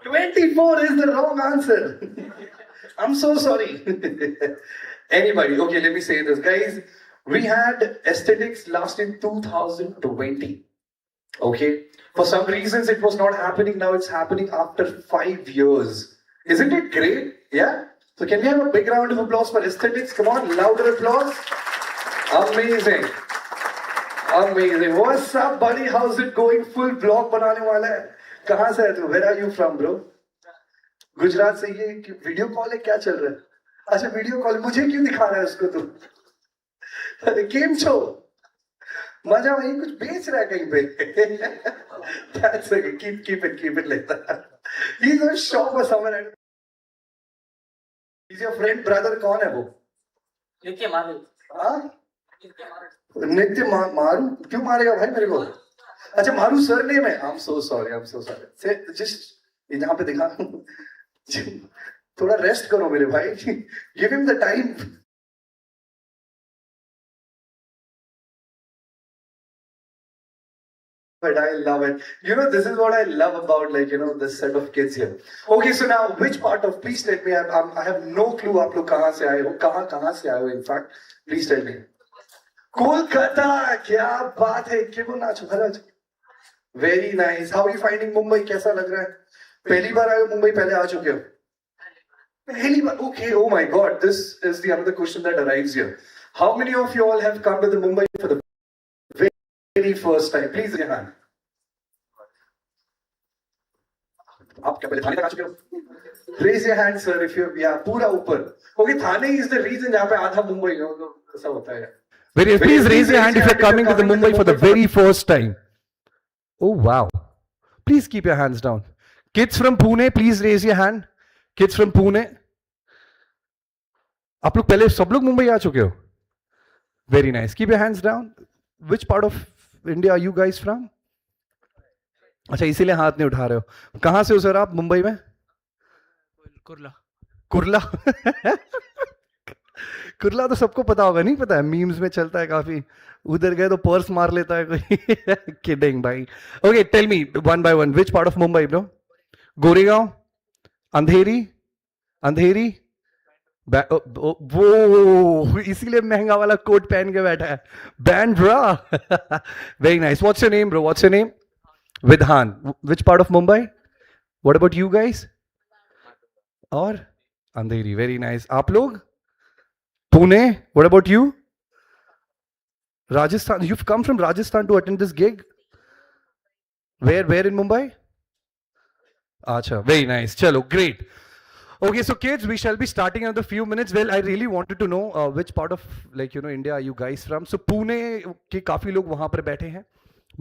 24 is the wrong answer. I'm so sorry. Anybody? Okay, let me say this, guys. We had aesthetics last in 2020. Okay. For some reasons, it was not happening. Now it's happening after 5 years. Isn't it great? Yeah. So can we have a big round of applause for aesthetics? Come on, louder applause. Amazing. Amazing. What's up, buddy? How's it going? Full vlog बनाने वाला है. कहाँ से है तू? Where are you from, bro? Gujarat से. ये video call है, क्या चल रहा है? अच्छा, वीडियो कॉल. मुझे क्यों दिखा रहा है उसको तू? अरे केम छो? मजा वही कुछ बेच रहा है कहीं पे. That's okay. Keep it like that. He's a shop or somewhere. He's your friend, brother. कौन है वो? नित्य मारू. हाँ? नित्य मारू क्यों मारेगा भाई मेरे को? अच्छा, मारू सरनेम है. I'm so sorry. Say just यहाँ पे दिखा. थोड़ा रेस्ट करो मेरे भाई. Give him the time. But I love it. You know, this is what I love about, like, you know, this set of kids here. Okay, so now, which part of, please tell me, I have no clue आप लोग कहाँ से आए हो, कहाँ से आए हो, in fact, please tell me. Kolkata, क्या बात है, क्यों नाचो, भला. Very nice. How are you finding Mumbai? कैसा लग रहा है? पहली बार आए हो मुंबई, पहले आ चुके हो? पहली बार. Okay, oh my God, this is the another question that arrives here. How many of you all have come to the Mumbai for the very first time? Please raise your hand. आप क्या पहले थाने तक आ चुके हो? Raise your hand, sir, if you're, yeah, पूरा ऊपर. Okay, Thane is the reason जहाँ पे आधा मुंबई ऐसा होता है. Please raise your hand if you're coming to the Mumbai for the very first time. Oh wow! Please keep your hands down. Kids from Pune, please raise your hand. Kids from Pune. आप लोग पहले सब लोग मुंबई आ चुके हो? Very nice. Keep your hands down. Which part of India are you guys from? अच्छा, इसीलिए हाथ नहीं उठा रहे हो. कहाँ से हो सर आप मुंबई में? कुर्ला. कुर्ला. कुर्ला तो सबको पता होगा, नहीं पता है? मीम्स में चलता है काफी. उधर गए तो पर्स मार लेता है कोई. किडिंग भाई. Okay, tell me one by one, which part of Mumbai bro? Goregaon, Andheri, Andheri. वो इसीलिए महंगा वाला कोट पहन के बैठा है. Bandra. Very nice. What's your name bro? What's your name? Vidhan. Which part of Mumbai? What about you guys? और अंधेरी. Very nice. आप लोग? Pune. What about you? Rajasthan. You've come from Rajasthan to attend this gig? Where in Mumbai? Acha, very nice. Chalo, great. Okay, so kids, we shall be starting in a few minutes. Well, I really wanted to know which part of, like, you know, India are you guys from? So Pune के काफी लोग वहाँ पर बैठे हैं.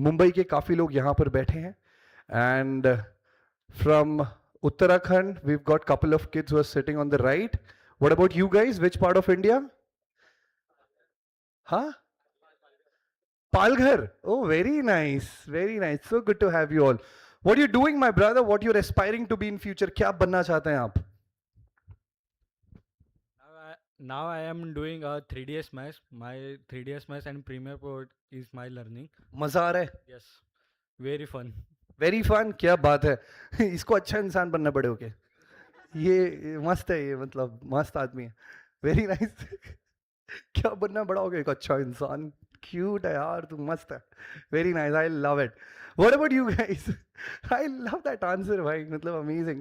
मुंबई के काफी लोग यहाँ पर बैठे हैं. And from Uttarakhand, we've got couple of kids who are sitting on the right. What about you guys? Which part of India? Huh? Palghar. Oh, very nice. Very nice. So good to have you all. What are you doing, my brother? What you're aspiring to be in future? क्या बनना चाहते हैं आप? Now I am doing a 3ds Max. My 3ds Max and Premiere Pro is my learning. मजा आ रहा है? Yes. Very fun. Very fun. क्या बात है. इसको अच्छा इंसान बनना पड़ेगा क्या? ये मस्त है, ये मतलब मस्त आदमी है. Very nice. क्या बनना पड़ा होगा? एक अच्छा इंसान. Cute है यार, तू मस्त है. Very nice. I love it. What about you guys? I love that answer भाई, मतलब amazing.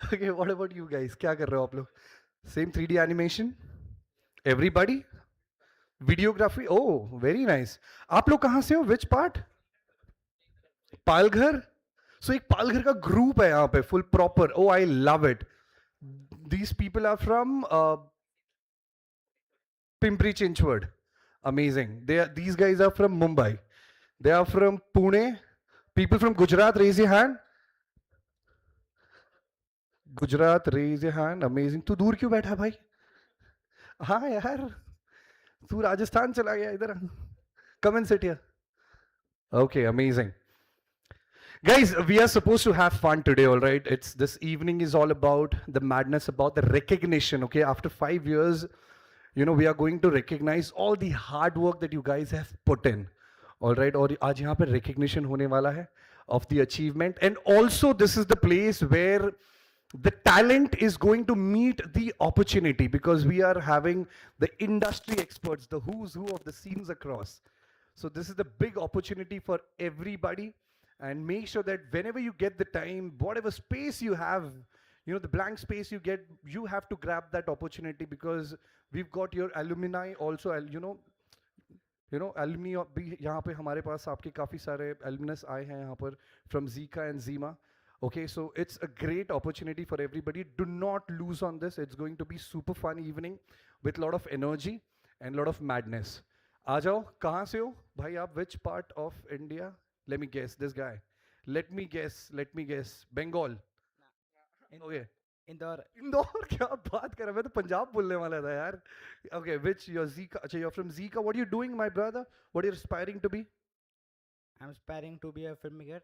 Okay, what about you guys? क्या कर रहे हो आप लोग? Same 3D animation? Everybody? Videography? Oh, very nice. आप लोग कहाँ से हो? Which part? पालघर? So एक पालघर का group है यहाँ पे, full proper. Oh, I love it. These people are from Pimpri Chinchwad. Amazing. These guys are from Mumbai. They are from Pune. People from Gujarat, raise your hand. Gujarat, raise your hand. Amazing. तू दूर क्यों बैठा भाई? हाँ यार, तू राजस्थान चला गया इधर. Come and sit here. Okay, amazing. Guys, we are supposed to have fun today, all right? This evening is all about the madness, about the recognition, okay? After 5 years, you know, we are going to recognize all the hard work that you guys have put in. All right, और आज यहाँ पे recognition होने वाला है of the achievement, and also this is the place where the talent is going to meet the opportunity, because we are having the industry experts, the who's who of the scenes across. So this is the big opportunity for everybody, and make sure that whenever you get the time, whatever space you have, you know, the blank space you get, you have to grab that opportunity, because we've got your alumni also, alumni भी यहाँ पे हमारे पास आपके काफ़ी सारे alumnus आए हैं यहाँ पर from ZICA and ZIMA. Okay, so it's a great opportunity for everybody. Do not lose on this. It's going to be super fun evening with a lot of energy and a lot of madness. आ जाओ, कहाँ से हो भाई आप? Which part of India? Let me guess. This guy. Let me guess. Bengal. Okay. Indore Indore क्या बात कर रहा है? मैं तो पंजाब बोलने वाला था यार. Okay, which you're ZICA? अच्छा, you're from ZICA. What are you doing, my brother? What are you aspiring to be? I am aspiring to be a film maker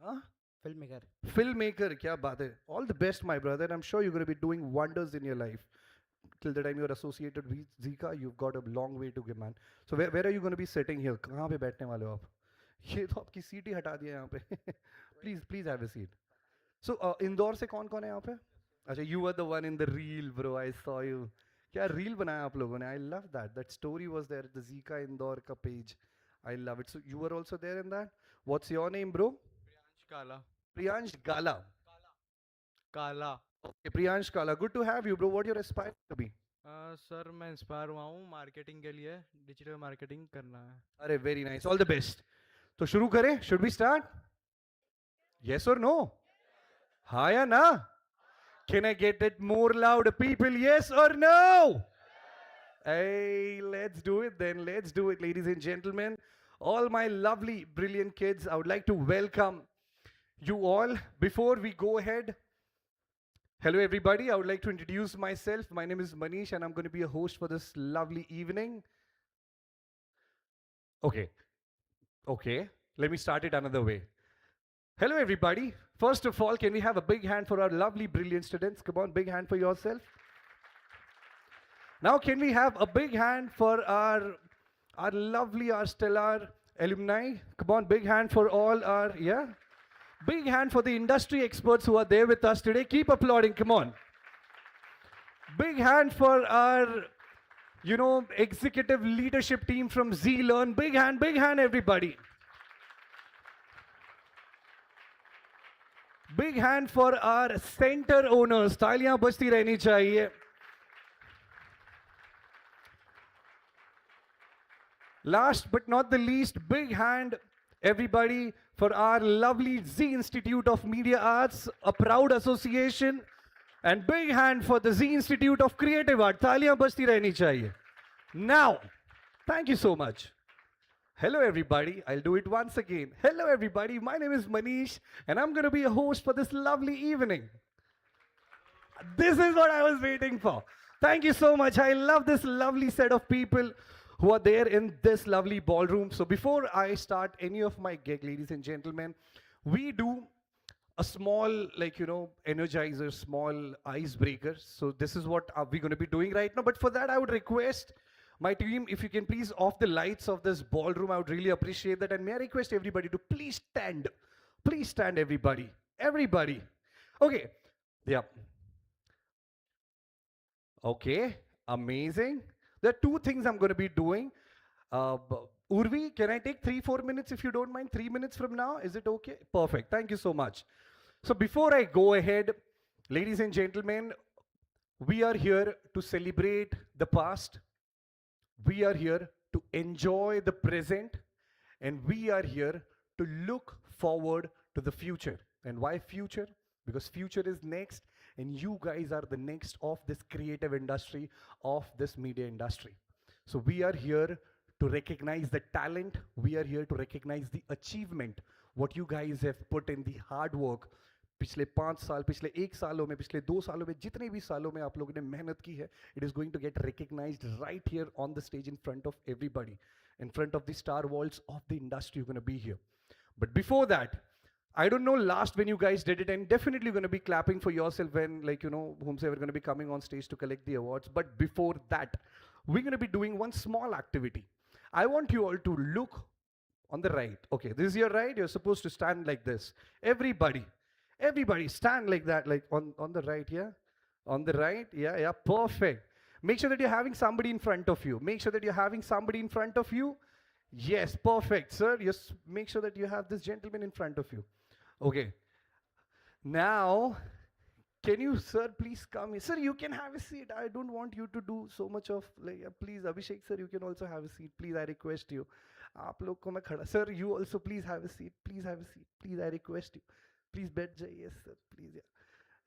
Huh? filmmaker Filmmaker, क्या बात है? All the best, my brother. I'm sure you're going to be doing wonders in your life. Till the time you're associated with ZICA, you've got a long way to go, man. So where are you going to be sitting here? कहाँ पे बैठने वाले हो आप? ये तो आपकी seat ही हटा दिया यहाँ पे. Please have a seat. So Indore से कौन है यहाँ पे? अच्छा, you were the one in the reel, bro. I saw you. क्या रील बनाया आप लोगों ने? I love that. That story was there. The ZICA Indore का page. I love it. So you were also there in that. What's your name, bro? Kala. Priyansh Gala. Kala. Okay, Priyansh Kala. Good to have you, bro. What you're aspiring to be? Sir मैं inspire हुआ हूँ marketing के लिए digital marketing करना है अरे very nice. All the best. तो शुरू करें? Should we start? Yes or no? हाँ या ना? Can I get it more loud, people? Yes or no? Hey, let's do it then. Let's do it, ladies and gentlemen. All my lovely, brilliant kids, I would like to welcome you all. Before we go ahead, hello everybody. I would like to introduce myself. My name is Manish and I'm going to be a host for this lovely evening. Okay. Let me start it another way. Hello everybody. First of all, can we have a big hand for our lovely, brilliant students? Come on, big hand for yourself. Now, can we have a big hand for our lovely, our stellar alumni? Come on, big hand for all our, yeah? Big hand for the industry experts who are there with us today. Keep applauding, come on. Big hand for our, executive leadership team from Z-Learn. Big hand, everybody. Big hand for our center owners. तालियां बजती रहनी चाहिए. Last but not the least, big hand, everybody, for our lovely Z Institute of Media Arts, a proud association. And big hand for the Z Institute of Creative Art. तालियां बजती रहनी चाहिए. Now, thank you so much. Hello everybody, I'll do it once again. Hello everybody, my name is Manish and I'm going to be a host for this lovely evening. This is what I was waiting for. Thank you so much. I love this lovely set of people who are there in this lovely ballroom. So before I start any of my gig, ladies and gentlemen, we do a small, energizer, small icebreaker. So this is what we're going to be doing right now. But for that, I would request my team, if you can please off the lights of this ballroom, I would really appreciate that. And may I request everybody to please stand. Please stand, everybody. Everybody. Okay. Yeah. Okay. Amazing. There are two things I'm going to be doing. Urvi, can I take 3-4 minutes if you don't mind? 3 minutes from now? Is it okay? Perfect. Thank you so much. So before I go ahead, ladies and gentlemen, we are here to celebrate the past. We are here to enjoy the present, and we are here to look forward to the future. And why future? Because future is next, and you guys are the next of this creative industry, of this media industry. So we are here to recognize the talent. We are here to recognize the achievement, what you guys have put in the hard work. पिछले 5 साल, पिछले 1 सालों में, पिछले 2 सालों में, जितने भी सालों में आप लोगों ने मेहनत की है, it is going to get recognized right here on the stage in front of everybody, in front of the star walls of the industry. You're going to be here. But before that, I don't know last when you guys did it, and definitely you're going to be clapping for yourself when, whomsoever going to be coming on stage to collect the awards. But before that, we're going to be doing one small activity. I want you all to look On the right. Okay, this is your right. You're supposed to stand like this. Everybody stand like that, like on the right, yeah? On the right, yeah, perfect. Make sure that you're having somebody in front of you. Make sure that you're having somebody in front of you. Yes, perfect, sir. Just make sure that you have this gentleman in front of you. Okay. Now, can you, sir, please come here? Sir, you can have a seat. I don't want you to do so much of, like, please, Abhishek, sir, you can also have a seat. Please, I request you. आप लोग को मैं खड़ा, sir, you also please have a seat. Please have a seat. Please, I request you. Please, बैठ जाइए, yes, sir. Please, yeah.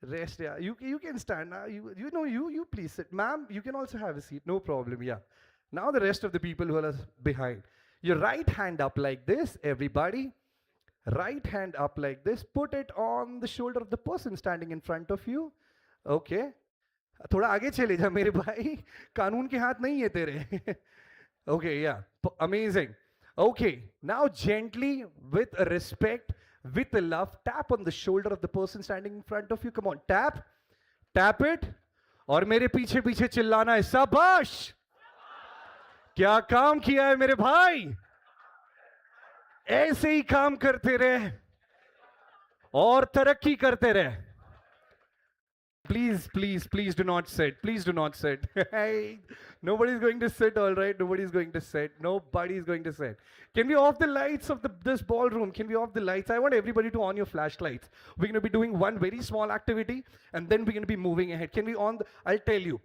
Rest, yeah. You can stand. You please sit. Ma'am, you can also have a seat. No problem, yeah. Now the rest of the people who are behind. Your right hand up like this, everybody. Right hand up like this. Put it on the shoulder of the person standing in front of you. Okay. थोड़ा आगे चले जा मेरे भाई. कानून के हाथ नहीं है तेरे. Okay, yeah. Amazing. Okay. Now gently, with respect, with love, tap on the shoulder of the person standing in front of you. Come on, tap. Tap it. और मेरे पीछे पीछे चिल्लाना है, शाबाश. क्या काम किया है मेरे भाई. ऐसे ही काम करते रहे और तरक्की करते रहे. Please do not sit. Please do not sit. Hey, nobody's going to sit, all right? Nobody's going to sit. Nobody's going to sit. Can we off the lights of this ballroom? Can we off the lights? I want everybody to on your flashlights. We're going to be doing one very small activity and then we're going to be moving ahead. Can we on the, I'll tell you.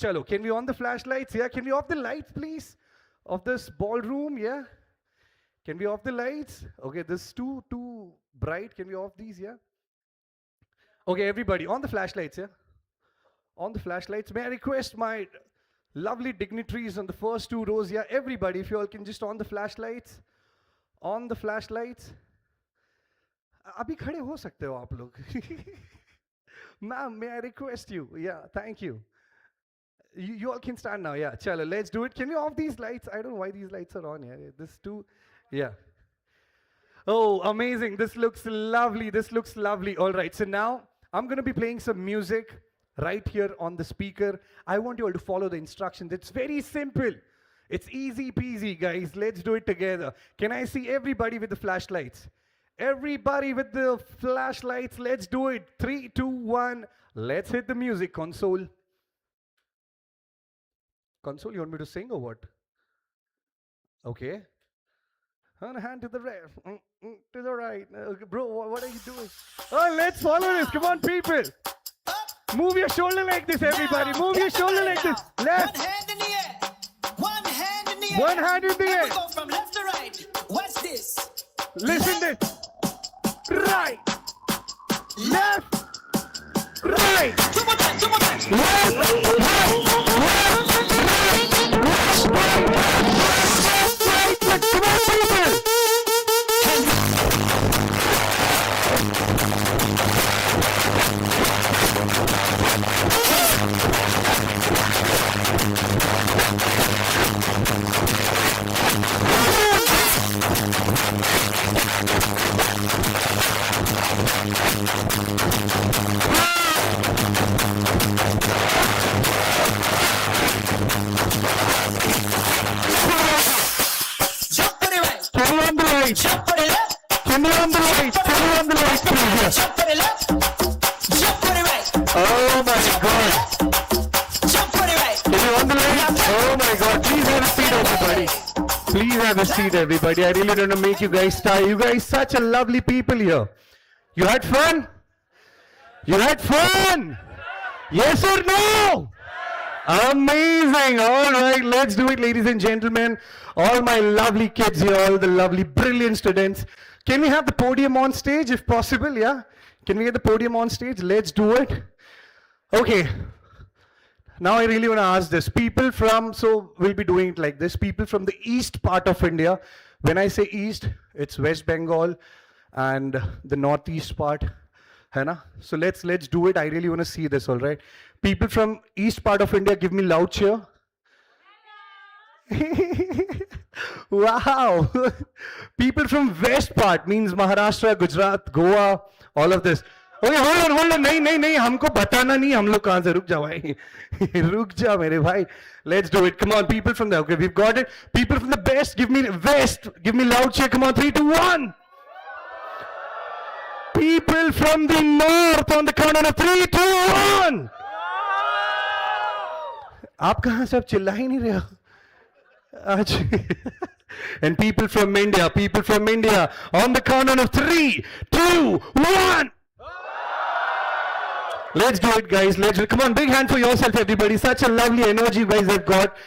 Chalo, can we on the flashlights? Yeah, can we off the lights, please? Of this ballroom, yeah? Can we off the lights? Okay, this is too bright. Can we off these, yeah? Okay, everybody, on the flashlights, yeah? On the flashlights. May I request my lovely dignitaries on the first two rows, yeah? Everybody, if you all can just on the flashlights. On the flashlights. Abhi khade ho sakte ho aap log. Ma'am, may I request you? Yeah, thank you. You all can stand now, yeah. Chalo, let's do it. Can we off these lights? I don't know why these lights are on here. This too, yeah. Oh, amazing. This looks lovely. This looks lovely. All right, so now I'm going to be playing some music right here on the speaker. I want you all to follow the instructions. It's very simple. It's easy peasy, guys. Let's do it together. Can I see everybody with the flashlights? Everybody with the flashlights. Let's do it. 3, 2, 1. Let's hit the music console. Console, you want me to sing or what? Okay. Hand to the right. To the right. Bro, what are you doing? Oh, let's follow this. Come on, people. Move your shoulder like this, everybody. Move your shoulder like this. Left. One hand in the air. One hand in the air. One hand in the air. We go from left to right. What's this? Listen this. Right. Left. Right. Two more times. Left. Right. Come on, people. Jump for the left. Can you on the right? Can you on the right, please? Jump for the left. Jump for the right. Oh my God. Jump for the right. Can you on the right? Oh my God. Please have a seat, everybody. Please have a seat, everybody. I really don't want to make you guys tired. You guys such a lovely people here. You had fun? You had fun? Yes or no? Amazing. All right, let's do it, ladies and gentlemen. All my lovely kids here, all the lovely, brilliant students. Can we have the podium on stage if possible? Yeah? Can we get the podium on stage? Let's do it. Okay. Now I really want to ask this. People from, so we'll be doing it like this. People from the east part of India. When I say east, it's West Bengal and the northeast part. Hai na? So let's do it. I really want to see this, all right? People from east part of India, give me loud cheer. Wow. People from west part means Maharashtra, Gujarat, Goa, all of this. Okay hold on नहीं नहीं नहीं हमको बताना नहीं हम लोग कहां से रुक जाओ भाई रुक जा मेरे भाई let's do it come on people from the okay we got it people from the best give me loud check come on 3 2 1 people from the north on the count of 3 2 1 आप कहां से आप चिल्ला ही नहीं रहे हो आज and people from India on the count of 3 2 1 let's do it guys let's come on big hand for yourself everybody such a lovely energy you guys have got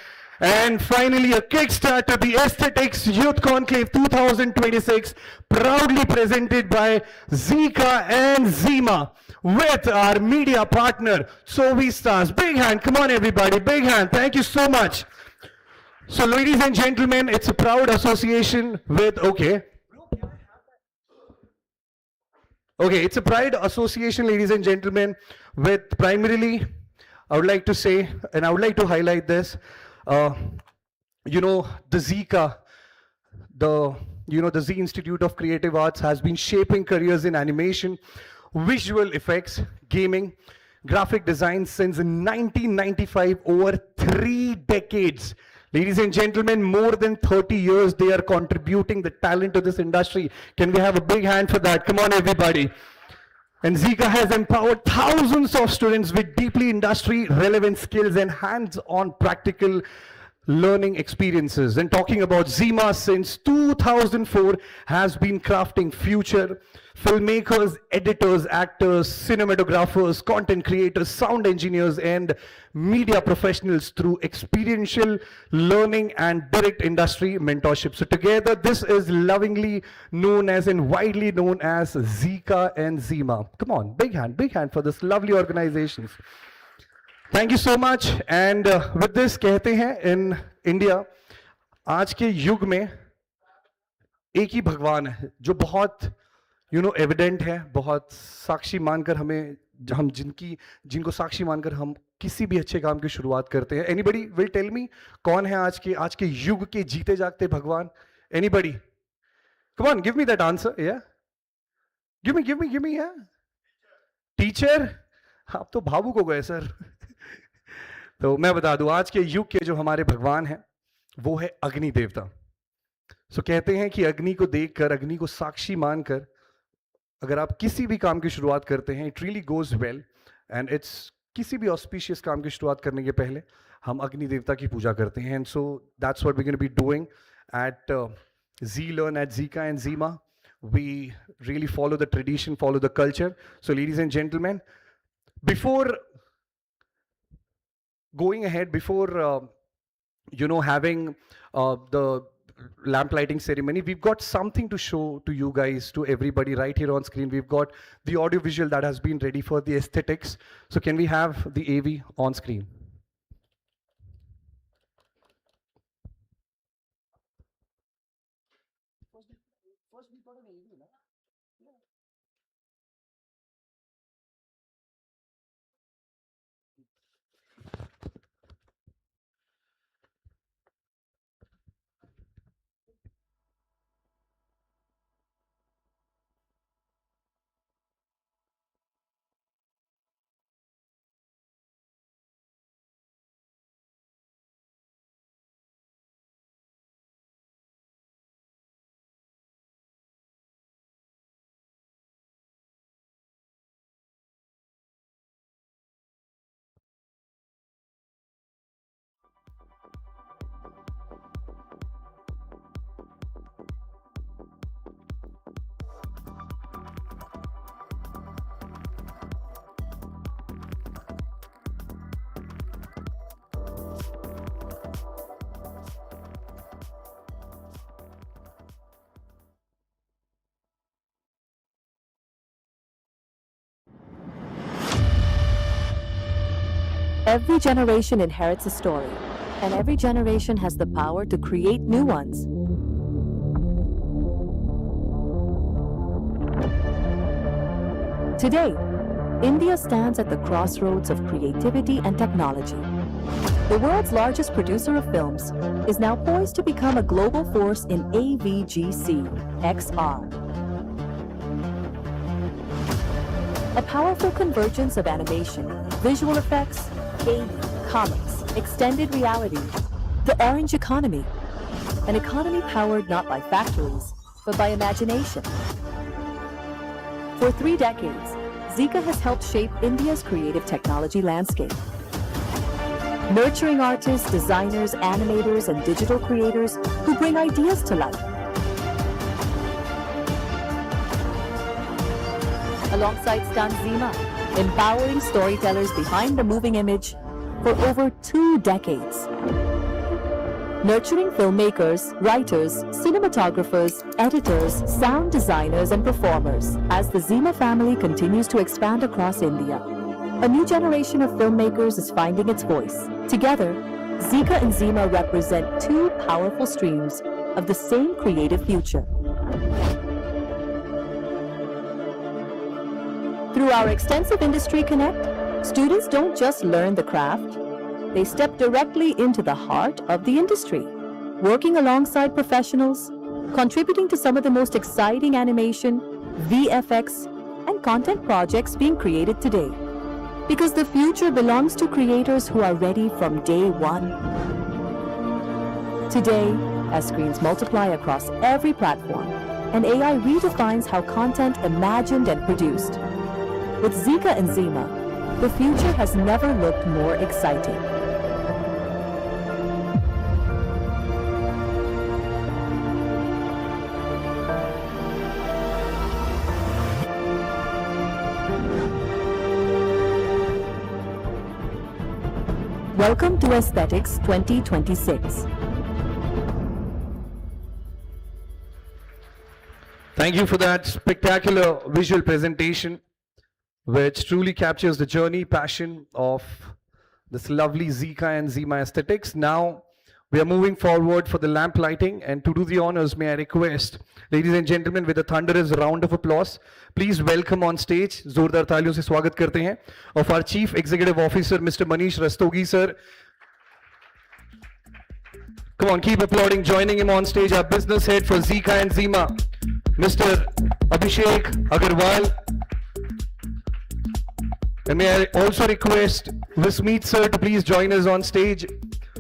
and finally a kickstart to the Aesthetics Youth Conclave 2026 proudly presented by ZICA and ZIMA with our media partner Sovi Stars. Big hand, come on everybody, big hand, thank you so much. So ladies and gentlemen, it's a proud association with, okay, it's a pride association, ladies and gentlemen, with primarily, I would like to say, and I would like to highlight this, you know, the ZICA, the Z Institute of Creative Arts has been shaping careers in animation, visual effects, gaming, graphic design since 1995, over 3 decades. Ladies and gentlemen, more than 30 years they are contributing the talent to this industry. Can we have a big hand for that? Come on everybody. And ZICA has empowered thousands of students with deeply industry relevant skills and hands-on practical learning experiences. And talking about ZIMA, since 2004 has been crafting future filmmakers, editors, actors, cinematographers, content creators, sound engineers, and media professionals through experiential learning and direct industry mentorship. So together, this is lovingly known as and widely known as ZICA and ZIMA. Come on, big hand for this lovely organizations. Thank you so much. And with this, कहते हैं in India, आज के युग में एक ही भगवान है जो बहुत एविडेंट है, बहुत साक्षी मानकर हम जिनको साक्षी मानकर हम किसी भी अच्छे काम की शुरुआत करते हैं. एनीबडी विल टेल मी कौन है आज के युग के जीते जागते भगवान? Anybody? Come on, give me that answer. या गिव मी या टीचर. आप तो भावुक हो गए सर. तो मैं बता दूं, आज के युग के जो हमारे भगवान हैं वो है अग्नि देवता. सो कहते हैं कि अग्नि को देखकर, अग्नि को साक्षी मानकर अगर आप किसी भी काम की शुरुआत करते हैं, it really goes well. And it's किसी भी ऑस्पिशियस काम की शुरुआत करने के पहले हम अग्नि देवता की पूजा करते हैं. And so that's what we gonna be doing at Z-Learn, at ZICA and ZIMA. We really follow the tradition, follow the culture. So ladies and gentlemen, before going ahead, before having the lamp lighting ceremony, we've got something to show to you guys, to everybody right here on screen. We've got the audio visual that has been ready for the aesthetics. So can we have the AV on screen? Every generation inherits a story, and every generation has the power to create new ones. Today, India stands at the crossroads of creativity and technology. The world's largest producer of films is now poised to become a global force in AVGC XR. A powerful convergence of animation, visual effects, gaming, comics, extended reality, the orange economy. An economy powered not by factories, but by imagination. For 3 decades, ZICA has helped shape India's creative technology landscape. Nurturing artists, designers, animators, and digital creators who bring ideas to life. Alongside ZIMA, empowering storytellers behind the moving image for over 2 decades. Nurturing filmmakers, writers, cinematographers, editors, sound designers, and performers as the ZIMA family continues to expand across India. A new generation of filmmakers is finding its voice. Together, ZICA and ZIMA represent 2 powerful streams of the same creative future. Through our extensive industry connect, students don't just learn the craft, they step directly into the heart of the industry, working alongside professionals, contributing to some of the most exciting animation, VFX, and content projects being created today. Because the future belongs to creators who are ready from day one. Today, as screens multiply across every platform, and AI redefines how content imagined and produced. With ZICA and ZIMA, the future has never looked more exciting. Welcome to Aesthetics 2026. Thank you for that spectacular visual presentation, which truly captures the journey, passion of this lovely ZICA and ZIMA aesthetics. Now, we are moving forward for the lamp lighting, and to do the honors, may I request, ladies and gentlemen, with a thunderous round of applause, please welcome on stage, जोरदार तालियों से स्वागत करते हैं, of our Chief Executive Officer, Mr. Manish Rastogi, sir. Come on, keep applauding. Joining him on stage, our business head for ZICA and ZIMA, Mr. Abhishek Agarwal. And may I also request Vismeet sir to please join us on stage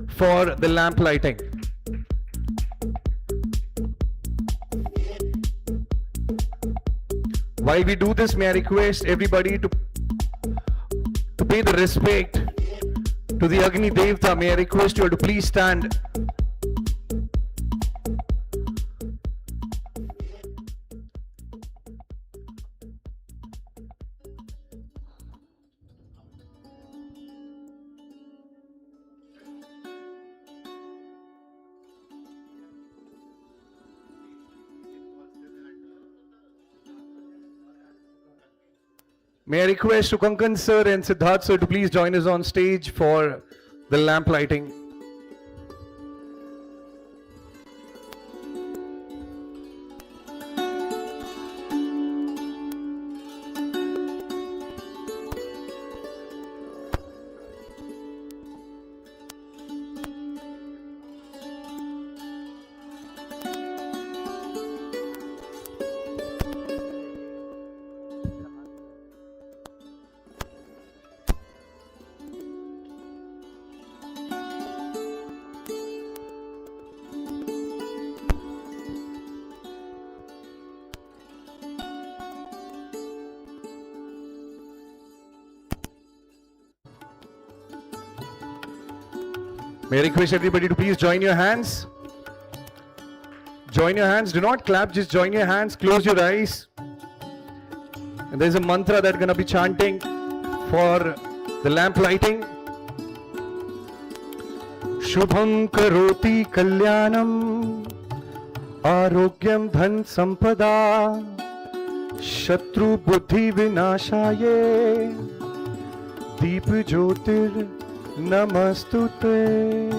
for the lamp lighting. While we do this, may I request everybody to pay the respect to the Agni Devta. May I request you all to please stand. May I request Sukankan sir and Siddharth sir to please join us on stage for the lamp lighting. May I request everybody to please join your hands. Join your hands. Do not clap, just join your hands. Close your eyes. And there's a mantra that we're going to be chanting for the lamp lighting. Shubham karoti kalyanam arogyam dhan sampada shatru buddhi vinashaye deep jyotir Namastute.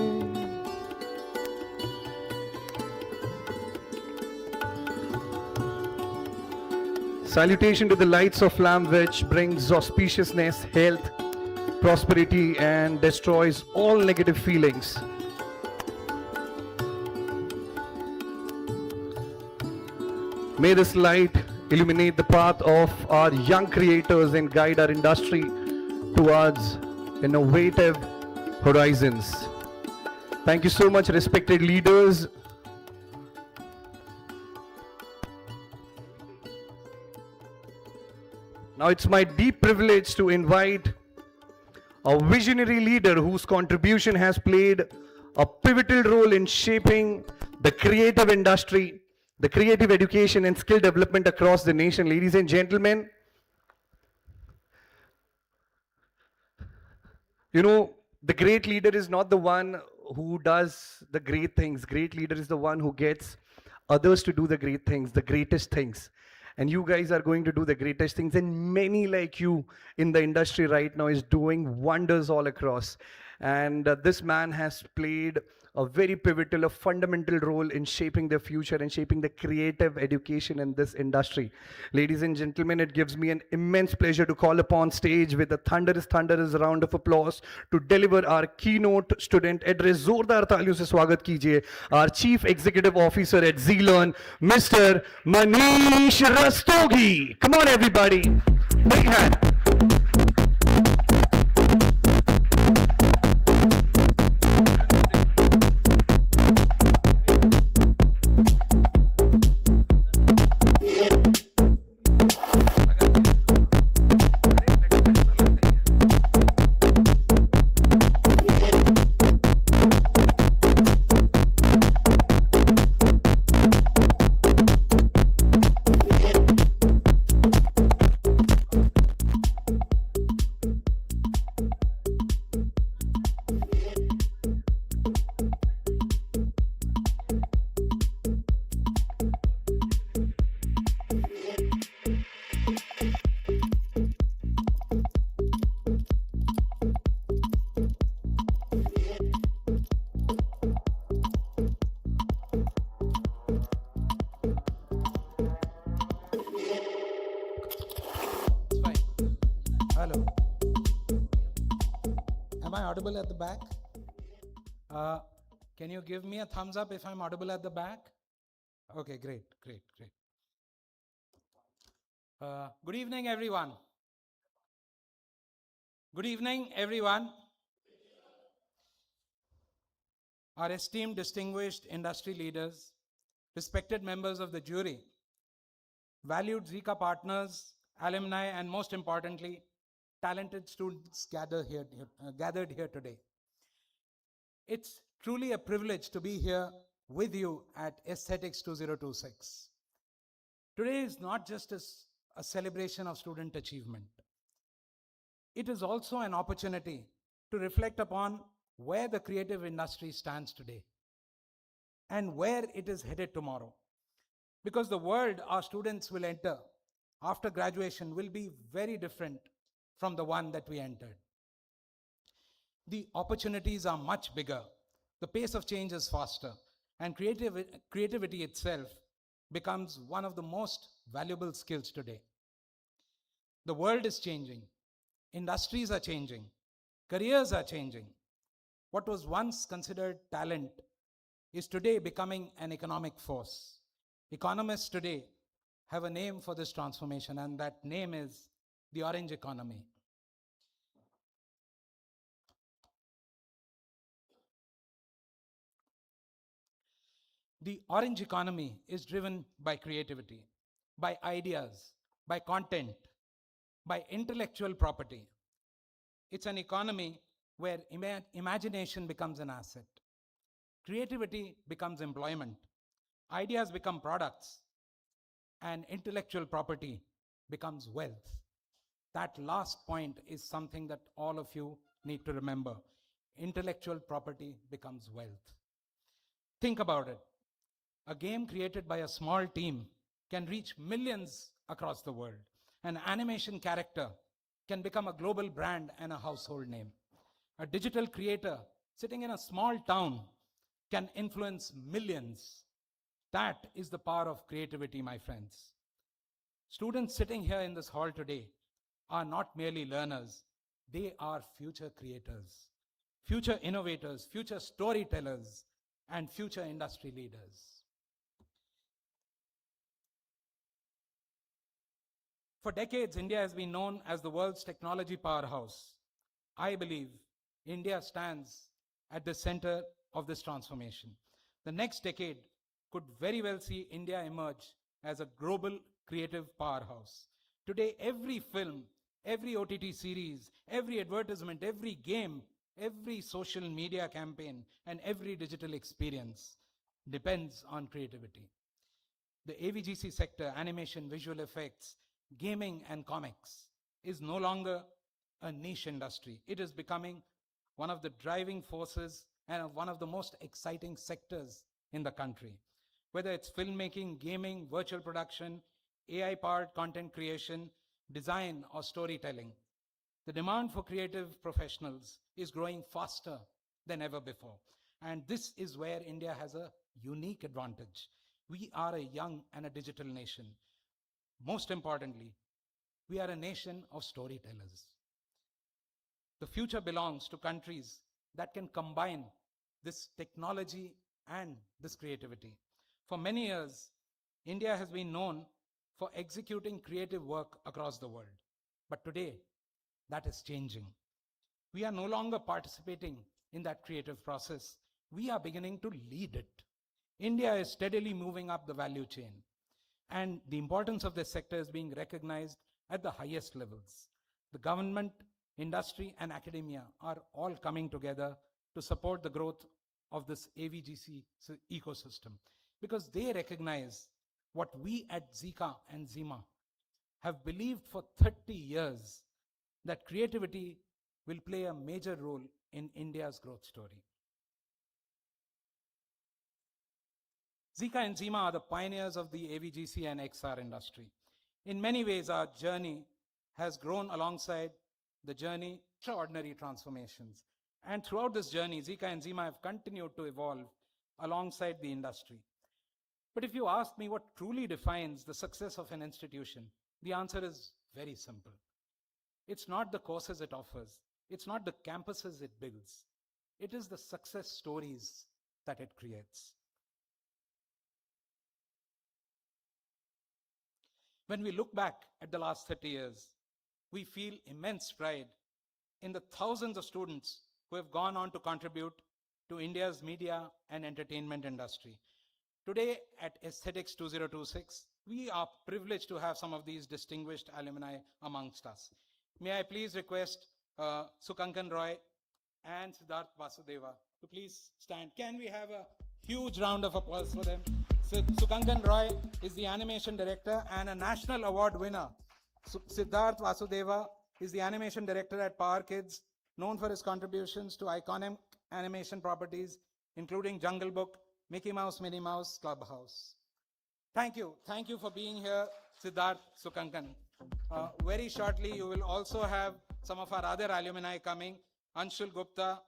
Salutation to the lights of lamp which brings auspiciousness, health, prosperity and destroys all negative feelings. May this light illuminate the path of our young creators and guide our industry towards innovative horizons. Thank you so much, respected leaders. Now it's my deep privilege to invite a visionary leader whose contribution has played a pivotal role in shaping the creative industry, the creative education and skill development across the nation. Ladies and gentlemen, you know, the great leader is not the one who does the great things. Great leader is the one who gets others to do the great things, the greatest things. And you guys are going to do the greatest things, and many like you in the industry right now is doing wonders all across. And this man has played a very pivotal, a fundamental role in shaping the future and shaping the creative education in this industry. Ladies and gentlemen, it gives me an immense pleasure to call upon stage with a thunderous round of applause to deliver our keynote student address. जोरदार तालियों से स्वागत कीजिए our Chief Executive Officer at ZLearn, Mr. Manish Rastogi. Come on, everybody. Big hand. Hello. Am I audible at the back? Can you give me a thumbs up if I'm audible at the back? Okay, great. Good evening, everyone. Good evening, everyone. Our esteemed, distinguished industry leaders, respected members of the jury, valued ZICA partners, alumni, and most importantly, talented students gathered here today. It's truly a privilege to be here with you at Aesthetics 2026. Today is not just a celebration of student achievement. It is also an opportunity to reflect upon where the creative industry stands today and where it is headed tomorrow. Because the world our students will enter after graduation will be very different from the one that we entered. The opportunities are much bigger, the pace of change is faster, and creativity itself becomes one of the most valuable skills today. The world is changing, industries are changing, careers are changing. What was once considered talent is today becoming an economic force. Economists today have a name for this transformation, and that name is the orange economy. The orange economy is driven by creativity, by ideas, by content, by intellectual property. It's an economy where imagination becomes an asset. Creativity becomes employment. Ideas become products. And intellectual property becomes wealth. That last point is something that all of you need to remember. Intellectual property becomes wealth. Think about it. A game created by a small team can reach millions across the world. An animation character can become a global brand and a household name. A digital creator sitting in a small town can influence millions. That is the power of creativity, my friends. Students sitting here in this hall today are not merely learners, they are future creators, future innovators, future storytellers, and future industry leaders. For decades, India has been known as the world's technology powerhouse. I believe India stands at the center of this transformation. The next decade could very well see India emerge as a global creative powerhouse. Today, every film, every OTT series, every advertisement, every game, every social media campaign, and every digital experience depends on creativity. The AVGC sector, animation, visual effects, gaming, and comics, is no longer a niche industry. It is becoming one of the driving forces and one of the most exciting sectors in the country. Whether it's filmmaking, gaming, virtual production, AI powered content creation, design, or storytelling, the demand for creative professionals is growing faster than ever before. And this is where India has a unique advantage. We are a young and a digital nation. Most importantly, we are a nation of storytellers. The future belongs to countries that can combine this technology and this creativity. For many years, India has been known for executing creative work across the world. But today, that is changing. We are no longer participating in that creative process. We are beginning to lead it. India is steadily moving up the value chain, and the importance of this sector is being recognized at the highest levels. The government, industry, and academia are all coming together to support the growth of this AVGC ecosystem because they recognize what we at ZICA and ZIMA have believed for 30 years, that creativity will play a major role in India's growth story. ZICA and ZIMA are the pioneers of the AVGC and XR industry. In many ways, our journey has grown alongside the journey, extraordinary transformations. And throughout this journey, ZICA and ZIMA have continued to evolve alongside the industry. But if you ask me what truly defines the success of an institution, the answer is very simple. It's not the courses it offers. It's not the campuses it builds. It is the success stories that it creates. When we look back at the last 30 years, we feel immense pride in the thousands of students who have gone on to contribute to India's media and entertainment industry. Today at Aesthetics 2026, we are privileged to have some of these distinguished alumni amongst us. May I please request Sukankan Roy and Siddharth Vasudeva to please stand. Can we have a huge round of applause for them? Sukankan Roy is the animation director and a national award winner. Siddharth Vasudeva is the animation director at Power Kids, known for his contributions to iconic animation properties, including Jungle Book, Mickey Mouse, Minnie Mouse, Clubhouse. Thank you. Thank you for being here, Siddharth, Sukankan. Very shortly, you will also have some of our other alumni coming. Anshul Gupta,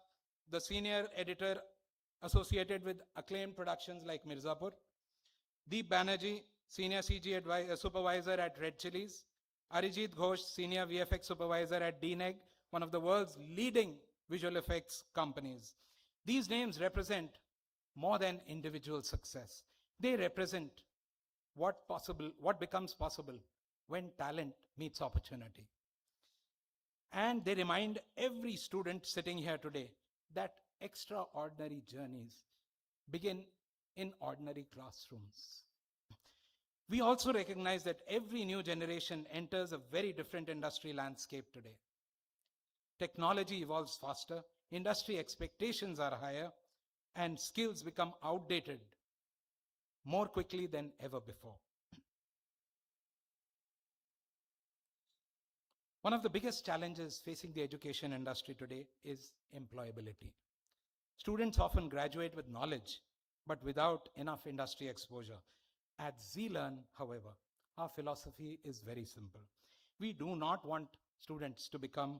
the senior editor associated with acclaimed productions like Mirzapur. Deep Banerjee, senior CG supervisor at Red Chilies. Arijit Ghosh, senior VFX supervisor at DNEG, one of the world's leading visual effects companies. These names represent more than individual success. They represent what becomes possible when talent meets opportunity. And they remind every student sitting here today that extraordinary journeys begin in ordinary classrooms. We also recognize that every new generation enters a very different industry landscape today. Technology evolves faster, industry expectations are higher, and skills become outdated more quickly than ever before. One of the biggest challenges facing the education industry today is employability. Students often graduate with knowledge, but without enough industry exposure. At ZLearn, however, our philosophy is very simple. We do not want students to become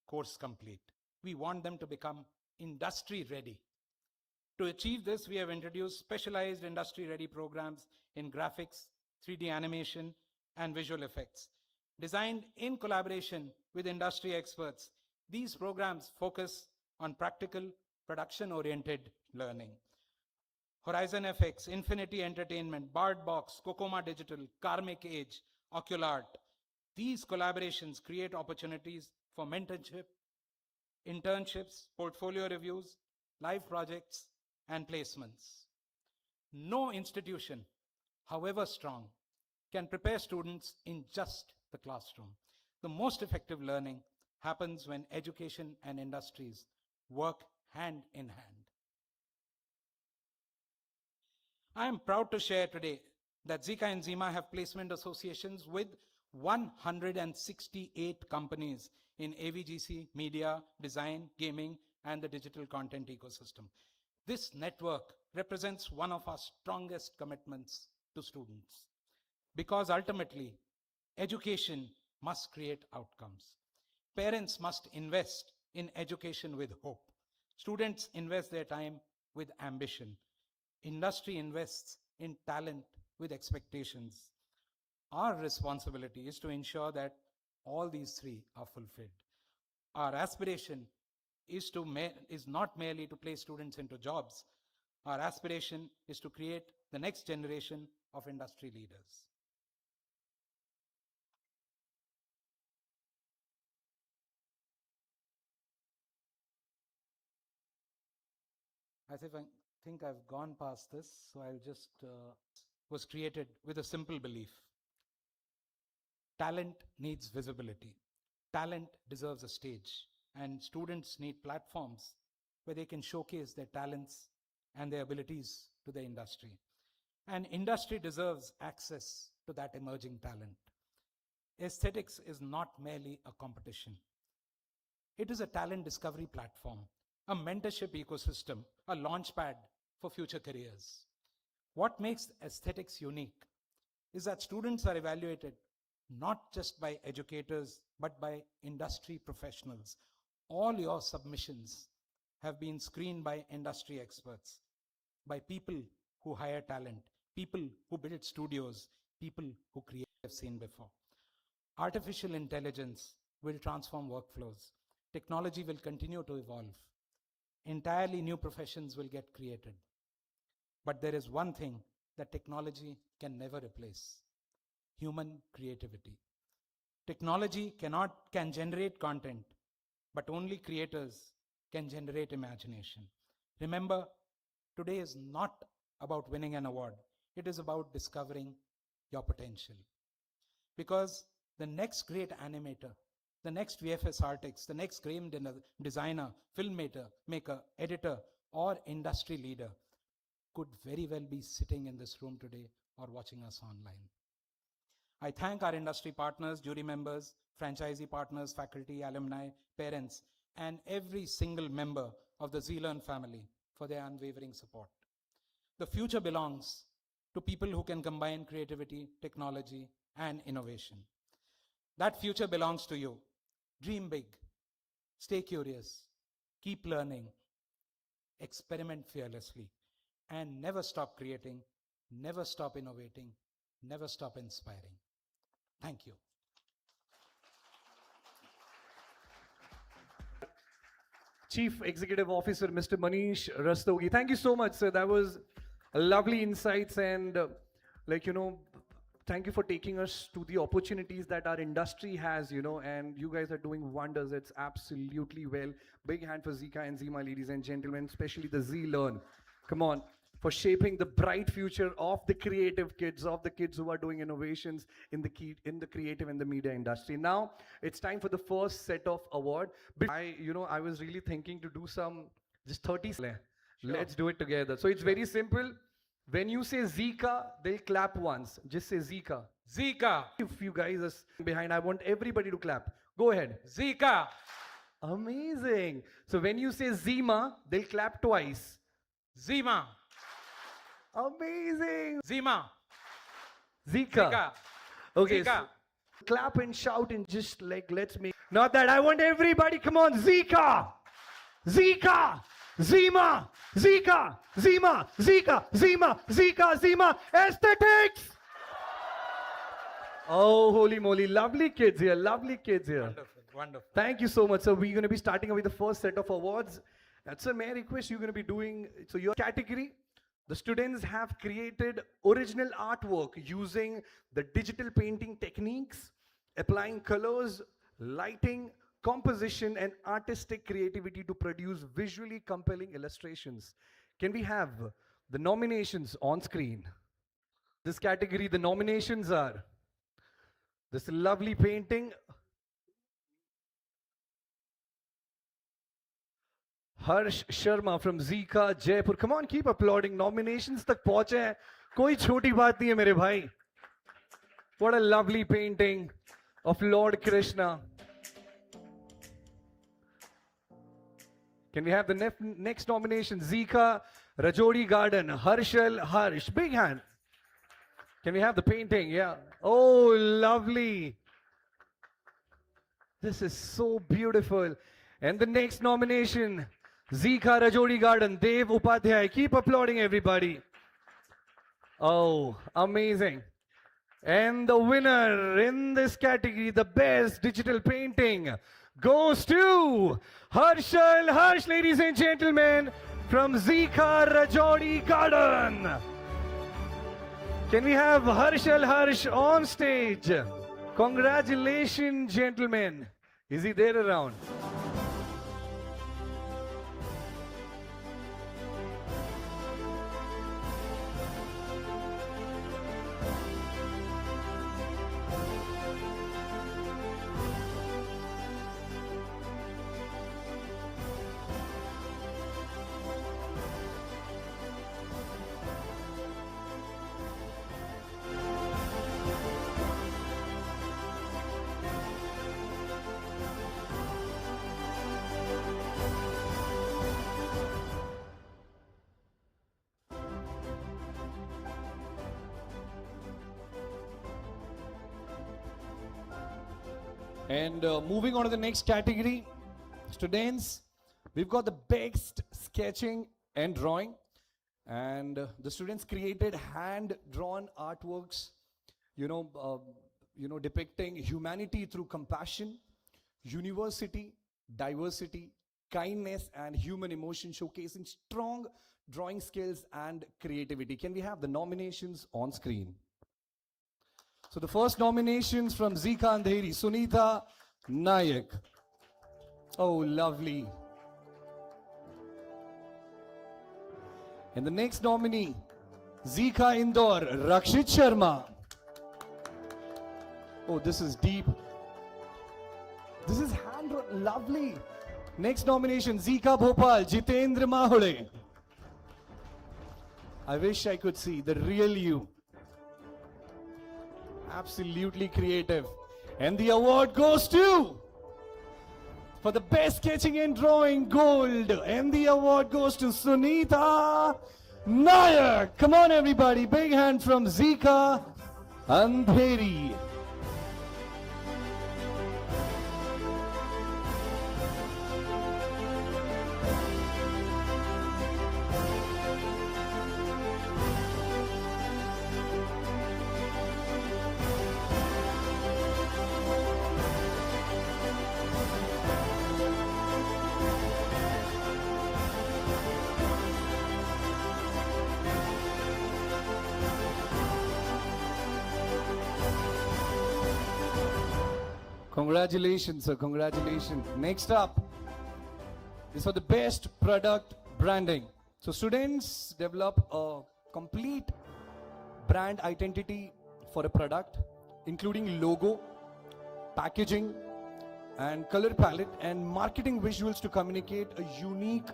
course complete. We want them to become industry ready. To achieve this, we have introduced specialized industry ready programs in graphics, 3D animation, and visual effects. Designed in collaboration with industry experts, these programs focus on practical, production-oriented learning. Horizon FX, Infinity Entertainment, Bard Box, Kokoma Digital, Karmic Age, Oculart, These collaborations create opportunities for mentorship, internships, portfolio reviews, live projects, and placements. No institution, however strong, can prepare students in just the classroom. The most effective learning happens when education and industries work hand in hand. I am proud to share today that ZICA and ZIMA have placement associations with 168 companies in AVGC, media, design, gaming, and the digital content ecosystem. This network represents one of our strongest commitments to students, because ultimately, education must create outcomes. Parents must invest in education with hope. Students invest their time with ambition. Industry invests in talent with expectations. Our responsibility is to ensure that all these three are fulfilled. Our aspiration is not merely to place students into jobs. Our aspiration is to create the next generation of industry leaders. As if I think I've gone past this, so I'll just was created with a simple belief. Talent needs visibility. Talent deserves a stage, and students need platforms where they can showcase their talents and their abilities to the industry. And industry deserves access to that emerging talent. Aesthetics is not merely a competition. It is a talent discovery platform, a mentorship ecosystem, a launchpad for future careers. What makes aesthetics unique is that students are evaluated not just by educators, but by industry professionals. All your submissions have been screened by industry experts, by people who hire talent, people who build studios, people who create, have seen before. Artificial intelligence will transform workflows. Technology will continue to evolve. Entirely new professions will get created. But there is one thing that technology can never replace: human creativity. Technology can generate content, but only creators can generate imagination. Remember, today is not about winning an award. It is about discovering your potential. Because the next great animator, the next VFS artist, the next game designer, filmmaker, editor, or industry leader could very well be sitting in this room today or watching us online. I thank our industry partners, jury members, franchisee partners, faculty, alumni, parents, and every single member of the ZLearn family for their unwavering support. The future belongs to people who can combine creativity, technology, and innovation. That future belongs to you. Dream big, stay curious, keep learning, experiment fearlessly, and never stop creating, never stop innovating, never stop inspiring. Thank you. Chief Executive Officer, Mr. Manish Rastogi. Thank you so much, sir. That was lovely insights, and thank you for taking us to the opportunities that our industry has, and you guys are doing wonders. It's absolutely well. Big hand for ZICA and ZIMA, ladies and gentlemen, especially the ZLearn. Come on, for shaping the bright future of the creative kids, of the kids who are doing innovations in the creative and the media industry. Now, it's time for the first set of award. I was really thinking to do just 30. Sure. Let's do it together. So it's very simple. When you say ZICA, they'll clap once. Just say ZICA. ZICA. If you guys are behind, I want everybody to clap. Go ahead. ZICA. Amazing. So when you say ZIMA, they'll clap twice. ZIMA. Amazing. ZIMA. ZICA. ZICA. Okay. ZICA. So clap and shout and just let's make. Not that. I want everybody. Come on. ZICA. ZICA. ZIMA. ZICA. ZIMA. ZICA. ZIMA. ZICA. ZIMA. Aesthetics. Oh, holy moly. Lovely kids here. Lovely kids here. Wonderful. Wonderful. Thank you so much. So we're going to be starting with the first set of awards. That's a may request you're going to be doing. So your category, the students have created original artwork using the digital painting techniques applying colors, lighting, composition, and artistic creativity to produce visually compelling illustrations. Can we have the nominations on screen? This category, the nominations are this lovely painting, Harsh Sharma from ZICA, Jaipur. Come on, keep applauding. Nominations tak pahunche hain. Koi choti baat nahi hai mere bhai. What a lovely painting of Lord Krishna. Can we have the next nomination? ZICA, Rajodi Garden, Harshal Harsh. Big hand. Can we have the painting? Yeah. Oh, lovely. This is so beautiful. And the next nomination, ZICA, Rajodi Garden, Dev Upadhyay. Keep applauding, everybody. Oh, amazing. And the winner in this category, the best digital painting, goes to Harshal Harsh, ladies and gentlemen, from ZICA, Rajodi Garden. Can we have Harshal Harsh on stage? Congratulations, gentlemen. Is he there around? And moving on to the next category, students, we've got the best sketching and drawing. And the students created hand-drawn artworks, depicting humanity through compassion, university, diversity, kindness, and human emotion, showcasing strong drawing skills and creativity. Can we have the nominations on screen? So the first nominations from ZICA Andheri, Sunita Nayak. Oh, lovely. And the next nominee, ZICA Indore, Rakshit Sharma. Oh, this is deep. This is hand-drawn, lovely. Next nomination, ZICA Bhopal, Jitendra Mahule. I wish I could see the real you. Absolutely creative. And the award goes to, for the best sketching and drawing, gold. And the award goes to Sunita Nayak. Come on, everybody. Big hand from ZICA Andheri. Congratulations, sir. Congratulations. Next up is for the best product branding. So students develop a complete brand identity for a product, including logo, packaging, and color palette, and marketing visuals to communicate a unique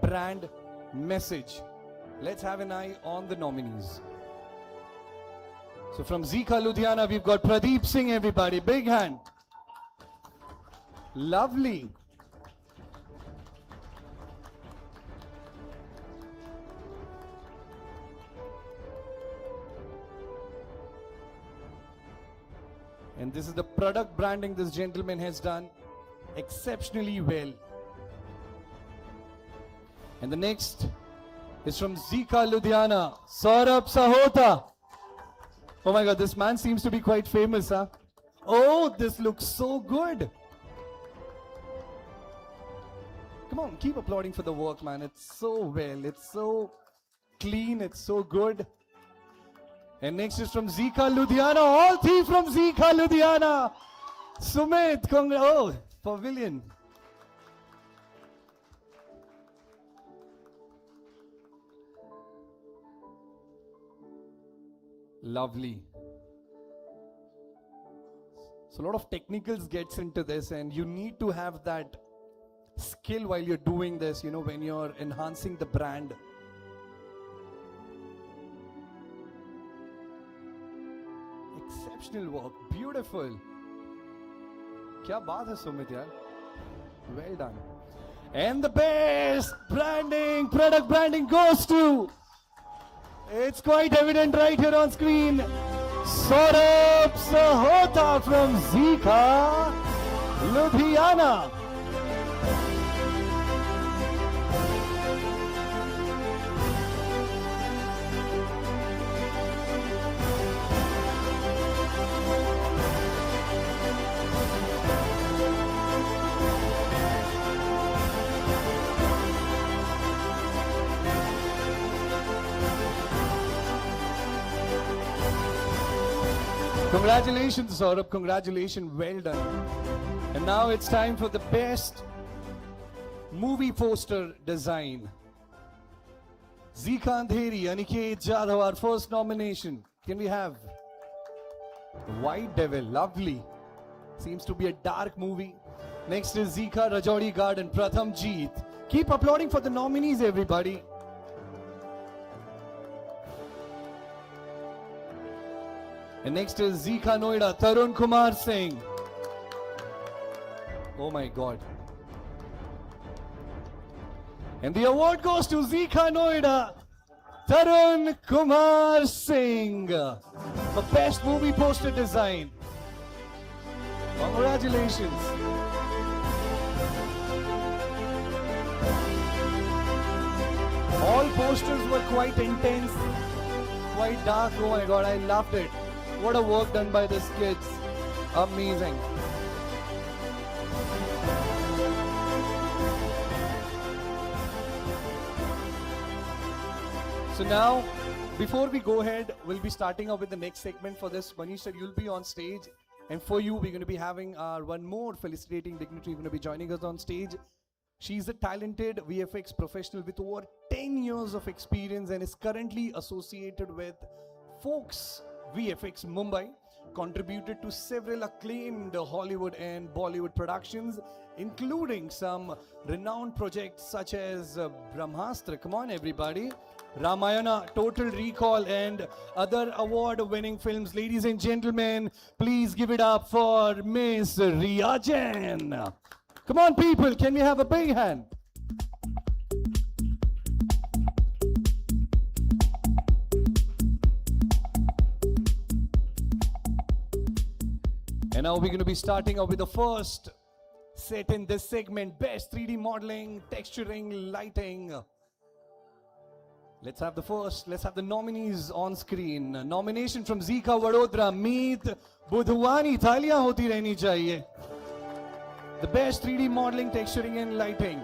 brand message. Let's have an eye on the nominees. So from ZICA Ludhiana, we've got Pradeep Singh, everybody. Big hand. Lovely. And this is the product branding this gentleman has done exceptionally well. And the next is from ZICA Ludhiana, Saurabh Sahota. Oh my God, this man seems to be quite famous, huh? Oh, this looks so good. Come on, keep applauding for the work, man. It's so well, it's so clean, it's so good. And next is from ZICA Ludhiana, all three from ZICA Ludhiana. Sumit, oh, pavilion. Lovely. So a lot of technicals gets into this, and you need to have that skill while you're doing this, you know, when you're enhancing the brand. Exceptional work, beautiful. Kya baat hai Sumit yaar. Well done. And the best branding, product branding goes to, it's quite evident right here on screen, Saurabh Sahota from ZICA, Ludhiana. Congratulations, Saurabh. Congratulations. Well done. And now it's time for the best movie poster design. ZICA Andheri, Aniket Jadhav, our first nomination. Can we have White Devil? Lovely. Seems to be a dark movie. Next is ZICA Rajouri Garden, Pratham Jeet. Keep applauding for the nominees, everybody. And next is ZICA Noida, Tarun Kumar Singh. Oh my God. And the award goes to ZICA Noida, Tarun Kumar Singh for Best Movie Poster Design. Congratulations. All posters were quite intense, quite dark. Oh my God, I loved it. What a work done by these kids. Amazing. So now, before we go ahead, we'll be starting up with the next segment for this. Manish sir, you'll be on stage. And for you, we're going to be having our one more felicitating dignitary going to be joining us on stage. She's a talented VFX professional with over 10 years of experience and is currently associated with Fox VFX Mumbai, contributed to several acclaimed Hollywood and Bollywood productions, including some renowned projects such as Brahmastra, come on everybody, Ramayana, Total Recall, and other award-winning films. Ladies and gentlemen, please give it up for Miss Riya Jain. Come on people, can we have a big hand? And now we're going to be starting off with the first set in this segment, Best 3D Modeling, Texturing, Lighting. Let's have the nominees on screen. Nomination from ZICA Vadodara, Meet Budhwani, Thaliyan hoti rehni chahiye. The Best 3D Modeling, Texturing and Lighting.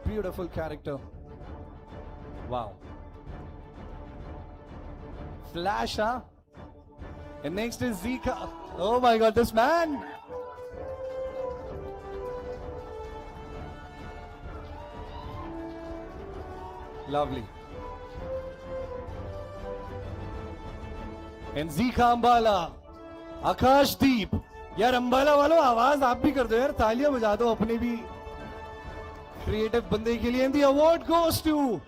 Beautiful character. Wow. Flash, huh? And next is ZICA. Oh my God, this man. Lovely. And ZICA Ambala, Akash Deep. यार अंबाला वालों आवाज आप भी कर दो यार, तालियां बजा दो अपने भी क्रिएटिव बंदे के लिए. And the award goes to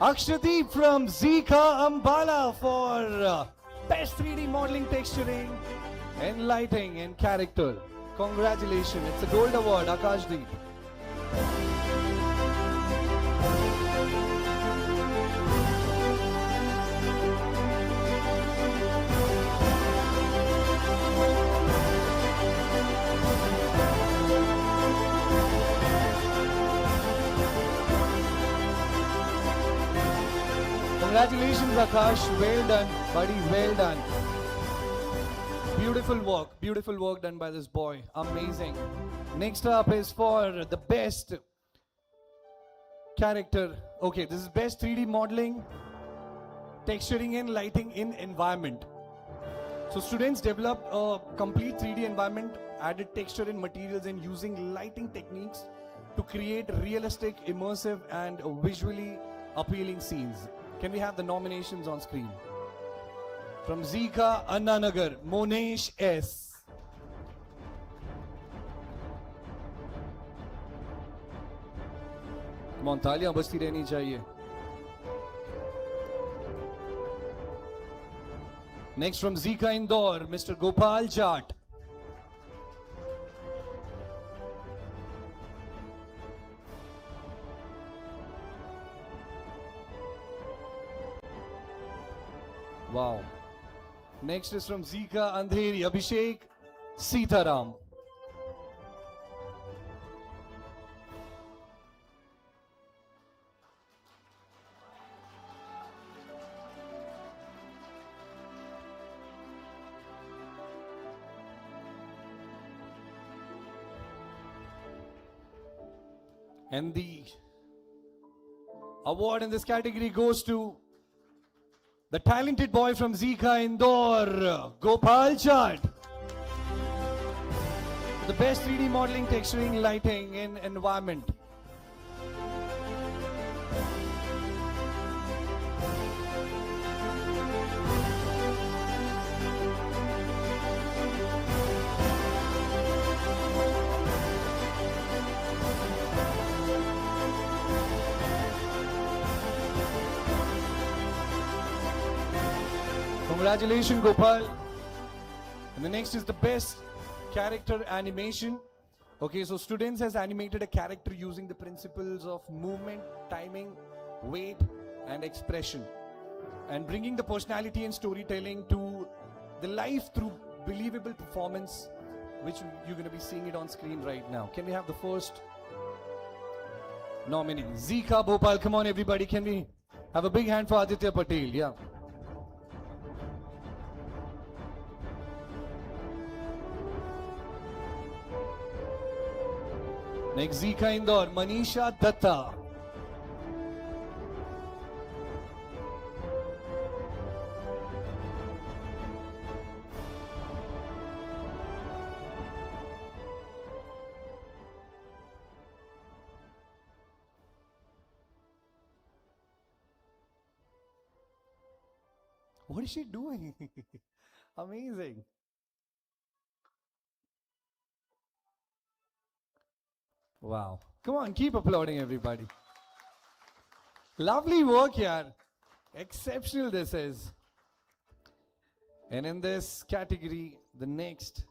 Akshadeep from ZICA Ambala for Best 3D Modeling, Texturing and Lighting and Character. Congratulations, it's a gold award, Akashdeep. Congratulations, Akash. Well done, buddy. Well done. Beautiful work done by this boy. Amazing. Next up is for the best character. Okay, this is best 3D modeling, texturing and lighting in environment. So students developed a complete 3D environment, added texture and materials, and using lighting techniques to create realistic, immersive, and visually appealing scenes. Can we have the nominations on screen? From ZICA, Annanagar, Monesh S. Come on, तालियां बजती रहनी चाहिए. Next from ZICA Indore, Mr. Gopal Jat. Wow. Next is from ZICA Andheri, Abhishek Sitaram. And the award in this category goes to the talented boy from ZICA Indore, Gopal Chand. The best 3D modeling, texturing, lighting, and environment. Congratulations, Gopal. And the next is the best character animation. Okay, so students has animated a character using the principles of movement, timing, weight, and expression, and bringing the personality and storytelling to the life through believable performance, which you're going to be seeing it on screen right now. Can we have the first nominee? ZICA Bhopal. Come on, everybody. Can we have a big hand for Aditya Patel? Yeah. Next, ZICA Indore, Manisha Datta. What is she doing? Amazing. Wow. Come on, keep applauding, everybody. Lovely work, yaar. Exceptional this is. And in this category, the next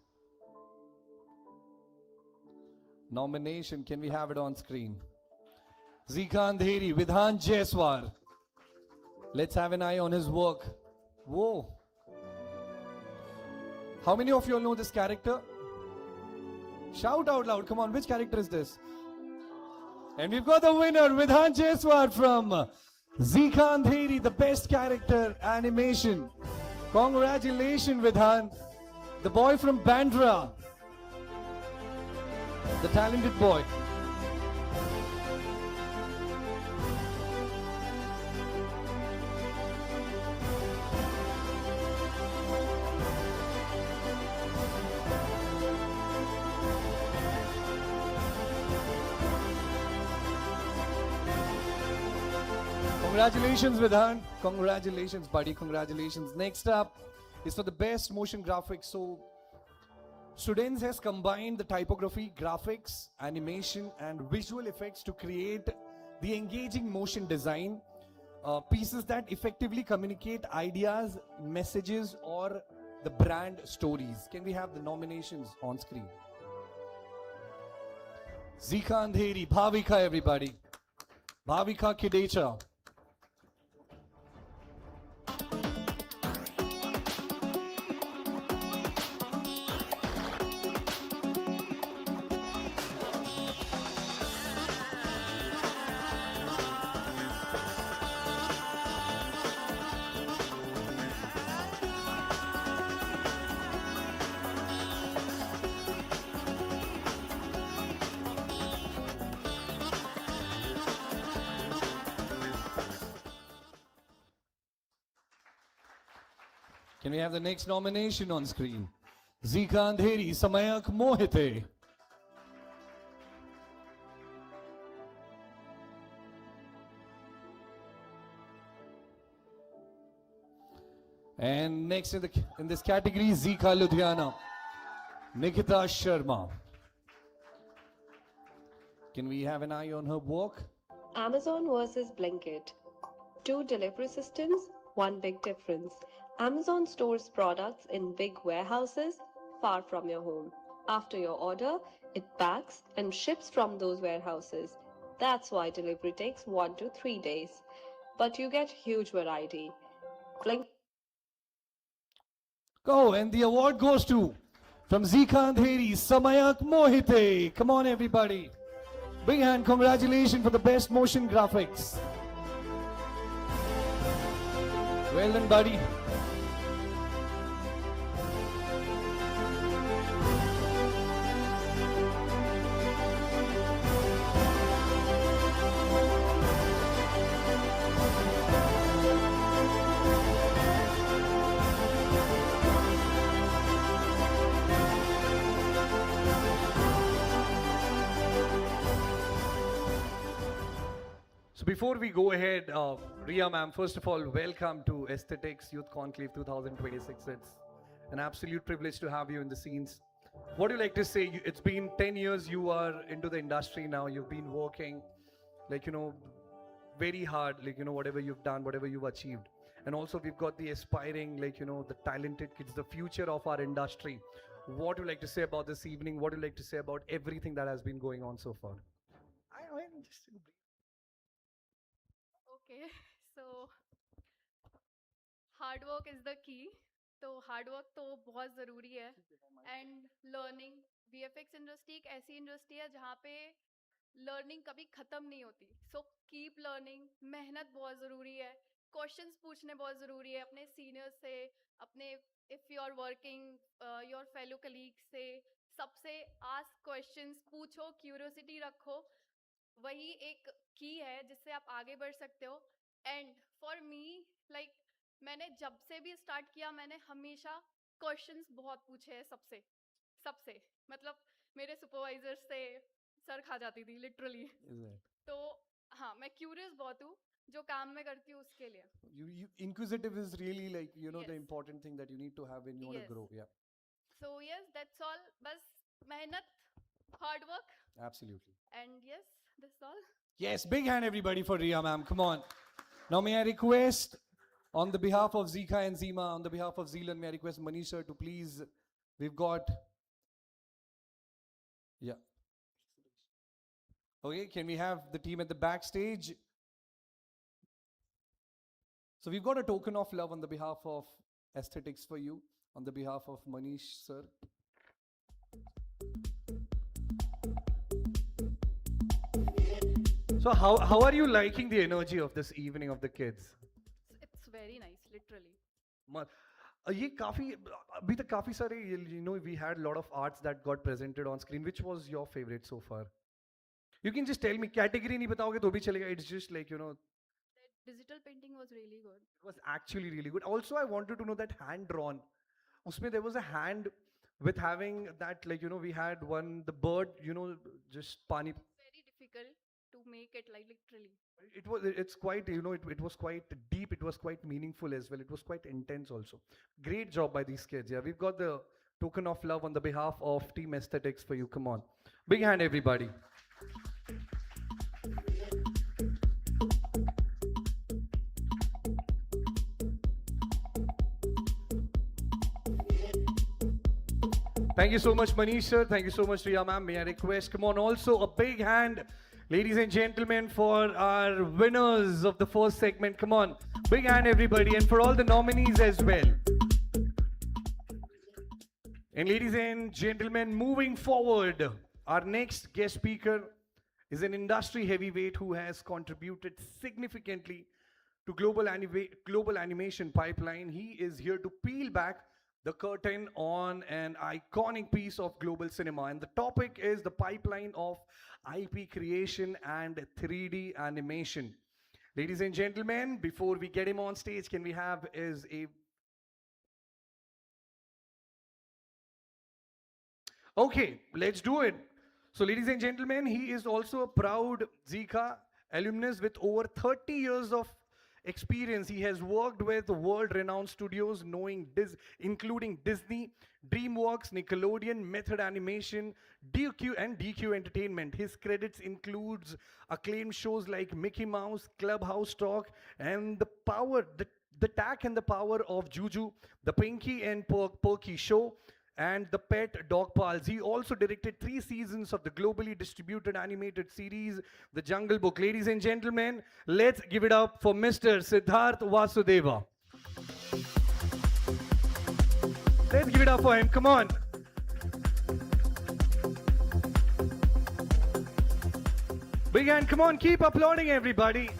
nomination, can we have it on screen? ZICA Andheri, Vidhan Jaiswal. Let's have an eye on his work. Whoa. How many of you all know this character? Shout out loud. Come on, which character is this? And we've got the winner, Vidhan Jaiswal from ZICA Andheri, the best character animation. Congratulations, Vidhan. The boy from Bandra. The talented boy. Congratulations, Vidhan. Congratulations, buddy. Congratulations. Next up is for the best motion graphics. So, students has combined the typography, graphics, animation, and visual effects to create the engaging motion design pieces that effectively communicate ideas, messages, or the brand stories. Can we have the nominations on screen? ZICA Andheri, Bhavika, everybody. Bhavika Kidecha. Can we have the next nomination on screen? ZICA Andheri Samayak Mohite. And next in this category, ZICA Ludhiana, Nikita Sharma. Can we have an eye on her walk? Amazon versus Blinkit. Two delivery systems, one big difference. Amazon stores products in big warehouses far from your home. After your order, it packs and ships from those warehouses. That's why delivery takes 1 to 3 days. But you get huge variety. Blink Go, and the award goes to, from ZICA Andheri, Samayak Mohite. Come on, everybody. Big hand congratulations for the best motion graphics. Well done, buddy. So before we go ahead, Riya ma'am, first of all, welcome to Aesthetics Youth Conclave 2026. It's an absolute privilege to have you in the scenes. What do you like to say? It's been 10 years you are into the industry now. You've been working, very hard, whatever you've done, whatever you've achieved. And also we've got the aspiring, the talented kids, the future of our industry. What do you like to say about this evening? What do you like to say about everything that has been going on so far? I'm just Okay, so hard work is the key. तो hard work तो बहुत ज़रूरी है. And learning, VFX industry एक ऐसी industry है जहाँ पे लर्निंग कभी ख़त्म नहीं होती. So keep learning. मेहनत बहुत ज़रूरी है. क्वेश्चंस पूछने बहुत ज़रूरी है अपने सीनियर्स से, अपने if you are working your fellow colleagues से, सबसे आस्क क्वेश्चंस, पूछो, क्यूरियोसिटी रखो. वही एक की है जिससे आप आगे बढ़ सकते हो. एंड फॉर मी, मैंने जब से भी स्टार्ट किया, मैंने हमेशा क्वेश्चंस बहुत पूछे हैं सबसे सबसे मतलब मेरे सुपरवाइजर से सर खा जाती थी लिटरली. तो हाँ, मैं क्यूरियस बहुत हूँ जो काम में करती हूँ उसके लिए. Inquisitive is really the Yes. important thing that you need to have when you want Yes. to grow. Yeah, so yes, that's all. बस मेहनत, hard work, absolutely. And yes, that's all. Yes, big hand everybody for Riya ma'am. Come on. Now may I request, on the behalf of ZICA and ZIMA, on the behalf of Zealand, may I request Manish sir to please, we've got, yeah. Okay, can we have the team at the backstage? So we've got a token of love on the behalf of Aesthetics for you, on the behalf of Manish sir. So how are you liking the energy of this evening of the kids? It's very nice, literally. ये काफी अभी तक काफी सारे we had a lot of arts that got presented on screen. Which was your favorite so far? You can just tell me. Category नहीं बताओगे तो भी चलेगा. It's just That digital painting was really good. It was actually really good. Also, I wanted to know that hand drawn. उसमें there was a hand with having that we had one, the bird, just pani. Very difficult to make it literally. It's quite it was quite deep. It was quite meaningful as well. It was quite intense also. Great job by these kids. Yeah, we've got the token of love on the behalf of Team Aesthetics for you. Come on, big hand everybody. Thank you so much, Manish sir. Thank you so much, Riya ma'am. May I request, come on, also a big hand, ladies and gentlemen, for our winners of the first segment. Come on, big hand, everybody, and for all the nominees as well. And ladies and gentlemen, moving forward, our next guest speaker is an industry heavyweight who has contributed significantly to global animation pipeline. He is here to peel back the curtain on an iconic piece of global cinema. And the topic is the pipeline of IP creation and 3D animation. Ladies and gentlemen, before we get him on stage, can we have a Okay, let's do it. So, ladies and gentlemen, he is also a proud ZICA alumnus with over 30 years of experience. He has worked with world-renowned studios, including Disney, DreamWorks, Nickelodeon, Method Animation, DQ, and DQ Entertainment. His credits includes acclaimed shows like Mickey Mouse, Clubhouse Talk, and the Tack and the Power of Juju, the Pinky and Perky Show, and the Pet Dog Pals. He also directed 3 seasons of the globally distributed animated series, The Jungle Book. Ladies and gentlemen, let's give it up for Mr. Siddharth Vasudeva. Let's give it up for him. Come on. Big hand. Come on, keep applauding, everybody.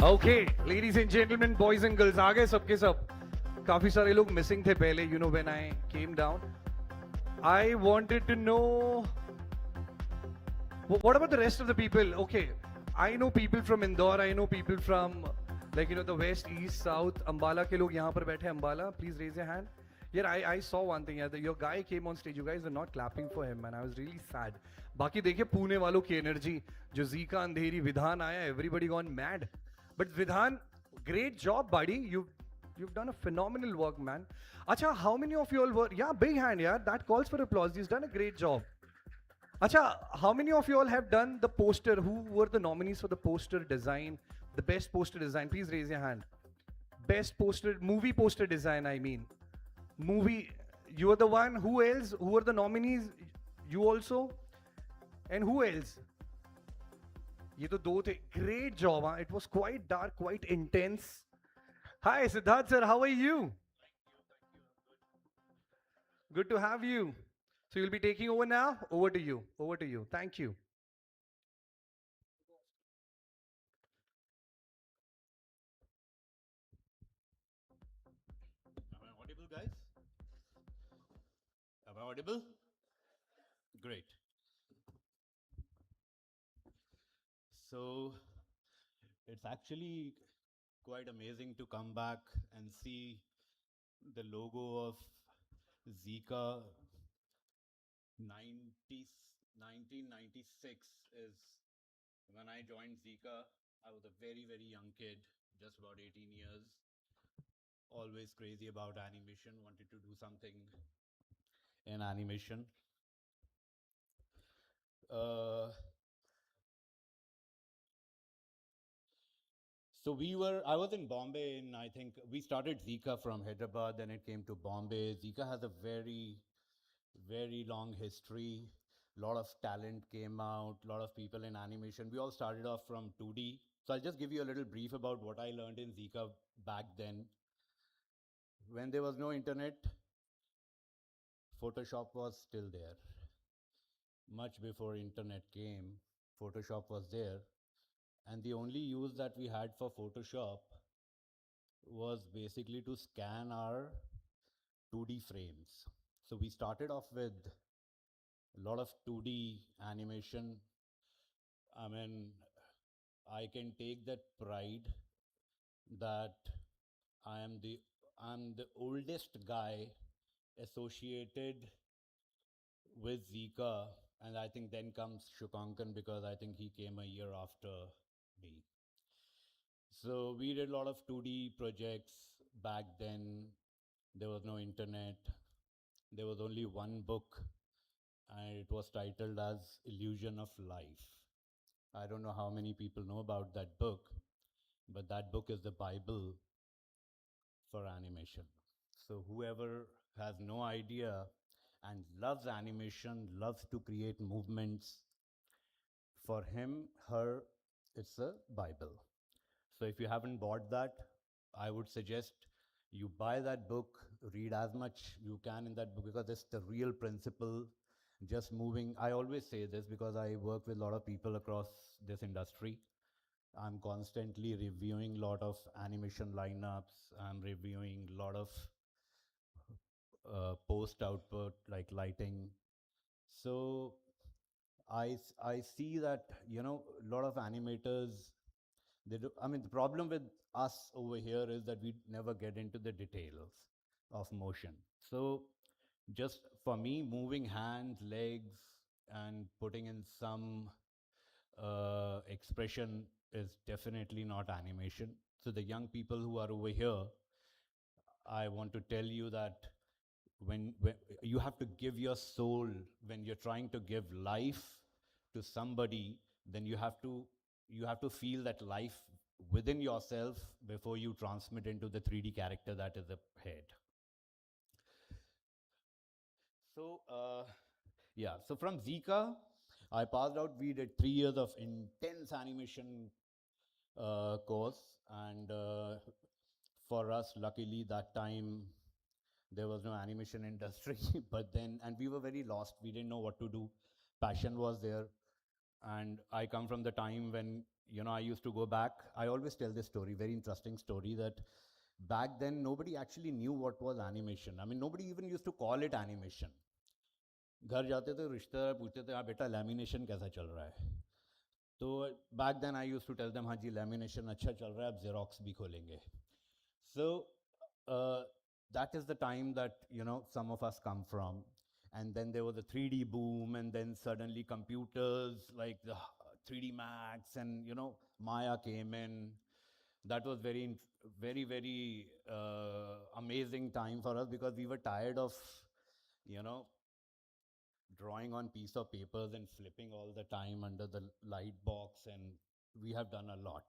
Okay, ladies and gentlemen, boys and girls, आ गए सबके सब. काफी सारे लोग missing थे पहले, you know, when I came down. I wanted to know, what about the rest of the people? Okay, I know people from Indore, I know people from, like, you know, the west, east, south. Ambala के लोग यहाँ पर बैठे हैं. Ambala, please raise your hand. Yeah, I saw one thing. Yeah, your guy came on stage. You guys were not clapping for him, and I was really sad. बाकी देखिए पुणे वालों की energy, जो ZICA अंधेरी विधान आया, everybody gone mad. But Vidhan, great job, buddy. You've done a phenomenal work, man. Acha, how many of you all were? Yeah, big hand, yeah. That calls for applause. He's done a great job. Acha, how many of you all have done the poster? Who were the nominees for the poster design? The best poster design? Please raise your hand. Best poster, movie poster design, I mean. Movie, you are the one. Who else? Who are the nominees? You also? And who else? ये तो दो थे. Great job, huh? It was quite dark, quite intense. Hi, Siddharth sir, how are you? Good to have you. So you'll be taking over now? Over to you. Over to you. Thank you. Am I audible, guys? Am I audible? Great. So it's actually quite amazing to come back and see the logo of ZICA 1996 is when I joined ZICA. I was a very, very young kid, just about 18 years. Always crazy about animation, wanted to do something in animation. So I was in Bombay, and I think we started ZICA from Hyderabad, then it came to Bombay. ZICA has a very, very long history. A lot of talent came out, a lot of people in animation. We all started off from 2D. So I'll just give you a little brief about what I learned in ZICA back then. When there was no internet, Photoshop was still there. Much before internet came, Photoshop was there. And the only use that we had for Photoshop was basically to scan our 2D frames. So we started off with a lot of 2D animation. I mean, I can take that pride that I'm the oldest guy associated with ZICA, and I think then comes Shukankan because I think he came a year after me. So we did a lot of 2D projects back then. There was no internet. There was only one book, and it was titled as Illusion of Life. I don't know how many people know about that book, but that book is the Bible for animation. So whoever has no idea and loves animation, loves to create movements, for him, her, it's a Bible. So if you haven't bought that, I would suggest You buy that book, read as much you can in that book because it's the real principle. Just moving. I always say this because I work with a lot of people across this industry. I'm constantly reviewing a lot of animation lineups. I'm reviewing a lot of post output like lighting. So I see that a lot of animators they do. I mean, the problem with us over here is that we never get into the details of motion. So just for me, moving hands, legs, and putting in some expression is definitely not animation. So the young people who are over here, I want to tell you that when you have to give your soul when you're trying to give life to somebody, then you have to feel that life within yourself before you transmit into the 3D character that is the head. So yeah, so from Zika, I passed out. We did 3 years of intense animation course, and for us, luckily, that time there was no animation industry. But then, and we were very lost. We didn't know what to do. Passion was there, and I come from the time when I used to go back. I always tell this story, very interesting story, that back then nobody actually knew what was animation. I mean, nobody even used to call it animation. घर जाते थे रिश्तेदार पूछते थे बेटा lamination कैसा चल रहा है तो back then I used to tell them हाँ जी लैमिनेशन अच्छा चल रहा है अब जेरोक्स भी खोलेंगे so that is the time that some of us come from, and then there was a 3D boom, and then suddenly computers like the 3D Max and Maya came in. That was very very amazing time for us because we were tired of you know drawing on piece of papers and flipping all the time under the light box, and we have done a lot.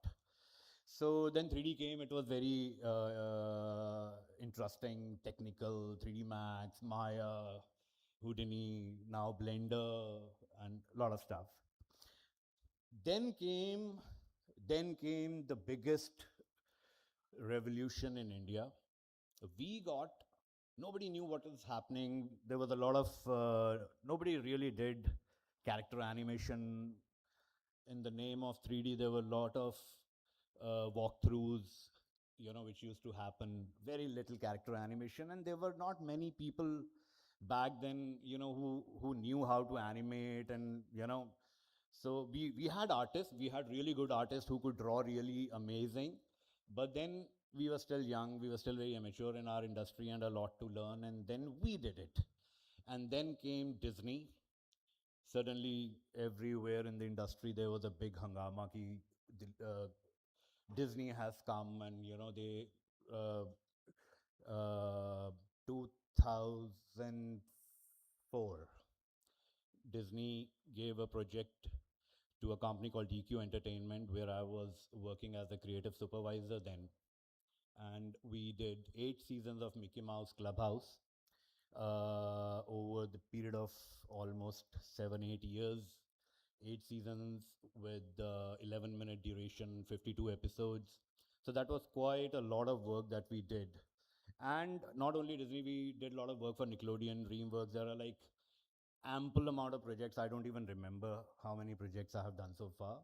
So then 3D came. It was very interesting, technical. 3D Max, Maya, Houdini, now Blender, and a lot of stuff. Then came the biggest revolution in India. Nobody knew what was happening. There was a lot of nobody really did character animation. In the name of 3D, there were a lot of walkthroughs, which used to happen. Very little character animation, and there were not many people back then, who knew how to animate, and so we had artists. We had really good artists who could draw really amazing, but then we were still young. We were still very immature in our industry and a lot to learn. And then we did it, and then came Disney. Suddenly, everywhere in the industry, there was a big hangama ki Disney has come, and they 2004 Disney gave a project to a company called DQ Entertainment, where I was working as a creative supervisor then, and we did 8 seasons of Mickey Mouse Clubhouse over the period of almost 7-8 years. 8 seasons with 11-minute duration, 52 episodes. So that was quite a lot of work that we did. And not only Disney, we did a lot of work for Nickelodeon, DreamWorks. There are like ample amount of projects. I don't even remember how many projects I have done so far.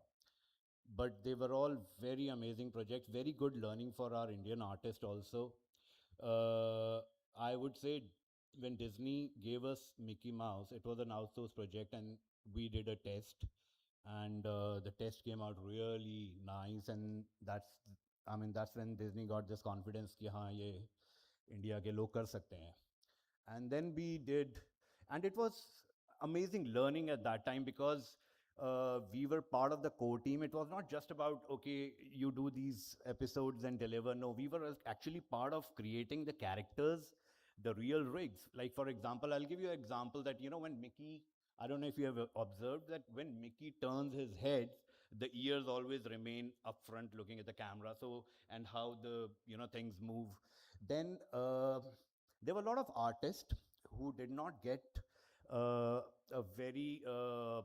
But they were all very amazing projects, very good learning for our Indian artists also. I would say when Disney gave us Mickey Mouse, it was an outsourced project, and we did a test, and the test came out really nice, and that's when Disney got this confidence कि हाँ ये India के लोग कर सकते हैं. And then we did, and it was amazing learning at that time because we were part of the core team. It was not just about, okay, you do these episodes and deliver. No, we were actually part of creating the characters, the real rigs. Like, for example, I'll give you an example that, when Mickey, I don't know if you have observed that when Mickey turns his head, the ears always remain up front looking at the camera. So, and how the, things move. Then there were a lot of artists who did not get a very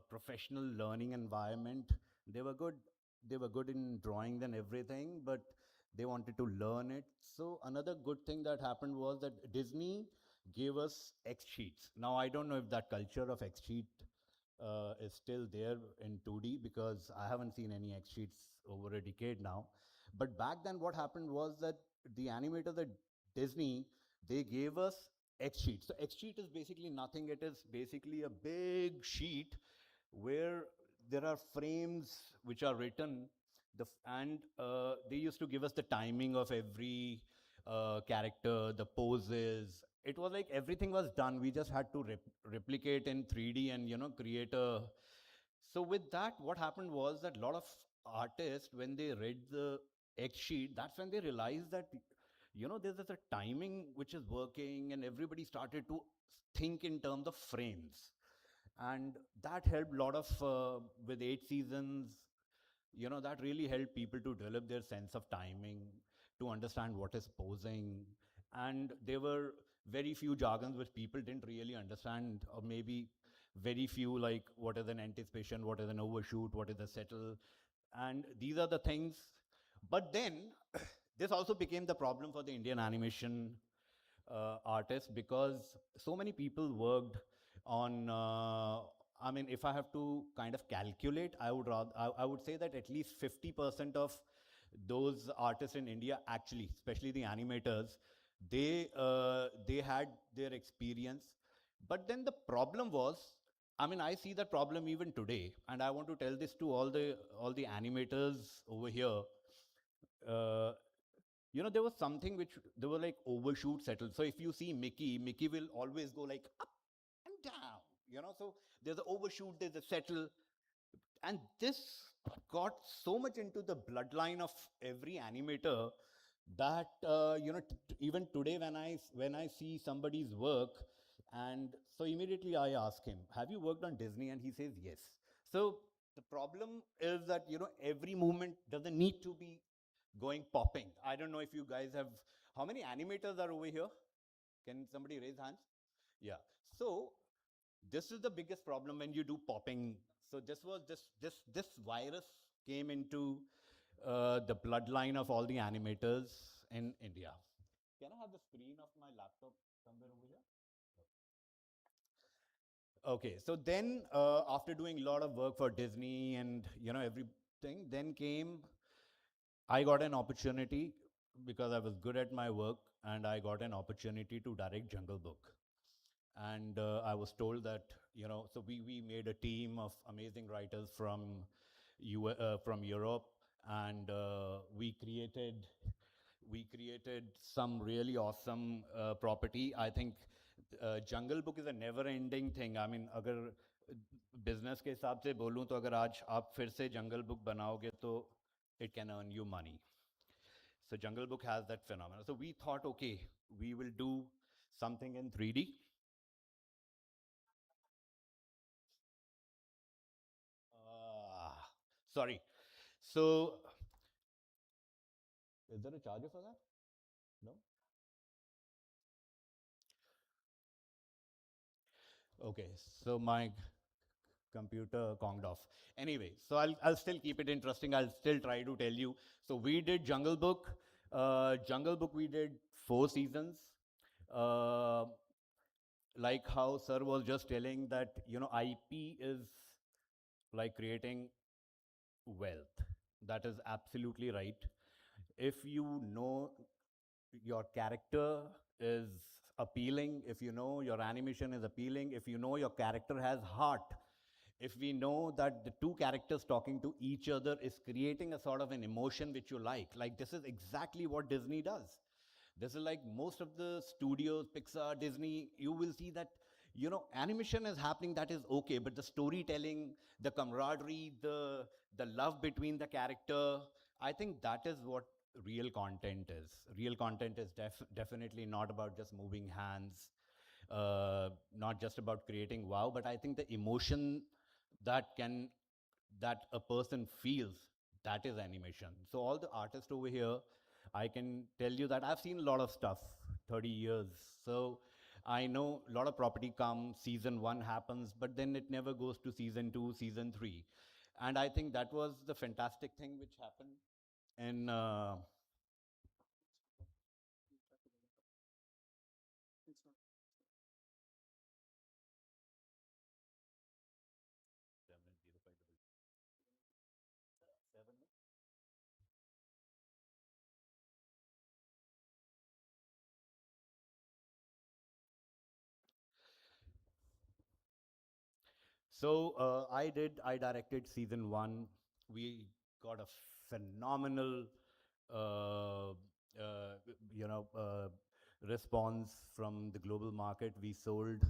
professional learning environment. They were good in drawing and everything, but They wanted to learn it. So another good thing that happened was that Disney gave us X sheets. Now I don't know if that culture of X sheet is still there in 2D, because I haven't seen any X sheets over a decade now. But back then, what happened was that the animators at Disney, they gave us X sheet. So X sheet is basically nothing. It is basically a big sheet where there are frames which are written, and they used to give us the timing of every character, the poses. It was like everything was done. We just had to replicate in 3D and create a. So with that, what happened was that a lot of artists, when they read the X sheet, that's when they realized that there's a timing which is working, and everybody started to think in terms of frames, and that helped a lot of with 8 seasons. That really helped people to develop their sense of timing, to understand what is posing. And there were very few jargons which people didn't really understand, or maybe very few, like what is an anticipation, what is an overshoot, what is a settle. And these are the things. But then this also became the problem for the Indian animation artists, because so many people worked on I mean, if I have to kind of calculate, I would say that at least 50% of those artists in India, actually, especially the animators, they had their experience. But then the problem was, I mean, I see that problem even today, and I want to tell this to all the animators over here. Uh, there was something which they were like overshoot settle. So if you see Mickey will always go like up and down. So there's an overshoot, there's a settle, and this got so much into the bloodline of every animator that even today when I see somebody's work, and so immediately I ask him, have you worked on Disney? And he says yes. So the problem is that every movement doesn't need to be going popping. I don't know if you guys have, how many animators are over here? Can somebody raise hands? Yeah. So this is the biggest problem when you do popping. So this virus came into the bloodline of all the animators in India. Can I have the screen of my laptop somewhere over here? Okay, so then after doing a lot of work for Disney and everything, then I got an opportunity, because I was good at my work, and I got an opportunity to direct Jungle Book. And I was told that, so we made a team of amazing writers from Europe, and we created some really awesome property. I think Jungle Book is a never-ending thing. I mean, अगर business के हिसाब से बोलूँ तो अगर आज आप फिर से Jungle Book बनाओगे तो it can earn you money. So Jungle Book has that phenomenon. So we thought, okay, we will do something in 3D. Sorry. So is there a charger for that? No? Okay, so my computer conged off. Anyway, so I'll still keep it interesting. I'll still try to tell you. So we did Jungle Book. Jungle Book, we did 4 seasons. Like how sir was just telling that, IP is like creating wealth. That is absolutely right. If you know your character is appealing, if you know your animation is appealing, if you know your character has heart, if we know that the two characters talking to each other is creating a sort of an emotion which you like this is exactly what Disney does. This is like most of the studios, Pixar, Disney, you will see that, animation is happening, that is okay, but the storytelling, the camaraderie, the love between the character, I think that is what real content is. Real content is definitely not about just moving hands, not just about creating wow, but I think the emotion that a person feels, that is animation. So all the artists over here, I can tell you that I've seen a lot of stuff, 30 years. So I know a lot of property comes, season 1 happens, but then it never goes to season 2, season 3. And I think that was the fantastic thing which happened in So I directed season 1. We got a phenomenal, uh, uh, you know, response from the global market. We sold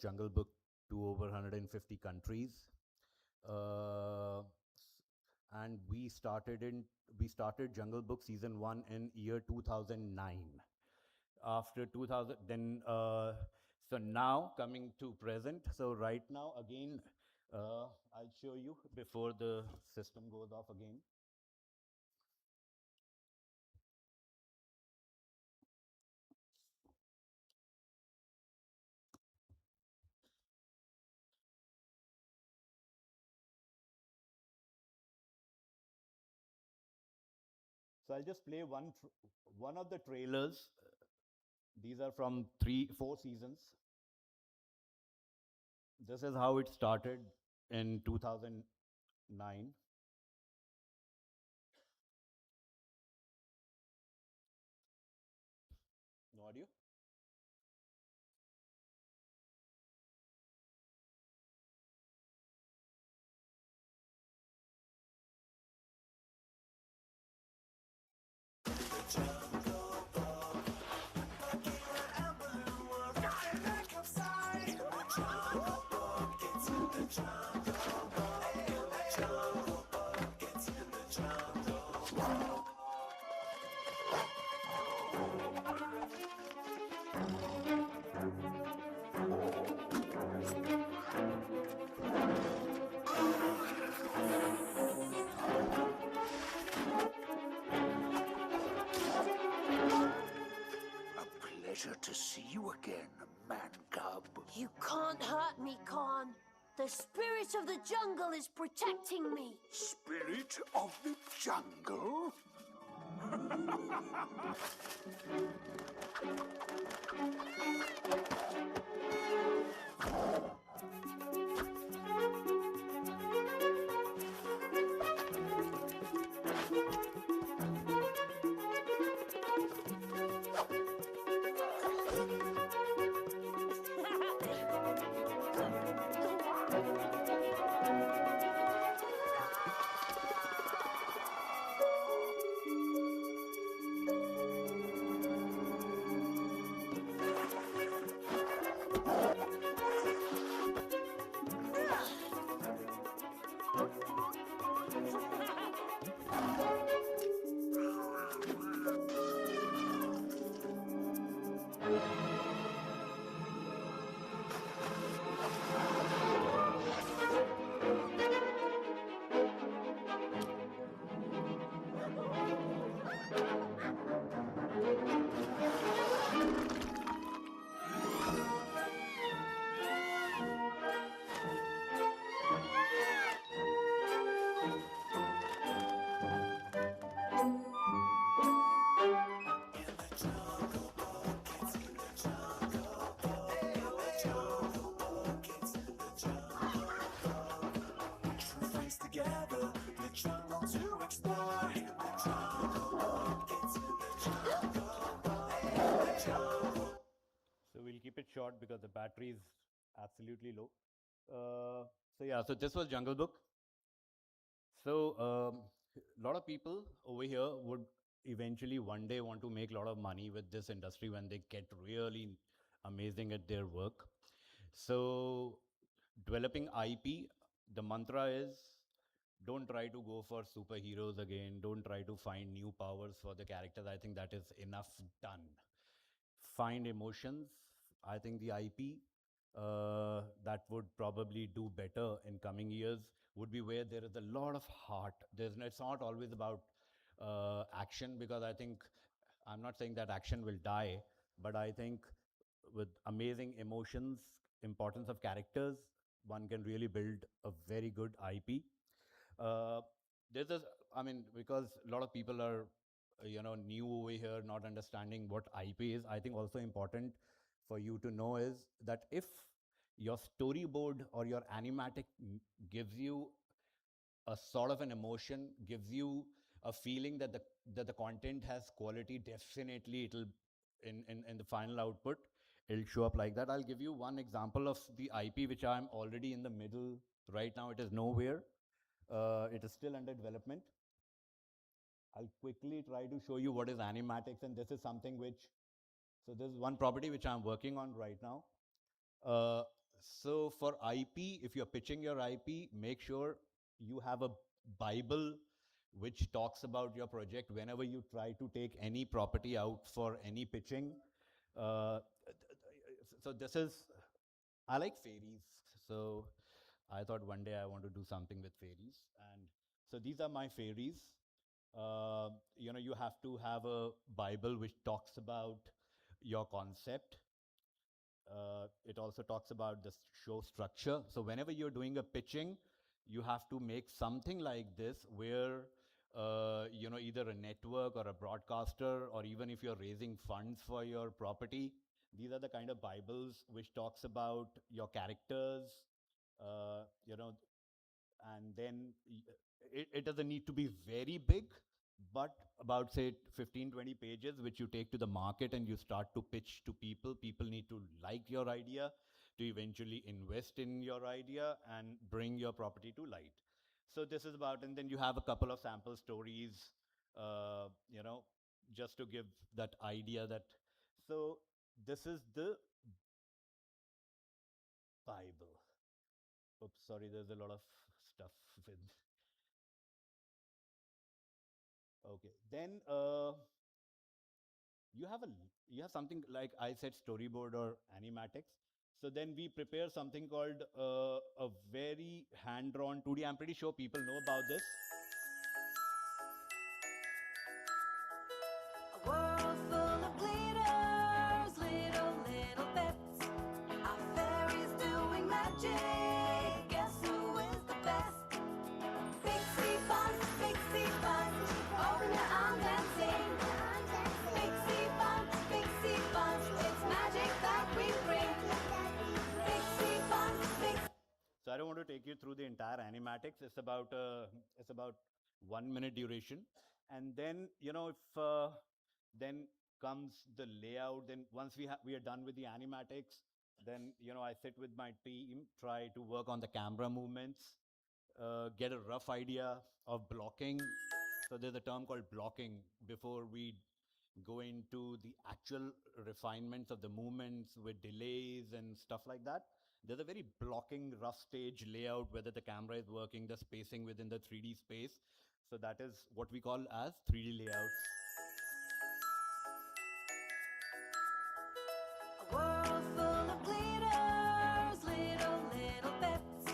Jungle Book to over 150 countries. And we started Jungle Book season 1 in year 2009. After 2000, then so now coming to present. So right now again, I'll show you before the system goes off again. So I'll just play one of the trailers. These are from 4 seasons. This is how it started in 2009. No audio? Pleasure to see you again, man cub. You can't hurt me, Khan. The spirit of the jungle is protecting me. Spirit of the jungle? So we'll keep it short because the battery is absolutely low. So yeah, so this was Jungle Book. So a lot of people over here would eventually one day want to make a lot of money with this industry when they get really amazing at their work. So developing IP, the mantra is don't try to go for superheroes again. Don't try to find new powers for the characters. I think that is enough done. Find emotions. I think the IP that would probably do better in coming years would be where there is a lot of heart. It's not always about action, because I think, I'm not saying that action will die, but I think with amazing emotions, importance of characters, one can really build a very good IP. There's this, I mean, because a lot of people are, new over here, not understanding what IP is. I think also important for you to know is that if your storyboard or your animatic gives you a sort of an emotion, gives you a feeling that the content has quality, definitely it'll in the final output, it'll show up like that. I'll give you one example of the IP which I'm already in the middle. Right now it is nowhere. It is still under development. I'll quickly try to show you what is animatics, and this is something which, so this is one property which I'm working on right now. So for IP, if you're pitching your IP, make sure you have a Bible which talks about your project whenever you try to take any property out for any pitching. So this is, I like fairies. So I thought one day I want to do something with fairies. And so these are my fairies. You have to have a Bible which talks about your concept. It also talks about the show structure. So whenever you're doing a pitching, you have to make something like this where either a network or a broadcaster, or even if you're raising funds for your property, these are the kind of Bibles which talks about your characters, and then it doesn't need to be very big, but about say 15-20 pages which you take to the market and you start to pitch to people. People need to like your idea to eventually invest in your idea and bring your property to light. So this is about, and then you have a couple of sample stories, just to give that idea that, so this is the Bible. Oops, sorry, there's a lot of stuff with. Okay, then you have something like I said, storyboard or animatics. So then we prepare something called a very hand-drawn 2D. I'm pretty sure people know about this. A world full of glitters, little bits. Our fairies doing magic. Guess who is the best? Pixie bunch, open your arms and sing. Pixie bunch, it's magic that we bring. Pixie bunch. So I don't want to take you through the entire animatics. It's about 1 minute duration, and then if then comes the layout. Then once we are done with the animatics, then I sit with my team, try to work on the camera movements, get a rough idea of blocking. So there's a term called blocking before we go into the actual refinements of the movements with delays and stuff like that. There's a very blocking rough stage layout, whether the camera is working, the spacing within the 3D space. So that is what we call as 3D layouts. A world full of glitters, little bits.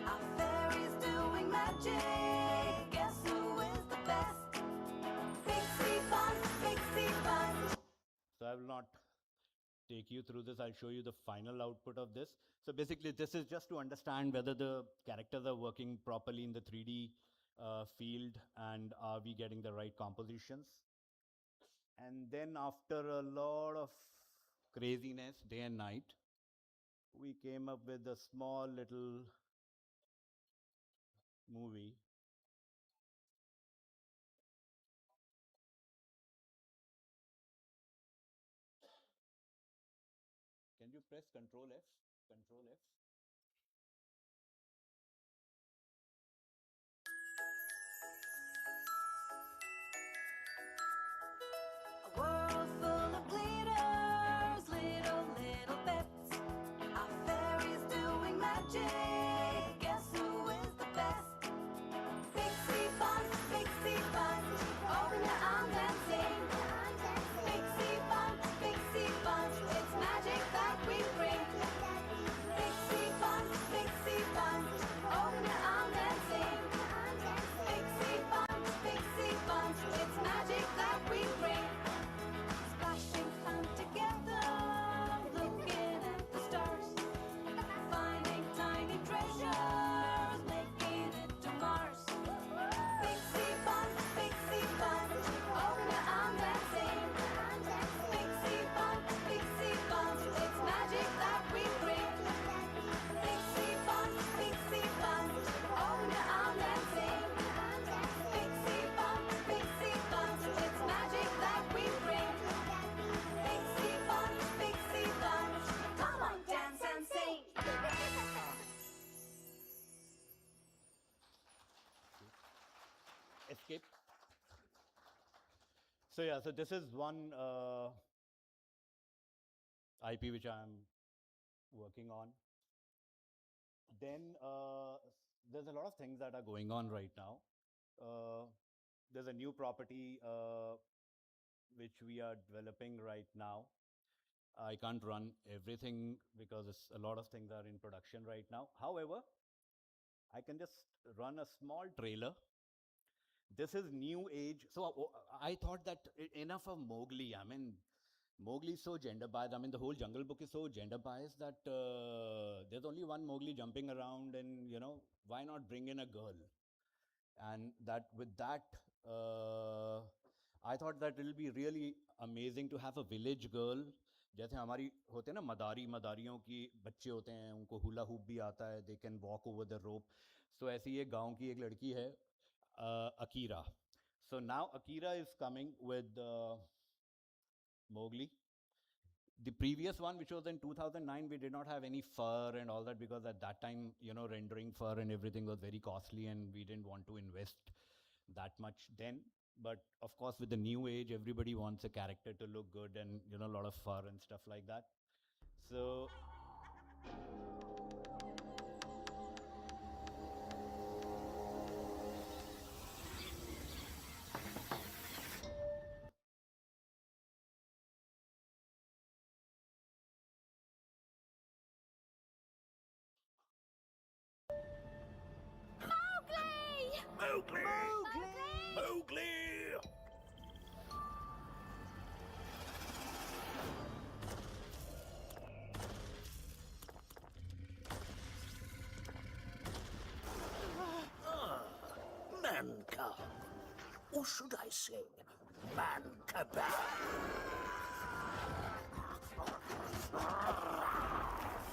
Our fairies doing magic. Guess who is the best? Pixie bunch. So I will not take you through this. I'll show you the final output of this. So basically, this is just to understand whether the characters are working properly in the 3D field, and are we getting the right compositions. And then after a lot of craziness, day and night, we came up with a small little movie. Can you press Control F? Control F. A world full of glitters, little bits. Our fairies doing magic. Guess who is the best? Pixie bunch, open your arms and sing. Pixie bunch, it's magic that we bring. Pixie escape. So yeah, so this is one IP which I'm working on. Then there's a lot of things that are going on right now. There's a new property which we are developing right now. I can't run everything because a lot of things are in production right now. However, I can just run a small trailer. This is new age. So I thought that enough of Mowgli. I mean, Mowgli is so gender biased. I mean, the whole Jungle Book is so gender biased that there's only one Mowgli jumping around, and why not bring in a girl? And with that, I thought that it'll be really amazing to have a village girl. जैसे हमारी होते हैं ना मदारियों की बच्चे होते हैं, उनको हुला हुप भी आता है, they can walk over the rope. So ऐसी एक गांव की एक लड़की है, Akira. So now Akira is coming with Mowgli. The previous one, which was in 2009, we did not have any fur and all that because at that time, rendering fur and everything was very costly and we didn't want to invest that much then. But of course, with the new age, everybody wants a character to look good and, a lot of fur and stuff like that. So... Mowgli! Mowgli! Man cub. Or should I say, man cabal?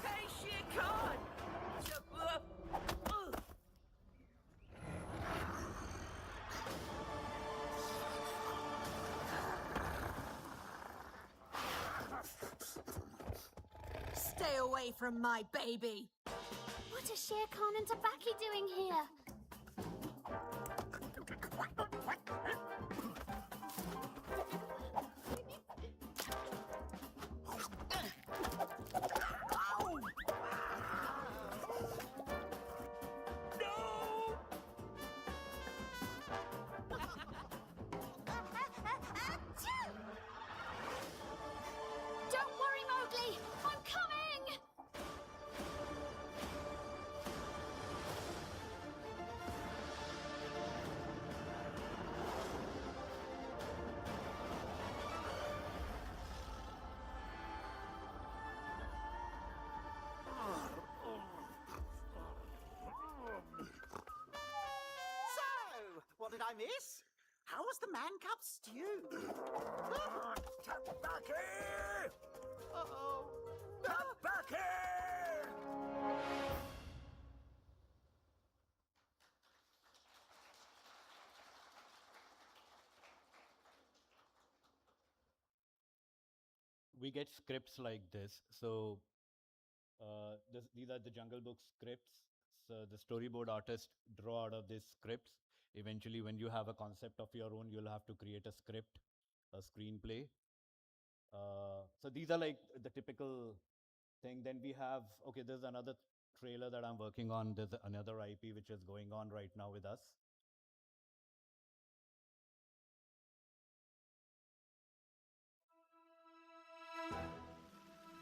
Hey, Shere Khan! Stay away from my baby! What are Shere Khan and Tabaki doing here? Don't worry, Mowgli! I'm coming! So, what did I miss? How was the man cub stew? Tabaki! Uh-oh. Tabaki! We get scripts like this. So these are the Jungle Book scripts. So the storyboard artists draw out of these scripts. Eventually, when you have a concept of your own, you'll have to create a script, a screenplay. So these are like the typical thing. Then we have, okay, there's another trailer that I'm working on. There's another IP which is going on right now with us.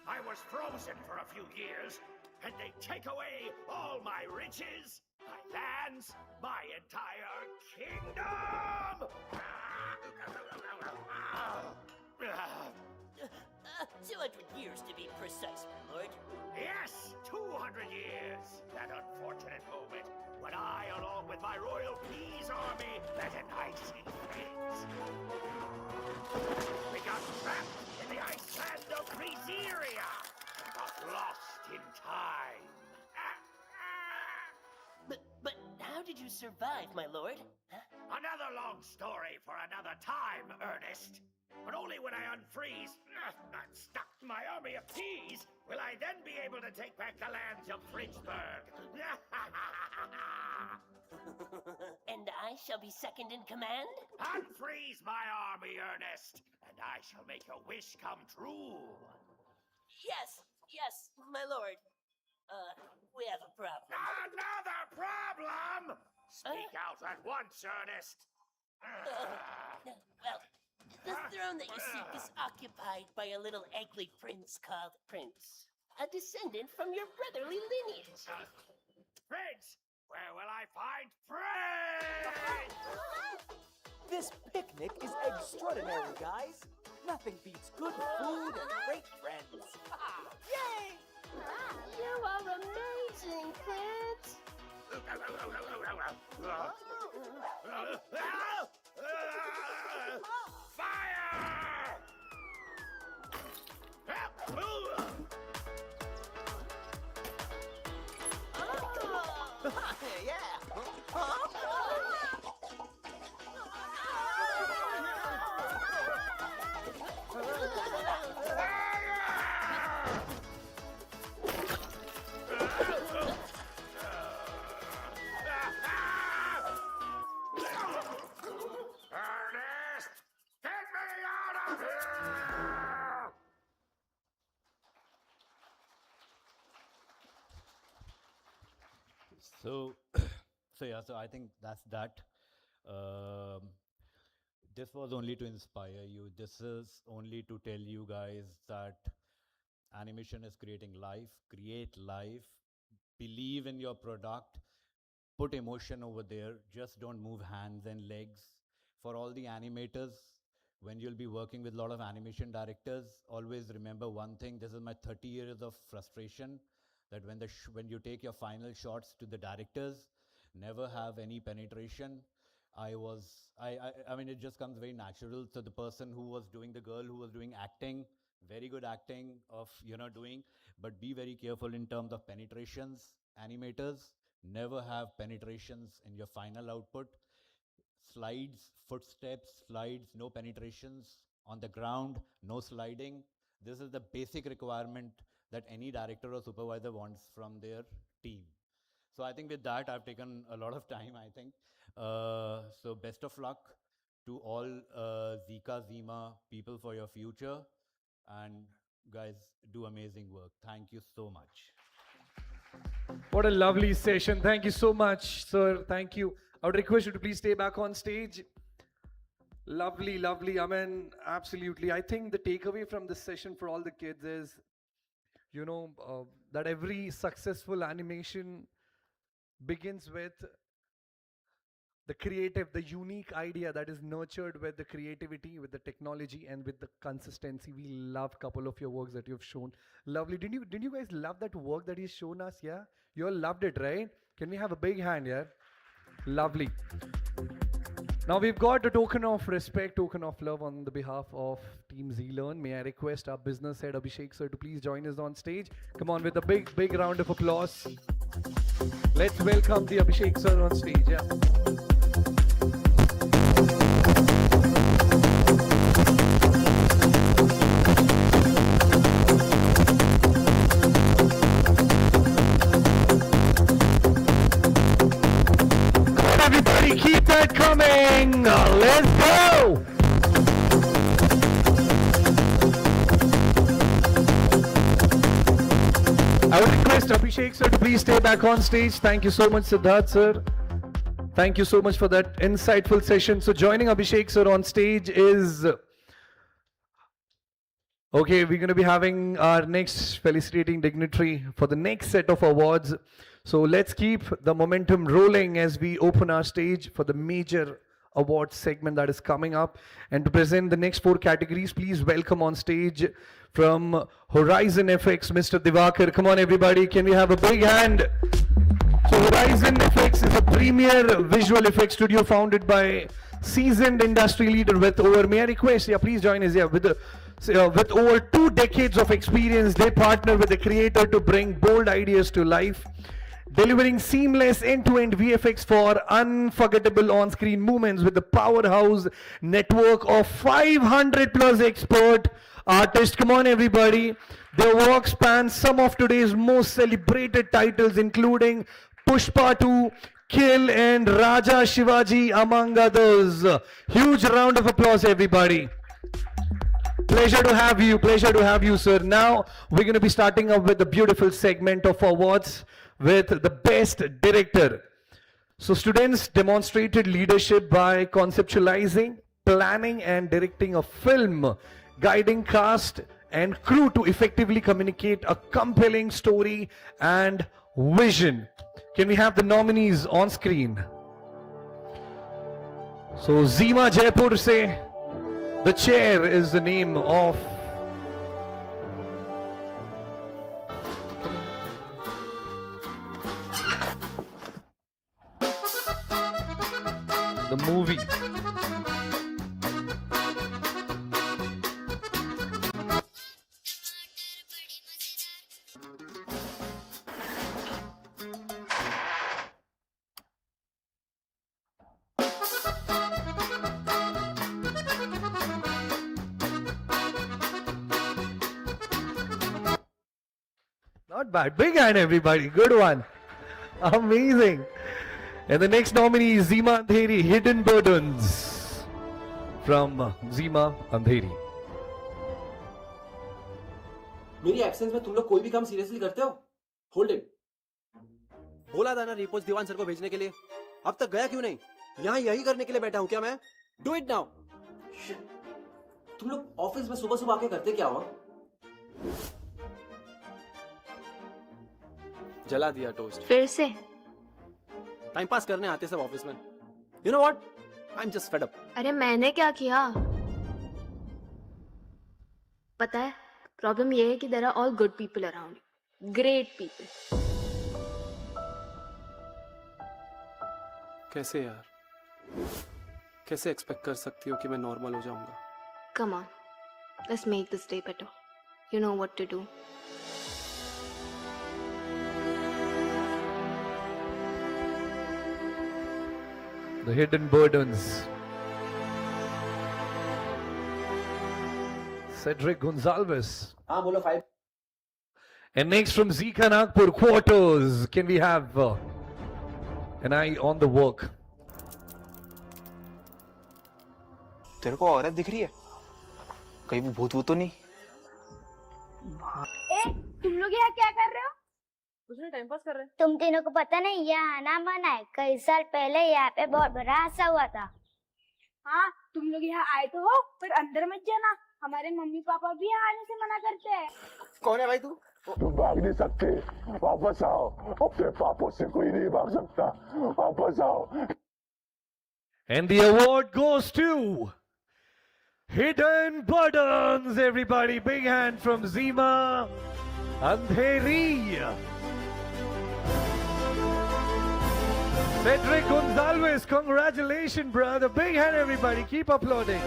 I was frozen for a few years, and they take away all my riches, my lands, my entire kingdom! 200 years to be precise, my lord. Yes, 200 years! That unfortunate moment when I, along with my royal peas army, met an icy prince. We got trapped in the ice land of Rizeria and got lost in time. But how did you survive, my lord? Another long story for another time, Ernest. But only when I unfreeze and stock my army of peas will I then be able to take back the lands of Fridgeburg. And I I shall be second in command. Unfreeze my army, Ernest, and I shall make your wish come true. Yes, yes, my lord. We have a problem. Another problem? Speak out at once, Ernest. Well, the throne that you seek is occupied by a little eggly prince called Prince, a descendant from your brotherly lineage. Prince, where will I find Prince? This picnic is extraordinary, guys. Nothing beats good food and great friends. Yay! You are amazing, Prince. Fire! Ernest, get me out of here! So, so I think that's that. This was only to inspire you. This is only to tell you guys that animation is creating life. Create life. Believe in your product. Put emotion over there. Just don't move hands and legs. For all the animators, when you'll be working with a lot of animation directors, always remember one thing. This is my 30 years of frustration, that when you take your final shots to the directors, never have any penetration. I mean, it just comes very natural. So the person who was doing, the girl who was doing acting, very good acting of, doing, but be very careful in terms of penetrations. Animators, never have penetrations in your final output. Slides, footsteps, slides, no penetrations. On the ground, no sliding. This is the basic requirement that any director or supervisor wants from their team. So I think with that, I've taken a lot of time, I think. So best of luck to all ZICA, ZIMA people for your future. And guys, do amazing work. Thank you so much. What a lovely session. Thank you so much, sir. Thank you. I would request you to please stay back on stage. Lovely, lovely. I mean, absolutely. I think the takeaway from this session for all the kids is, that every successful animation begins with the creative, the unique idea that is nurtured with the creativity, with the technology, and with the consistency. We love a couple of your works that you've shown. Lovely. Didn't you guys love that work that he's shown us? Yeah? You all loved it, right? Can we have a big hand here? Lovely. Now we've got a token of respect, token of love on the behalf of Team Z-Learn. May I request our business head Abhishek sir to please join us on stage. Come on, with a big round of applause. Let's welcome the Abhishek sir on stage. Yeah. Everybody keep that coming. Let's go. I would request Abhishek sir to please stay back on stage. Thank you so much, Siddharth sir. Thank you so much for that insightful session. So joining Abhishek sir on stage is... Okay, we're going to be having our next felicitating dignitary for the next set of awards. So let's keep the momentum rolling as we open our stage for the major award segment that is coming up. And to present the next 4 categories, please welcome on stage from Horizon FX, Mr. Divakar. Come on, everybody. Can we have a big hand? So Horizon FX is a premier visual effects studio founded by seasoned industry leader with over, may I request, yeah, please join us, yeah, with over 2 decades of experience. They partner with the creator to bring bold ideas to life, delivering seamless end-to-end VFX for unforgettable on-screen moments with the powerhouse network of 500 plus expert artists. Come on, everybody. Their work spans some of today's most celebrated titles, including Pushpa 2, Kill and Raja Shivaji, among others. Huge round of applause, everybody. Pleasure to have you, sir. Now we're going to be starting up with the beautiful segment of awards with the best director. So students demonstrated leadership by conceptualizing, planning and directing a film, guiding cast and crew to effectively communicate a compelling story and vision. Can we have the nominees on screen? So ZIMA Jaipur se, the chair is the name of the movie. Not bad. Big hand, everybody. Good one. Amazing. And the next nominee is ZIMA Andheri, Hidden Burdens. From ZIMA Andheri. मेरी absence में तुम लोग कोई भी काम seriously करते हो? Hold it. बोला था ना रिपोर्ट्स दीवान सर को भेजने के लिए। अब तक गया क्यों नहीं? यहाँ यही करने के लिए बैठा हूँ क्या मैं? Do it now. तुम लोग ऑफिस में सुबह सुबह आके करते क्या हो? जला दिया टोस्ट। फिर से टाइम पास करने आते सब ऑफिस में। You know what? I am just fed up. अरे मैंने क्या किया? पता है प्रॉब्लम ये है कि there are all good people around, great people. कैसे यार? कैसे एक्सपेक्ट कर सकती हो कि मैं नॉर्मल हो जाऊंगा? Come on, let's make this day better. You know what to do. The Hidden Burdens. Cedric Gonzalez. हाँ बोलो 5. And next from ZICA Nagpur quarters, can we have an eye on the work? तेरे को औरत दिख रही है? कहीं वो भूत तो नहीं? तुम लोग यहाँ क्या कर रहे हो? उसने टाइम पास कर रहे हैं। तुम तीनों को पता नहीं यहाँ आना मना है। कई साल पहले यहाँ पे बहुत बड़ा हादसा हुआ था। हाँ, तुम लोग यहाँ आए तो हो, पर अंदर मत जाना। हमारे मम्मी पापा भी यहाँ आने से मना करते हैं। कौन है भाई तू? तुम भाग नहीं सकते, वापस आओ। अपने पापों से कोई नहीं भाग सकता, वापस आओ। And the award goes to Hidden Burdens. Everybody, big hand from ZIMA Andheri. Cedric Gonzalez, congratulations, brother. Big hand, everybody. Keep applauding.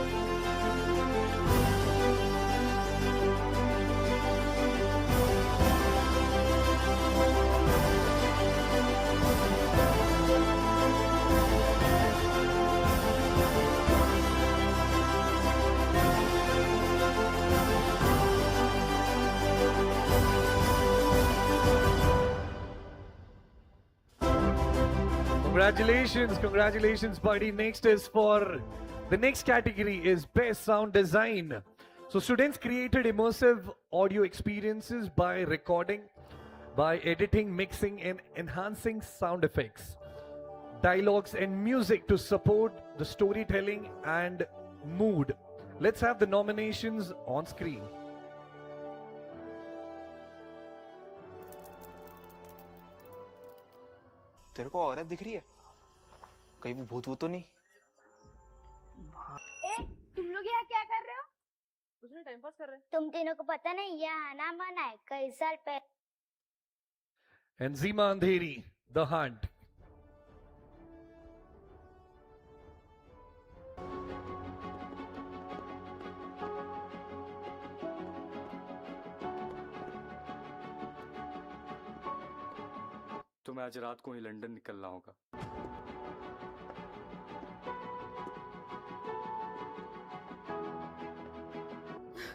Congratulations, buddy. Next is for the next category is Best Sound Design. So students created immersive audio experiences by recording, by editing, mixing, and enhancing sound effects, dialogues, and music to support the storytelling and mood. Let's have the nominations on screen. तेरे को औरत दिख रही है? कहीं वो भूत तो नहीं? तुम लोग यहाँ क्या कर रहे हो? उसने टाइम पास कर रहे हैं। तुम तीनों को पता नहीं यहाँ आना मना है। कई साल पहले। And ZIMA Andheri, The Hunt. तो मैं आज रात को ही लंदन निकलना होगा।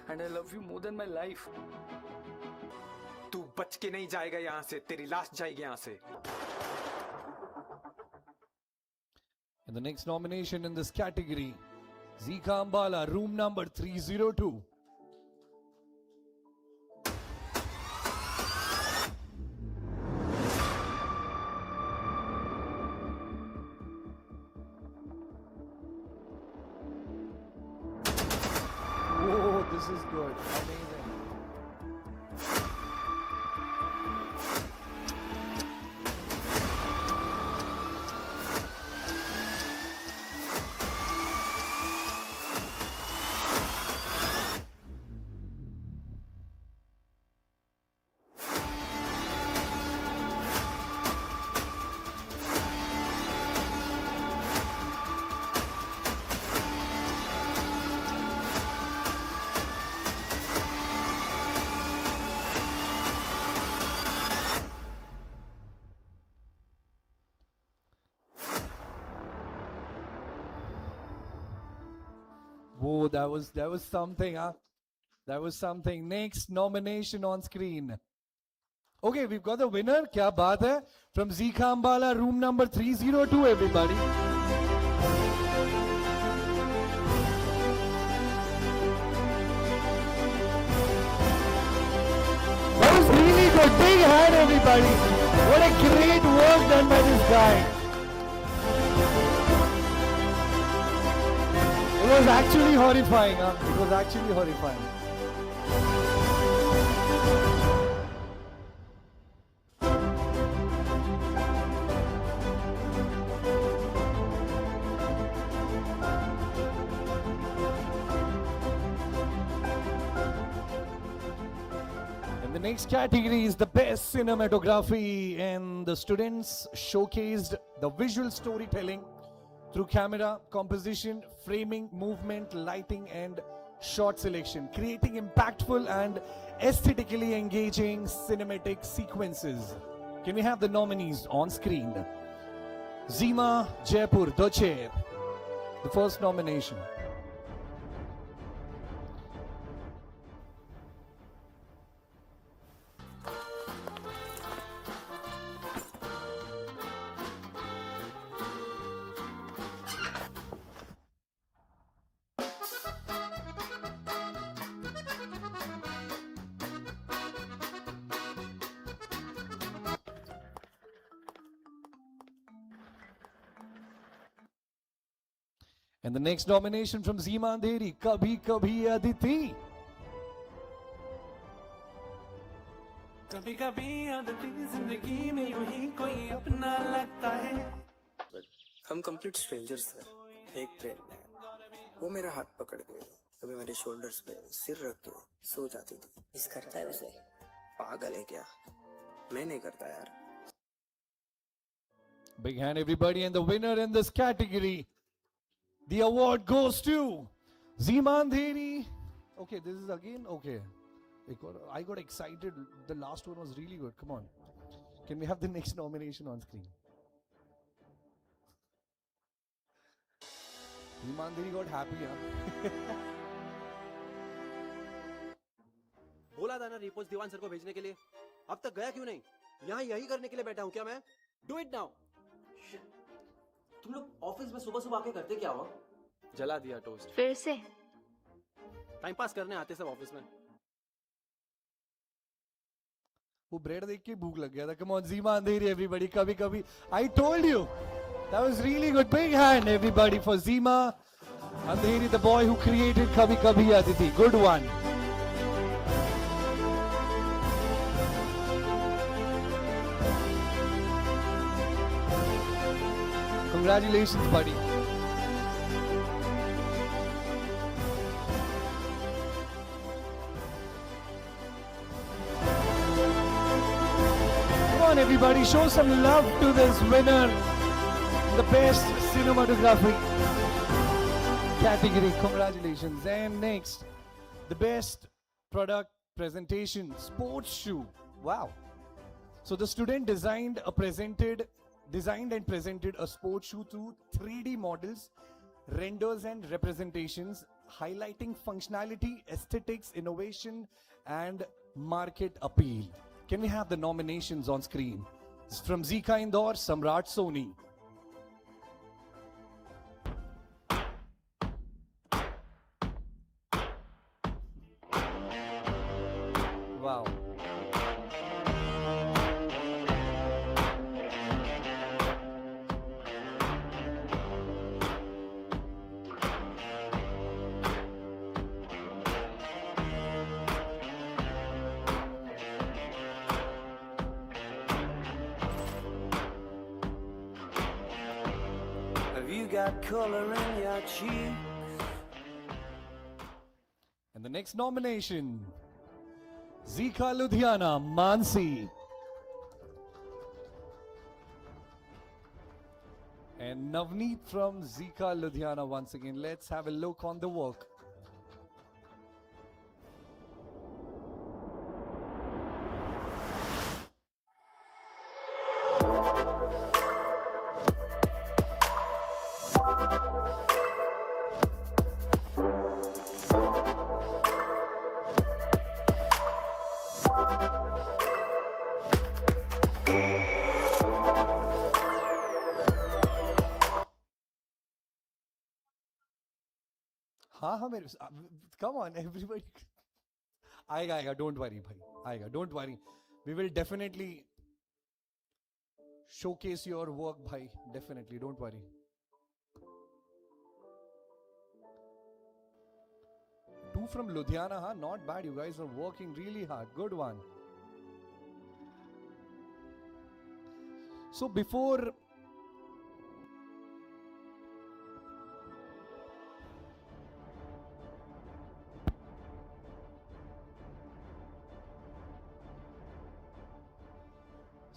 And I love you more than my life. तू बच के नहीं जाएगा यहाँ से, तेरी लाश जाएगी यहाँ से। And the next nomination in this category, ZICA Ambala, room number 302. Whoa, this is good. Amazing. Whoa, that was something, huh? That was something. Next nomination on screen. Okay, we've got the winner. Kya baat hai? From ZICA Ambala, room number 302, everybody. That was really good. Big hand, everybody. What a great work done by this guy. It was actually horrifying, huh? It was actually horrifying. And the next category is the best cinematography, and the students showcased the visual storytelling through camera, composition, framing, movement, lighting, and shot selection, creating impactful and aesthetically engaging cinematic sequences. Can we have the nominees on screen? ZIMA, Jaipur, the chair. The first nomination. And the next nomination from ZIMA Andheri, Kabhi Kabhi Aditi. कभी कभी आदती जिंदगी में यूं ही कोई अपना लगता है। हम कंप्लीट स्ट्रेंजर्स थे। एक ट्रेन में वो मेरा हाथ पकड़ के कभी मेरे शोल्डर्स पे सिर रख के सो जाती थी। इस करता है वैसे पागल है क्या? मैं नहीं करता यार। Big hand, everybody, and the winner in this category. The award goes to ZIMA Andheri. Okay, this is again okay. I got excited. The last one was really good. Come on. Can we have the next nomination on screen? ZIMA Andheri got happy, huh? बोला था ना report दीवान sir को भेजने के लिए। अब तक गया क्यों नहीं? यहाँ यही करने के लिए बैठा हूँ क्या मैं? Do it now. तुम लोग ऑफिस में सुबह सुबह आके करते क्या हो? जला दिया टोस्ट। फिर से टाइम पास करने आते सब ऑफिस में। वो ब्रेड देख के भूख लग गया था। Come on, ZIMA Andheri, everybody. Kabhi Kabhi. I told you. That was really good. Big hand, everybody, for ZIMA Andheri, the boy who created Kabhi Kabhi Aditi. Good one. Congratulations, buddy. Come on, everybody, show some love to this winner, the best cinematography category. Congratulations. And next, the best product presentation, sports shoe. Wow. So the student designed and presented a sports shoe through 3D models, renders and representations, highlighting functionality, aesthetics, innovation, and market appeal. Can we have the nominations on screen? It's from ZICA Indore, Samrat Soni. got color in your cheeks. And the next nomination, ZICA Ludhiana, Mansi. And Navneet from ZICA Ludhiana once again. Let's have a look on the work. हाँ मेरे come on everybody आएगा don't worry भाई आएगा don't worry we will definitely showcase your work bhai, definitely, don't worry. Two from Ludhiana, huh? Not bad, you guys are working really hard. Good one. So before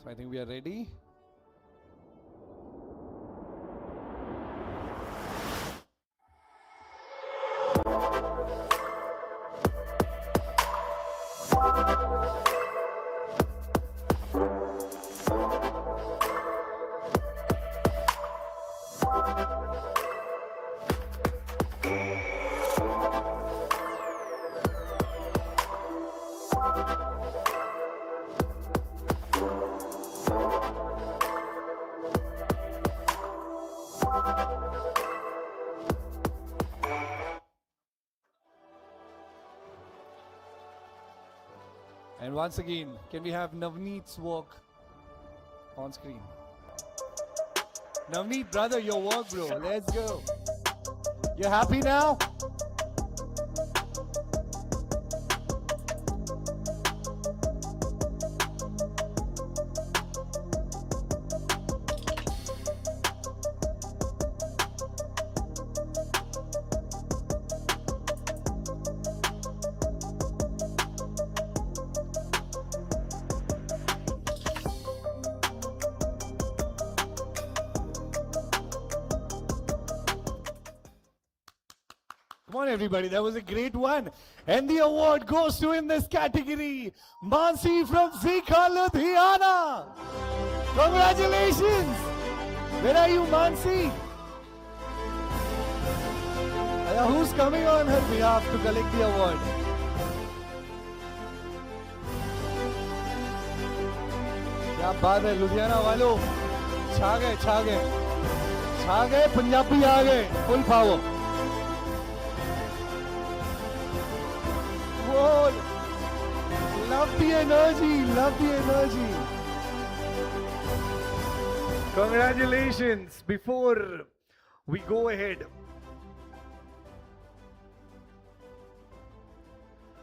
I think we are ready. And once again, can we have Navneet's work on screen? Navneet, brother, your work, bro. Let's go. You happy now? Come on, everybody, that was a great one. And the award goes to, in this category, Mansi from ZICA Ludhiana. Congratulations. Where are you, Mansi? Who's coming on her behalf to collect the award? क्या बात है, लुधियाना वालों, छा गए, पंजाबी आ गए, full power. Whoa, love the energy. Congratulations. Before we go ahead,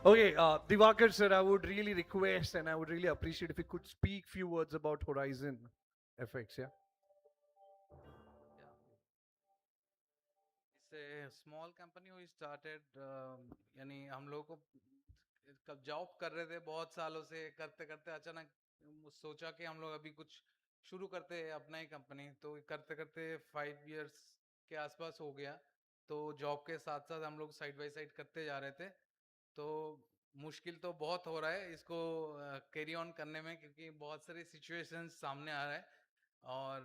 okay, Divakar sir, I would really request and I would really appreciate if you could speak few words about Horizon FX, yeah? It's a small company we started, यानी हम लोग को job कर रहे थे बहुत सालों से, करते करते अचानक सोचा कि हम लोग अभी कुछ शुरू करते हैं अपना ही कंपनी, तो करते करते 5 years के आसपास हो गया. तो जॉब के साथ साथ हम लोग साइड बाय साइड करते जा रहे थे. तो मुश्किल तो बहुत हो रहा है इसको कैरी ऑन करने में, क्योंकि बहुत सारी सिचुएशंस सामने आ रहा है, और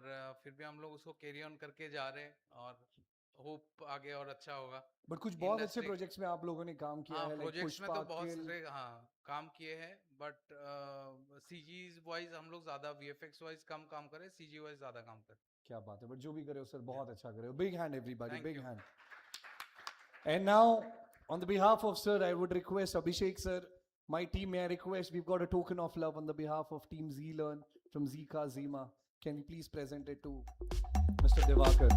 फिर भी हम लोग उसको कैरी ऑन करके जा रहे हैं, और होप आगे और अच्छा होगा. बट कुछ बहुत अच्छे प्रोजेक्ट्स में आप लोगों ने काम किया है, प्रोजेक्ट्स में तो बहुत सारे काम किए हैं, बट सीजीज वाइज हम लोग ज्यादा, वीएफएक्स वाइज कम काम करे, सीजी वाइज ज्यादा काम करे. क्या बात है, बट जो भी करे सर बहुत अच्छा करे. Big hand everybody, big hand. And now on the behalf of sir, I would request Abhishek sir, my team, may I request, we've got a token of love on the behalf of Team Z-Learn from ZICA ZIMA. Can you please present it to Mr. Divakar?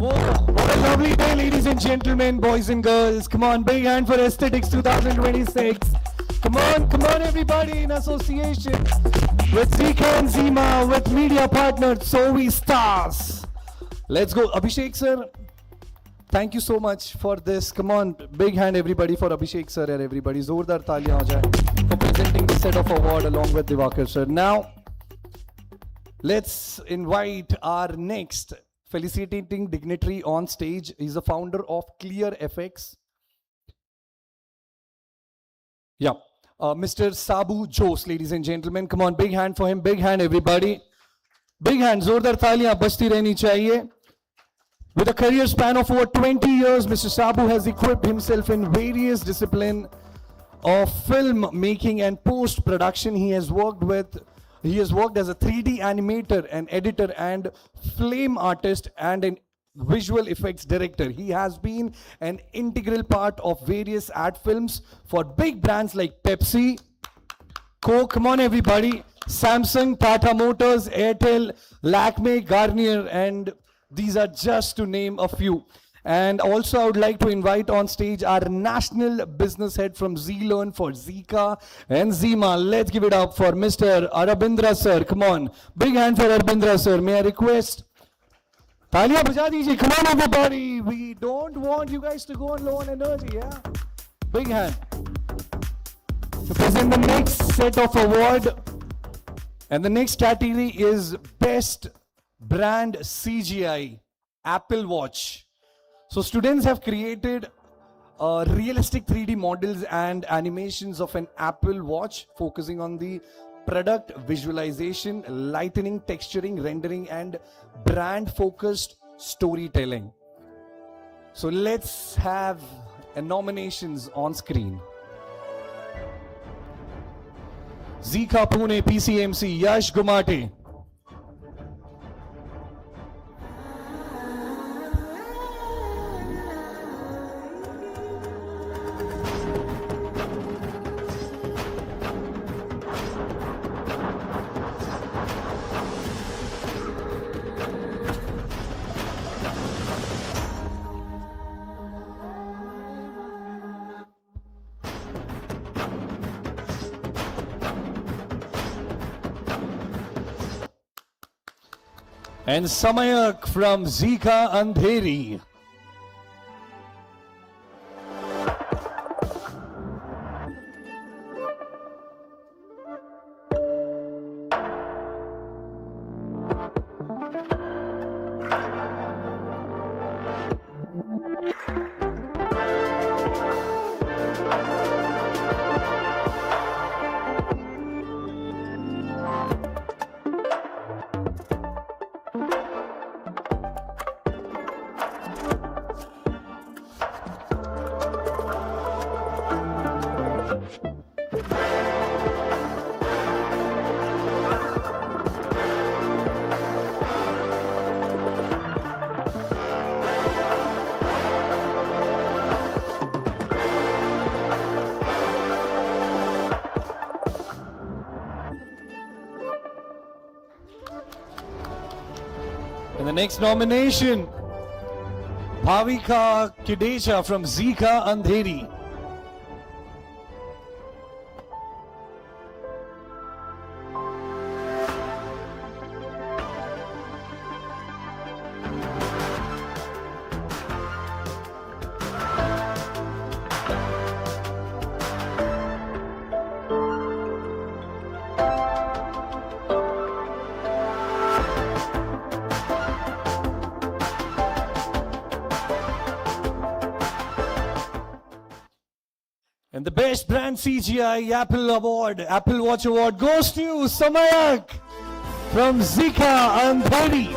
Whoa, what a lovely day, ladies and gentlemen, boys and girls. Come on, big hand for Aesthetics 2026. Come on, everybody, in association with ZICA and ZIMA, with media partner Zoe Stars. Let's go. Abhishek sir, thank you so much for this. Come on, big hand everybody for Abhishek sir and everybody. Zordar taaliyan ho jaye for presenting this set of award along with Divakar sir. Now, let's invite our next felicitating dignitary on stage. He's the founder of Clear FX. Yeah. Mr. Sabu Jose, ladies and gentlemen. Come on, big hand for him. Big hand, everybody. Big hand. Zordar taaliyan bajti rehni chahiye. With a career span of over 20 years, Mr. Sabu has equipped himself in various disciplines of film making and post-production. He has worked as a 3D animator, an editor and flame artist and an visual effects director. He has been an integral part of various ad films for big brands like Pepsi, Coke, come on everybody, Samsung, Tata Motors, Airtel, Lakme, Garnier, and these are just to name a few. And also I would like to invite on stage our national business head from Z-Learn for ZICA and ZIMA. Let's give it up for Mr. Arabindra sir. Come on, big hand for Arabindra sir. May I request? Taaliyan baja dijiye. Come on everybody. We don't want you guys to go on low on energy, yeah? Big hand. To present the next set of award. And the next category is Best Brand CGI, Apple Watch. So students have created realistic 3D models and animations of an Apple Watch, focusing on the product visualization, lightening, texturing, rendering, and brand-focused storytelling. So let's have nominations on screen. ZICA Pune PCMC, Yash Gumate. And Samayak from ZICA Andheri. And the next nomination, Bhavika Kidecha from ZICA Andheri. And the Best Brand CGI Apple Watch Award goes to Samayak from ZICA Andheri.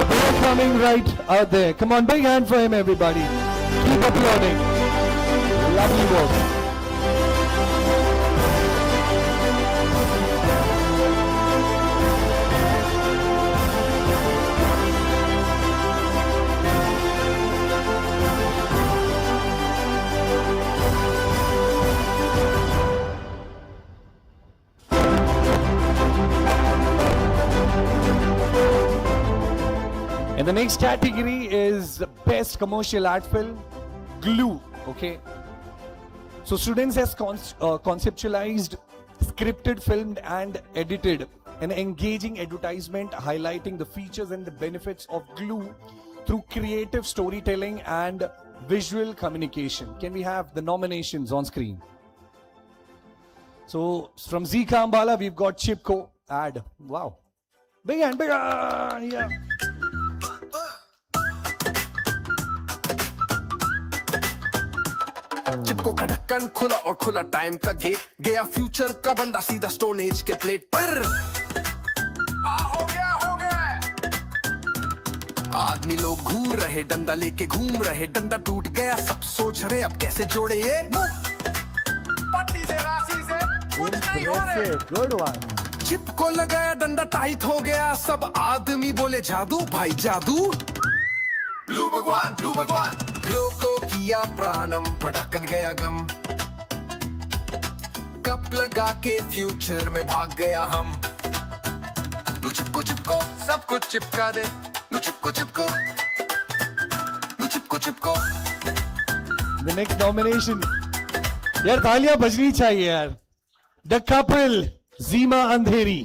They're coming right out there. Come on, big hand for him, everybody. Keep applauding. Lovely work. And the next category is Best Commercial Ad Film, Glue, okay? So students has conceptualized, scripted, filmed and edited an engaging advertisement highlighting the features and the benefits of glue through creative storytelling and visual communication. Can we have the nominations on screen? So from ZICA Ambala, we've got Chipko ad. Wow. Big hand, big hand. Yeah. चिपको का ढक्कन खुला और खुला time का gate गया future का बंदा सीधा स्टोन एज के प्लेट पर हो गया आदमी लोग घूम रहे डंडा लेके घूम रहे डंडा टूट गया सब सोच रहे अब कैसे जोड़े ये पट्टी से राशि से कुछ नहीं हो रहे गुड वन चिपको लगाया डंडा टाइट हो गया सब आदमी बोले जादू भाई जादू ब्लू भगवान ग्लो को किया प्राणम पटकन गया गम कप लगा के फ्यूचर में भाग गया हम चिपको सब कुछ चिपका दे चिपको The next nomination. यार तालियां बजनी चाहिए यार. The couple ZIMA Andheri.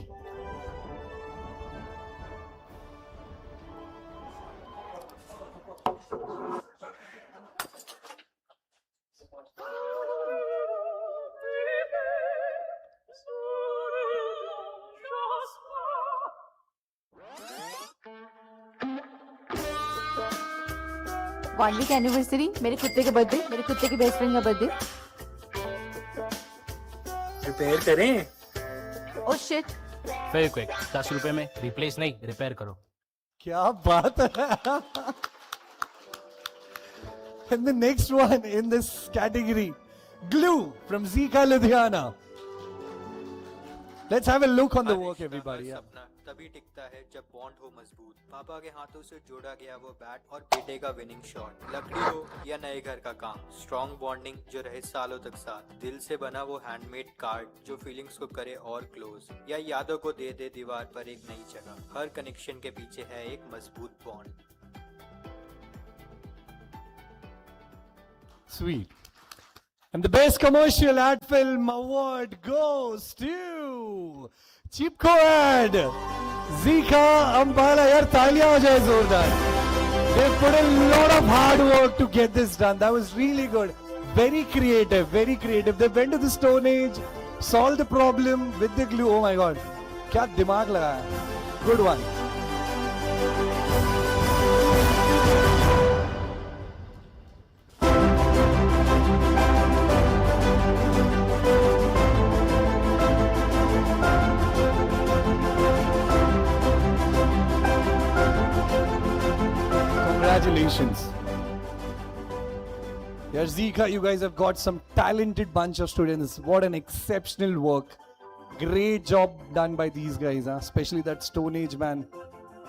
One week anniversary, मेरे कुत्ते के बर्थडे, मेरे कुत्ते के बेस्ट फ्रेंड का बर्थडे. रिपेयर करें? Oh shit. वेरी क्विक, 10 रुपए में रिप्लेस नहीं रिपेयर करो. क्या बात है. And the next one in this category, Glue from ZICA Ludhiana. Let's have a look on the work, everybody. Yeah. सपना तभी टिकता है जब बॉन्ड हो मजबूत. पापा के हाथों से जोड़ा गया वो बैट और बेटे का विनिंग शॉट. लकड़ी हो या नए घर का काम, स्ट्रॉन्ग बॉन्डिंग जो रहे सालों तक साथ. दिल से बना वो हैंडमेड कार्ड जो फीलिंग्स को करे और क्लोज, या यादों को दे दे दीवार पर एक नई जगह. हर कनेक्शन के पीछे है एक मजबूत bond. Sweet. And the best commercial ad film award goes to Chipko ad. ZICA Ambala. यार तालियां हो जाए जोरदार. They put a lot of hard work to get this done. That was really good. Very creative, very creative. They went to the Stone Age, solved the problem with the glue. Oh my God. क्या दिमाग लगाया. Good one. Congratulations. Yeah, ZICA, you guys have got some talented bunch of students. What an exceptional work. Great job done by these guys, huh? Especially that Stone Age man.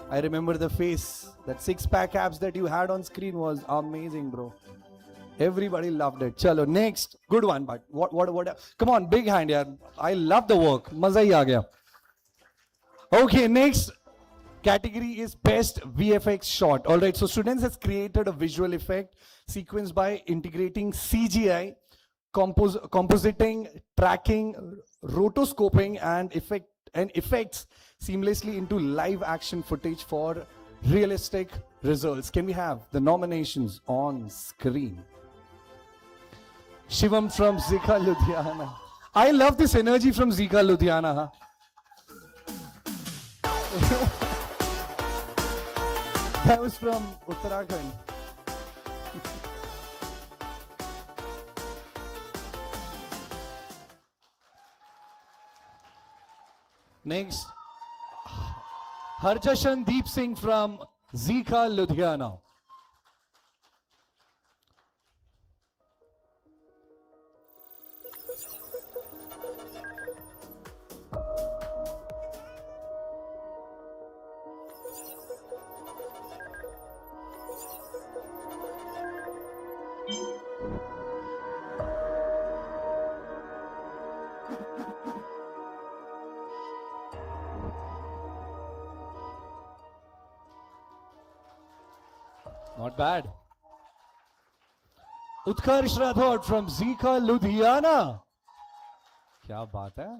I remember the face. That six-pack abs that you had on screen was amazing, bro. Everybody loved it. Chalo, next. Good one, but what? Come on, big hand, yeah. I love the work. Maza hi aa gaya. Okay, next category is best VFX shot. All right, so students has created a visual effect sequence by integrating CGI, compositing, tracking, rotoscoping and effects seamlessly into live action footage for realistic results. Can we have the nominations on screen? Shivam from ZICA Ludhiana. I love this energy from ZICA Ludhiana, huh? That was from Uttarakhand. Next, Harjashan Deep Singh from ZICA Ludhiana. Not bad. Utkarsh Rathod from ZICA, Ludhiana. क्या बात है?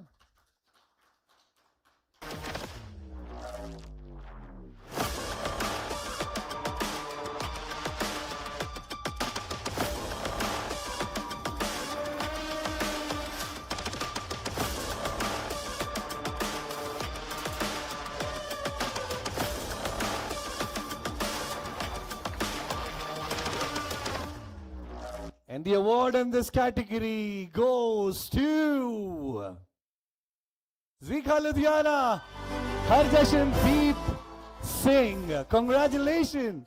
And the award in this category goes to ZICA Ludhiana, Harjashan Deep Singh. Congratulations.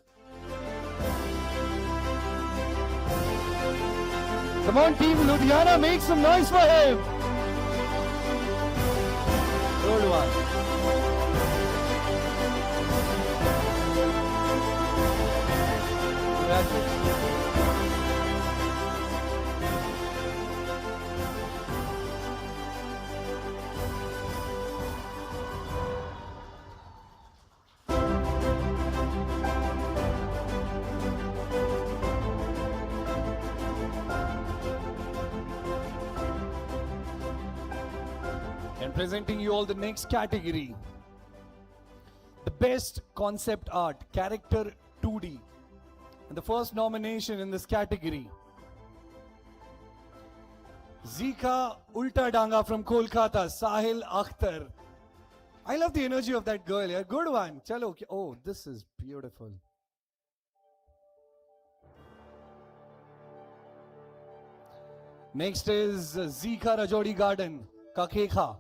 Come on, team Ludhiana, make some noise for him. Good one. Congratulations. And presenting you all the next category, the best concept art, character 2D. And the first nomination in this category, ZICA Ulta Danga from Kolkata, Sahil Akhtar. I love the energy of that girl, yeah. Good one. Chalo. Oh, this is beautiful. Next is ZICA Rajodi Garden, Kakekha.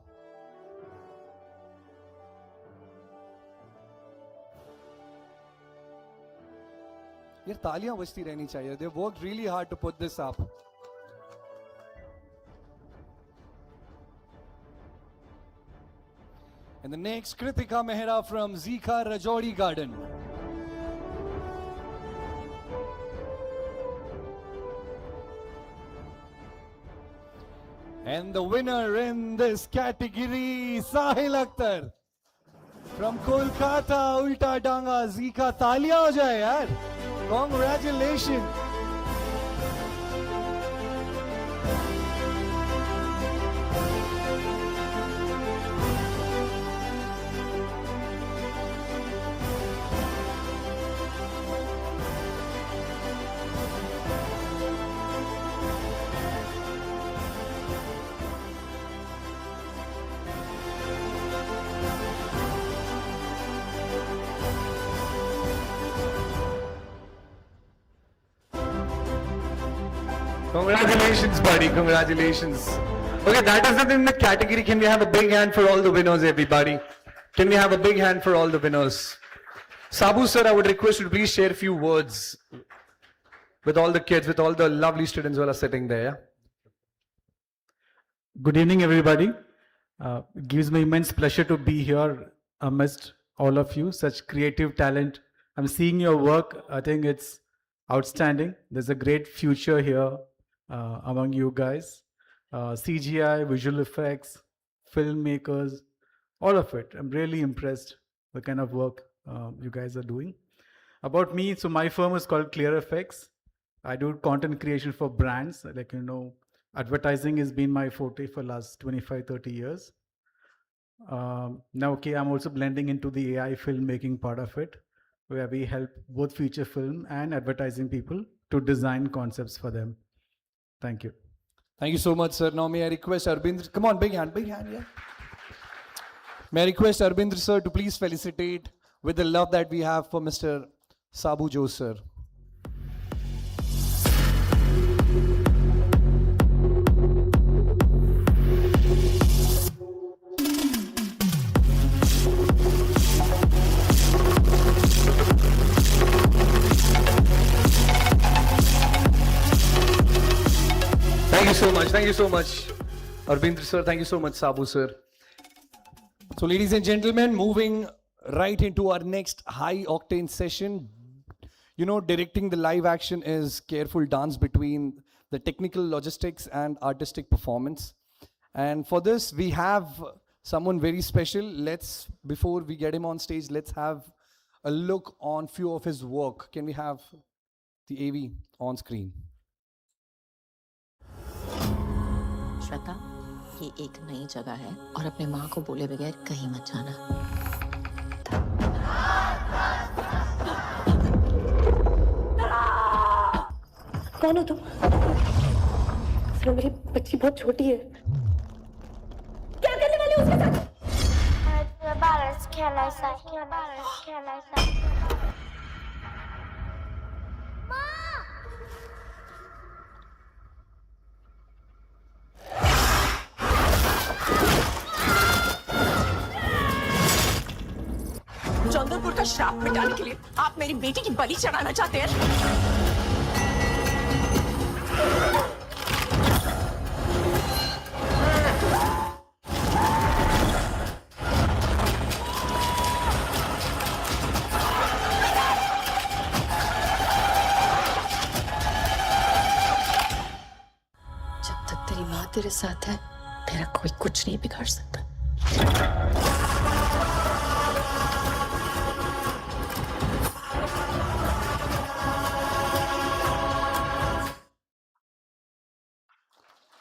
यार तालियां बजती रहनी चाहिए. They worked really hard to put this up. And the next, Kritika Mehra from ZICA Rajodi Garden. And the winner in this category, Sahil Akhtar from Kolkata, Ulta Danga, ZICA. तालियां हो जाए यार. Congratulations. Congratulations, buddy. Congratulations. Okay, that is it in the category. Can we have a big hand for all the winners, everybody? Can we have a big hand for all the winners? Sabu sir, I would request you to please share a few words with all the kids, with all the lovely students who are sitting there. Yeah? Good evening, everybody. It gives me immense pleasure to be here amidst all of you, such creative talent. I'm seeing your work. I think it's outstanding. There's a great future here among you guys. CGI, visual effects, filmmakers, all of it. I'm really impressed the kind of work you guys are doing. About me, so my firm is called Clear Effects. I do content creation for brands. Like, advertising has been my forte for last 25, 30 years. Now, okay, I'm also blending into the AI filmmaking part of it, where we help both feature film and advertising people to design concepts for them. Thank you. Thank you so much, sir. Now may I request Arbindra, come on, big hand, yeah. May I request Arbindra sir to please felicitate with the love that we have for Mr. Sabu Jose sir. Thank you so much, Arbindra sir. Thank you so much, Sabu sir. So ladies and gentlemen, moving right into our next high octane session. Directing the live action is careful dance between the technical logistics and artistic performance. And for this, we have someone very special. Before we get him on stage, let's have a look on few of his work. Can we have the AV on screen? श्रद्धा, ये एक नई जगह है और अपने माँ को बोले बगैर कहीं मत जाना। कौन हो तुम? सर मेरी बच्ची बहुत छोटी है। क्या करने वाले हो उसके साथ? चंद्रपुर का श्राप मिटाने के लिए आप मेरी बेटी की बलि चढ़ाना चाहते हैं? जब तक तेरी माँ तेरे साथ है, तेरा कोई कुछ नहीं बिगाड़ सकता।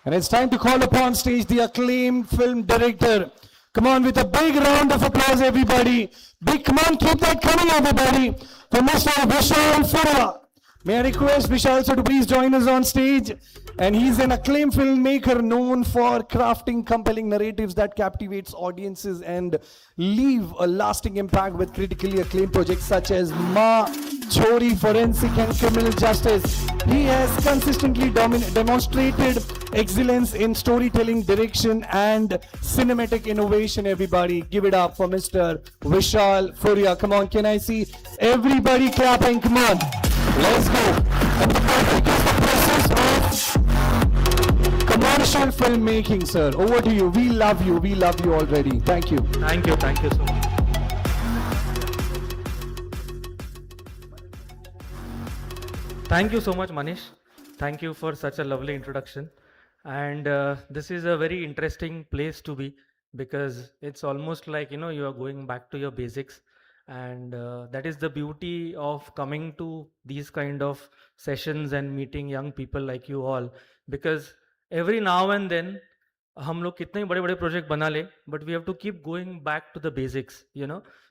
And it's time to call upon stage the acclaimed film director. Come on, with a big round of applause, everybody. Big, come on, keep that coming, everybody. For Mr. Vishal Furia. May I request Vishal sir to please join us on stage. And he's an acclaimed filmmaker known for crafting compelling narratives that captivates audiences and leave a lasting impact with critically acclaimed projects such as Ma, Chori, Forensic and Criminal Justice. He has consistently demonstrated excellence in storytelling, direction and cinematic innovation, everybody. Give it up for Mr. Vishal Furia. Come on, can I see everybody clapping? Come on, let's go. And the project is the process of commercial filmmaking, sir. Over to you. We love you already. Thank you. Thank you so much. Thank you so much, Manish. Thank you for such a lovely introduction. And this is a very interesting place to be because it's almost like, you are going back to your basics. And that is the beauty of coming to these kind of sessions and meeting young people like you all. Because every now and then, हम लोग कितने बड़े बड़े project बना ले, but we have to keep going back to the basics,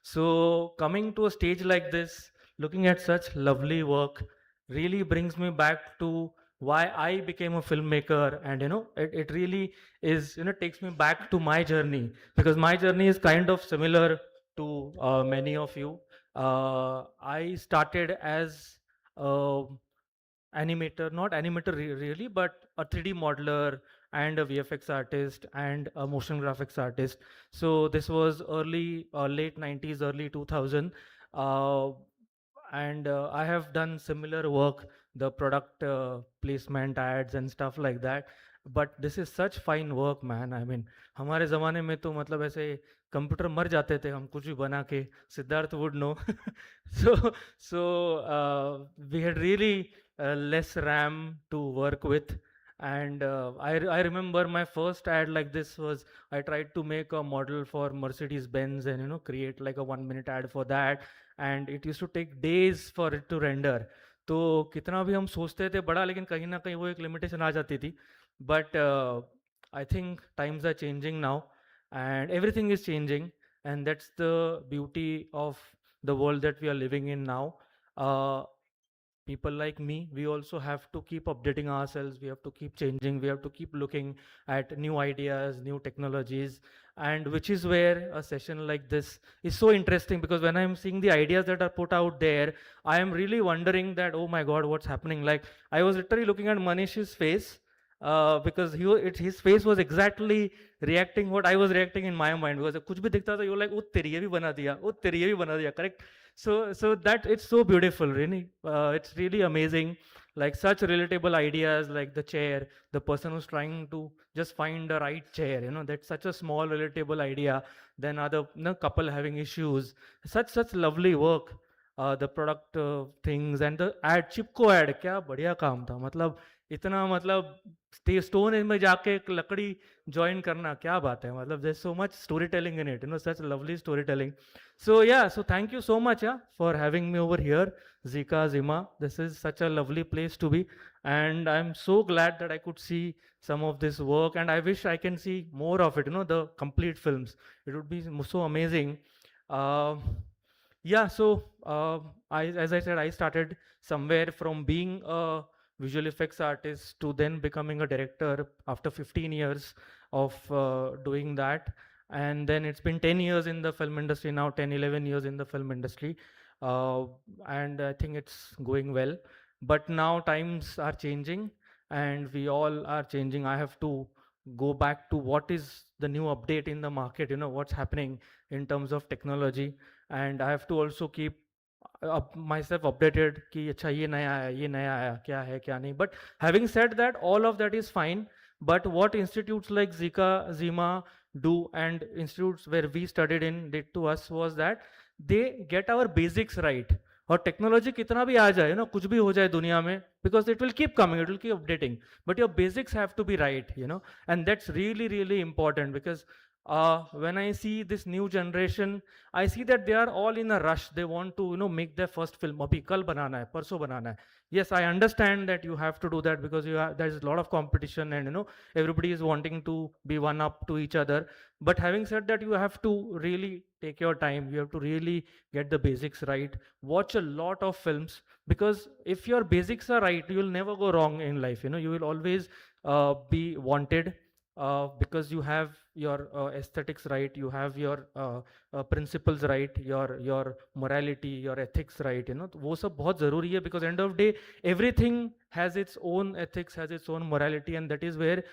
So coming to a stage like this, looking at such lovely work, really brings me back to why I became a filmmaker. And it really is, takes me back to my journey, because my journey is kind of similar to many of you. I started as animator, not animator really, but a 3D modeler and a VFX artist and a motion graphics artist. So this was late 90s, early 2000. And I have done similar work, the product placement ads and stuff like that. But this is such fine work, man. I mean, हमारे ज़माने में तो मतलब ऐसे computer मर जाते थे हम कुछ भी बना के. Siddharth would know. So we had really less RAM to work with. And I remember my first ad like this was, I tried to make a model for Mercedes-Benz and create like a 1-minute ad for that. And it used to take days for it to render. तो कितना भी हम सोचते थे बड़ा, लेकिन कहीं ना कहीं वो एक लिमिटेशन आ जाती थी. But I think times are changing now and everything is changing, and that's the beauty of the world that we are living in now. People like me, we also have to keep updating ourselves. We have to keep changing. We have to keep looking at new ideas, new technologies, and which is where a session like this is so interesting, because when I'm seeing the ideas that are put out there, I am really wondering that, oh my God, what's happening? Like, I was literally looking at Manish's face because his face was exactly reacting what I was reacting in my mind. Because कुछ भी दिखता था, you were like, oh तेरी ये भी बना दिया, oh तेरी ये भी बना दिया, correct? So that it's so beautiful, really. It's really amazing. Like such relatable ideas, like the chair, the person who's trying to just find the right chair. That's such a small relatable idea. Then other couple having issues. Such lovely work. The product things and the ad, Chipko ad, क्या बढ़िया काम था. मतलब इतना मतलब stone age में जाके एक लकड़ी ज्वाइन करना क्या बात है, मतलब there's so much storytelling in it, such lovely storytelling. So yeah, so thank you so much for having me over here, Zika, Zima. This is such a lovely place to be, and I'm so glad that I could see some of this work, and I wish I can see more of it, the complete films. It would be so amazing. Yeah, so as I said, I started somewhere from being a visual effects artist to then becoming a director after 15 years of doing that. And then it's been 10 years in the film industry now, 10, 11 years in the film industry. And I think it's going well. But now times are changing and we all are changing. I have to go back to what is the new update in the market, what's happening in terms of technology. And I have to also keep myself updated कि अच्छा ये नया आया क्या है क्या नहीं. But having said that, all of that is fine. But what institutes like ZICA, ZIMA do, and institutes where we studied in did to us was that they get our basics right. और technology कितना भी आ जाए कुछ भी हो जाए दुनिया में, because it will keep coming, it will keep updating, but your basics have to be right, and that's really really important. Because when I see this new generation, I see that they are all in a rush. They want to make their first film. Abhi kal banana hai, parso banana hai. Yes, I understand that you have to do that because there's a lot of competition and everybody is wanting to be one up to each other. But having said that, you have to really take your time. You have to really get the basics right. Watch a lot of films, because if your basics are right, you will never go wrong in life. You will always be wanted. Because you have your aesthetics right, you have your principles right, your morality, your ethics right, वो सब बहुत ज़रूरी है. Because end of day, everything has its own ethics, has its own morality, and that is where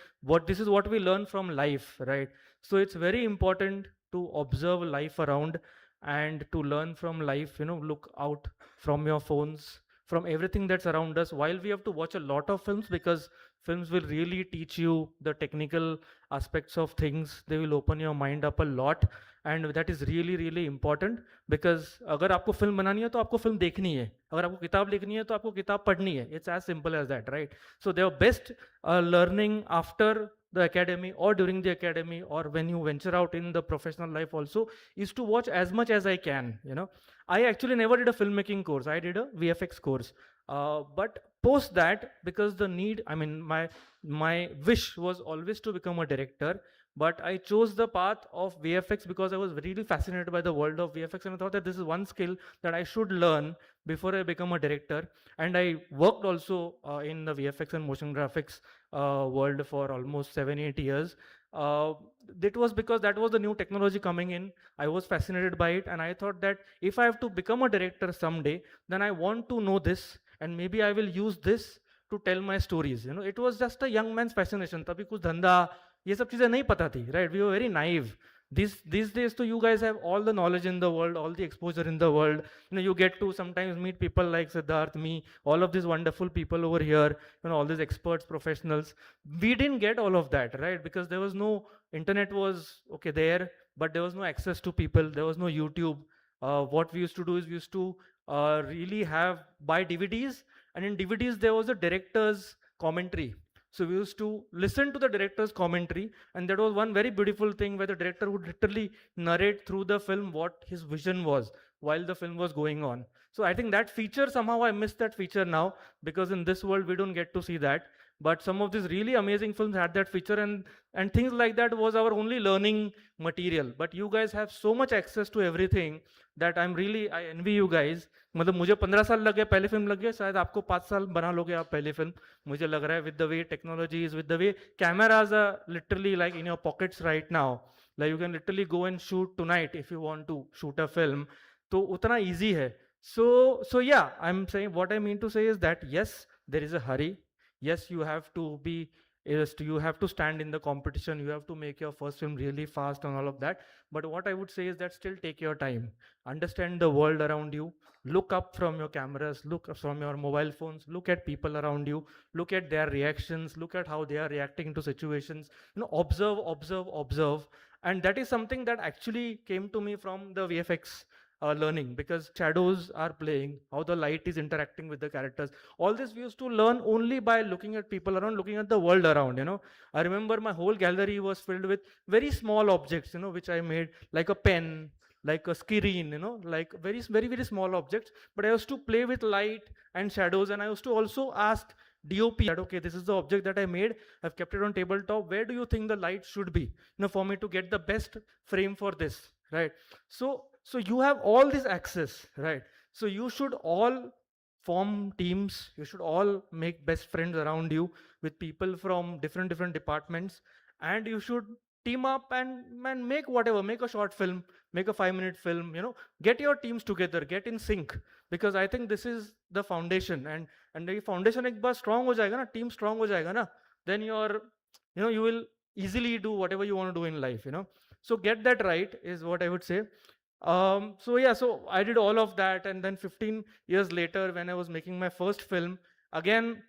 this is what we learn from life, right? So it's very important to observe life around and to learn from life. Look out from your phones, from everything that's around us. While we have to watch a lot of films, because films will really teach you the technical aspects of things, they will open your mind up a lot, and that is really really important. Because अगर आपको film बनानी है तो आपको film देखनी है, अगर आपको किताब लिखनी है तो आपको किताब पढ़नी है. It's as simple as that, right? So their best learning after the academy or during the academy or when you venture out in the professional life also is to watch as much as I can. I actually never did a filmmaking course. I did a VFX course. But post that, because the need, I mean, my wish was always to become a director, but I chose the path of VFX because I was really fascinated by the world of VFX, and I thought that this is one skill that I should learn before I become a director. And I worked also in the VFX and motion graphics world for almost 7-8 years. It was because that was the new technology coming in. I was fascinated by it, and I thought that if I have to become a director someday, then I want to know this, and maybe I will use this to tell my stories. It was just a young man's fascination. तभी कुछ धंधा ये सब चीजें नहीं पता थी, right? We were very naive. These days, so you guys have all the knowledge in the world, all the exposure in the world. You get to sometimes meet people like Siddharth, me, all of these wonderful people over here, all these experts, professionals. We didn't get all of that, right? Because there was no internet was okay there, but there was no access to people. There was no YouTube. What we used to do is we used to really buy DVDs, and in DVDs there was a director's commentary. So we used to listen to the director's commentary, and that was one very beautiful thing where the director would literally narrate through the film what his vision was while the film was going on. So I think that feature, somehow I miss that feature now, because in this world we don't get to see that. But some of these really amazing films had that feature, and things like that was our only learning material. But you guys have so much access to everything that I envy you guys. मतलब मुझे 15 साल लगे पहले film लग गए, शायद आपको 5 साल बना लोगे आप पहले फिल्म, मुझे लग रहा है. With the way technology is, with the way cameras are literally like in your pockets right now, like you can literally go and shoot tonight if you want to shoot a film, तो उतना easy है. So yeah, I'm saying, what I mean to say is that yes, there is a hurry. Yes, you have to stand in the competition. You have to make your first film really fast and all of that. But what I would say is that still take your time. Understand the world around you. Look up from your cameras. Look from your mobile phones. Look at people around you. Look at their reactions. Look at how they are reacting to situations. Observe. And that is something that actually came to me from the VFX learning, because shadows are playing, how the light is interacting with the characters. All this we used to learn only by looking at people around, looking at the world around, you know. I remember my whole gallery was filled with very small objects, you know, which I made, like a pen, like a screen, you know, like very small objects. But I used to play with light and shadows, and I used to also ask DOP that, okay, this is the object that I made, I've kept it on tabletop, where do you think the light should be, you know, for me to get the best frame for this, right? So you have all this access, right? So you should all form teams, you should all make best friends around you with people from different departments, and you should team up and make whatever, make a short film, make a 5-minute film, you know, get your teams together, get in sync, because I think this is the foundation. And the foundation एक बार strong हो जाएगा ना, team strong हो जाएगा ना, then you're, you know, you will easily do whatever you want to do in life, you know. So get that right is what I would say. So yeah, so I did all of that, and then 15 years later, when I was making my first film, again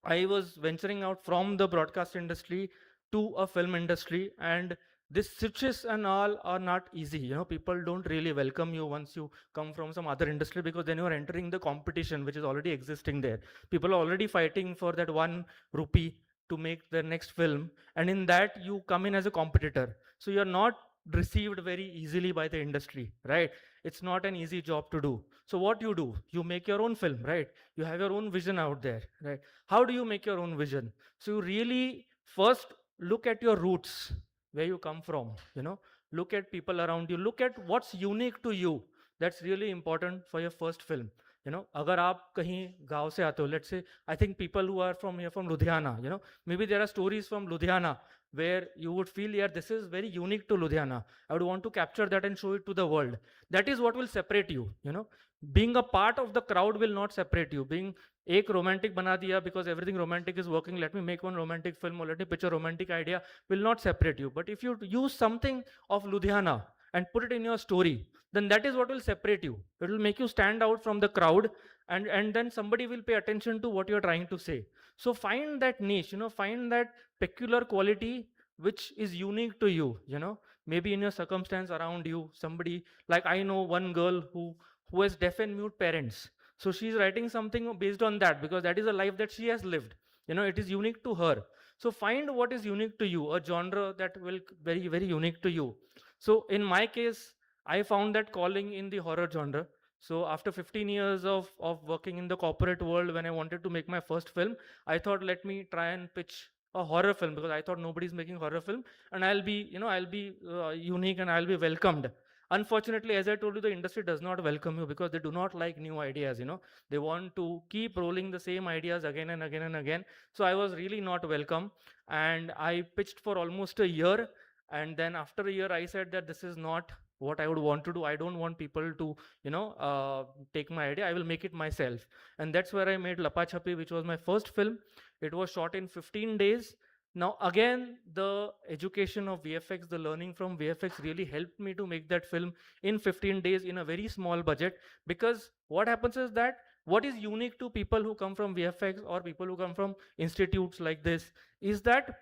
I was venturing out from the broadcast industry to a film industry, and this switches and all are not easy, you know. People don't really welcome you once you come from some other industry, because then you're entering the competition which is already existing there. People are already fighting for that 1 rupee to make their next film, and in that you come in as a competitor, so you're not received very easily by the industry, right? It's not an easy job to do. So what do, you make your own film, right? You have your own vision out there, right? How do you make your own vision? So you really first look at your roots, where you come from, you know. Look at people around you, look at what's unique to you. That's really important for your first film, you know. Agar aap kahin gaon se aate ho, let's say, I think people who are from here, from Ludhiana, you know, maybe there are stories from Ludhiana where you would feel, yeah, this is very unique to Ludhiana, I would want to capture that and show it to the world. That is what will separate you, you know. Being a part of the crowd will not separate you. Being एक romantic बना दिया because everything romantic is working, let me make one romantic film, or let me pitch a romantic idea, will not separate you. But if you use something of Ludhiana and put it in your story, then that is what will separate you. It will make you stand out from the crowd, and then somebody will pay attention to what you're trying to say. So find that niche, you know, find that peculiar quality which is unique to you, you know. Maybe in your circumstance around you, somebody, like I know one girl who has deaf and mute parents. So she's writing something based on that, because that is a life that she has lived. You know, it is unique to her. So find what is unique to you, a genre that will very unique to you. So in my case, I found that calling in the horror genre. So after 15 years of working in the corporate world, when I wanted to make my first film, I thought, let me try and pitch a horror film, because I thought nobody's making horror film, and I'll be, you know, I'll be unique and I'll be welcomed. Unfortunately, as I told you, the industry does not welcome you, because they do not like new ideas, you know. They want to keep rolling the same ideas again and again and again. So I was really not welcome, and I pitched for almost a year. And then after a year, I said that this is not what I would want to do. I don't want people to, you know, take my idea. I will make it myself. And that's where I made Lapa Chhapi, which was my first film. It was shot in 15 days. Now, again, the education of VFX, the learning from VFX really helped me to make that film in 15 days in a very small budget. Because what happens is that what is unique to people who come from VFX or people who come from institutes like this is that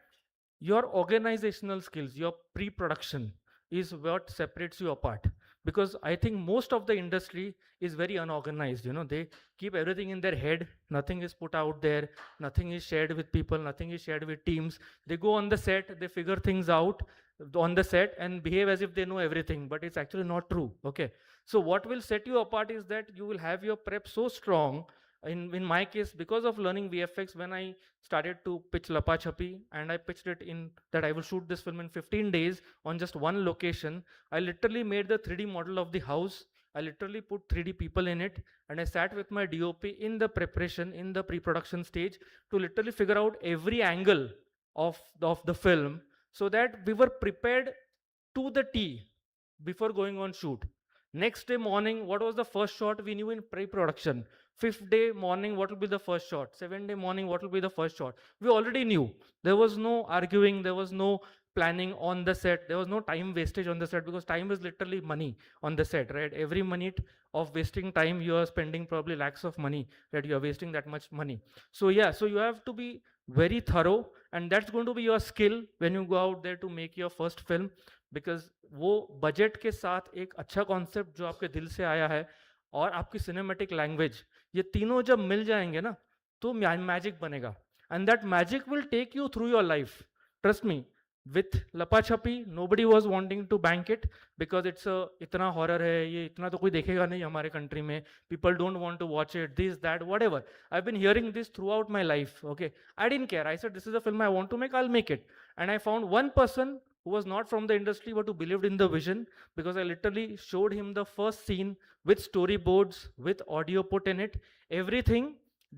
your organizational skills, your pre-production is what separates you apart. Because I think most of the industry is very unorganized, you know. They keep everything in their head, nothing is put out there, nothing is shared with people, nothing is shared with teams. They go on the set, they figure things out on the set and behave as if they know everything, but it's actually not true, okay? So what will set you apart is that you will have your prep so strong. In my case, because of learning VFX, when I started to pitch Lapa Chhapi, and I pitched it in that I will shoot this film in 15 days on just one location, I literally made the 3D model of the house. I literally put 3D people in it, and I sat with my DOP in the preparation, in the pre-production stage, to literally figure out every angle of the film, so that we were prepared to the T before going on shoot. Next day morning, what was the first shot we knew in pre-production? 5th day morning, what will be the first shot? 7th day morning, what will be the first shot? We already knew. There was no arguing, there was no planning on the set, there was no time wastage on the set, because time is literally money on the set, right? Every minute of wasting time, you are spending probably lakhs of money, right? You are wasting that much money. So yeah, so you have to be very thorough, and that's going to be your skill when you go out there to make your first film. Because वो budget के साथ एक अच्छा concept जो आपके दिल से आया है और आपकी सिनेमेटिक लैंग्वेज, ये तीनों जब मिल जाएंगे ना तो मैजिक बनेगा, and that magic will take you through your life. Trust me, with लपा छपी nobody was wanting to bank it because it's a इतना horror है, ये इतना तो कोई देखेगा नहीं हमारे country में, people don't want to watch it, this that whatever. I've been hearing this throughout my life. Okay, I didn't care. I said this is a film I want to make, I'll make it. And I found one person who was not from the industry but who believed in the vision, because I literally showed him the first scene with storyboards, with audio put in it, everything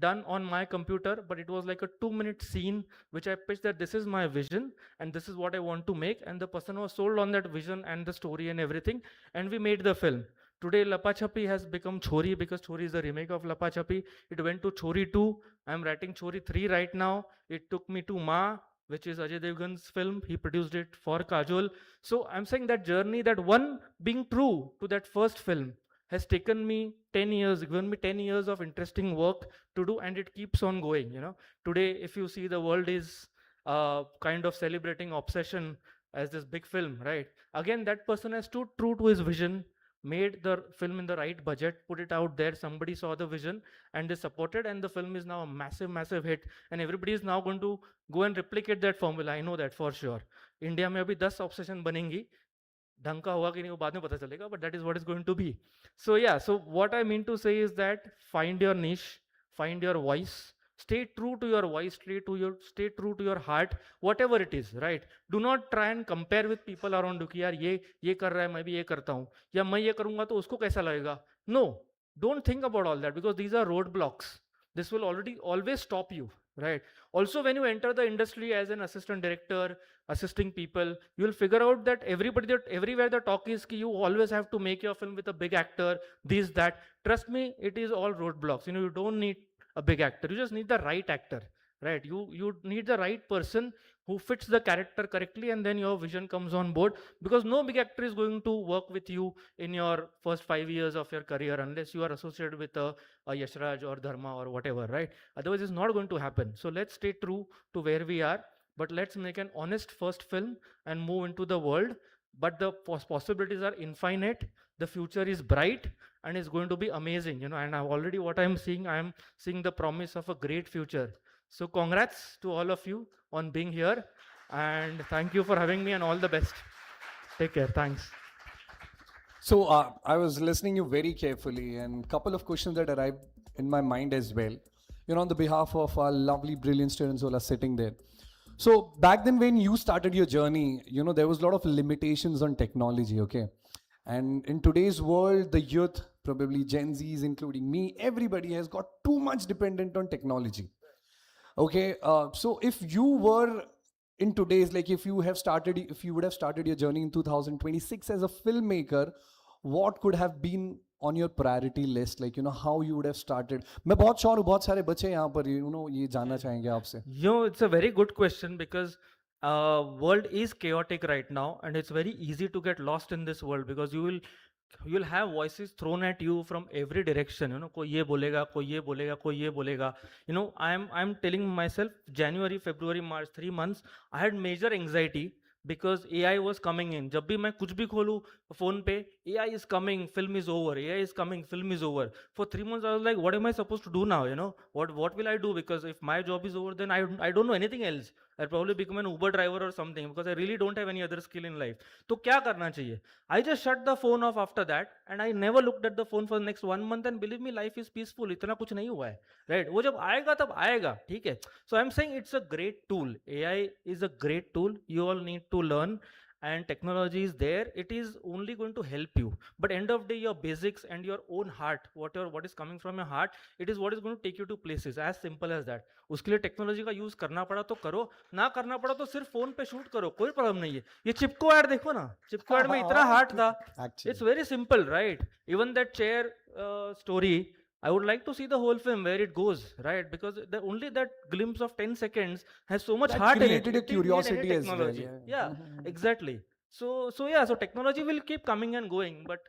done on my computer, but it was like a 2-minute scene which I pitched that this is my vision and this is what I want to make, and the person was sold on that vision and the story and everything, and we made the film. Today Lapa Chhapi has become Chori because Chori is the remake of Lapa Chhapi. It went to Chori 2. I'm writing Chori 3 right now. It took me to Ma, which is Ajay Devgan's film. He produced it for Kajol. So I'm saying that journey, that one being true to that first film, has taken me 10 years, given me 10 years of interesting work to do, and it keeps on going. You know, today, if you see, the world is kind of celebrating Obsession as this big film, right? Again, that person has stood true to his vision, made the film in the right budget, put it out there, somebody saw the vision and they supported, and the film is now a massive, massive hit, and everybody is now going to go and replicate that formula. I know that for sure. India में अभी 10 Obsession बनेंगी, ढंग का होगा कि नहीं वो बाद में पता चलेगा, but that is what is going to be. So yeah, so what I mean to say is that find your niche, find your voice, stay true to your voice, stay true to your heart, whatever it is, right? Do not try and compare with people around you कि यार ये कर रहा है, मैं भी ये करता हूँ, या मैं ये करूँगा तो उसको कैसा लगेगा. No, don't think about all that, because these are roadblocks. This will always stop you, right? Also, when you enter the industry as an assistant director, assisting people, you will figure out that everywhere the talk is you always have to make your film with a big actor, this, that. Trust me, it is all roadblocks. You know, you don't need a big actor. You just need the right actor, right? You need the right person who fits the character correctly, and then your vision comes on board, because no big actor is going to work with you in your first 5 years of your career unless you are associated with a Yashraj or Dharma or whatever, right? Otherwise, it's not going to happen. So let's stay true to where we are, but let's make an honest first film and move into the world. But the possibilities are infinite. The future is bright and it's going to be amazing, you know, and already what I'm seeing the promise of a great future. So congrats to all of you on being here, and thank you for having me, and all the best. Take care. Thanks. So I was listening you very carefully, and a couple of questions that arrived in my mind as well, you know, on the behalf of our lovely, brilliant students who are sitting there. So back then when you started your journey, you know, there was a lot of limitations on technology, okay? And in today's world, the youth, probably Gen Zs, including me, everybody has got too much dependent on technology. Okay, so if you were in today's, like if you would have started your journey in 2026 as a filmmaker, what could have been on your priority list? Like, you know, how you would have started? मैं बहुत sure हूँ बहुत सारे बच्चे यहाँ पर, you know, ये जानना चाहेंगे आपसे. You know, it's a very good question, because world is chaotic right now, and it's very easy to get lost in this world, because you will have voices thrown at you from every direction. You know, कोई ये बोलेगा, कोई ये बोलेगा, कोई ये बोलेगा. You know, I'm telling myself, January, February, March, 3 months, I had major anxiety because AI was coming in. जब भी मैं कुछ भी खोलूँ phone पे, AI is coming, film is over. AI is coming, film is over. For 3 months, I was like, what am I supposed to do now? You know, what will I do? Because if my job is over, then I don't know anything else. I'll probably become an Uber driver or something, because I really don't have any other skill in life. तो क्या करना चाहिए? I just shut the phone off after that, and I never looked at the phone for the next 1 month, and believe me, life is peaceful. इतना कुछ नहीं हुआ है, right? वो जब आएगा तब आएगा, ठीक है? So I'm saying it's a great tool. AI is a great tool. You all need to learn, and technology is there. It is only going to help you. But end of the day, your basics and your own heart, what is coming from your heart, it is what is going to take you to places. As simple as that. उसके लिए technology का use करना पड़ा तो करो, ना करना पड़ा तो सिर्फ फोन पे शूट करो, कोई प्रॉब्लम नहीं है. ये चिपको ऐड देखो ना, चिपको ऐड में इतना हार्ट था. It's very simple, right? Even that chair story, I would like to see the whole film where it goes, right? Because only that glimpse of 10 seconds has so much heart in it. Created a curiosity as well. Yeah, exactly. So technology will keep coming and going, but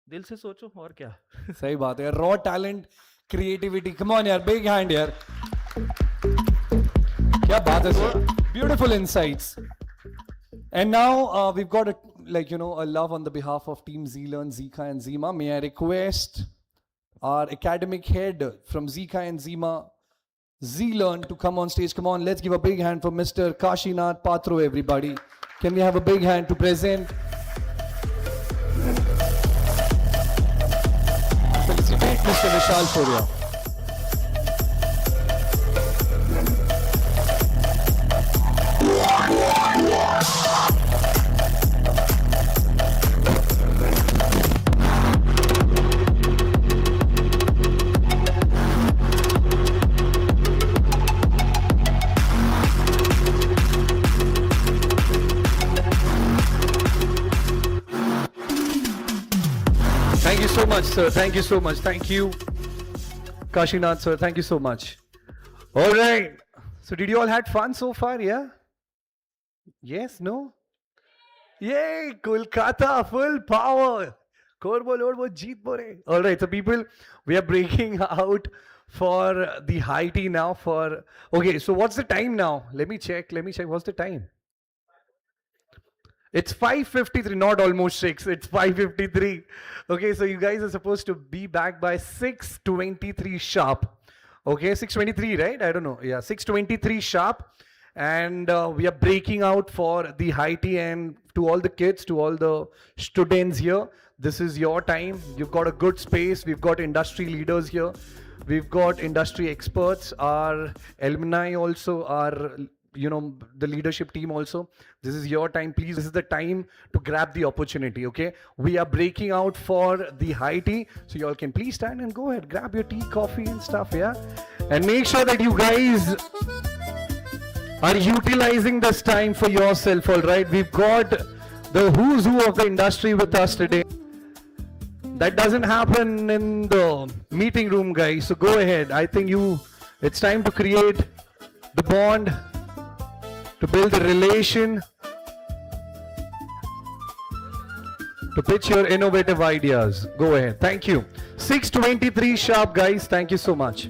दिल से सोचो और क्या. सही बात है. Raw talent, creativity. Come on यार, big hand यार. क्या बात है sir. Beautiful insights. And now we've got like, you know, a love on the behalf of Team ZLearn, ZICA and ZIMA, may I request our academic head from ZICA and ZIMA, ZLearn, to come on stage. Come on, let's give a big hand for Mr. Kashinath Patro, everybody. Can we have a big hand to present? Felicitate Mr. Vishal Surya. Thank you so much, sir. Thank you so much. Thank you, Kashinath, sir. Thank you so much. All right. So did you all had fun so far? Yeah? Yes? No? Yay! Kolkata, full power. Korbo lorbo jeet bore. All right. So people, we are breaking out for the high tea now for... Okay. So what's the time now? Let me check. What's the time? It's 5:53, not almost 6. It's 5:53. Okay, so you guys are supposed to be back by 6:23 sharp. Okay, 6:23, right? I don't know. Yeah, 6:23 sharp. And we are breaking out for the high tea. And to all the kids, to all the students here, this is your time. You've got a good space. We've got industry leaders here. We've got industry experts. Our alumni also are... you know, the leadership team also. This is your time, please. This is the time to grab the opportunity, okay? We are breaking out for the high tea. So you all can please stand and go ahead, grab your tea, coffee and stuff, yeah? And make sure that you guys are utilizing this time for yourself, all right? We've got the who's who of the industry with us today. That doesn't happen in the meeting room, guys. So go ahead. I think it's time to create the bond, to build a relation, to pitch your innovative ideas. Go ahead. Thank you. 6:23 sharp, guys. Thank you so much.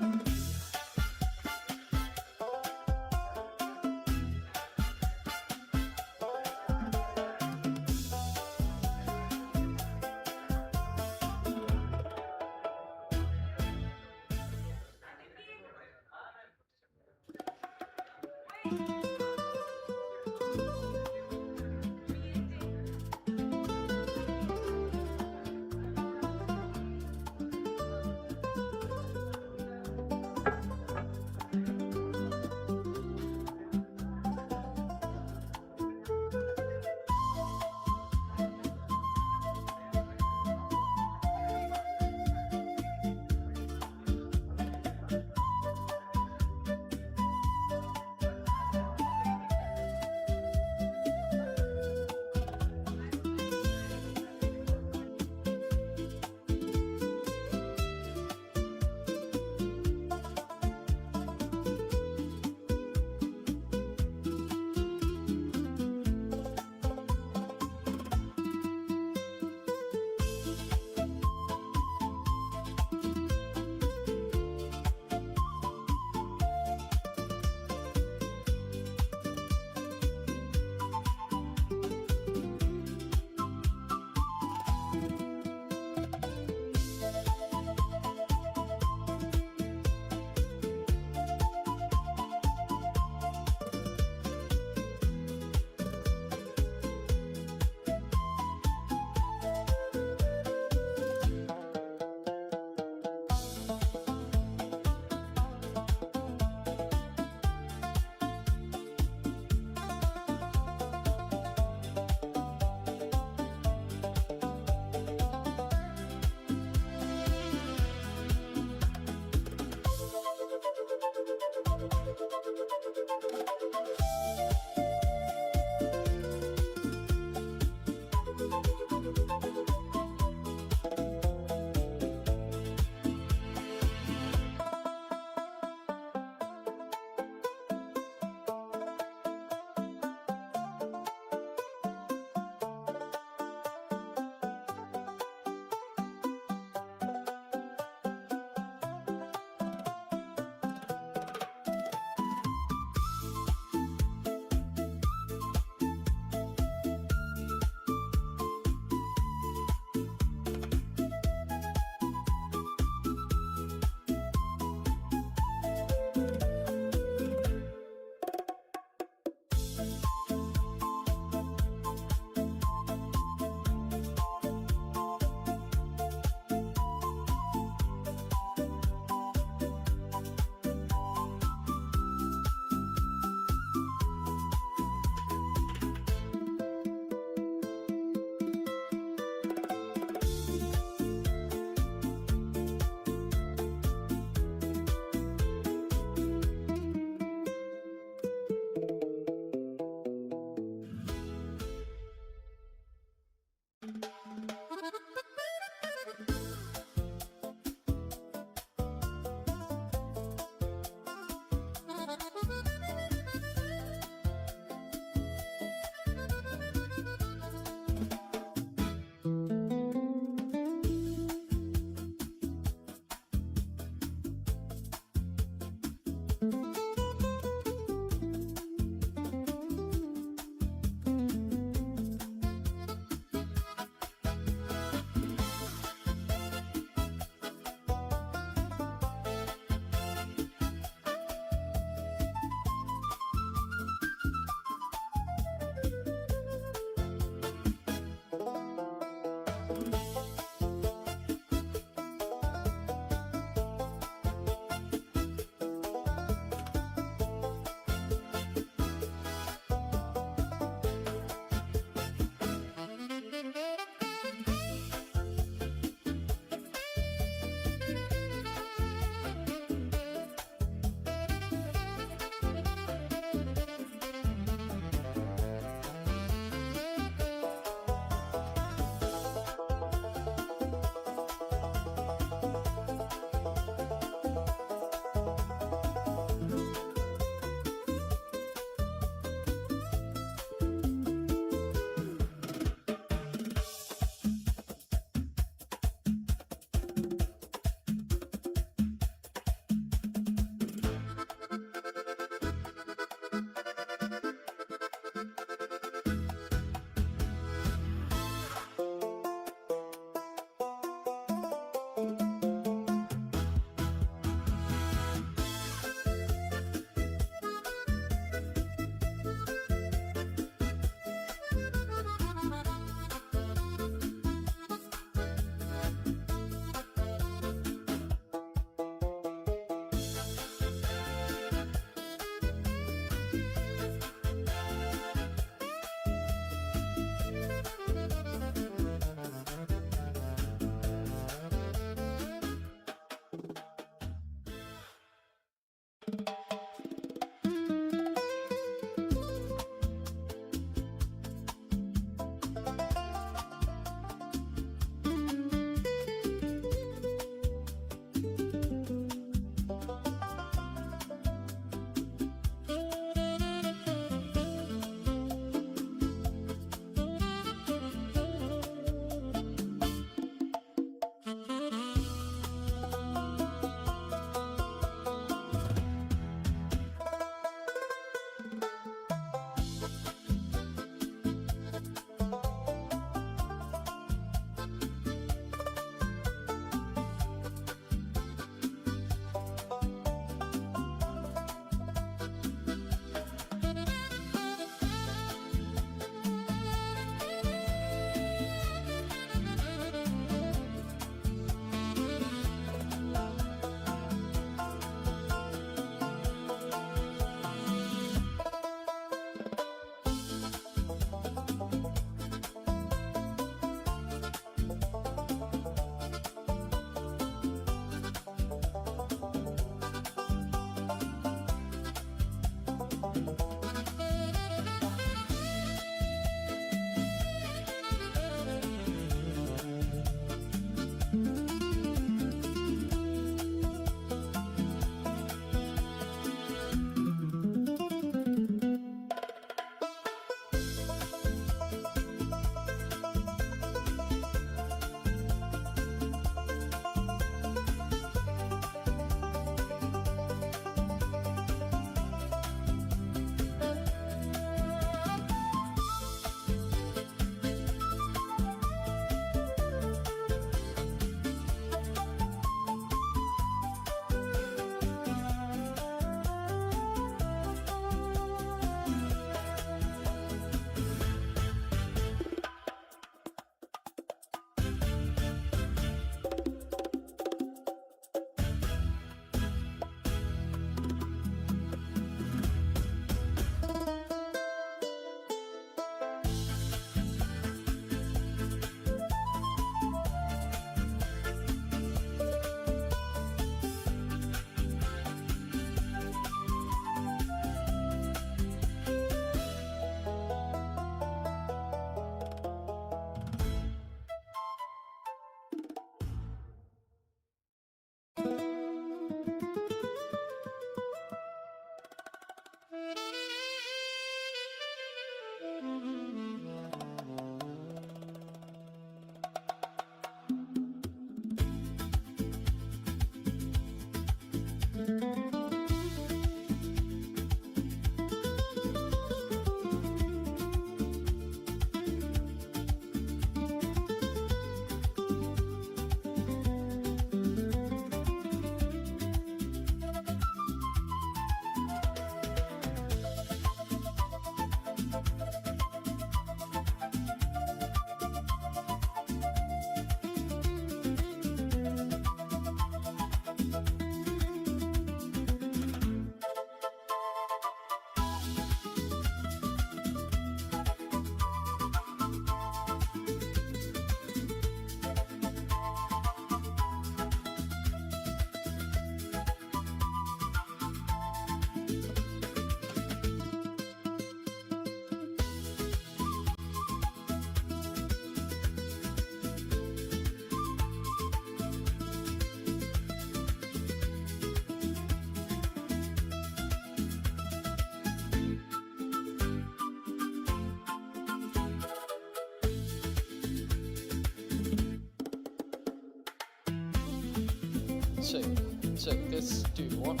check this. Do you want?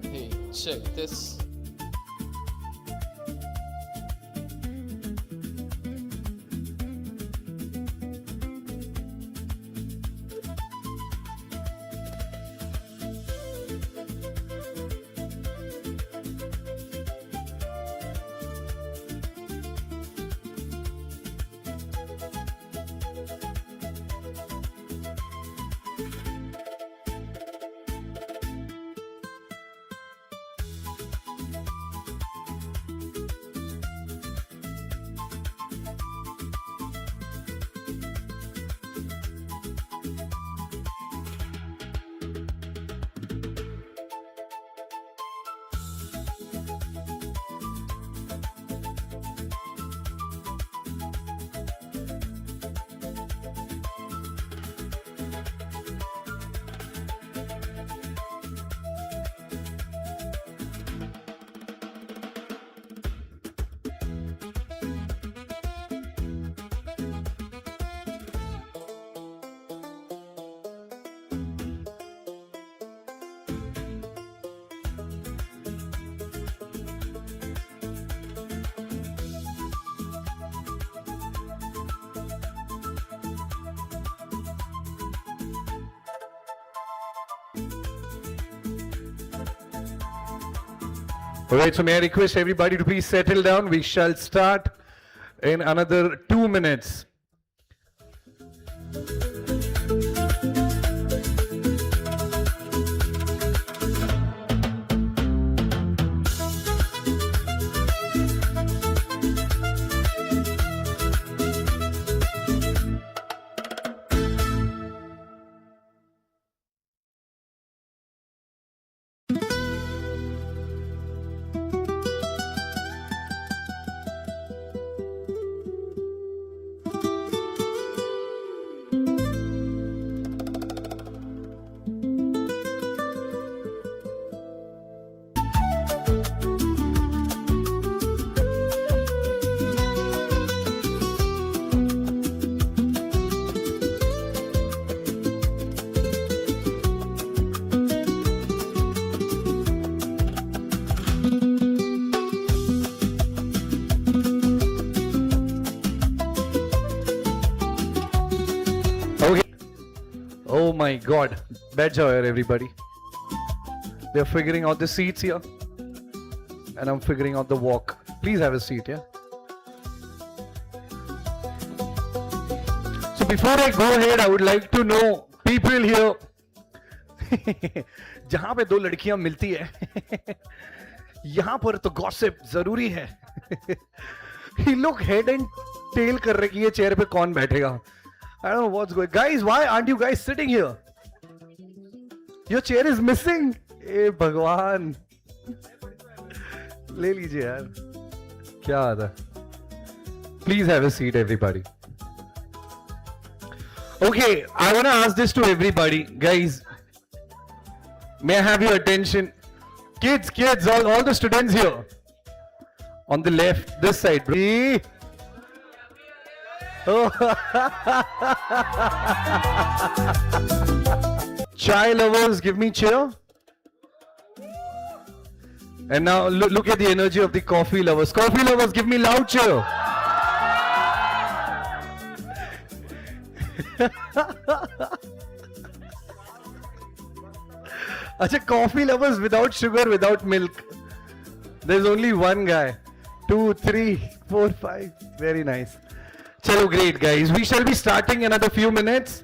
Hey, check this. All right, so may I request everybody to please settle down. We shall start in another 2 minutes. Oh my God, बैठ जाओ यार everybody. They're figuring out the seats here, and I'm figuring out the walk. Please have a seat, yeah. So before I go ahead, I would like to know people here. जहाँ पे दो लड़कियां मिलती है, यहाँ पर तो गॉसिप जरूरी है. He look head and tail कर रहे कि ये चेयर पे कौन बैठेगा. I don't know what's going. Guys, why aren't you guys sitting here? Your chair is missing. ए भगवान, ले लीजिए यार. क्या आता? Please have a seat, everybody. Okay, I want to ask this to everybody, guys. May I have your attention? Kids, all the students here. On the left, this side, bro. Oh. Chai lovers, give me cheer. And now look at the energy of the coffee lovers. Coffee lovers, give me loud cheer. Acha, coffee lovers without sugar, without milk. There's only one guy. 2, 3, 4, 5. Very nice. Chalo, great guys. We shall be starting in another few minutes.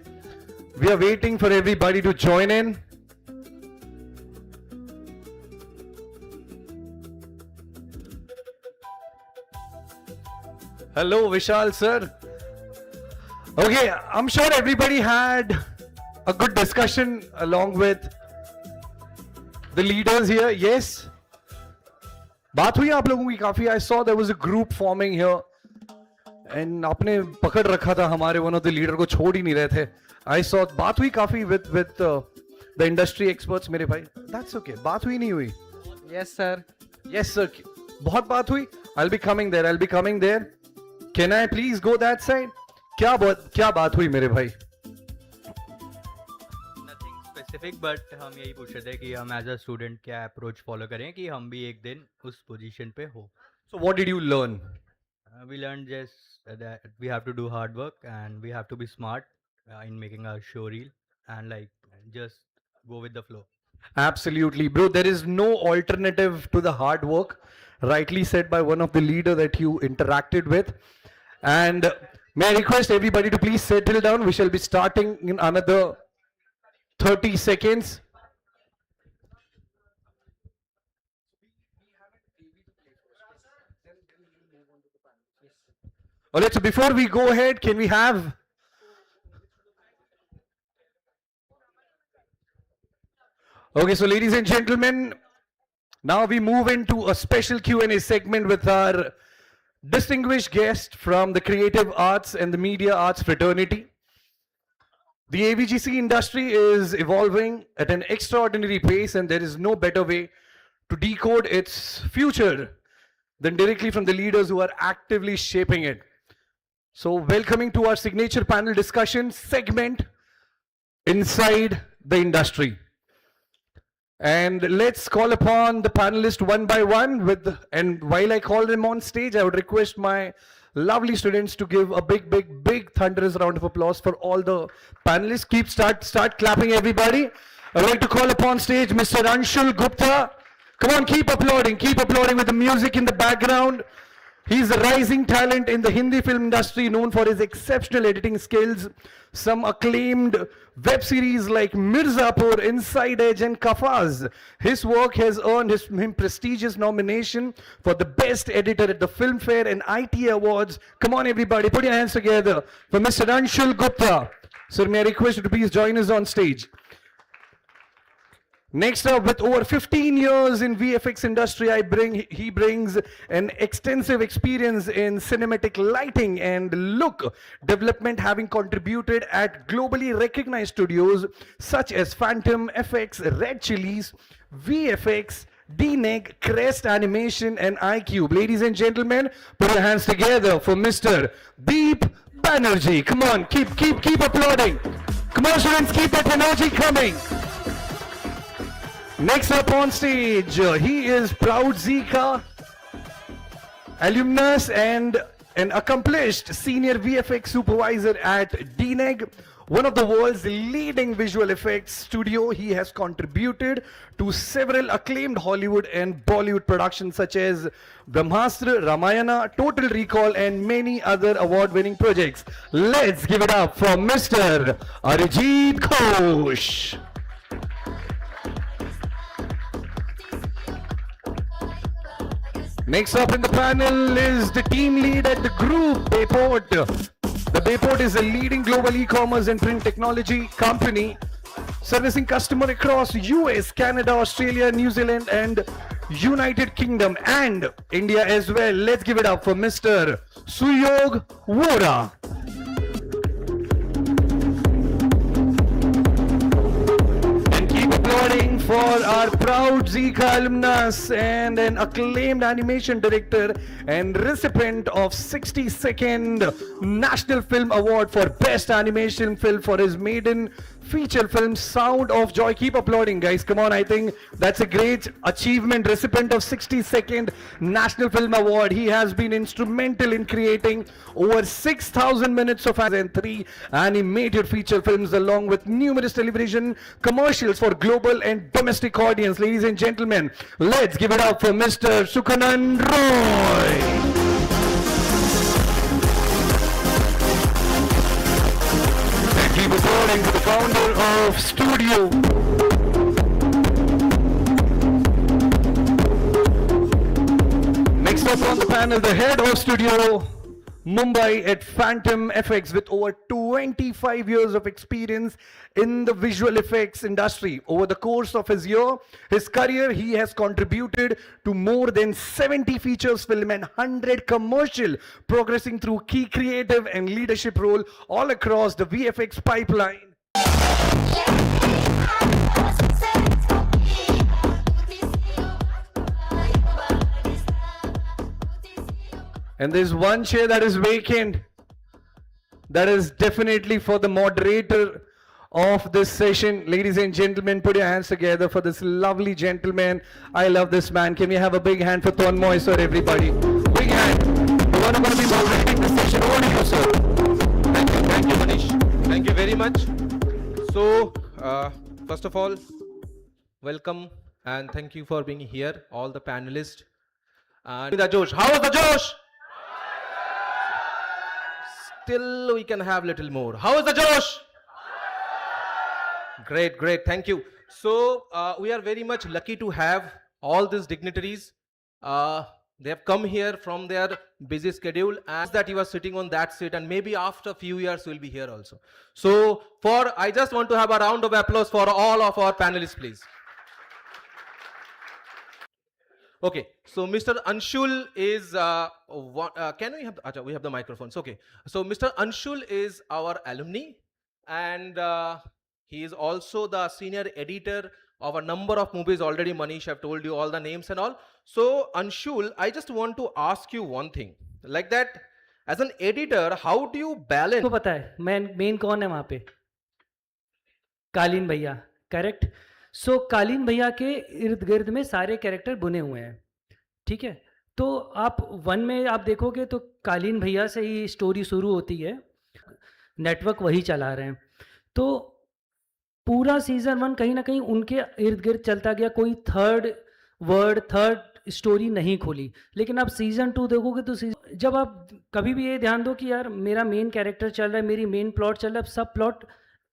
We are waiting for everybody to join in. Hello, Vishal sir. Okay, I'm sure everybody had a good discussion along with the leaders here. Yes? बात हुई आप लोगों की काफी. I saw there was a group forming here. And आपने पकड़ रखा था हमारे one of the leader को, छोड़ ही नहीं रहे थे. I saw बात हुई काफी with the industry experts मेरे भाई. That's okay. बात हुई नहीं हुई? Yes sir. Yes sir. बहुत बात हुई. I'll be coming there. Can I please go that side? क्या बात हुई मेरे भाई? Nothing specific, but हम यही पूछ रहे थे कि हम as a student क्या approach follow करें कि हम भी एक दिन उस position पे हो. So what did you learn? We learned just that we have to do hard work and we have to be smart in making our show reel and like just go with the flow. Absolutely, bro. There is no alternative to the hard work. Rightly said by one of the leader that you interacted with. And may I request everybody to please settle down. We shall be starting in another 30 seconds. Alright, so before we go ahead, can we have... Okay, so ladies and gentlemen, now we move into a special Q&A segment with our distinguished guest from the creative arts and the media arts fraternity. The AVGC industry is evolving at an extraordinary pace, and there is no better way to decode its future than directly from the leaders who are actively shaping it. So welcoming to our signature panel discussion segment, Inside the Industry. And let's call upon the panelists one by one. And while I call them on stage, I would request my lovely students to give a big thunderous round of applause for all the panelists. Start clapping, everybody. I'd like to call upon stage Mr. Anshul Gupta, Come on, keep applauding with the music in the background. He's a rising talent in the Hindi film industry, known for his exceptional editing skills. Some acclaimed web series like Mirzapur, Inside Edge, and Kafaz. His work has earned him prestigious nomination for the Best Editor at the Filmfare and IT Awards. Come on, everybody, put your hands together for Mr. Anshul Gupta. Sir, may I request you to please join us on stage. Next up, with over 15 years in VFX industry, he brings an extensive experience in cinematic lighting and look development, having contributed at globally recognized studios such as Phantom FX, Red Chillies, VFX, DNEG, Crest Animation, and iCube. Ladies and gentlemen, put your hands together for Mr. Deep Banerjee. Come on, keep applauding. Come on, students, keep that energy coming. Next up on stage, he is proud ZICA alumnus and an accomplished senior VFX supervisor at DNEG, one of the world's leading visual effects studio. He has contributed to several acclaimed Hollywood and Bollywood productions such as Brahmastra, Ramayana, Total Recall, and many other award-winning projects. Let's give it up for Mr. Arijit Ghosh. Next up in the panel is the team lead at the group, Bayport. The Bayport is a leading global e-commerce and print technology company servicing customers across US, Canada, Australia, New Zealand, and United Kingdom and India as well. Let's give it up for Mr. Suyog Vora. Applauding for our proud ZICA alumnus and an acclaimed animation director and recipient of 62nd National Film Award for Best Animation Film for his maiden feature film Sound of Joy. Keep applauding, guys. Come on, I think that's a great achievement. Recipient of 62nd National Film Award. He has been instrumental in creating over 6,000 minutes of and 3 animated feature films along with numerous television commercials for global and domestic audience. Ladies and gentlemen, let's give it up for Mr. Sukhanand Roy. Keep applauding to the founder of Studio. Next up on the panel, the head of Studio Mumbai at Phantom FX with over 25 years of experience in the visual effects industry. Over the course of his career, he has contributed to more than 70 features film and 100 commercial, progressing through key creative and leadership role all across the VFX pipeline. And there's one chair that is vacant. That is definitely for the moderator of this session. Ladies and gentlemen, put your hands together for this lovely gentleman. I love this man. Can we have a big hand for Ton Moiser, everybody? Big hand. The one who's going to be moderating this session. Over to you, sir. Thank you, Manish. Thank you very much. So, first of all, welcome and thank you for being here, all the panelists. And the Josh, how was the Josh? Still we can have little more. How is the Josh? Great, great. Thank you. So we are very much lucky to have all these dignitaries. They have come here from their busy schedule, as that you are sitting on that seat, and maybe after a few years we'll be here also. So I just want to have a round of applause for all of our panelists, please. Okay, so Mr. Anshul is, can we have, we have the microphones, okay. So Mr. Anshul is our alumni, and he is also the senior editor of a number of movies. Already Manish have told you all the names and all. So Anshul, I just want to ask you one thing, like that, as an editor, how do you balance? आपको पता है main कौन है वहाँ पे? कालीन भैया, correct? सो कालीन भैया के इर्द गिर्द में सारे कैरेक्टर बुने हुए हैं, ठीक है? तो आप वन में आप देखोगे तो कालीन भैया से ही स्टोरी शुरू होती है, नेटवर्क वही चला रहे हैं, तो पूरा सीज़न 1 कहीं ना कहीं उनके इर्द गिर्द चलता गया. कोई थर्ड वर्ड थर्ड स्टोरी नहीं खोली। लेकिन आप सीजन 2 देखोगे तो जब आप कभी भी ये ध्यान दो कि यार मेरा मेन कैरेक्टर चल रहा है, मेरी मेन प्लॉट चल रहा है, सब प्लॉट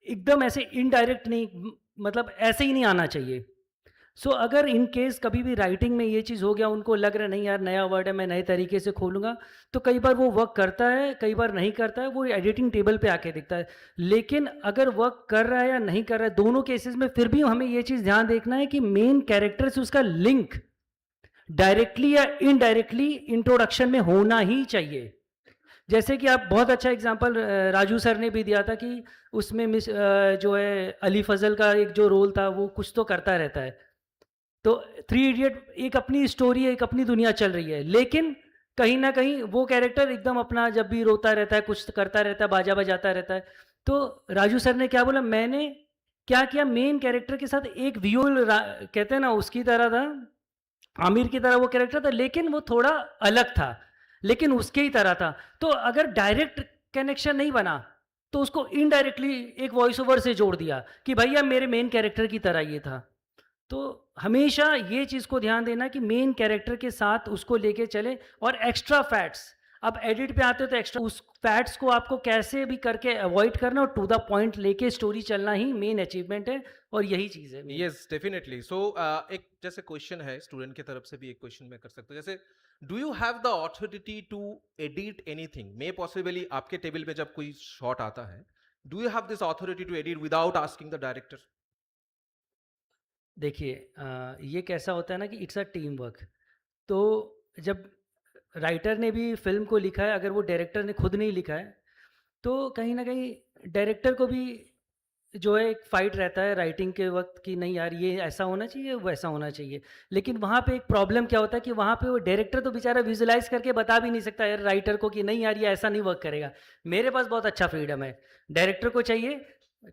एकदम ऐसे इनडायरेक्ट नहीं, मतलब ऐसे ही नहीं आना चाहिए। सो अगर इन केस कभी भी राइटिंग में ये चीज़ हो गया, उनको लग रहा है नहीं यार नया वर्ड है, मैं नए तरीके से खोलूँगा, तो कई बार वो वर्क करता है, कई बार नहीं करता है, वो एडिटिंग टेबल पे आके दिखता है। लेकिन अगर वर्क कर रहा है या नहीं कर रहा है, दोनों केसेस में फिर भी हमें ये चीज़ ध्यान देखना है कि मेन कैरेक्टर से उसका लिंक डायरेक्टली या इनडायरेक्टली इंट्रोडक्शन में होना ही चाहिए। जैसे कि आप बहुत अच्छा एग्जांपल राजू सर ने भी दिया था कि उसमें जो है अली फजल का एक जो रोल था वो कुछ तो करता रहता है। तो 3 इडियट एक अपनी स्टोरी है, एक अपनी दुनिया चल रही है, लेकिन कहीं ना कहीं वो कैरेक्टर एकदम अपना जब भी रोता रहता है, कुछ करता रहता है, बाजा बजाता रहता है। तो राजू सर ने क्या बोला, मैंने क्या किया, मेन कैरेक्टर के साथ एक विजुअल कहते हैं ना उसकी तरह था, आमिर की तरह वो कैरेक्टर था, लेकिन वो थोड़ा अलग था, लेकिन उसके ही तरह था। तो अगर डायरेक्ट कनेक्शन नहीं बना तो उसको इनडायरेक्टली एक वॉइस ओवर से जोड़ दिया कि भैया मेरे मेन कैरेक्टर की तरह ये था। तो हमेशा ये चीज़ को ध्यान देना कि मेन कैरेक्टर के साथ उसको लेके चले। और एक्स्ट्रा फैट्स, अब एडिट पे आते हो तो एक्स्ट्रा उस फैट्स को आपको कैसे भी करके अवॉइड करना और टू द पॉइंट लेके स्टोरी चलना ही मेन अचीवमेंट है, और यही चीज़ है। Yes definitely. सो एक जैसे क्वेश्चन है स्टूडेंट की तरफ से भी, एक क्वेश्चन मैं कर सकता हूँ, जैसे do you have the authority to edit anything? May possibly आपके टेबल पे जब कोई शॉट आता है, do you have this authority to edit without asking the director? देखिए ये कैसा होता है ना कि इट्स अ टीम वर्क। तो जब राइटर ने भी फिल्म को लिखा है, अगर वो डायरेक्टर ने खुद नहीं लिखा है, तो कहीं ना कहीं डायरेक्टर को भी जो है एक फाइट रहता है राइटिंग के वक्त कि नहीं यार ये ऐसा होना चाहिए, वैसा होना चाहिए। लेकिन वहाँ पे एक प्रॉब्लम क्या होता है कि वहाँ पे वो डायरेक्टर तो बेचारा विजुलाइज करके बता भी नहीं सकता यार राइटर को कि नहीं यार ये ऐसा नहीं वर्क करेगा। मेरे पास बहुत अच्छा फ्रीडम है, डायरेक्टर को चाहिए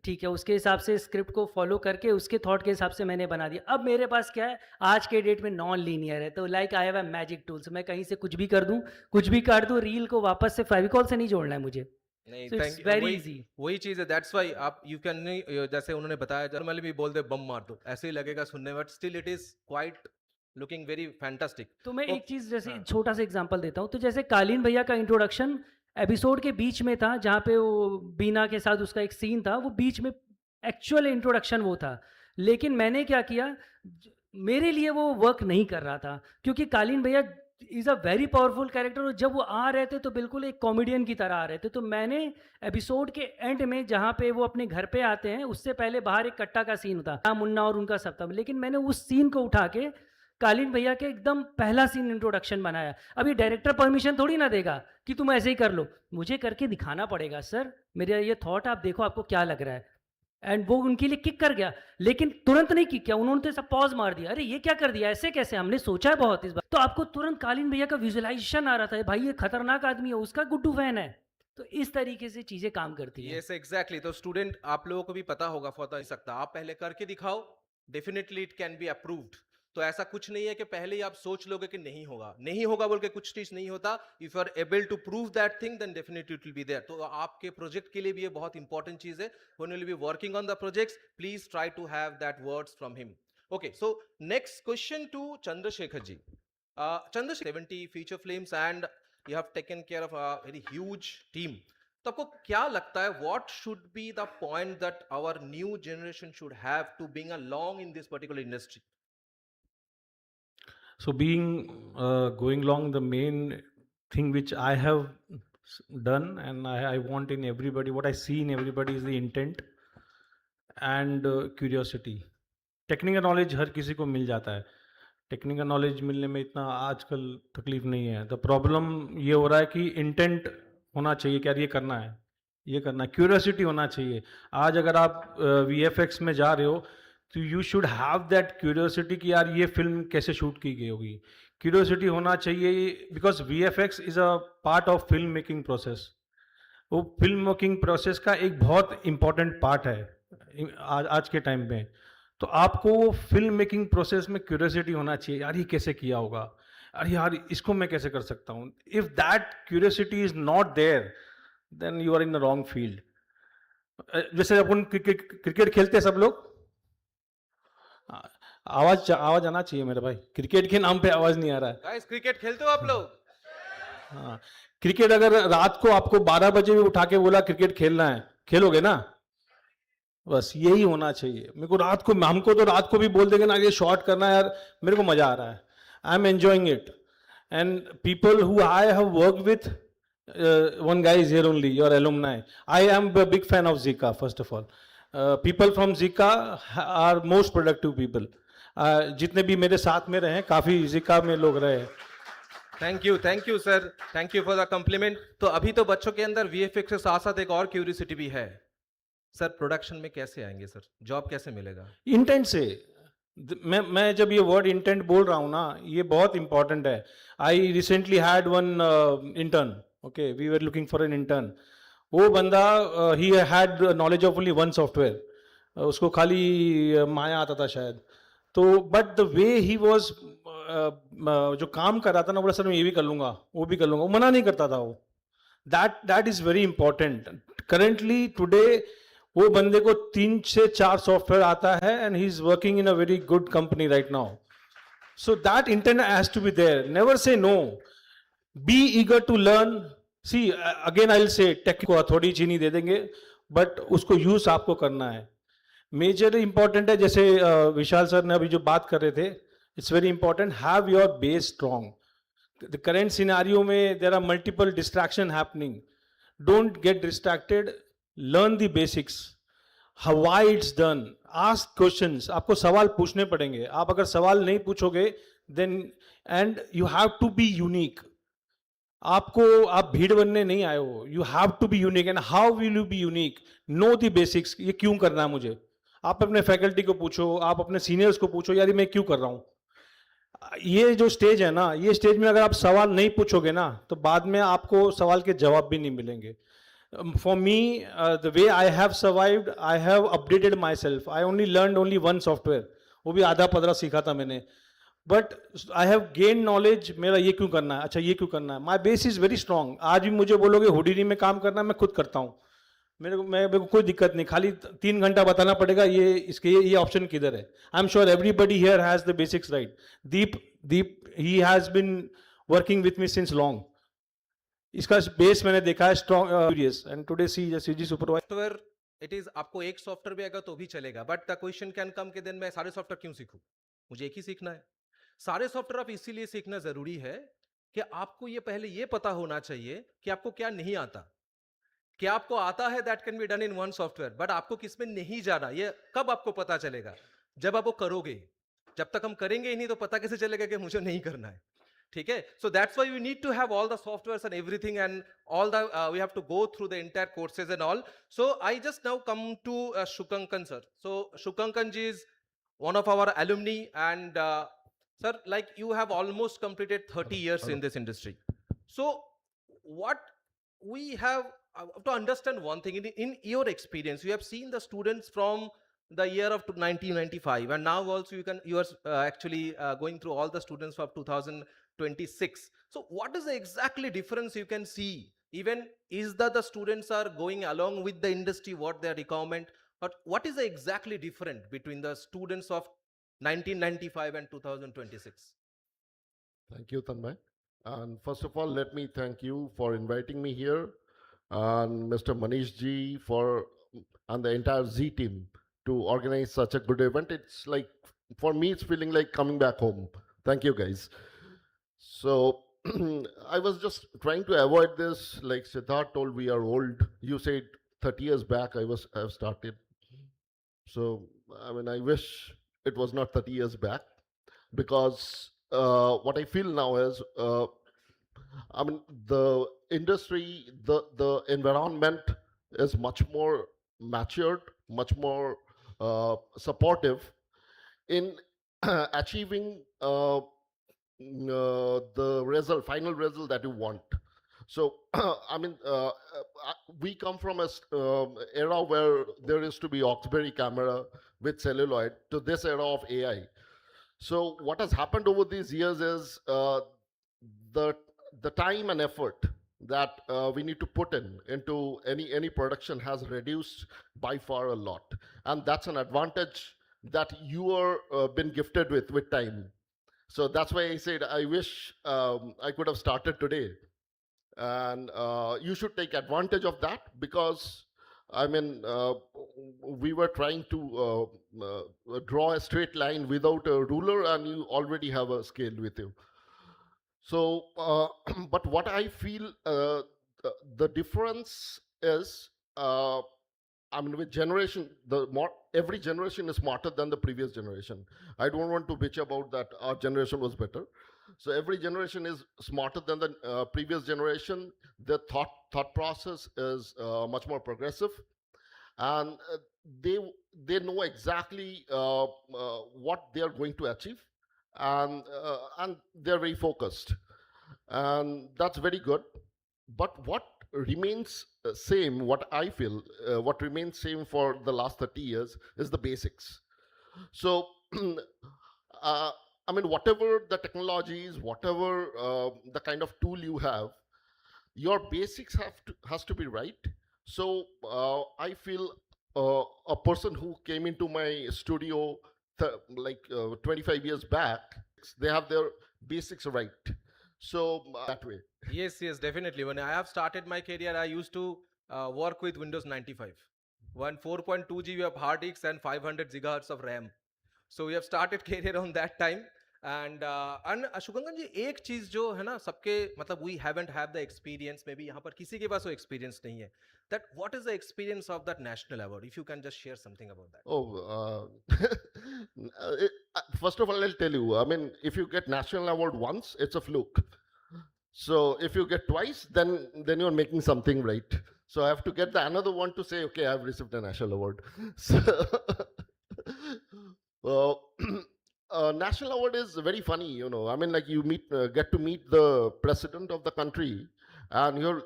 ठीक है, उसके हिसाब से स्क्रिप्ट को फॉलो करके उसके थॉट के हिसाब से मैंने बना दिया। अब मेरे पास क्या है, आज के डेट में नॉन लीनियर है, तो like I have a magic tools, मैं कहीं से कुछ भी कर दूं, कुछ भी काट दूं, रील को वापस से फेविकॉल से नहीं जोड़ना है मुझे। नहीं, So it's थैंक very वही easy. वही चीज है, दैट्स व्हाई आप यू कैन नहीं, जैसे उन्होंने बताया नॉर्मली भी बोल दे बम मार दो, ऐसे ही लगेगा सुनने में, but still it is quite looking very fantastic. तो मैं एक चीज़ जैसे छोटा सा एग्जांपल देता हूँ। तो जैसे कालीन भैया का इंट्रोडक्शन एपिसोड के बीच में था, जहाँ पे वो बीना के साथ उसका एक सीन था, वो बीच में एक्चुअल इंट्रोडक्शन वो था। लेकिन मैंने क्या किया, मेरे लिए वो वर्क नहीं कर रहा था, क्योंकि कालीन भैया is a very powerful character, और जब वो आ रहे थे तो बिल्कुल एक कॉमेडियन की तरह आ रहे थे। तो मैंने एपिसोड के एंड में जहाँ पे वो अपने घर पे आते हैं, उससे पहले बाहर एक कट्टा का सीन था, मुन्ना और उनका सब था, लेकिन मैंने उस सीन को उठा के कालीन भैया के एकदम पहला सीन इंट्रोडक्शन बनाया। अब ये डायरेक्टर परमिशन थोड़ी ना देगा कि तुम ऐसे ही कर लो, मुझे करके दिखाना पड़ेगा, सर मेरा ये थॉट आप देखो आपको क्या लग रहा है। एंड वो उनके लिए किक कर गया, लेकिन तुरंत नहीं किक किया, उन्होंने तो सब पॉज मार दिया, अरे ये क्या कर दिया, ऐसे कैसे, हमने सोचा है बहुत इस बार। तो आपको तुरंत कालीन भैया का विजुअलाइजेशन आ रहा था, भाई ये खतरनाक आदमी है, उसका गुड्डू फैन है। तो इस तरीके से चीजें काम करती है। Yes exactly. तो स्टूडेंट आप लोगों को भी पता होगा, फॉर सकता आप पहले करके दिखाओ, definitely it can be approved. तो ऐसा कुछ नहीं है कि पहले ही आप सोच लोगे कि नहीं होगा, नहीं होगा बोल के कुछ चीज नहीं होता। If you are able to prove that thing then definitely it will be there. तो आपके प्रोजेक्ट के लिए भी ये बहुत इंपॉर्टेंट चीज है। When you will be working on the projects, please try to have that words from him. Okay, so next question to Chandrashekhar ji. Chandrashekhar 70 feature films and you have taken care of a very huge team. तो आपको क्या लगता है, what should be the point that our new generation should have to being along in this particular industry? So being going along, the main thing which I have done and I want in everybody, what I see in everybody is the intent and curiosity. Technical knowledge हर किसी को मिल जाता है, technical knowledge मिलने में इतना आजकल तकलीफ नहीं है। द प्रॉब्लम ये हो रहा है कि इंटेंट होना चाहिए कि यार ये करना है, ये करना है, क्यूरियोसिटी होना चाहिए। आज अगर आप VFX में जा रहे हो तो you should have that curiosity कि यार ये फिल्म कैसे शूट की गई होगी, क्यूरियोसिटी होना चाहिए, because VFX is a part of film making process. वो फिल्म मेकिंग प्रोसेस का एक बहुत इम्पॉर्टेंट पार्ट है आज के टाइम में। तो आपको फिल्म मेकिंग प्रोसेस में क्यूरियोसिटी होना चाहिए, यार ये कैसे किया होगा, अरे यार इसको मैं कैसे कर सकता हूँ। If that curiosity is not there then you are in the wrong field. जैसे अपन क्रिकेट खेलते हैं सब लोग, आवाज आवाज आना चाहिए मेरे भाई, क्रिकेट के नाम पे आवाज नहीं आ रहा है। गाइस क्रिकेट खेलते हो आप लोग? हाँ, क्रिकेट अगर रात को आपको 12 बजे भी उठा के बोला क्रिकेट खेलना है, खेलोगे ना? बस यही होना चाहिए। मेरे को रात को, हमको तो रात को भी बोल देंगे ना ये शॉर्ट करना है यार, मेरे को मजा आ रहा है, I am enjoying it. And people who I have work with, one guy is here only, your alumni. I am a big fan of ZICA, first of all. People from ZICA are most productive people. जितने भी मेरे साथ में रहे, काफी ZICA में लोग रहे हैं। Thank you sir, thank you for the compliment. तो अभी तो बच्चों के अंदर VFX के साथ साथ एक और क्यूरियोसिटी भी है सर, प्रोडक्शन में कैसे आएंगे सर, जॉब कैसे मिलेगा? इंटेंट से। मैं जब ये वर्ड इंटेंट बोल रहा हूँ ना, ये बहुत इंपॉर्टेंट है। I recently had one intern, okay, we were looking for an intern. वो बंदा he had knowledge of only one software, उसको खाली माया आता था शायद। तो but the way he was, जो काम कर रहा था ना, बोला सर मैं ये भी कर लूंगा, वो भी कर लूंगा, वो मना नहीं करता था वो। That is very important. Currently today वो बंदे को 3 से 4 सॉफ्टवेयर आता है and he is working in a very good company right now. So that intent has to be there. Never say no, be eager to learn. See again I will say, take को थोड़ी चीनी दे देंगे but उसको use आपको करना है। Major important है, जैसे विशाल सर ने अभी जो बात कर रहे थे, it's very important, have your base strong. The current scenario में there are multiple distraction happening, don't get distracted, learn the basics, how why it's done, ask questions. आपको सवाल पूछने पड़ेंगे, आप अगर सवाल नहीं पूछोगे then, and you have to be unique. आप भीड़ बनने नहीं आए हो, you have to be unique. And how will you be unique? Know the basics, ये क्यों करना है मुझे। आप अपने फैकल्टी को पूछो, आप अपने सीनियर्स को पूछो, यार मैं क्यों कर रहा हूं। ये जो स्टेज है ना, ये स्टेज में अगर आप सवाल नहीं पूछोगे ना, तो बाद में आपको सवाल के जवाब भी नहीं मिलेंगे। For me, the way I have survived, I have updated my self. I only learn only one software, वो भी आधा पदरा सीखा था मैंने, but I have gain knowledge. मेरा ये क्यों करना है, अच्छा ये क्यों करना है, my base is very strong. आज भी मुझे बोलोगे हुडीनी में काम करना है, मैं खुद करता हूँ, मेरे को कोई दिक्कत नहीं, खाली 3 घंटा बताना पड़ेगा ये इसके ये ऑप्शन किधर है। I am sure everybody here has the basics right. Deep he has been working with me since long. इसका बेस मैंने देखा है strong, and today CG supervisor, it is, आपको एक सॉफ्टवेयर भी आएगा तो भी चलेगा, but the question can come कि दिन मैं सारे सॉफ्टवेयर क्यों सीखूं, मुझे एक ही सीखना है। सारे सॉफ्टवेयर आप इसीलिए सीखना जरूरी है कि आपको ये पहले ये पता होना चाहिए कि आपको क्या नहीं आता। क्या आपको आता है, that can be done in one software, but आपको किसमें नहीं जाना, ये कब आपको पता चलेगा, जब आप वो करोगे। जब तक हम करेंगे ही नहीं तो पता कैसे चलेगा कि मुझे नहीं करना है, ठीक है। So that's why we need to have all the softwares and everything, and all the we have to go through the entire courses and all. So I just now come to Shukankan sir. So Shukankan ji is one of our alumni, and sir, like you have almost completed 30 years in this industry. So what we have to understand one thing, in your experience, you have seen the students from the year of 1995, and now also you are actually going through all the students of 2026. So what is the exactly difference you can see? Even is that the students are going along with the industry, what their requirement, but what is the exactly different between the students of 1995 and 2026? Thank you, Tanmay. And first of all, let me thank you for inviting me here, and Mr. Manish ji and the entire Z team to organize such a good event. It's like, for me, it's feeling like coming back home. Thank you, guys. So I was just trying to avoid this. Like Siddharth told, we are old. You said 30 years back I've started. So I mean, I wish it was not 30 years back, because what I feel now is, I mean, the industry, the environment is much more matured, much more supportive in achieving the final result that you want. So I mean, we come from a era where there used to be Oxbury camera with celluloid to this era of AI. So what has happened over these years is the time and effort that we need to put into any production has reduced by far a lot, and that's an advantage that you are been gifted with time. So that's why I said I wish I could have started today, and you should take advantage of that, because I mean we were trying to draw a straight line without a ruler, and you already have a scale with you. So, but what I feel the difference is, I mean, with generation, every generation is smarter than the previous generation. I don't want to bitch about that. Our generation was better. So every generation is smarter than the previous generation. The thought process is much more progressive, and they know exactly what they are going to achieve, and they're very focused, and that's very good. But what remains same, what I feel, what remains same for the last 30 years is the basics. So I mean, whatever the technologies, whatever the kind of tool you have, your basics has to be right. So I feel a person who came into my studio 25 years back, they have their basics right. So that way. Yes, yes, definitely. When I have started my career, I used to work with Windows 95. One 4.2 GB of hard disks and 500 gigahertz of RAM. So we have started career on that time. And शुभंकर जी, एक चीज जो है ना सबके मतलब we haven't have the experience, maybe यहाँ पर किसी के पास वो experience नहीं है, that what is the experience of that national award, if you can just share something about that. Oh, first of all, I'll tell you, I mean, if you get national award once, it's a fluke. So if you get twice, then you're making something right. So I have to get the another one to say, okay, I've received a national award. So national award is very funny, you know. I mean, like you get to meet the president of the country, and you're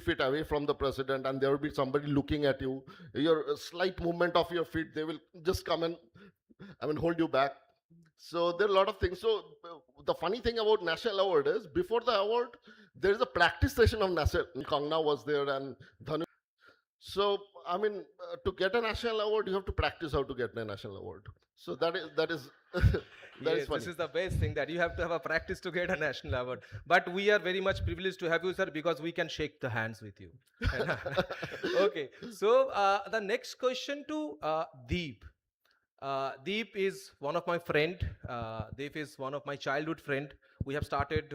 feet away from the president, and there will be somebody looking at you. Your slight movement of your feet, they will just come and, I mean, hold you back. So there are a lot of things. So the funny thing about national award is, before the award, there is a practice session of national. Kangna was there, and Dhanu. So I mean, to get a national award, you have to practice how to get a national award. So that is that is Yes, funny. this is the best thing, that you have to have a practice to get a national award. But we are very much privileged to have you, sir, because we can shake the hands with you. Okay, so the next question to Deep. Deep is one of my friend. Deep is one of my childhood friend. We have started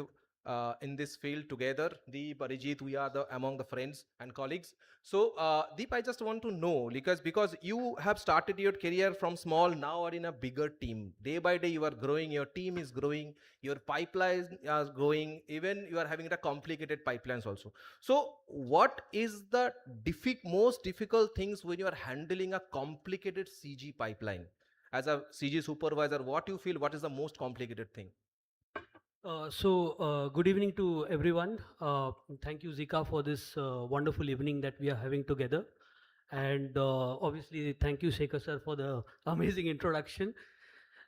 in this field together. Deep, Arijit, we are among the friends and colleagues. So Deep, I just want to know, because you have started your career from small, now are in a bigger team. Day by day you are growing, your team is growing, your pipeline is growing, even you are having the complicated pipelines also. So what is the most difficult things when you are handling a complicated CG pipeline? As a CG supervisor, what you feel, what is the most complicated thing? Good evening to everyone. Thank you, ZICA, for this wonderful evening that we are having together. And obviously, thank you, Shekhar sir, for the amazing introduction.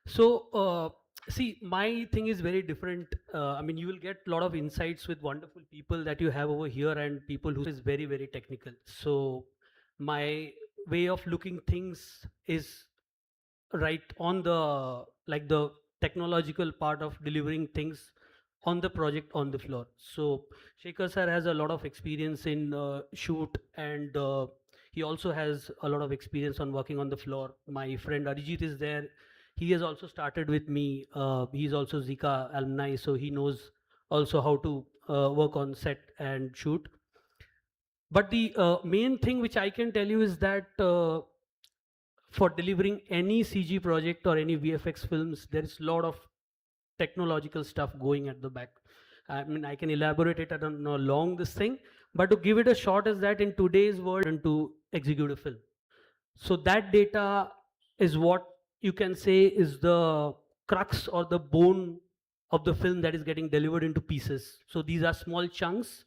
So, see, my thing is very different. I mean, you will get a lot of insights with wonderful people that you have over here, and people who is very, very technical. So my way of looking things is right on the technological part of delivering things on the project on the floor. So Shekhar sir has a lot of experience in shoot, and he also has a lot of experience on working on the floor. My friend Arijit is there. He has also started with me. He's also ZICA alumni, so he knows also how to work on set and shoot. But the main thing which I can tell you is that for delivering any CG project or any VFX films, there is a lot of technological stuff going at the back. I mean, I can elaborate it along this thing, but to give it a shot is that in today's world and to execute a film. So that data is what you can say is the crux or the bone of the film that is getting delivered into pieces. So these are small chunks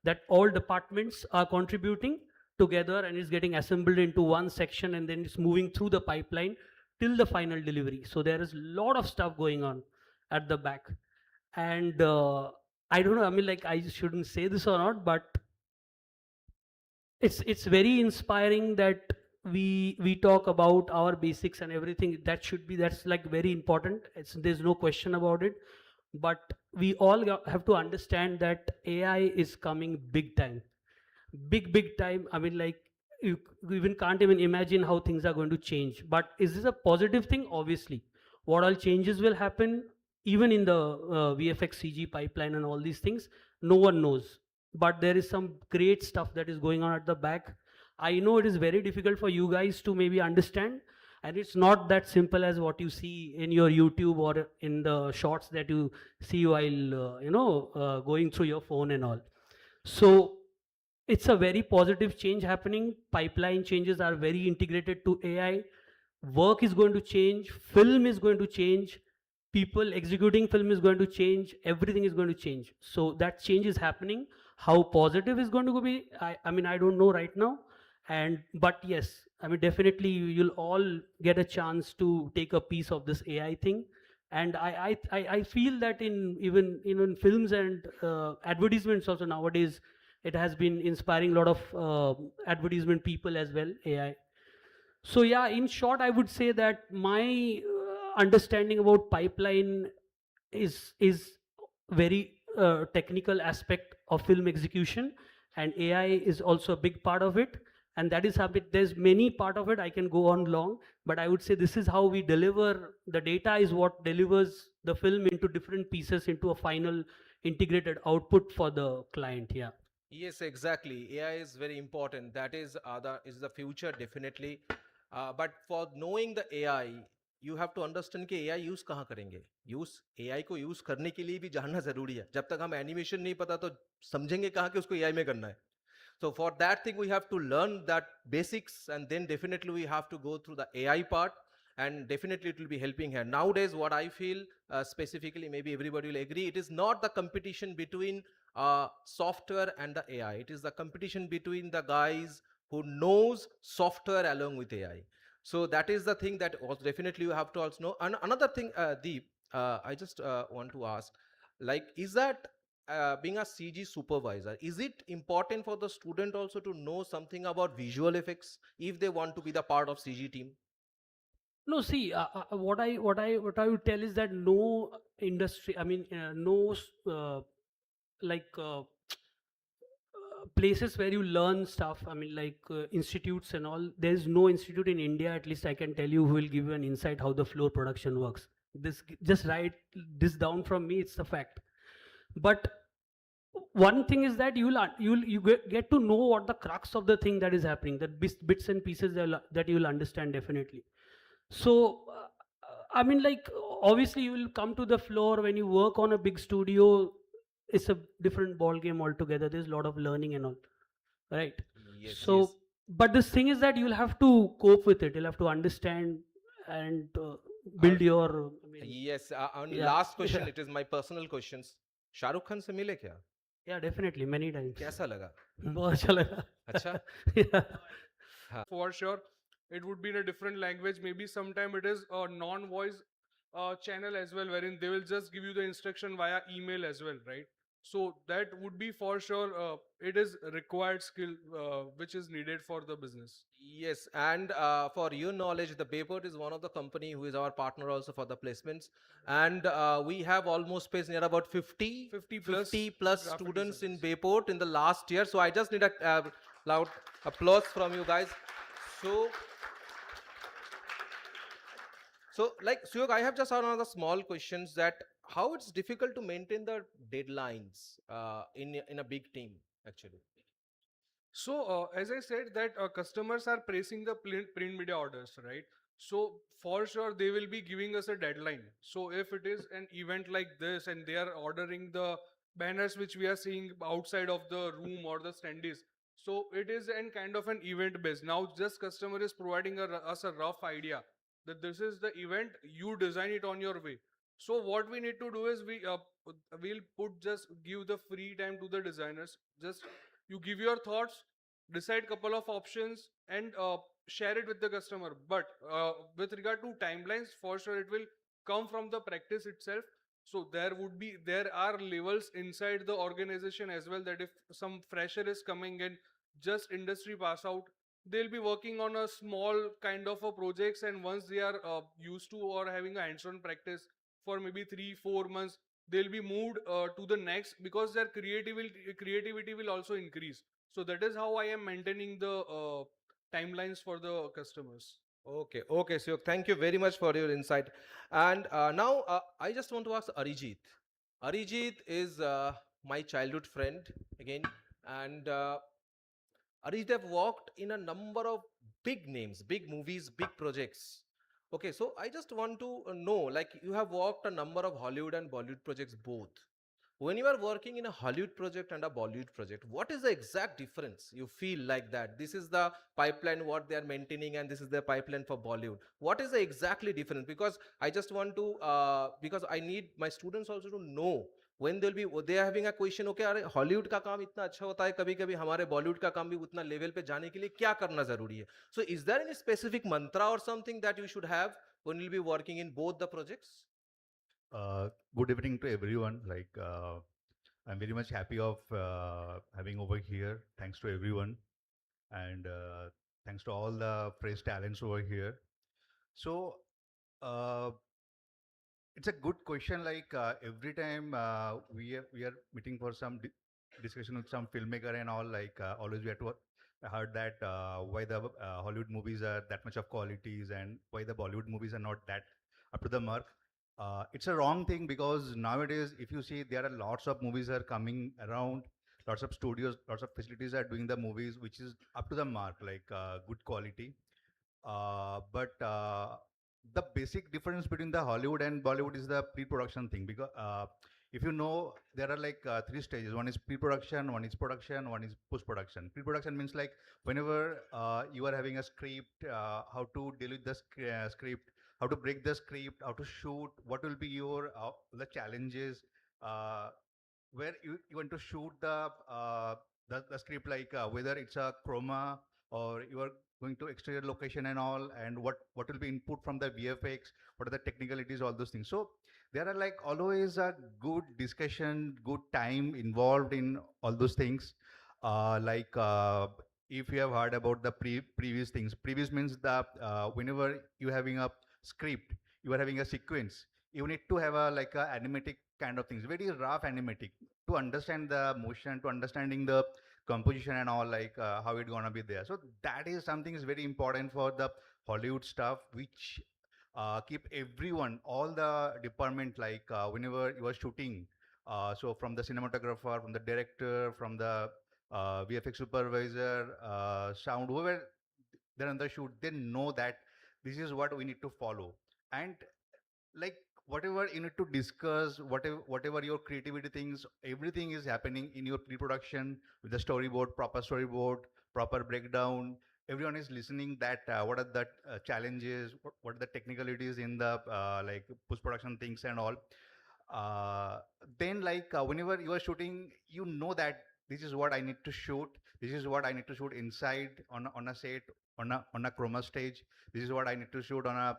that all departments are contributing together and is getting assembled into one section, and then it's moving through the pipeline till the final delivery. So there is a lot of stuff going on at the back. And I don't know, I mean, like, I shouldn't say this or not, but it's very inspiring that we talk about our basics and everything. That's like very important. There's no question about it. But we all have to understand that AI is coming big time, big time. I mean, like you even can't even imagine how things are going to change. But is this a positive thing? Obviously, what all changes will happen, even in the VFX CG pipeline and all these things, no one knows. But there is some great stuff that is going on at the back. I know it is very difficult for you guys to maybe understand, and it's not that simple as what you see in your YouTube or in the shots that you see while going through your phone and all. So it's a very positive change happening. Pipeline changes are very integrated to AI. Work is going to change. Film is going to change. People executing film is going to change. Everything is going to change. So that change is happening. How positive is going to be? I mean, I don't know right now. But yes, I mean, definitely you'll all get a chance to take a piece of this AI thing. And I feel that in films and advertisements also nowadays, it has been inspiring a lot of advertisement people as well, AI. So yeah, in short, I would say that my understanding about pipeline is very technical aspect of film execution, and AI is also a big part of it. And that is something, there's many part of it, I can go on long, but I would say this is how we deliver. The data is what delivers the film into different pieces into a final integrated output for the client. Yeah. Yes, exactly. AI is very important. That is the future definitely. But for knowing the AI, you have to understand कि AI use कहाँ करेंगे. AI को use करने के लिए भी जानना जरूरी है. जब तक हम animation नहीं पता तो समझेंगे कहाँ कि उसको AI में करना है. So for that thing, we have to learn that basics, and then definitely we have to go through the AI part, and definitely it will be helping here. Nowadays, what I feel specifically, maybe everybody will agree, it is not the competition between software and the AI. It is the competition between the guys who knows software along with AI. So that is the thing that also definitely you have to also know. And another thing, Deep, I just want to ask, like, is that being a CG supervisor, is it important for the student also to know something about visual effects if they want to be the part of CG team? No, see, what I would tell is that no industry, I mean, no like places where you learn stuff. I mean, like institutes and all. There's no institute in India, at least I can tell you, who will give you an insight how the floor production works. Just write this down from me. It's the fact. But one thing is that you get to know what the crux of the thing that is happening, that bits and pieces that you will understand definitely. So I mean, like, obviously you will come to the floor when you work on a big studio. It's a different ball game altogether. There's a lot of learning and all, right? Yes, so yes. But this thing is that you'll have to cope with it. You'll have to understand and build your, I mean, Yes, and yeah, last question, yeah. it is my personal questions. Shahrukh Khan से मिले क्या? Yeah, definitely, many times. कैसा लगा? बहुत अच्छा लगा. अच्छा? Yeah. For sure, it would be in a different language. Maybe sometime it is a non-voice channel as well, wherein they will just give you the instruction via email as well, right? So that would be for sure. It is required skill which is needed for the business. Yes, and for your knowledge, the Bayport is one of the company who is our partner also for the placements, and we have almost placed near about 50 plus plus graphic students in Bayport in the last year. So I just need a loud applause from you guys. So like Suyog, I have just another small questions that how it's difficult to maintain the deadlines in a big team actually. So as I said that customers are placing the print media orders, right? So for sure they will be giving us a deadline. So if it is an event like this and they are ordering the banners which we are seeing outside of the room or the standees, so it is an kind of an event based. Now just customer is providing us a rough idea that this is the event, you design it on your way. So what we need to do is we'll give the free time to the designers. Just you give your thoughts, decide couple of options, and share it with the customer. But with regard to timelines, for sure it will come from the practice itself. So there are levels inside the organization as well, that if some fresher is coming in, just industry pass out, they'll be working on a small kind of a projects, and once they are used to or having a hands-on practice for maybe 3-4 months, they'll be moved to the next, because their creativity will also increase. So that is how I am maintaining the timelines for the customers. Okay, okay, so thank you very much for your insight. And now I just want to ask Arijit. Arijit is my childhood friend again, and Arijit have worked in a number of big names, big movies, big projects. Okay, so I just want to know, like you have worked a number of Hollywood and Bollywood projects both. When you are working in a Hollywood project and a Bollywood project, what is the exact difference? You feel like that this is the pipeline what they are maintaining, and this is the pipeline for Bollywood. What is the exactly difference? Because I just want to, because I need my students also to know when they are having a question. Okay, अरे Hollywood का काम इतना अच्छा होता है, कभी कभी हमारे बॉलीवुड का काम भी उतना लेवल पे जाने के लिए क्या करना जरूरी है? So is there any specific mantra or something that you should have when you'll be working in both the projects? Good evening to everyone. I'm very much happy of having over here. Thanks to everyone, and thanks to all the fresh talents over here. So uh, it's a good question. Every time we are meeting for some discussion with some filmmaker and all, always we have to heard that why the Hollywood movies are that much of qualities and why the Bollywood movies are not that up to the mark. It's a wrong thing, because nowadays, if you see, there are lots of movies are coming around, lots of studios, lots of facilities are doing the movies which is up to the mark, good quality. But the basic difference between the Hollywood and Bollywood is the pre-production thing. Because if you know, there are three stages. One is pre-production, one is production, one is post-production. Pre-production means like whenever you are having a script, how to deal with the script, how to break the script, how to shoot, what will be your the challenges, where you want to shoot the script, whether it's a chroma or you are going to exterior location and all, and what will be input from the VFX, what are the technicalities, all those things. So there are always a good discussion, good time involved in all those things. If you have heard about the previous things, previous means the whenever you having a script, you are having a sequence, you need to have a animatic kind of things, very rough animatic, to understand the motion, to understanding the composition and all, how it gonna be there. So that is something is very important for the Hollywood stuff, which keep everyone, all the department, whenever you are shooting, so from the cinematographer, from the director, from the VFX supervisor, sound, whoever they're on the shoot, they know that this is what we need to follow. And whatever you need to discuss, whatever your creativity things, everything is happening in your pre-production with the storyboard, proper breakdown. Everyone is listening that what are the challenges, what are the technicalities in the post-production things and all. Then whenever you are shooting, you know that this is what I need to shoot, this is what I need to shoot inside on a set, on a chroma stage, this is what I need to shoot on a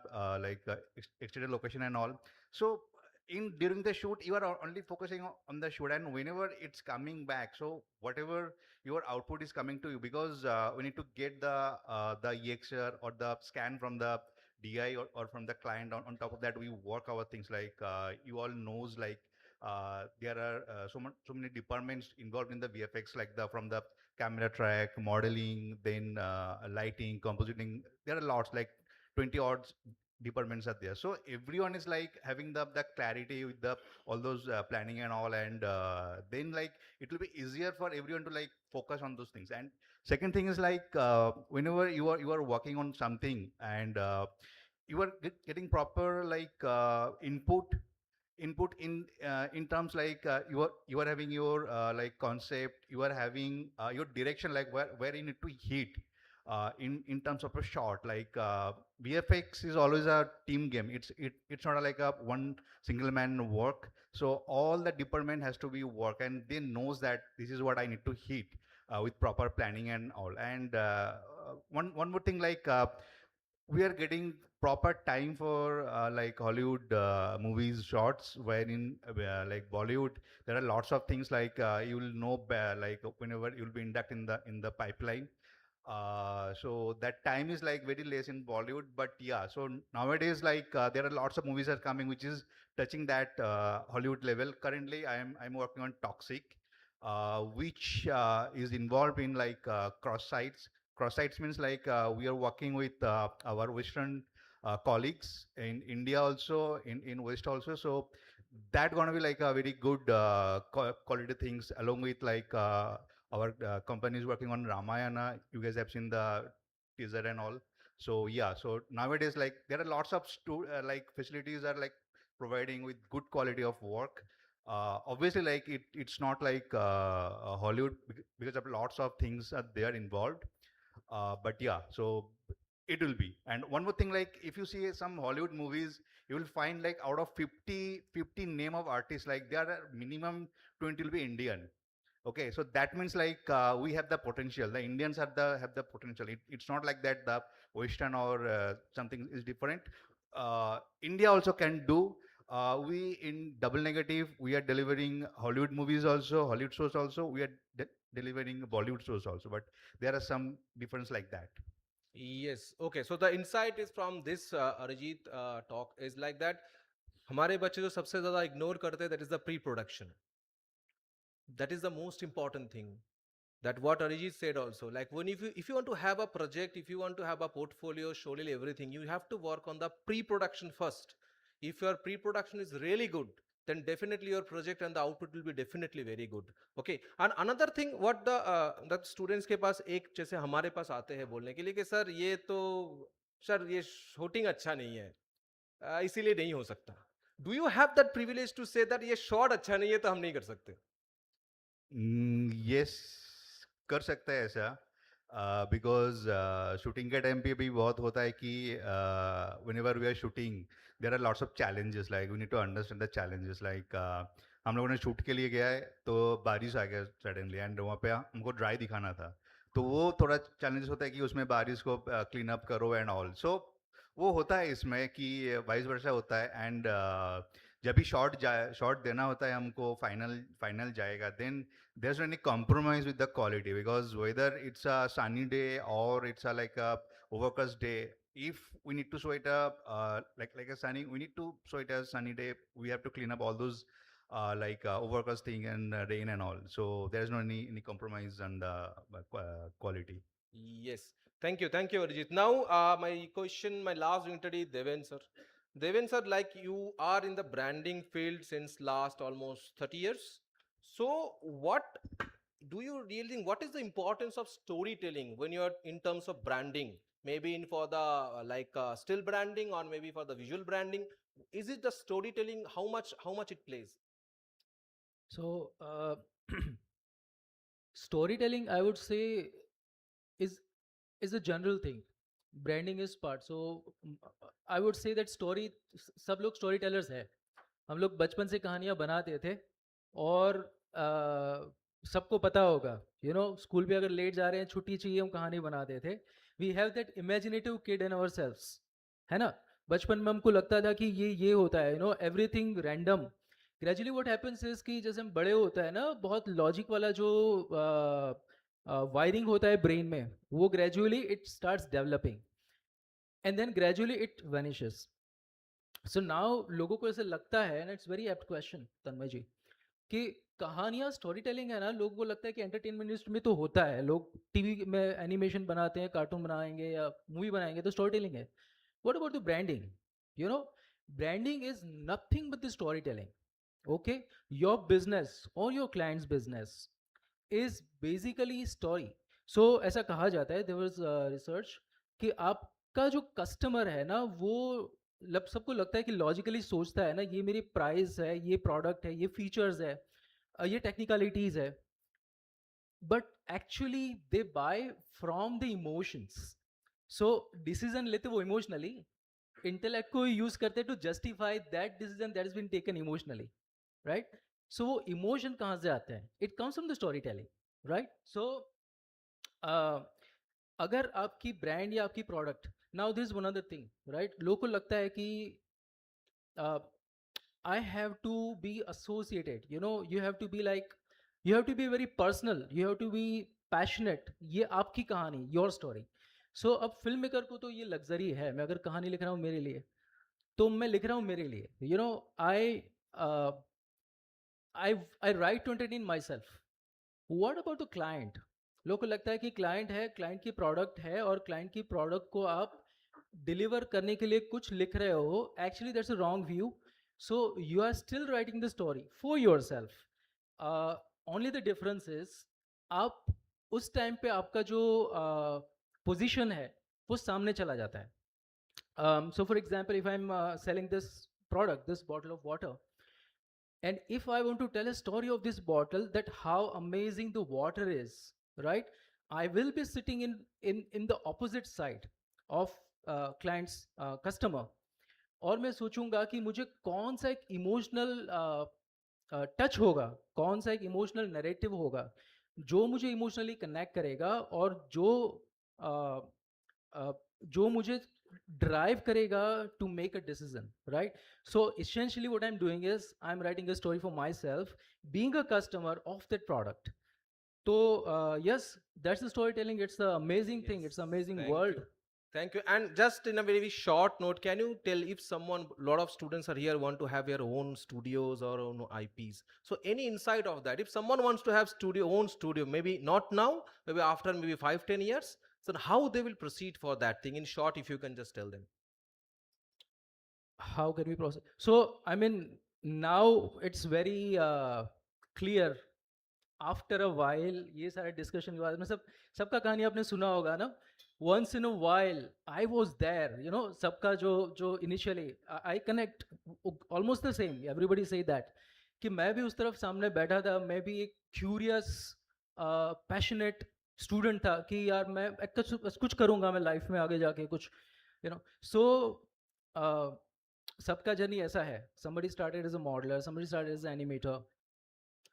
exterior location and all. So in during the shoot, you are only focusing on the shoot, and whenever it's coming back, so whatever your output is coming to you, because we need to get the EXR or the scan from the DI or from the client. On top of that, we work our things, you all knows, there are so many departments involved in the VFX, from the camera track, modeling, then lighting, compositing. There are lots, 20 odd departments are there. So everyone is having the clarity with the all those planning and all, and then it will be easier for everyone to focus on those things. And second thing is whenever you are working on something, and you are getting proper input in terms you are having your concept, you are having your direction, where you need to hit in terms of a shot. VFX is always a team game. It's not like a one single man work. So all the department has to be work, and they knows that this is what I need to hit with proper planning and all. And one more thing, we are getting proper time for Hollywood movies shots, wherein Bollywood, there are lots of things you will know whenever you will be induct in the pipeline. So that time is like very less in Bollywood, but yeah. So nowadays, like there are lots of movies are coming which is touching that Hollywood level. Currently, I'm working on Toxic, which is involved in like cross sites. Cross sites means like we are working with our Western colleagues in India also, in West also. So that gonna be like a very good quality things along with like our company is working on Ramayana. You guys have seen the teaser and all. So yeah, so nowadays like there are lots of like facilities are like providing with good quality of work. Obviously, like it's not like Hollywood because of lots of things are there involved. But yeah, so it will be. And one more thing, like if you see some Hollywood movies, you will find like out of 50 name of artists, like there are minimum 20 will be Indian. Okay, so that means like we have the potential. The Indians have the potential. It's not like that the Western or something is different. India also can do. We in Double Negative, we are delivering Hollywood movies also, Hollywood shows also. We are delivering Bollywood shows also. But there are some difference like that. Yes. Okay. So the insight is from this Arijit talk is like that. हमारे बच्चे जो सबसे ज़्यादा ignore करते हैं, that is the pre-production. That is the most important thing. That what Arijit said also. Like when if you want to have a project, if you want to have a portfolio, surely everything, you have to work on the pre-production first. If your pre-production is really good, then definitely your project and the output will be definitely very good. Okay. And another thing, what the students के पास एक जैसे हमारे पास आते हैं बोलने के लिए कि सर ये तो सर ये shooting अच्छा नहीं है, इसीलिए नहीं हो सकता. Do you have that privilege to say that ये shot अच्छा नहीं है तो हम नहीं कर सकते? यस कर सकता है ऐसा बिकॉज शूटिंग के टाइम पे भी बहुत होता है कि whenever we are shooting there are lots of challenges like we need to understand the challenges like हम लोगों ने शूट के लिए गया है तो बारिश आ गया सडनली एंड वहाँ पे हमको ड्राई दिखाना था तो वो थोड़ा चैलेंजेस होता है कि उसमें बारिश को क्लीन अप करो एंड ऑल सो वो होता है इसमें कि वाइस वर्षा होता है एंड जब भी शॉट देना होता है हमको फाइनल जाएगा then there's no any compromise with the quality because whether it's a sunny day or it's a like a overcast day if we need to show it like a sunny we need to show it as sunny day we have to clean up all those like overcast thing and rain and all so there's no any compromise on the quality. Yes. Thank you, Arijit. Now, my question, my last interview, Deven sir. Deven sir, like you are in the branding field since last almost 30 years. So, what do you really think? What is the importance of storytelling when you're in terms of branding? Maybe in for the like still branding or maybe for the visual branding. Is it the storytelling? How much it plays? So, storytelling, I would say, is is a general thing. Branding is part. So, I would say that story. सब लोग storytellers हैं. हम लोग बचपन से कहानियाँ बनाते थे और सबको पता होगा स्कूल पे अगर लेट जा रहे हैं छुट्टी चाहिए हम कहानी बनाते थे we have that imaginative kid in ourselves है ना बचपन में हमको लगता था कि ये होता है everything random gradually what happens is कि जैसे हम बड़े होता है ना बहुत लॉजिक वाला जो वायरिंग होता है ब्रेन में वो gradually it starts developing and then gradually it vanishes so now लोगों को ऐसे लगता है and it's very apt question Tanmay ji कि कहानियाँ स्टोरी टेलिंग है ना लोगों को लगता है कि एंटरटेनमेंट इंडस्ट्री में तो होता है लोग टीवी में एनिमेशन बनाते हैं कार्टून बनाएंगे या मूवी बनाएंगे तो स्टोरी टेलिंग है what about the branding branding is nothing but the story telling okay your business और your clients business is basically story so ऐसा कहा जाता है देयर वाज रिसर्च कि आपका जो कस्टमर है ना वो सबको लगता है कि लॉजिकली सोचता है ना ये मेरी प्राइस है ये प्रोडक्ट है ये फीचर्स है ये टेक्निकलिटीज है but actually they buy from the emotions so decision लेते वो इमोशनली इंटेलेक्ट को यूज करते to justify that decision that is been taken emotionally right so वो इमोशन कहाँ से आते हैं it comes from the story telling right so अगर आपकी ब्रांड या आपकी product now this one other thing right लोगों को लगता है कि I have to be associated you have to be like you have to be very personal you have to be passionate, ये आपकी कहानी, योर स्टोरी. सो अब फिल्म मेकर को तो ये लग्जरी है, मैं अगर कहानी लिख रहा हूँ मेरे लिए, तो मैं लिख रहा हूँ मेरे लिए. You know, I I write to entertain myself. What about the client? लोगों को लगता है कि क्लाइंट है, क्लाइंट की प्रोडक्ट है, और क्लाइंट की प्रोडक्ट को आप डिलीवर करने के लिए कुछ लिख रहे हो. Actually that's a wrong view. So you are still writing the story for yourself. Only the difference is, आप उस टाइम पे आपका जो पोजीशन है वो सामने चला जाता है. So for example, if I'm selling this product, this bottle of water, and if I want to tell a story of this bottle, that how amazing the water is, right? I will be sitting in the opposite side of client's customer, और मैं सोचूंगा कि मुझे कौन सा एक emotional touch होगा, कौन सा एक इमोशनल नैरेटिव होगा जो मुझे इमोशनली कनेक्ट करेगा, और जो मुझे ड्राइव करेगा to make a decision, right? So essentially what I'm doing is I'm writing a story for myself, being a customer of that product. So yes, that's the storytelling. It's an amazing thing. It's an amazing world. Thank you. And just in a very short note, can you tell, if someone, lot of students are here, want to have their own studios or own IPs? So any insight of that? If someone wants to have own studio, maybe not now, maybe after maybe 5-10 years, so how they will proceed for that thing? In short, if you can just tell them. How can we process? So I mean, now it's very clear. After a while, ये सारे discussion के बाद में सबका कहानी आपने सुना होगा ना. Once in a while I was there, you know, सबका जो initially I connect almost the same, everybody say that, कि मैं भी उस तरफ सामने बैठा था. मैं भी एक क्यूरियस पैशनेट स्टूडेंट था कि यार मैं कुछ करूँगा मैं लाइफ में आगे जाके कुछ, यू नो. सो सबका जर्नी ऐसा है. somebody started as a modeler, somebody started as an animator.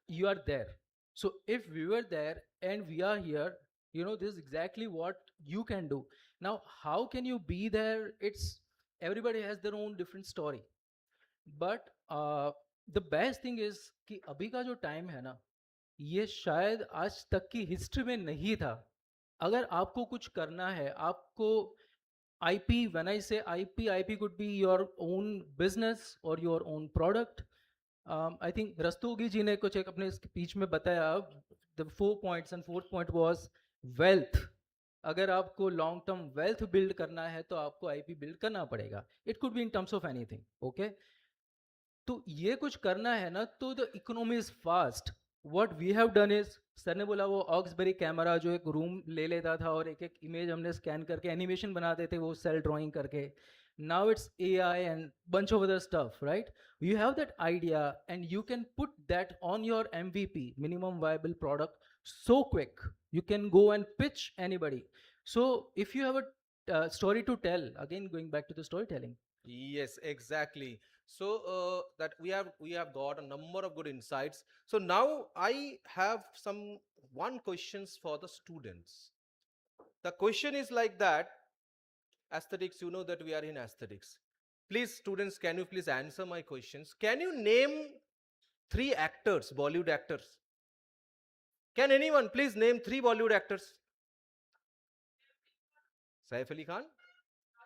You are there. So if we were there and we are here, you know, this is exactly what you can do. Now, how can you be there? It's, everybody has their own different story. But the best thing is कि अभी का जो time है ना, ये शायद आज तक की हिस्ट्री में नहीं था. अगर आपको कुछ करना है, आपको IP, when I say IP could be your own business or your own product. I think Rastogi जी ने कुछ एक अपने स्पीच में बताया, the 4 points, and 4th point was wealth. अगर आपको लॉन्ग टर्म वेल्थ बिल्ड करना है तो आपको IP बिल्ड करना पड़ेगा. It could be in terms of anything, okay. तो ये कुछ करना है ना, तो the economy is fast. What we have done is, sir ने बोला वो ऑक्सबेरी कैमरा जो एक रूम ले लेता था और एक एक इमेज हमने स्कैन करके एनिमेशन बनाते थे वो सेल ड्राइंग करके. Now it's AI and bunch of other stuff, right? You have that idea and you can put that on your MVP, minimum viable product, so quick. You can go and pitch anybody. So if you have a story to tell, again going back to the storytelling. Yes, exactly. So that we have got a number of good insights. So now I have one questions for the students. The question is like that. Aesthetics, you know that we are in aesthetics. Please, students, can you please answer my questions? Can you name 3 actors, Bollywood actors? Can anyone please name 3 Bollywood actors? Saif Ali Khan?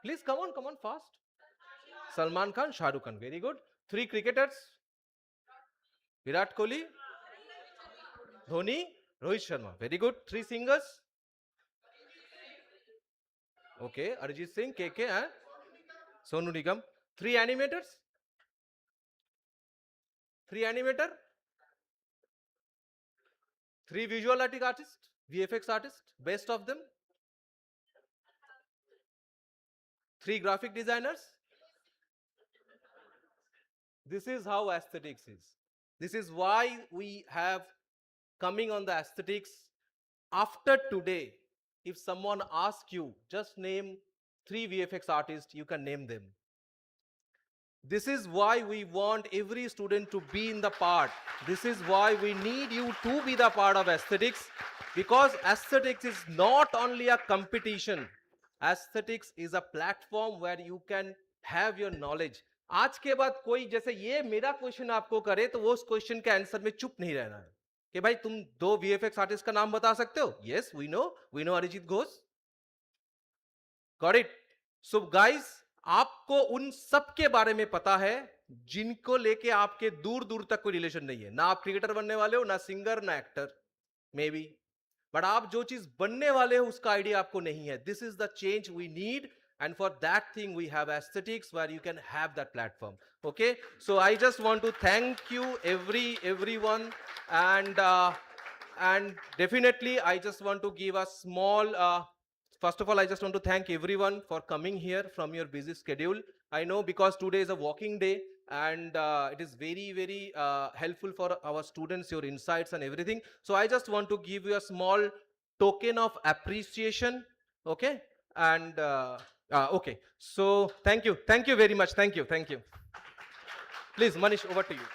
Please come on fast. Salman Khan, Shah Rukh Khan, very good. 3 cricketers? Virat Kohli, Dhoni, Rohit Sharma, very good. 3 singers? Okay, Arijit Singh, KK, and Sonu Nigam. 3 animators? 3 animator? 3 visual artists, VFX artists, best of them? 3 graphic designers? This is how aesthetics is. This is why we have coming on the aesthetics. After today, if someone asks you, just name 3 VFX artists, you can name them. This is why we want every student to be in the part. This is why we need you to be the part of aesthetics, because aesthetics is not only a competition. Aesthetics is a platform where you can have your knowledge. आज के बाद कोई जैसे ये मेरा question आपको करे तो वो उस क्वेश्चन के आंसर में चुप नहीं रहना है. कि भाई तुम 2 VFX आर्टिस्ट का नाम बता सकते हो? Yes, we know Arijit Ghosh. Got it? So guys, आपको उन सब के बारे में पता है जिनको लेके आपके दूर दूर तक कोई रिलेशन नहीं है. ना आप क्रिकेटर बनने वाले हो, ना सिंगर, ना एक्टर, मे बी. बट आप जो चीज बनने वाले हो उसका आइडिया आपको नहीं है. This is the change we need, and for that thing we have aesthetics where you can have that platform. Okay, so I just want to thank you everyone, and definitely I just want to give a small first of all, I just want to thank everyone for coming here from your busy schedule. I know because today is a walking day, and it is very helpful for our students, your insights and everything. So I just want to give you a small token of appreciation. Okay, and okay, so thank you very much. Thank you. Please, Manish, over to you.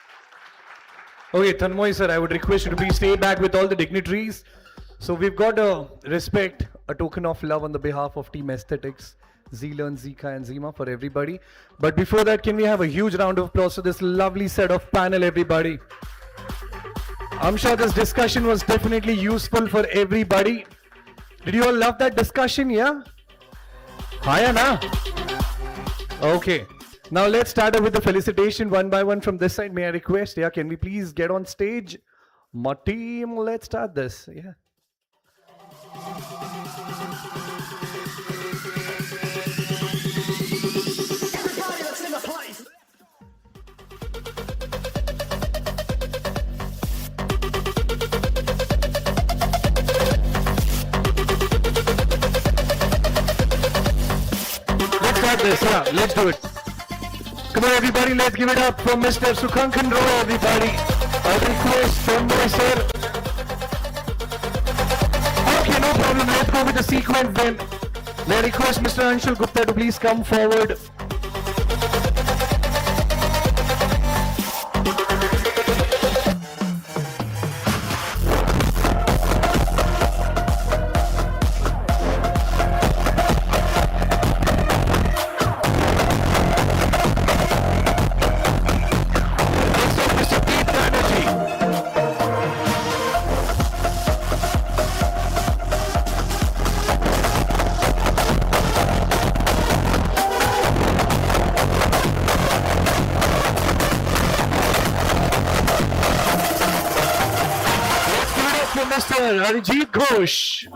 Okay, Tanmoy sir, I would request you to please stay back with all the dignitaries. So we've got a respect, a token of love on the behalf of Team Aesthetics, ZLearn, ZICA and ZIMA for everybody. But before that, can we have a huge round of applause for this lovely set of panel, everybody? I'm sure this discussion was definitely useful for everybody. Did you all love that discussion, yeah? Hiya na? Okay. Now let's start up with the felicitation one by one from this side. May I request, yeah, can we please get on stage? My team, let's start this, yeah. This, yeah, let's do it. Come on everybody, let's give it up for Mr. Sukhankan Roy, everybody. I request Tanmoy sir. Okay, no problem, let's go with the sequence then. May I request Mr. Anshul Gupta to please come forward. Arijit Ghosh.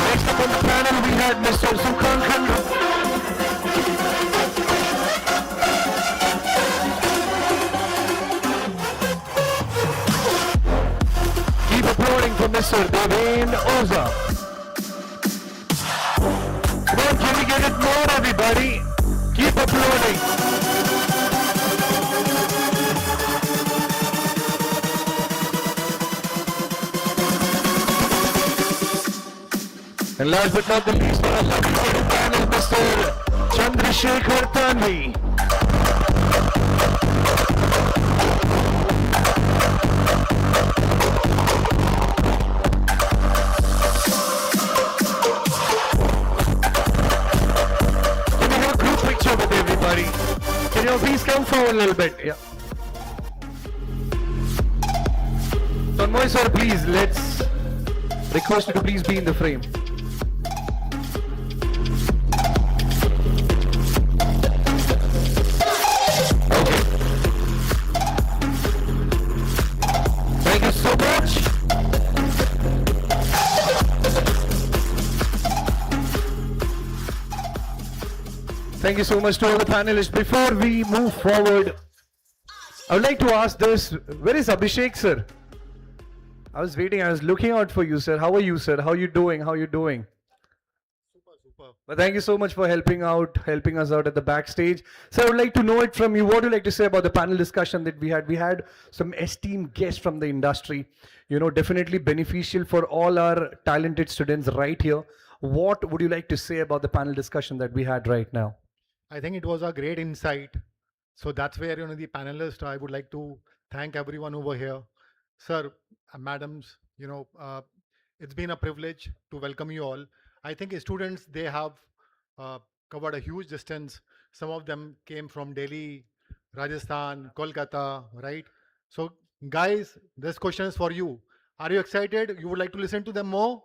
Next up on the panel we had Mr. Sukhankan. For Mr. Devin Oza. Come on, can we get it more, everybody? Keep uploading. And last but not the least, our lovely panel, Mr. Chandrasekhar Tanvi. Can you please come forward a little bit? Yeah. Tanmoy sir, please, let's request you to please be in the frame. Okay. Thank you so much. Thank you so much to all the panelists. Before we move forward, I would like to ask this. Where is Abhishek, sir? I was waiting. I was looking out for you, sir. How are you, sir? How are you doing? How are you doing? Super. Well, thank you so much for helping us out at the backstage. So I would like to know it from you. What would you like to say about the panel discussion that we had? We had some esteemed guests from the industry. You know, definitely beneficial for all our talented students right here What would you like to say about the panel discussion that we had right now? I think it was a great insight. So that's where, the panelists, I would like to thank everyone over here. Sir, madams, it's been a privilege to welcome you all. I think students, they have covered a huge distance. Some of them came from Delhi, Rajasthan, Kolkata, right? So guys, this question is for you. Are you excited? You would like to listen to them more?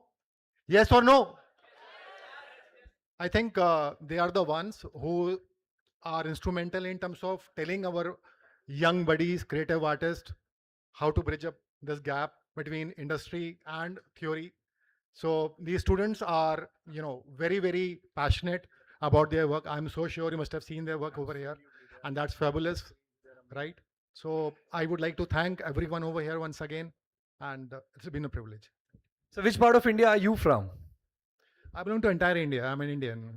Yes or no? I think they are the ones who are instrumental in terms of telling our young buddies, creative artists, how to bridge up this gap between industry and theory. So these students are, very, very passionate about their work. I'm so sure you must have seen their work over here, and that's fabulous, right? So I would like to thank everyone over here once again, and it's been a privilege. So which part of India are you from? I belong to entire India. I'm an Indian.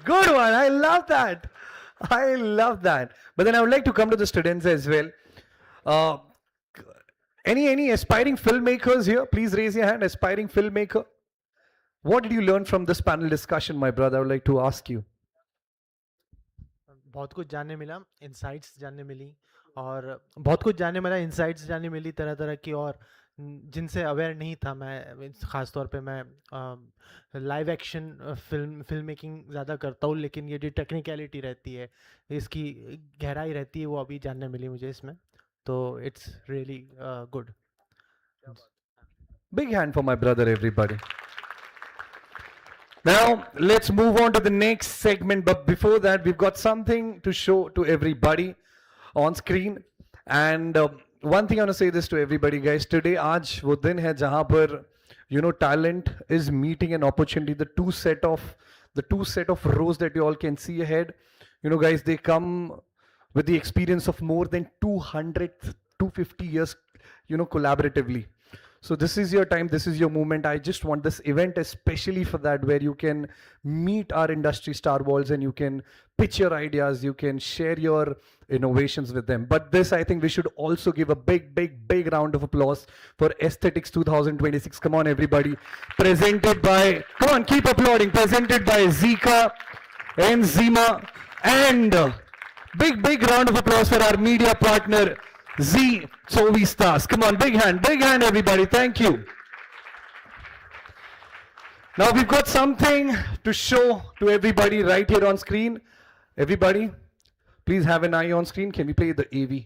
Good one. I love that. I love that. But then I would like to come to the students as well. Any aspiring filmmakers here? Please raise your hand. Aspiring filmmaker. What did you learn from this panel discussion, my brother? I would like to ask you. बहुत कुछ जानने मिला, insights जानने मिली, और बहुत कुछ जानने मिला, इंसाइट्स जानने मिली तरह तरह की, और जिनसे अवेयर नहीं था मैं। ख़ास तौर पे मैं लाइव एक्शन फिल्म मेकिंग ज़्यादा करता हूँ, लेकिन ये जो टेक्निकलिटी रहती है, इसकी गहराई रहती है, वो अभी जानने मिली मुझे इसमें। तो it's really good. Big hand for my brother, everybody. Now, let's move on to the next segment. But before that, we've got something to show to everybody on screen. And one thing I want to say this to everybody, guys. Today, aaj wo din hai jahan par, talent is meeting an opportunity. The two set of rows that you all can see ahead, guys, they come with the experience of more than 200, 250 years, collaboratively. So this is your time, this is your moment. I just want this event especially for that, where you can meet our industry star balls and you can pitch your ideas, you can share your innovations with them. But this, I think we should also give a big round of applause for Aesthetics 2026. Come on, everybody. Presented by, come on, keep applauding. Presented by ZICA and ZIMA. And big round of applause for our media partner, Z Stars. Come on, big hand, everybody. Thank you. Now we've got something to show to everybody right here on screen. Everybody, please have an eye on screen. Can we play the AV?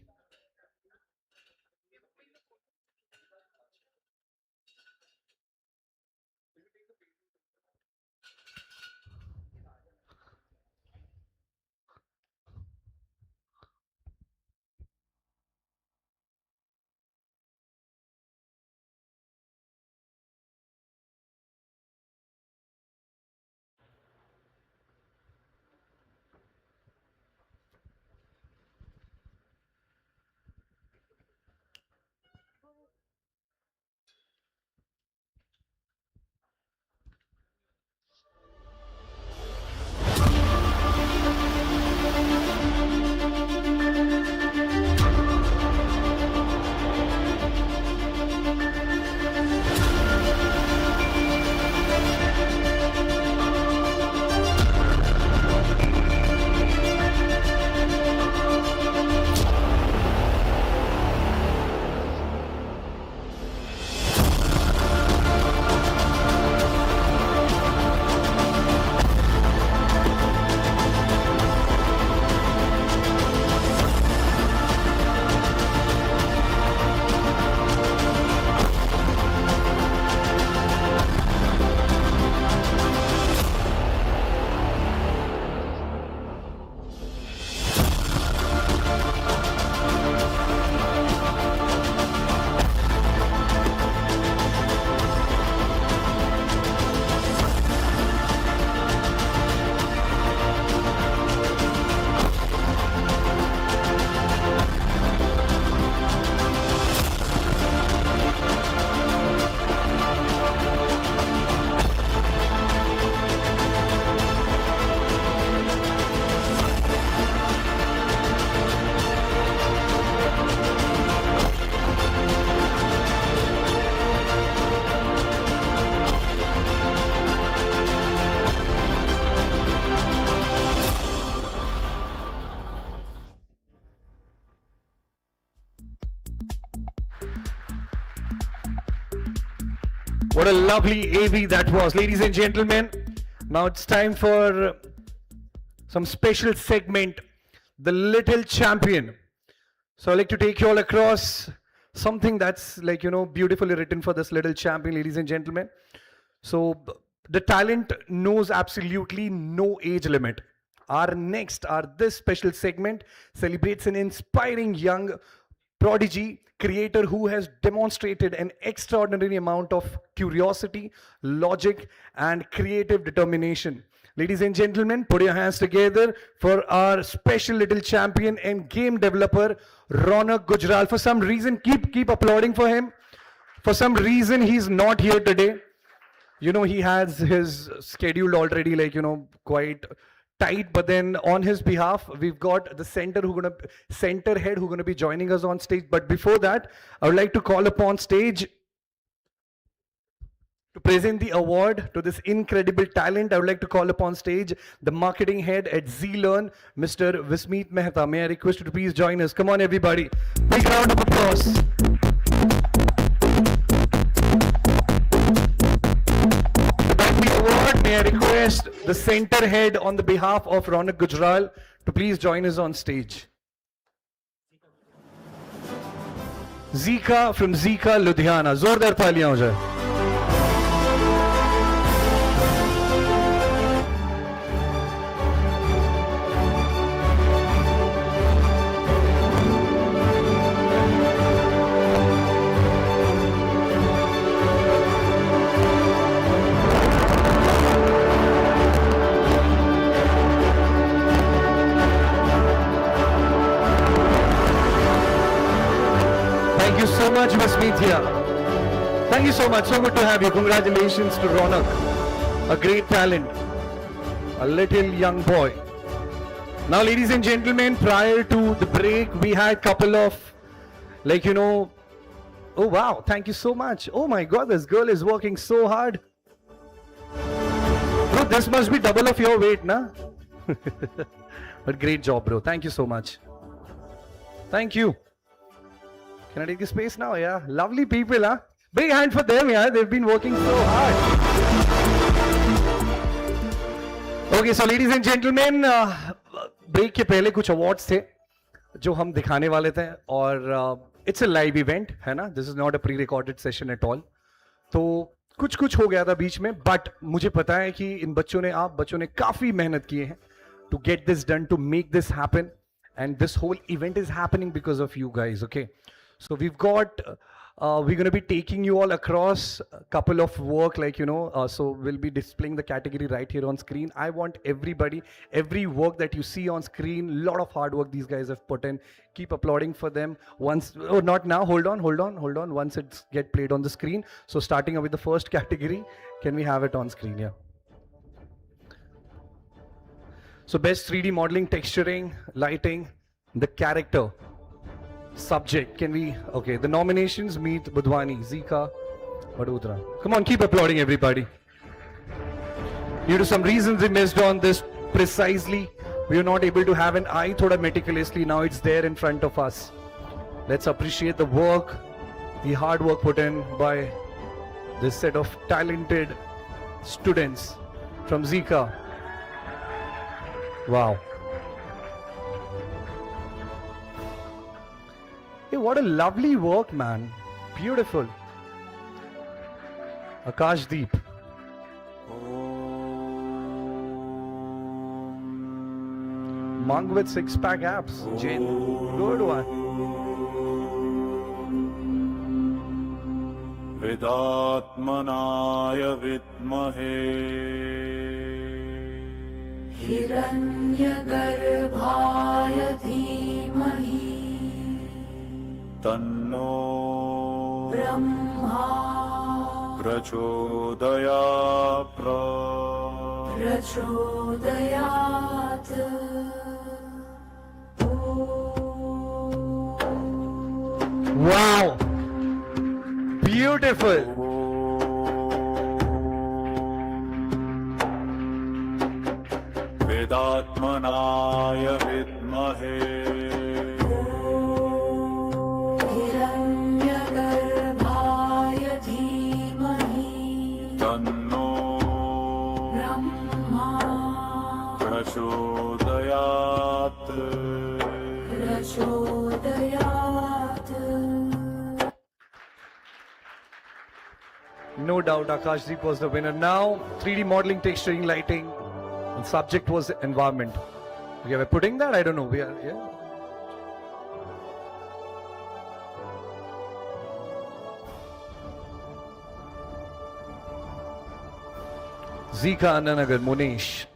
What a lovely AV that was, ladies and gentlemen. Now it's time for some special segment, the Little Champion. So I'd like to take you all across something that's like, beautifully written for this little champion, ladies and gentlemen. So the talent knows absolutely no age limit. This special segment celebrates an inspiring young prodigy creator who has demonstrated an extraordinary amount of curiosity, logic, and creative determination. Ladies and gentlemen, put your hands together for our special little champion and game developer, Ronak Gujral. For some reason, keep applauding for him. For some reason, he's not here today. He has his schedule already, quite tight. But then on his behalf, we've got the center head who's gonna be joining us on stage. But before that, I would like to call upon stage to present the award to this incredible talent. I would like to call upon stage the marketing head at ZLearn, Mr. Vismeet Mehta. May I request you to please join us? Come on, everybody. Big round of applause. May I request the center head on the behalf of Ronak Gujral to please join us on stage. ZICA from ZICA, Ludhiana. Zordar taaliyan ho jaye. Thank you so much, Vismeet here. Thank you so much. So good to have you. Congratulations to Ronak. A great talent. A little young boy. Now, ladies and gentlemen, prior to the break, we had couple of, oh wow, thank you so much. Oh my God, this girl is working so hard. Bro, this must be double of your weight, na? But great job, bro. Thank you so much. Thank you. Can I take the space now? Yeah. Lovely people, huh? Big hand for them, yeah. They've been working so hard. Okay, so ladies and gentlemen, break के पहले कुछ awards थे जो हम दिखाने वाले थे और it's a live event है ना? This is not a pre-recorded session at all. तो कुछ हो गया था बीच में, but मुझे पता है कि इन बच्चों ने काफी मेहनत की है to get this done, to make this happen, and this whole event is happening because of you guys. Okay. So we've got, we're going to be taking you all across a couple of work, so we'll be displaying the category right here on screen. I want everybody, every work that you see on screen, lot of hard work these guys have put in. Keep applauding for them. Once, oh, not now, hold on. Once it's get played on the screen. So starting with the first category, can we have it on screen? Yeah. So best 3D modeling, texturing, lighting, the character. Subject, can we, okay, the nominations: Meet Budhwani, ZICA, Vadodara. Come on, keep applauding everybody. Due to some reasons we missed on this precisely. We were not able to have an eye thoda meticulously. Now it's there in front of us. Let's appreciate the work, the hard work put in by this set of talented students from ZICA. Wow. Hey, what a lovely work, man. Beautiful. Akashdeep. Monk with six-pack abs. Jin. Good one. Vidatmanaya vidmahe Hiranyagarbhaya dhimahi Tanno Brahma Prachodaya Prachodayat Wow! Beautiful! Vedatmanaya vidmahe Hiranyagarbhaya dhimahi प्रचोदयात् No doubt Akashdeep was the winner. Now 3D modeling, texturing, lighting, and subject was environment. Okay, we're putting that? I don't know. We are, yeah. ZICA Annanagar, Munesh.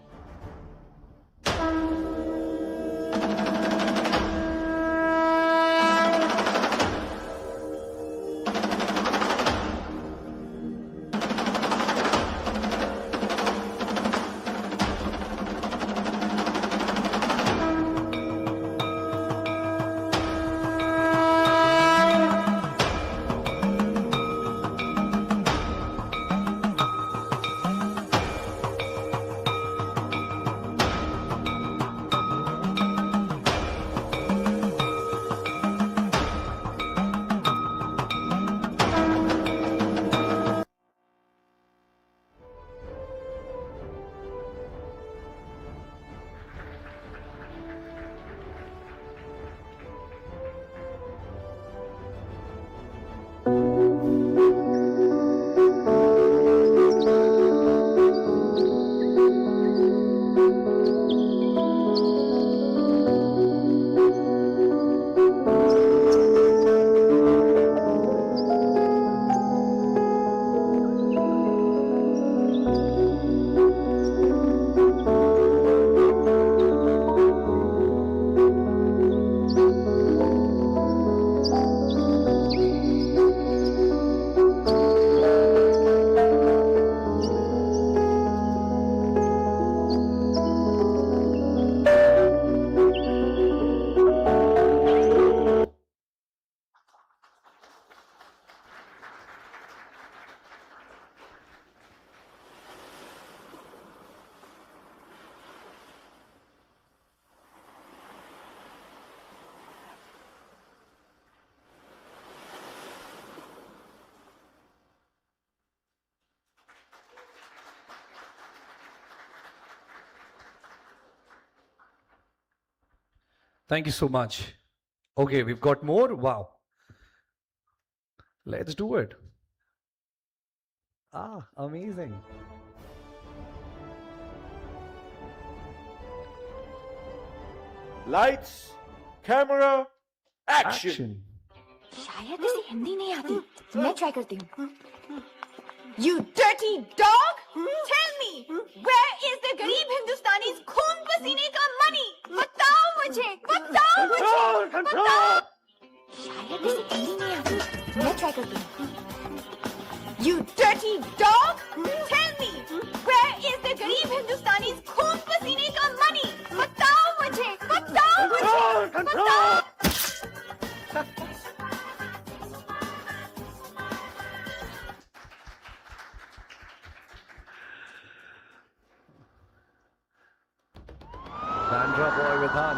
Thank you so much. Okay, we've got more. Wow. Let's do it. Ah, amazing. Lights, camera, action. शायद इसे हिंदी नहीं आती मैं try करती हूँ You dirty dog! Tell me, where is the गरीब हिंदुस्तानी's खून पसीने का money? बताओ मुझे, बताओ मुझे, बताओ। शायद इसे हिंदी नहीं आती मैं ट्राई करती हूँ You dirty dog! Tell me, where is the गरीब हिंदुस्तानी's खून पसीने का money? बताओ मुझे, बताओ मुझे, बताओ। Sandra Boy Vidhan.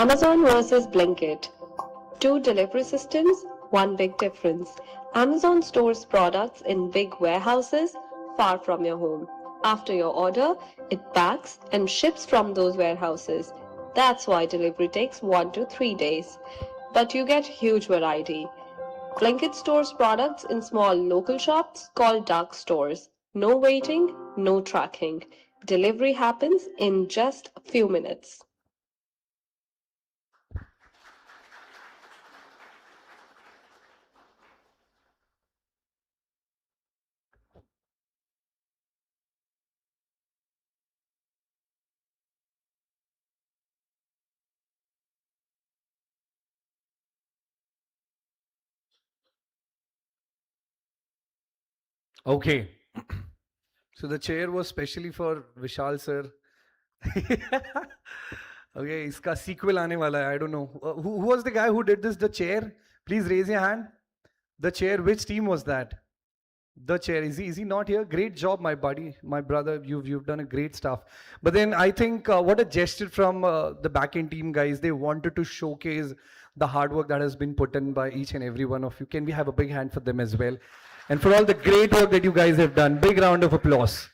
Amazon versus Blinkit. Two delivery systems, one big difference. Amazon stores products in big warehouses far from your home. After your order, it packs and ships from those warehouses. That's why delivery takes 1 to 3 days. But you get huge variety. Blinkit stores products in small local shops called dark stores. No waiting, no tracking. Delivery happens in just a few minutes. Okay. So the chair was specially for Vishal sir. Okay, iska sequel aane wala hai. I don't know. Who was the guy who did this? The chair? Please raise your hand. The chair. Which team was that? The chair. Is he not here? Great job, my buddy, my brother. You've done a great stuff. But then I think what a gesture from the back-end team guys. They wanted to showcase the hard work that has been put in by each and every one of you. Can we have a big hand for them as well? And for all the great work that you guys have done. Big round of applause.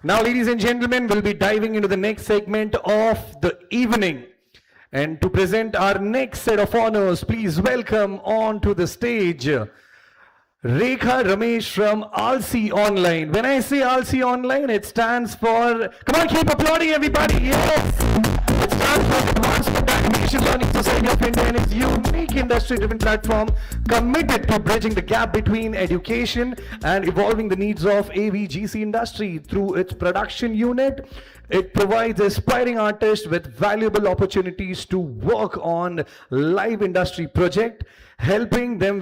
Now, ladies and gentlemen, we'll be diving into the next segment of the evening. And to present our next set of honors, please welcome onto the stage Rekha Ramesh from ALSI Online. When I say ALSI Online, it stands for, come on, keep applauding everybody, yes! It stands for Advanced Animation Learning Society of India, and its unique industry-driven platform committed to bridging the gap between education and evolving the needs of AVGC industry. Through its production unit, it provides aspiring artists with valuable opportunities to work on live industry project, helping them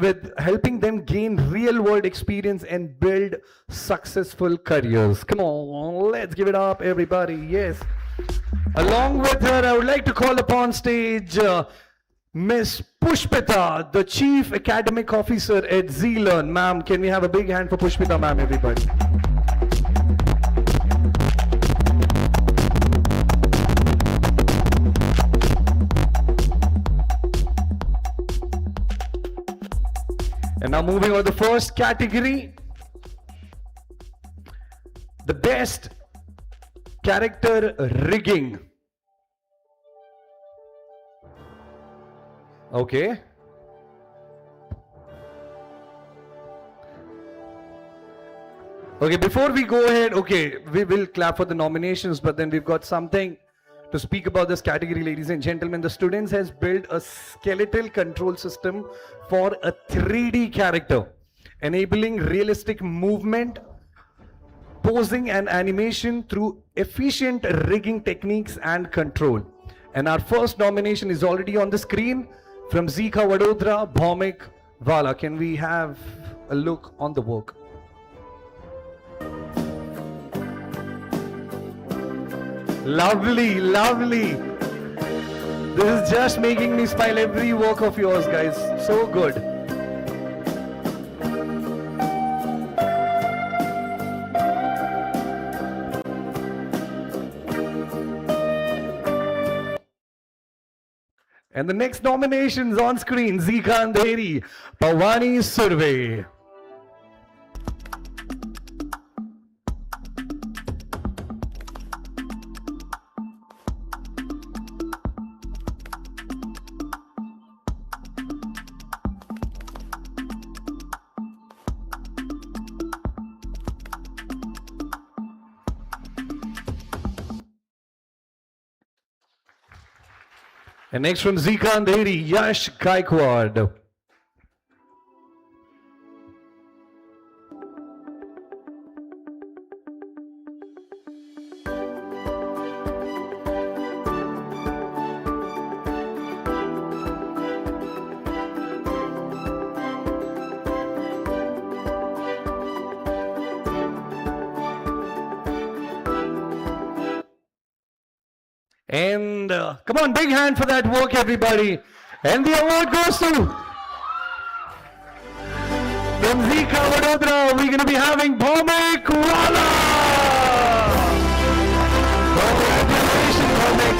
gain real-world experience and build successful careers. Come on, let's give it up, everybody. Yes. Along with her, I would like to call upon stage Miss Pushpita, the Chief Academic Officer at ZLearn. Ma'am, can we have a big hand for Pushpita, ma'am, everybody? And now moving on to the first category, the best character rigging. Okay. Okay, before we go ahead, okay, we will clap for the nominations, but then we've got something to speak about this category, ladies and gentlemen. The students has built a skeletal control system for a 3D character, enabling realistic movement, posing and animation through efficient rigging techniques and control. And our first nomination is already on the screen from ZICA Vadodara, Bhaumik Vala. Can we have a look on the work? Lovely, lovely. This is just making me smile. Every work of yours, guys. So good. And the next nominations on screen, Zika Andheri, Pawani Survey. And next from Zika Andheri, Yash Gaikwad. And come on, big hand for that work, everybody. And the award goes to from ZICA Vadodara. We're going to be having Bhaumik Vala. Congratulations, Bhaumik.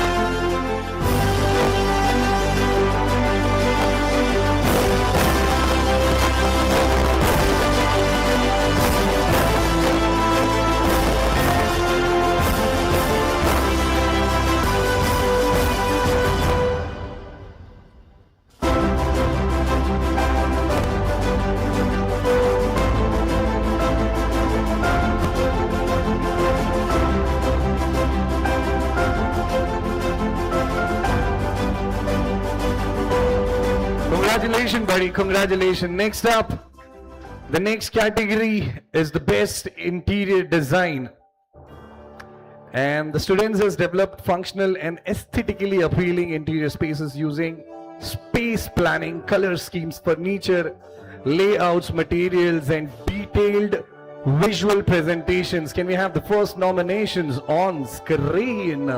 Congratulations, buddy. Congratulations. Next up, the next category is the best interior design. And the students has developed functional and aesthetically appealing interior spaces using space planning, color schemes, furniture, layouts, materials, and detailed visual presentations. Can we have the first nominations on screen?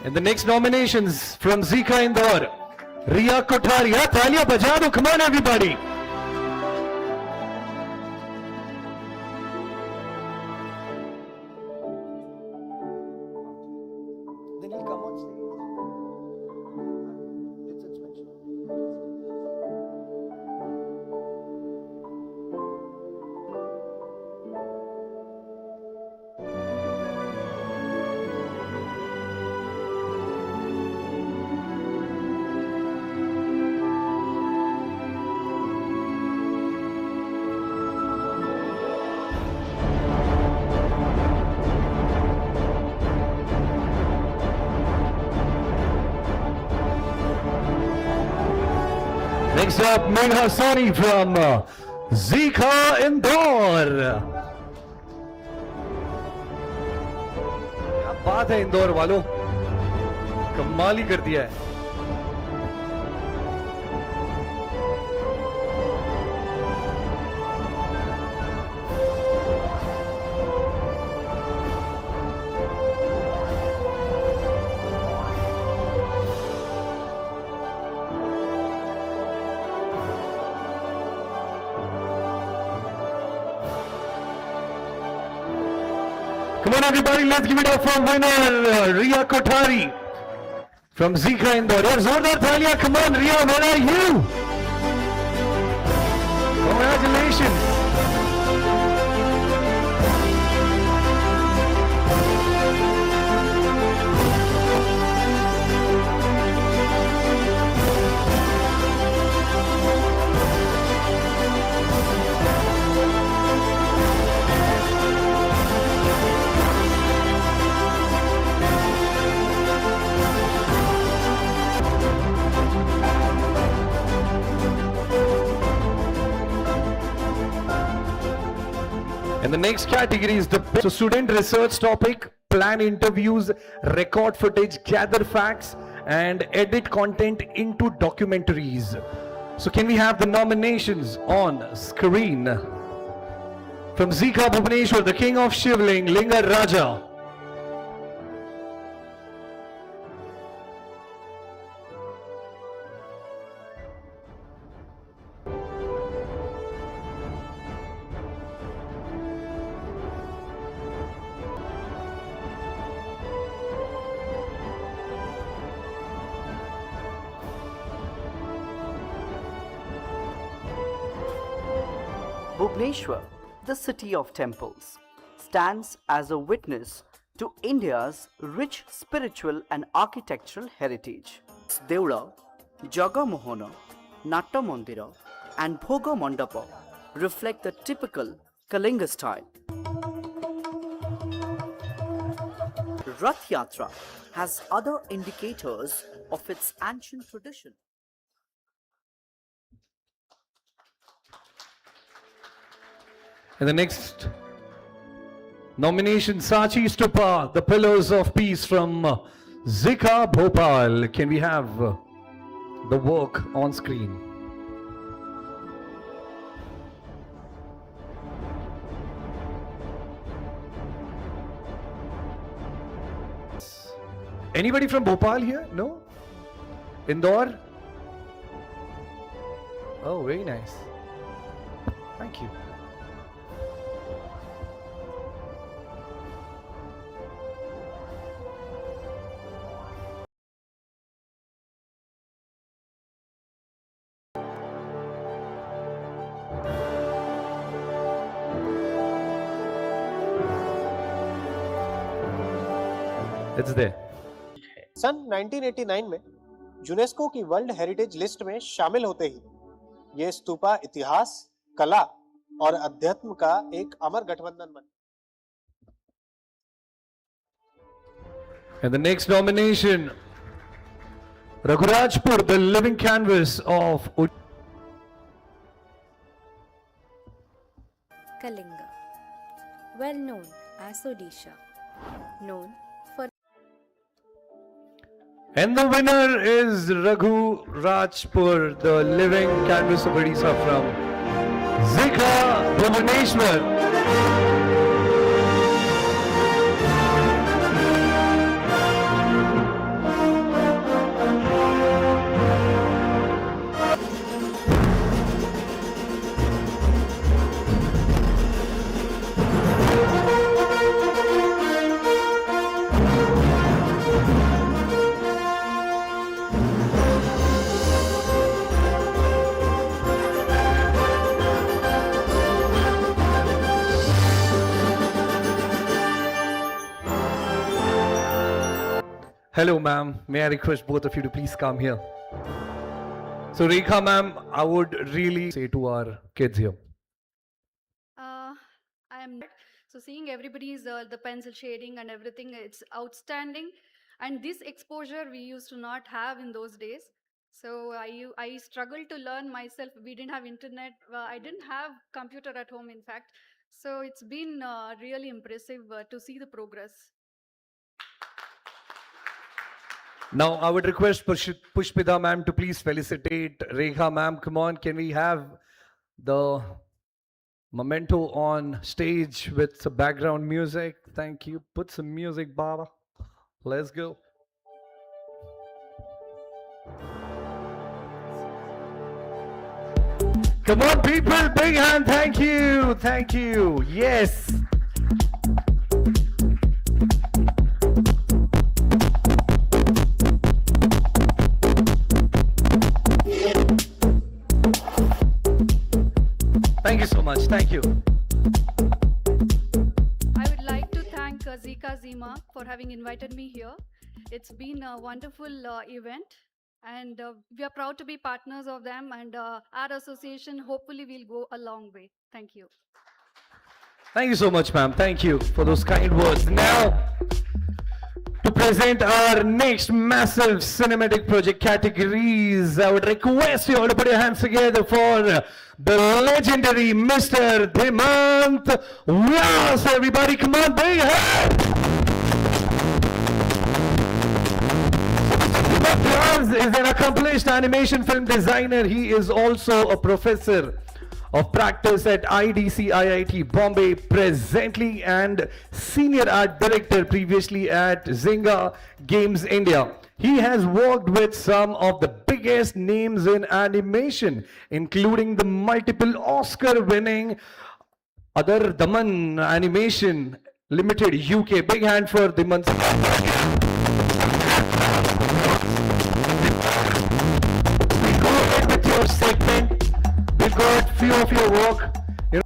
And the next nominations from ZICA Indore, Riya Kothari. Talia baja do, come on everybody. Next up, Megha Soni from ZICA Indore. क्या बात है इंदौर वालों, कमाल ही कर दिया है. Come on everybody, let's give it up for winner Riya Kothari from ZICA Indore. Yaar zordar thaliyan, come on Riya, where are you? Congratulations. And the next category is the student research topic, plan interviews, record footage, gather facts, and edit content into documentaries. So can we have the nominations on screen? From ZICA Bhubaneswar, the king of Shivling, Linga Raja. Bhubaneswar, the city of temples, stands as a witness to India's rich spiritual and architectural heritage. Deura, Jagamohana, Natta Mandira, and Bhoga Mandapa reflect the typical Kalinga style. Rath Yatra has other indicators of its ancient tradition. And the next nomination, Sachi Stupa, the Pillars of Peace from ZICA Bhopal. Can we have the work on screen? Anybody from Bhopal here? No? Indore? Oh, very nice. Thank you. It's there. सन 1989 में UNESCO की world heritage list में शामिल होते ही ये स्तूपा इतिहास, कला और अध्यात्म का एक अमर गठबंधन बन। And the next nomination, Raghurajpur, the living canvas of Kalinga, well known as Odisha, known for. And the winner is Raghu Rajpur, the living canvas of Odisha from ZICA, Bhubaneswar. Hello, ma'am. May I request both of you to please come here? So, Rekha, ma'am, I would really say to our kids here. I am so seeing everybody's the pencil shading and everything. It's outstanding, and this exposure we used to not have in those days. So I struggled to learn myself. We didn't have internet. I didn't have computer at home, in fact. So it's been really impressive to see the progress. Now, I would request Pushpita ma'am to please felicitate Rekha ma'am. Come on, can we have the memento on stage with some background music? Thank you. Put some music, Baba. Let's go. Come on, people, big hand. Thank you. Thank you. Yes. Thank you so much. Thank you. I would like to thank ZICA ZIMA for having invited me here. It's been a wonderful event, and we are proud to be partners of them, and our association hopefully will go a long way. Thank you. Thank you so much, ma'am. Thank you for those kind words. Now, to present our next massive cinematic project categories, I would request you all to put your hands together for the legendary Mr. Dimant Vyas. Everybody, come on, big hands! Vyas is an accomplished animation film designer. He is also a professor of practice at IDC IIT Bombay presently and senior art director previously at Zynga Games India. He has worked with some of the biggest names in animation, including the multiple Oscar-winning Other Daman Animation Limited UK. Big hand for Daman. We go ahead with your segment. We got few of your work. You know,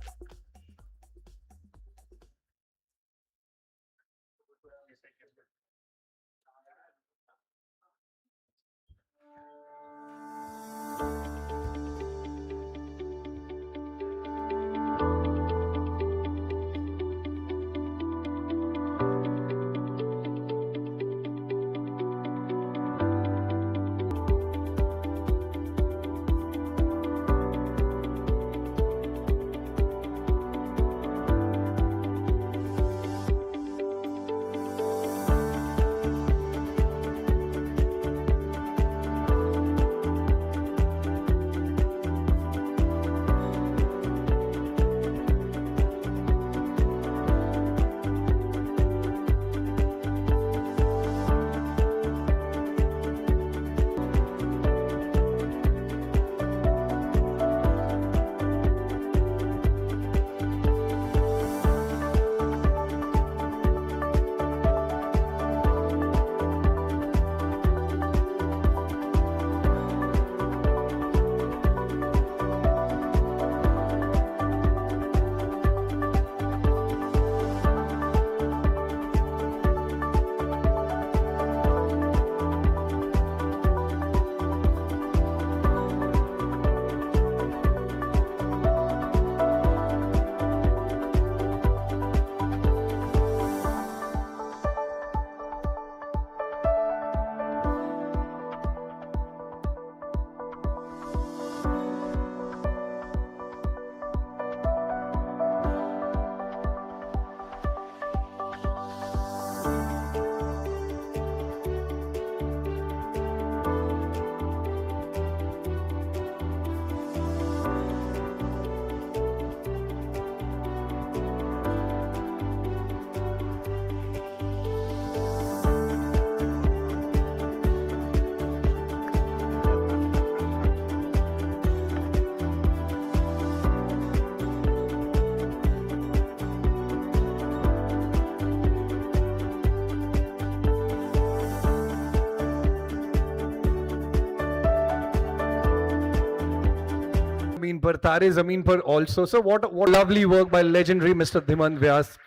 Zameen Par, Tare Zameen Par also. So what lovely work by legendary Mr. Dhiman Vyas.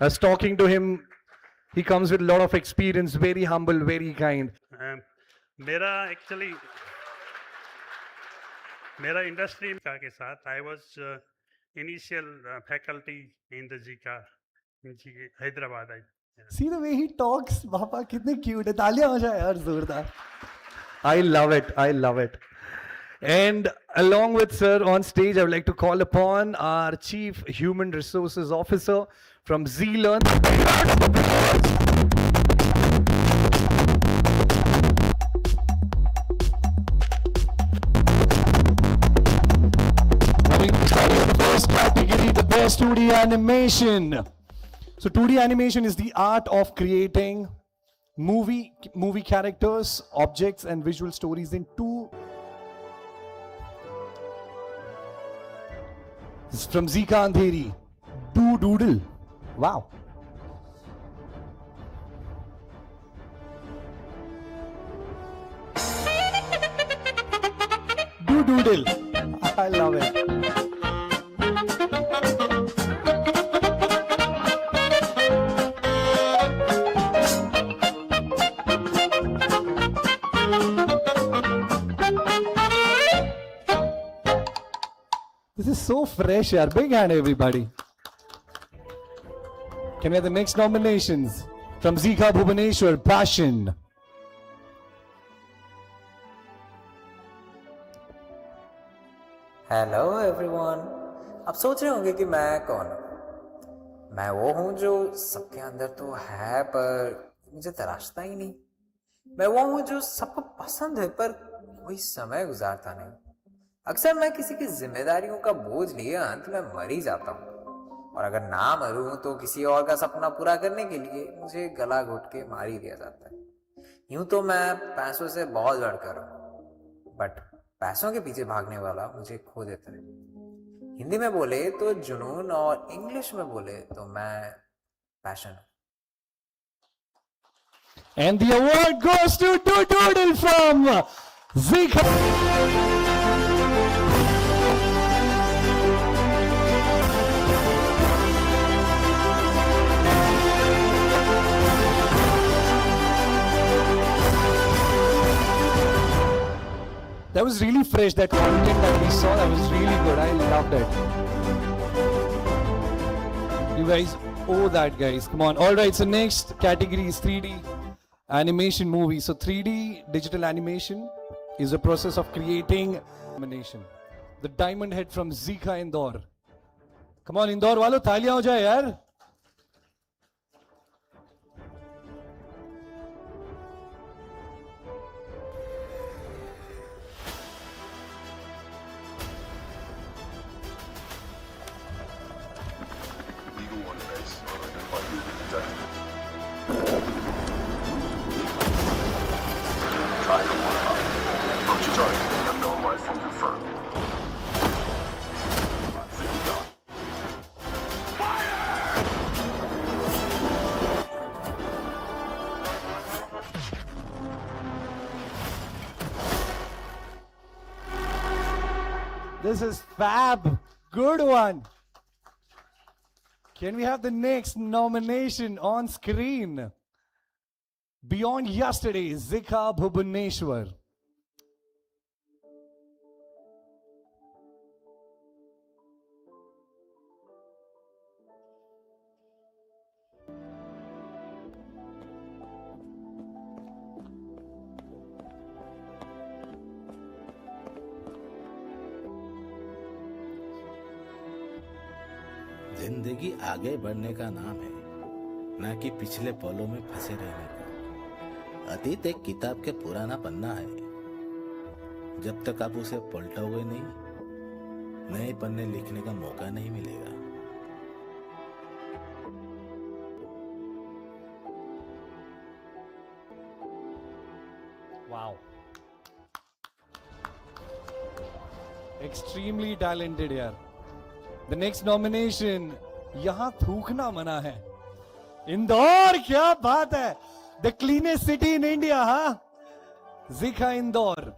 As talking to him, he comes with a lot of experience, very humble, very kind. मेरा actually मेरा industry के साथ I was initial faculty in the ZICA Hyderabad. See the way he talks, Papa, kitne cute hai. Taaliyan ho jaye yaar, zordar. I love it. I love it. And along with sir on stage, I would like to call upon our Chief Human Resources Officer from Zealand. The first category, the best 2D animation. So 2D animation is the art of creating movie characters, objects and visual stories in two. This is from ZICA Andheri. Do Doodle. Wow. Do Doodle. I love it. This is so fresh, yaar. Big hand, everybody. Can we have the next nominations? From ZICA Bhubaneswar, Passion. Hello everyone. अब सोच रहे होंगे कि मैं कौन हूँ. मैं वो हूँ जो सबके अंदर तो है पर मुझे तराशता ही नहीं. मैं वो हूँ जो सबको पसंद है पर कोई समय गुजारता नहीं. अक्सर मैं किसी की जिम्मेदारियों का बोझ लिए अंत में मर ही जाता हूँ. और अगर ना मरूं तो किसी और का सपना पूरा करने के लिए मुझे गला घोट के मार ही दिया जाता है. यूं तो मैं पैसों से बहुत लड़कर हूँ, बट पैसों के पीछे भागने वाला मुझे खो देता है. हिंदी में बोले तो जुनून और इंग्लिश में बोले तो मैं पैशन हूँ. And the award goes to Doodle from ZICA. That was really fresh, that content that we saw, that was really good. I loved it. You guys owe that, guys. Come on. All right, so next category is 3D animation movie. So 3D digital animation is a process of creating animation. The Diamond Head from ZICA Indore. Come on, Indore walo, taaliyan ho jaye yaar. This is fab. Good one. Can we have the next nomination on screen? Beyond Yesterday, ZICA Bhubaneswar. जिंदगी आगे बढ़ने का नाम है, ना कि पिछले पलों में फंसे रहने का. अतीत एक किताब के पुराना पन्ना है. जब तक आप उसे पलटोगे नहीं, नए पन्ने लिखने का मौका नहीं मिलेगा. Wow. Extremely talented yaar. The next nomination, यहाँ थूकना मना है. इंदौर, क्या बात है. The cleanest city in India, huh? ZICA Indore.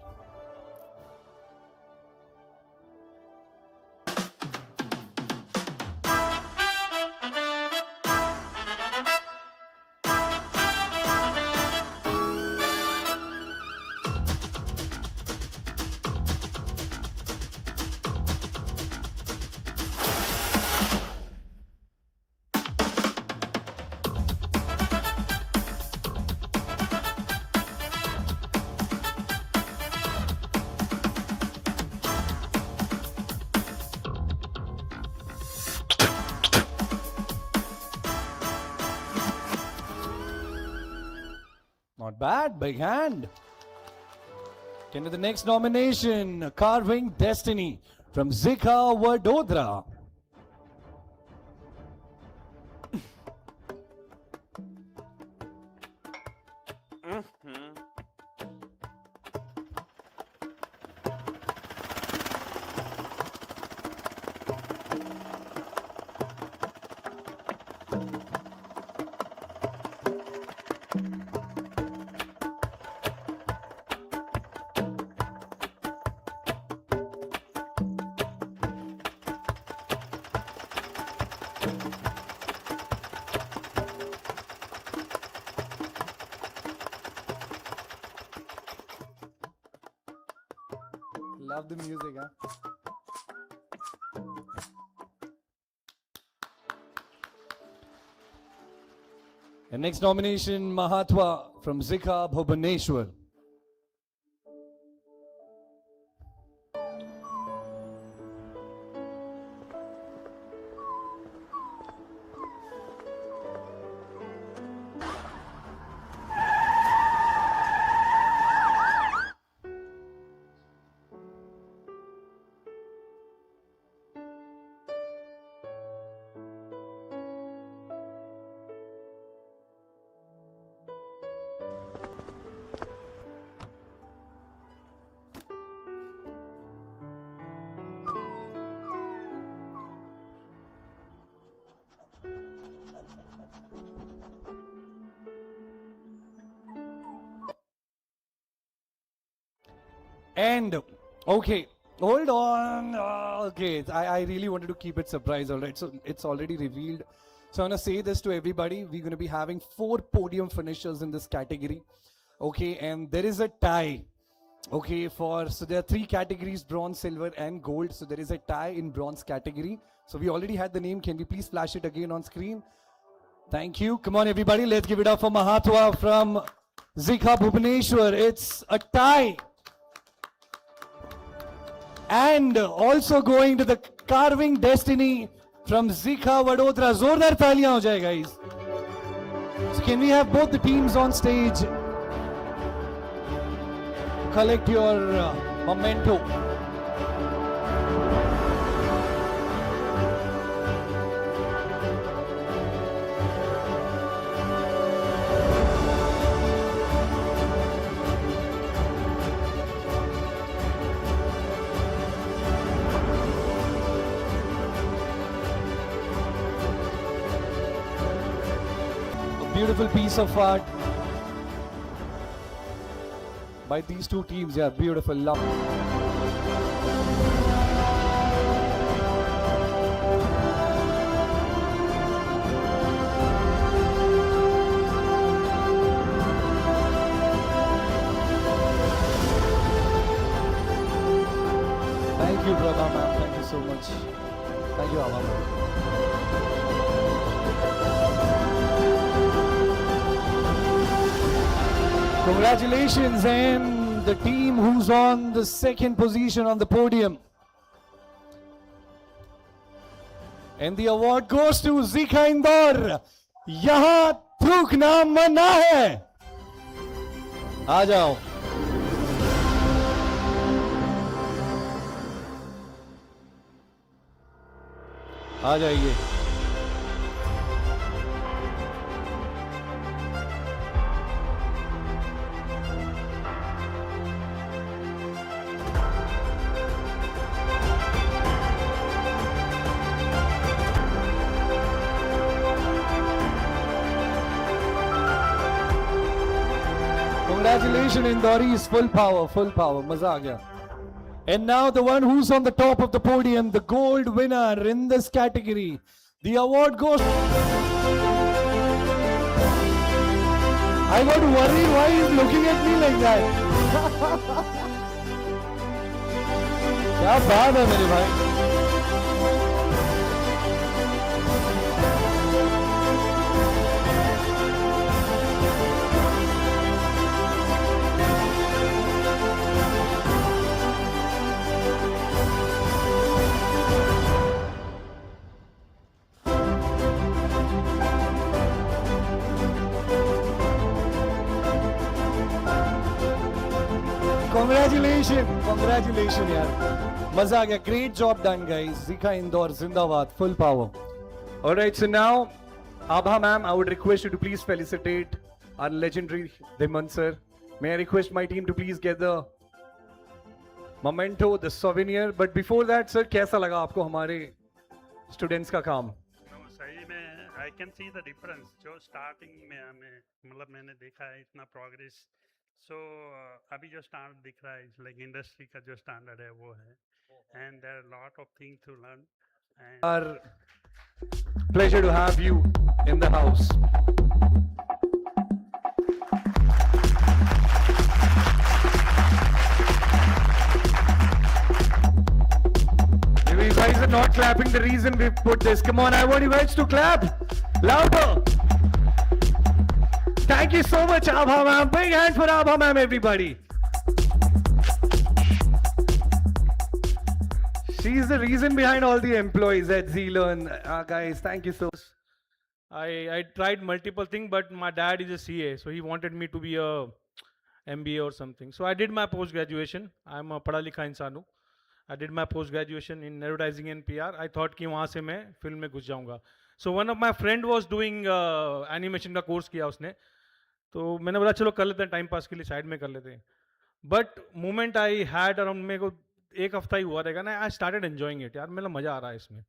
bad. Big hand. Into the next nomination, Carving Destiny from ZICA, Vadodara. Love the music, huh? And next nomination, Mahatwa from ZICA, Bhubaneswar. And okay, hold on. Okay, I really wanted to keep it surprise, all right? So it's already revealed. So I'm gonna say this to everybody. We're gonna be having 4 podium finishers in this category. Okay, and there is a tie. Okay, so there are 3 categories: bronze, silver, and gold. So there is a tie in bronze category. So we already had the name. Can we please flash it again on screen? Thank you. Come on, everybody. Let's give it up for Mahatwa from ZICA, Bhubaneswar. It's a tie. And also going to the Carving Destiny from ZICA, Vadodara. Zordar taaliyan ho jaye, guys. So can we have both the teams on stage? Collect your memento. Beautiful piece of art by these 2 teams. Yeah, beautiful. Love. Thank you, Prabha ma'am. Thank you so much. Thank you, Abha ma'am. Congratulations, and the team who's on the 2nd position on the podium. And the award goes to ZICA Indore. Yahan थूकना मना है. आ जाओ. आ जाइए. Congratulations, Indori is full power, maza aa gaya. And now the one who's on the top of the podium, the gold winner in this category. The award goes... I got worried why he's looking at me like that. क्या बात है मेरे भाई. Congratulations यार, मजा आ गया. Great job done guys. ZICA Indore जिंदाबाद, full power. All right, so now Abha ma'am, I would request you to please felicitate our legendary Dhiman sir. May I request my team to please get the memento, the souvenir. But before that sir, कैसा लगा आपको हमारे students का काम? No, सही में I can see the difference. जो starting में हमें मतलब मैंने देखा है इतना प्रोग्रेस. सो अभी जो स्टैंडर्ड दिख रहा है लाइक इंडस्ट्री का जो स्टैंडर्ड है वो है. And there are lot of thing to learn. Our pleasure to have you in the house. If you guys are not clapping, the reason we've put this. Come on, I want you guys to clap louder. Thank you so much, Abha ma'am. Big hand for Abha ma'am, everybody. She's the reason behind all the employees at Z-Learn. Guys, thank you so much. I tried multiple things, but my dad is a CA, so he wanted me to be a MBA or something. So I did my post-graduation. I'm a पढ़ा लिखा इंसान हूँ. I did my post-graduation in advertising and PR. I thought कि वहाँ से मैं film में घुस जाऊँगा. So one of my friend was doing animation का कोर्स किया उसने. तो मैंने बोला चलो कर लेते हैं, टाइम पास के लिए साइड में कर लेते हैं. But moment I had around, मेरे को एक हफ्ता ही हुआ रहेगा ना, आई स्टार्टेड एंजॉइंग इट. यार मेरा मज़ा आ रहा है इसमें.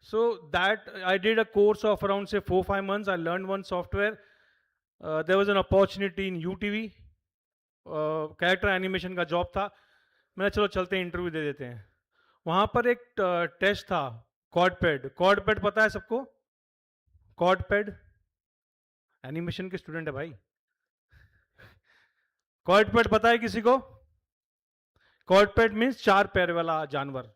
So that I did a course of around से 4-5 months. I learn one software. There was an opportunity in UTV. Character animation का जॉब था. मैंने चलो चलते हैं, इंटरव्यू दे देते हैं. वहाँ पर एक टेस्ट था, कॉडपैड. कॉडपैड पता है सबको? कॉडपैड एनिमेशन के स्टूडेंट है भाई. कॉडपैड पता है किसी को? कॉडपैड मीन्स 4 पैर वाला जानवर.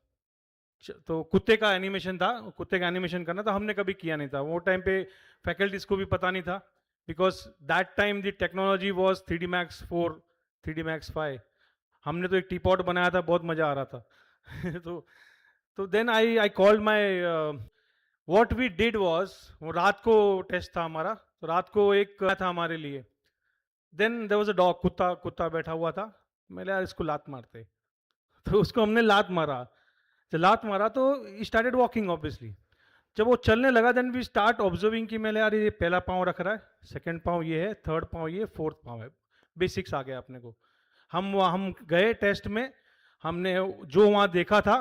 तो कुत्ते का एनिमेशन था. कुत्ते का एनिमेशन करना था. हमने कभी किया नहीं था. वो टाइम पे फैकल्टीज को भी पता नहीं था, because that time the technology was 3D Max 4, 3D Max 5. हमने तो एक टीपॉट बनाया था, बहुत मज़ा आ रहा था. तो then I called my, what we did was, वो रात को टेस्ट था हमारा. तो रात को एक था हमारे लिए. Then there was a dog, कुत्ता बैठा हुआ था. मैंने यार इसको लात मारते. तो उसको हमने लात मारा. जब लात मारा तो स्टार्टेड वॉकिंग ऑब्वियसली. जब वो चलने लगा देन वी स्टार्ट ऑब्जर्विंग कि मैंने यार ये पहला पाँव रख रहा है, सेकंड पाँव ये है, थर्ड पाँव ये, फोर्थ पाँव है. बेसिक्स आ गया अपने को. हम गए टेस्ट में, हमने जो वहाँ देखा था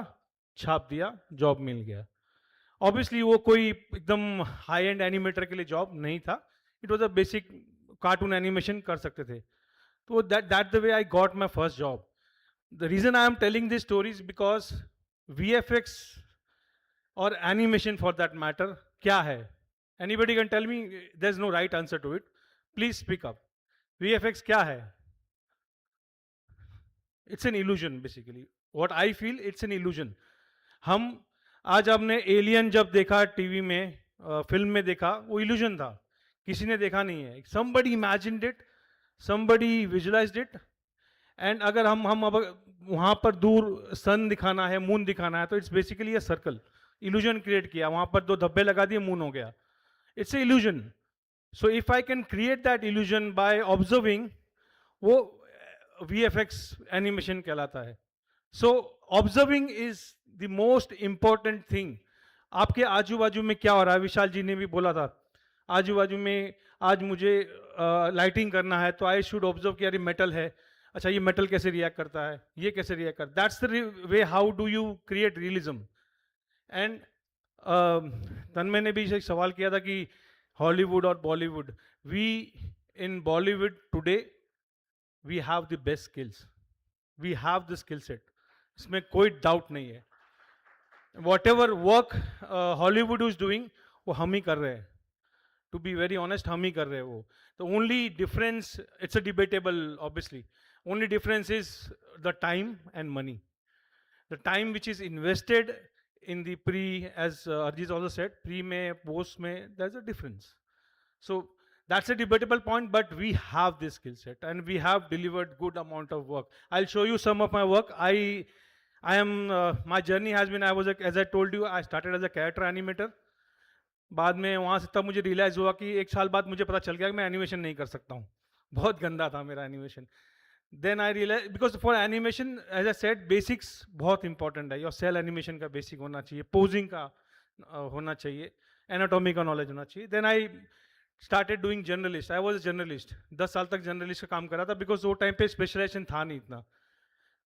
छाप दिया, जॉब मिल गया. ऑब्वियसली वो कोई एकदम हाई एंड एनिमेटर के लिए जॉब नहीं था. It was a basic cartoon animation कर सकते थे. तो that the way I got my first job. The reason I am telling this stories because VFX और एनिमेशन फॉर दैट मैटर क्या है? Anybody can tell me? There is no right answer to it. Please speak up. VFX क्या है? It's an illusion basically. What I feel, it's an illusion. हम आज आपने alien जब देखा टीवी में, फिल्म में देखा, वो इल्यूजन था. किसी ने देखा नहीं है. somebody imagined it, somebody visualized it. And अगर हम अब वहाँ पर दूर सन दिखाना है, मून दिखाना है, तो it's basically a circle. Illusion create किया, वहाँ पर 2 धब्बे लगा दिए, मून हो गया. It's a illusion. So if I can create that illusion by observing, वो VFX एनिमेशन कहलाता है. So observing is the most important thing. आपके आजू बाजू में क्या हो रहा है? विशाल जी ने भी बोला था, आजू बाजू में आज मुझे लाइटिंग करना है, तो आई शुड ऑब्जर्व कि यार ये मेटल है, अच्छा ये मेटल कैसे रिएक्ट करता है, ये कैसे रिएक्ट करता है. That's the way how do you create realism. And Tanmay ने भी एक सवाल किया था कि हॉलीवुड और Bollywood. We in Bollywood today we have the best skills. We have the skill set. इसमें कोई डाउट नहीं है. Whatever work Hollywood is doing, वो हम ही कर रहे हैं. टू बी वेरी ऑनेस्ट, हम ही कर रहे हैं वो. The only difference, it's a debatable obviously, only difference is the time and money. The time which is invested in the pre, as Arjit also said, pre mein, post mein, there's a difference. So that's a debatable point, but we have this skill set and we have delivered good amount of work. I'll show you some of my work. I am, my journey has been, as I told you, I started as a character animator. बाद में वहाँ से तब मुझे realise हुआ कि 1 साल बाद मुझे पता चल गया कि मैं एनिमेशन नहीं कर सकता हूँ. बहुत गंदा था मेरा animation. Then I realized, because for animation, as I said, basics बहुत important है. Your cell animation का basic होना चाहिए, posing का होना चाहिए, anatomy का knowledge होना चाहिए. Then I started doing generalist. I was a generalist. 10 साल तक generalist का काम करा था, because वो time पे specialization था नहीं इतना.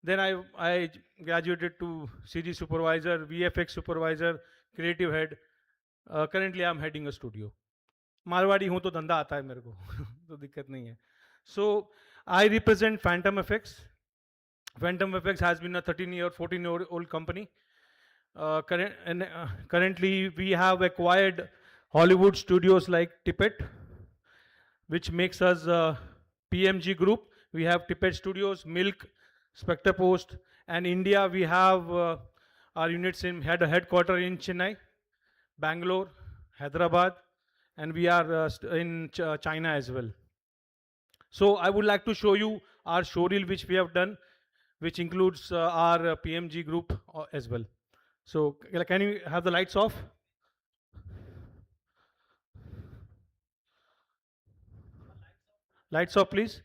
Then I graduated to CG supervisor, VFX supervisor, creative head. Currently I'm heading a studio. Marwari हूँ तो धंधा आता है मेरे को, तो दिक्कत नहीं है. So I represent Phantom FX. Phantom FX has been a 13-year, 14-year-old company. Currently, we have acquired Hollywood studios like Tippett, which makes us PMG Group. We have Tippett Studios, Milk, Spectre Post, and India. We have our units had a headquarter in Chennai, Bangalore, Hyderabad, and we are in China as well. So I would like to show you our showreel which we have done, which includes our PMG group as well. So can you have the lights off? Lights off, please.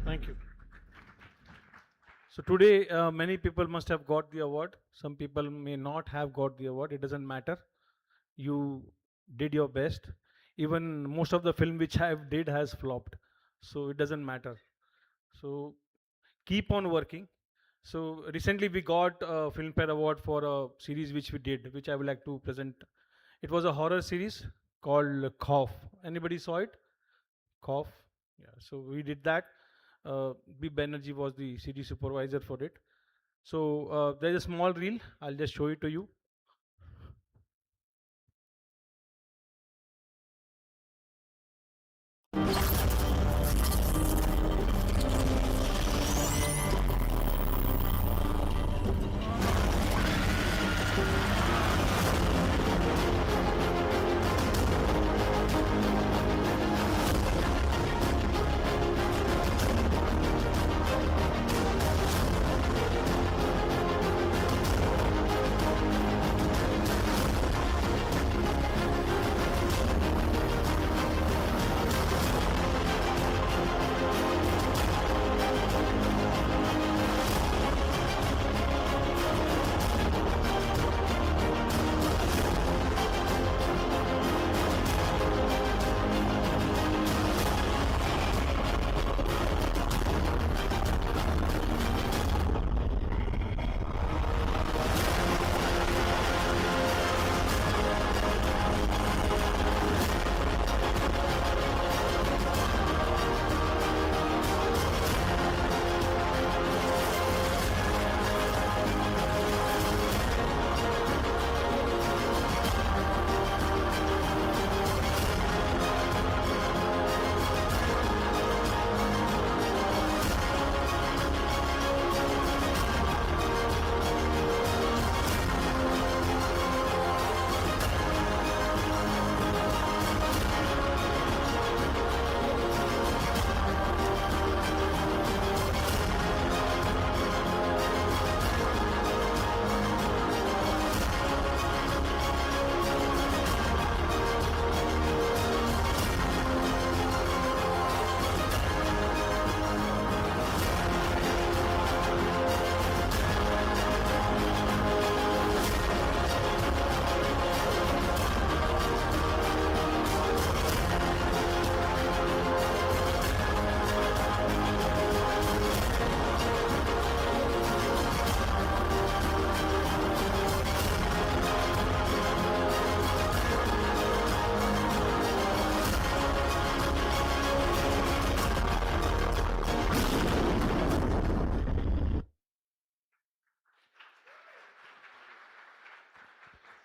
Thank you. So today, many people must have got the award. Some people may not have got the award. It doesn't matter. You did your best. Even most of the film which I did has flopped. So it doesn't matter. So keep on working. So recently we got a Filmfare Award for a series which we did, which I would like to present. It was a horror series called Cough. Anybody saw it? Cough. Yeah. So we did that. B. Banerjee was the CG supervisor for it. So there's a small reel. I'll just show it to you.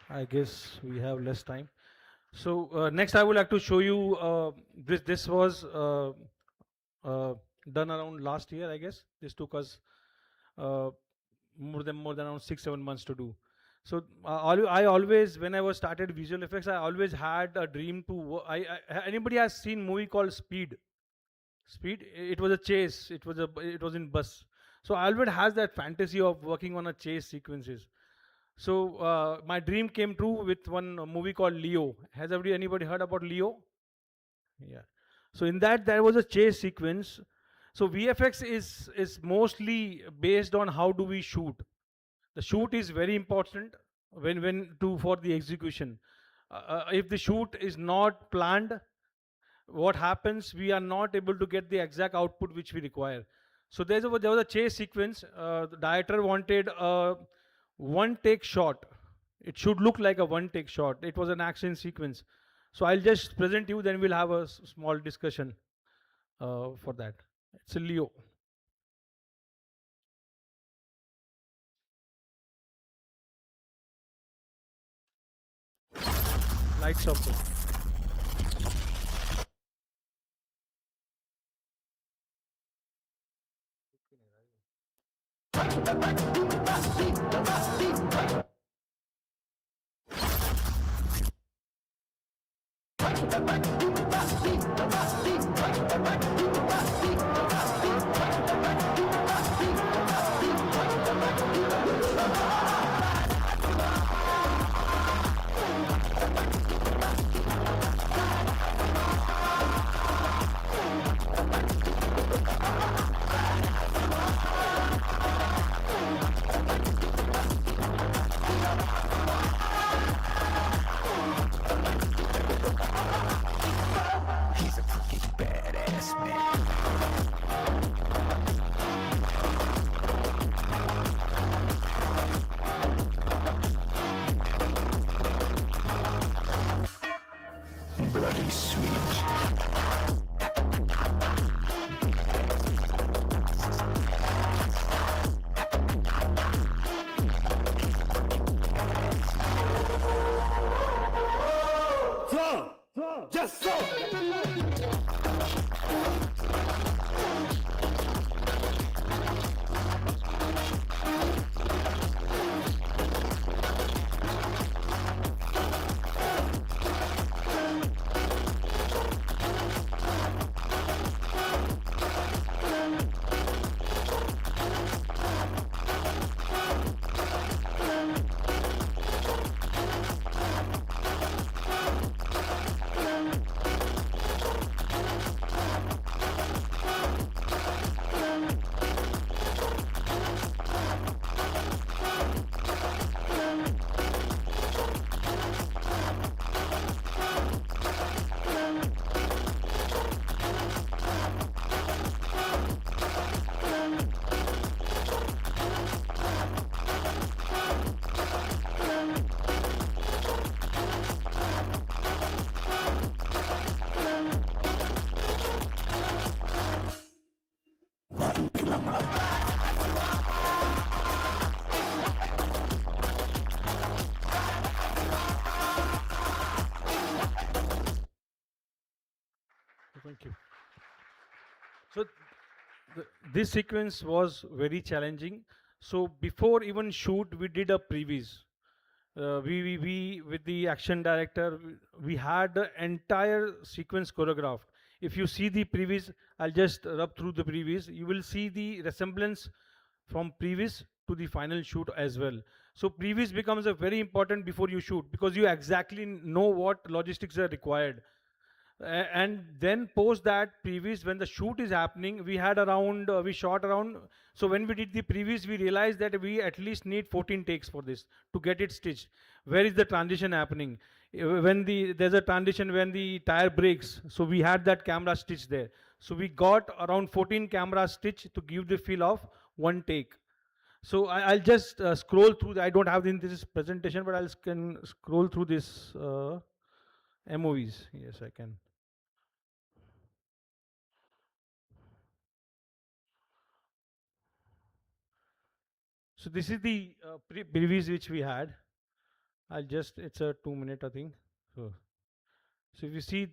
I guess we have less time. So next I would like to show you this. This was uh, done around last year, I guess. This took us uh, more than around 6-7 months to do. So I always, when I was started visual effects, I always had a dream to. Anybody has seen movie called Speed? Speed. It was a chase. It was in bus. So I always has that fantasy of working on a chase sequences. So my dream came true with one movie called Leo. Has anybody heard about Leo? Yeah. So in that there was a chase sequence. So VFX is mostly based on how do we shoot. The shoot is very important when to for the execution. If the shoot is not planned, what happens? We are not able to get the exact output which we require. So there was a chase sequence. The director wanted a one take shot. It should look like a one take shot. It was an action sequence. So I'll just present you, then we'll have a small discussion for that. It's a Leo. Lights off. Bloody sweet. Just so. Thank you. So this sequence was very challenging. So before even shoot, we did a previews. We with the action director, we had the entire sequence choreographed. If you see the previews, I'll just rub through the previews. You will see the resemblance from previews to the final shoot as well. So previews becomes a very important before you shoot because you exactly know what logistics are required. And then post that previews, when the shoot is happening, we had around we shot around. So when we did the previews, we realized that we at least need 14 takes for this to get it stitched. Where is the transition happening? When there's a transition when the tire breaks, so we had that camera stitch there. So we got around 14 camera stitch to give the feel of one take. So I'll just scroll through. I don't have in this presentation, but can scroll through this MOVs. Yes, I can. So this is the previews which we had. It's a 2 minute, I think. So if you see,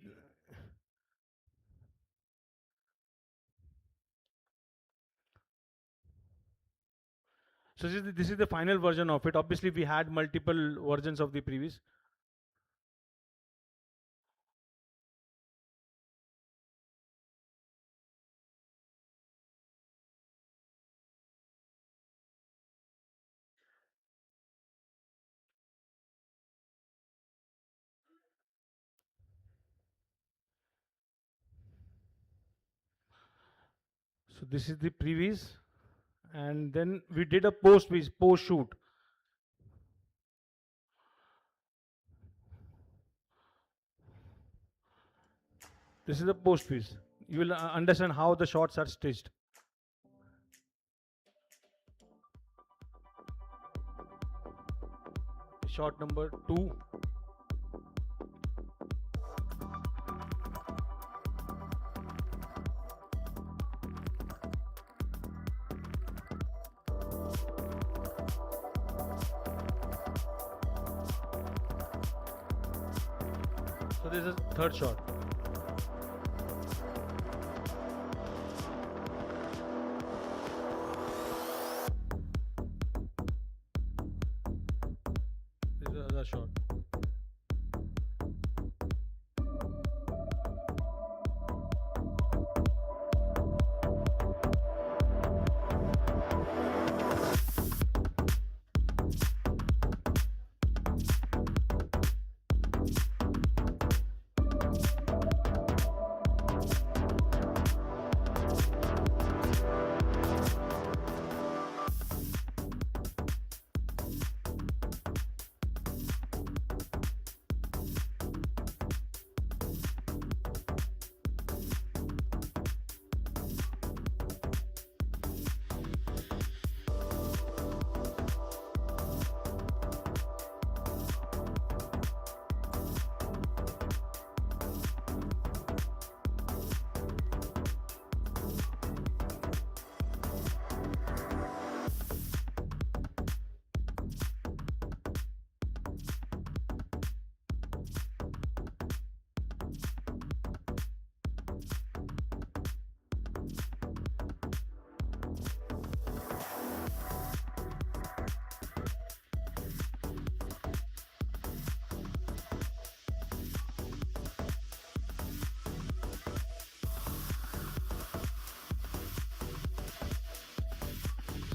so this is the final version of it. Obviously, we had multiple versions of the previous. So this is the previous, and then we did a post shoot. This is the post piece. You will understand how the shots are stitched. Shot number 2. So this is third shot. This is the other shot.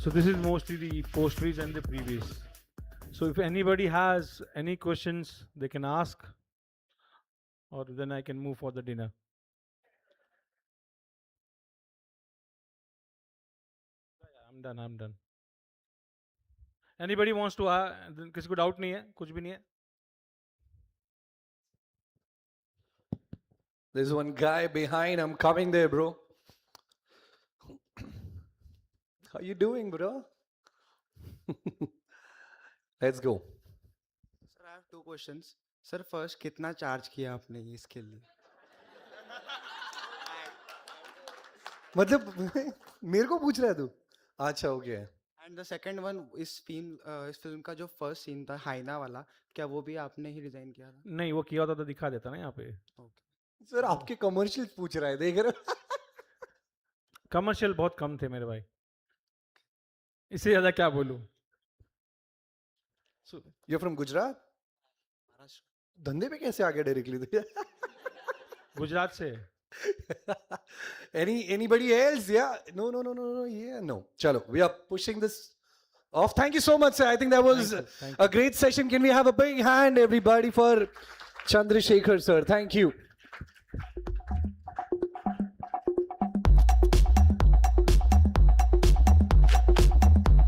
So this is mostly the post-piece and the previous. So if anybody has any questions, they can ask, or then I can move for the dinner. I'm done. Anybody wants to किसी को doubt नहीं है, कुछ भी नहीं है? There's one guy behind. I'm coming there, bro. How you doing, bro? Let's go. Sir, I have 2 questions. Sir, first, कितना charge किया आपने इसके लिए? मतलब मेरे को पूछ रहा है तू? अच्छा, okay. And the second one, इस फिल्म का जो first scene था हाइना वाला, क्या वो भी आपने ही डिजाइन किया था? नहीं, वो किया होता तो दिखा देता ना यहाँ पे. सर आपके कमर्शियल पूछ रहा है, देख रहे हो? कमर्शियल बहुत कम थे मेरे भाई. इससे ज्यादा क्या बोलूं? So you're from Gujarat? धंधे पे कैसे आ गया डायरेक्टली? गुजरात से. Anybody else? Yeah. No. Yeah, no. Chalo, we are pushing this off. Thank you so much, sir. I think that was Thank a great session. Can we have a big hand, everybody, for Chandrasekhar, sir? Thank you.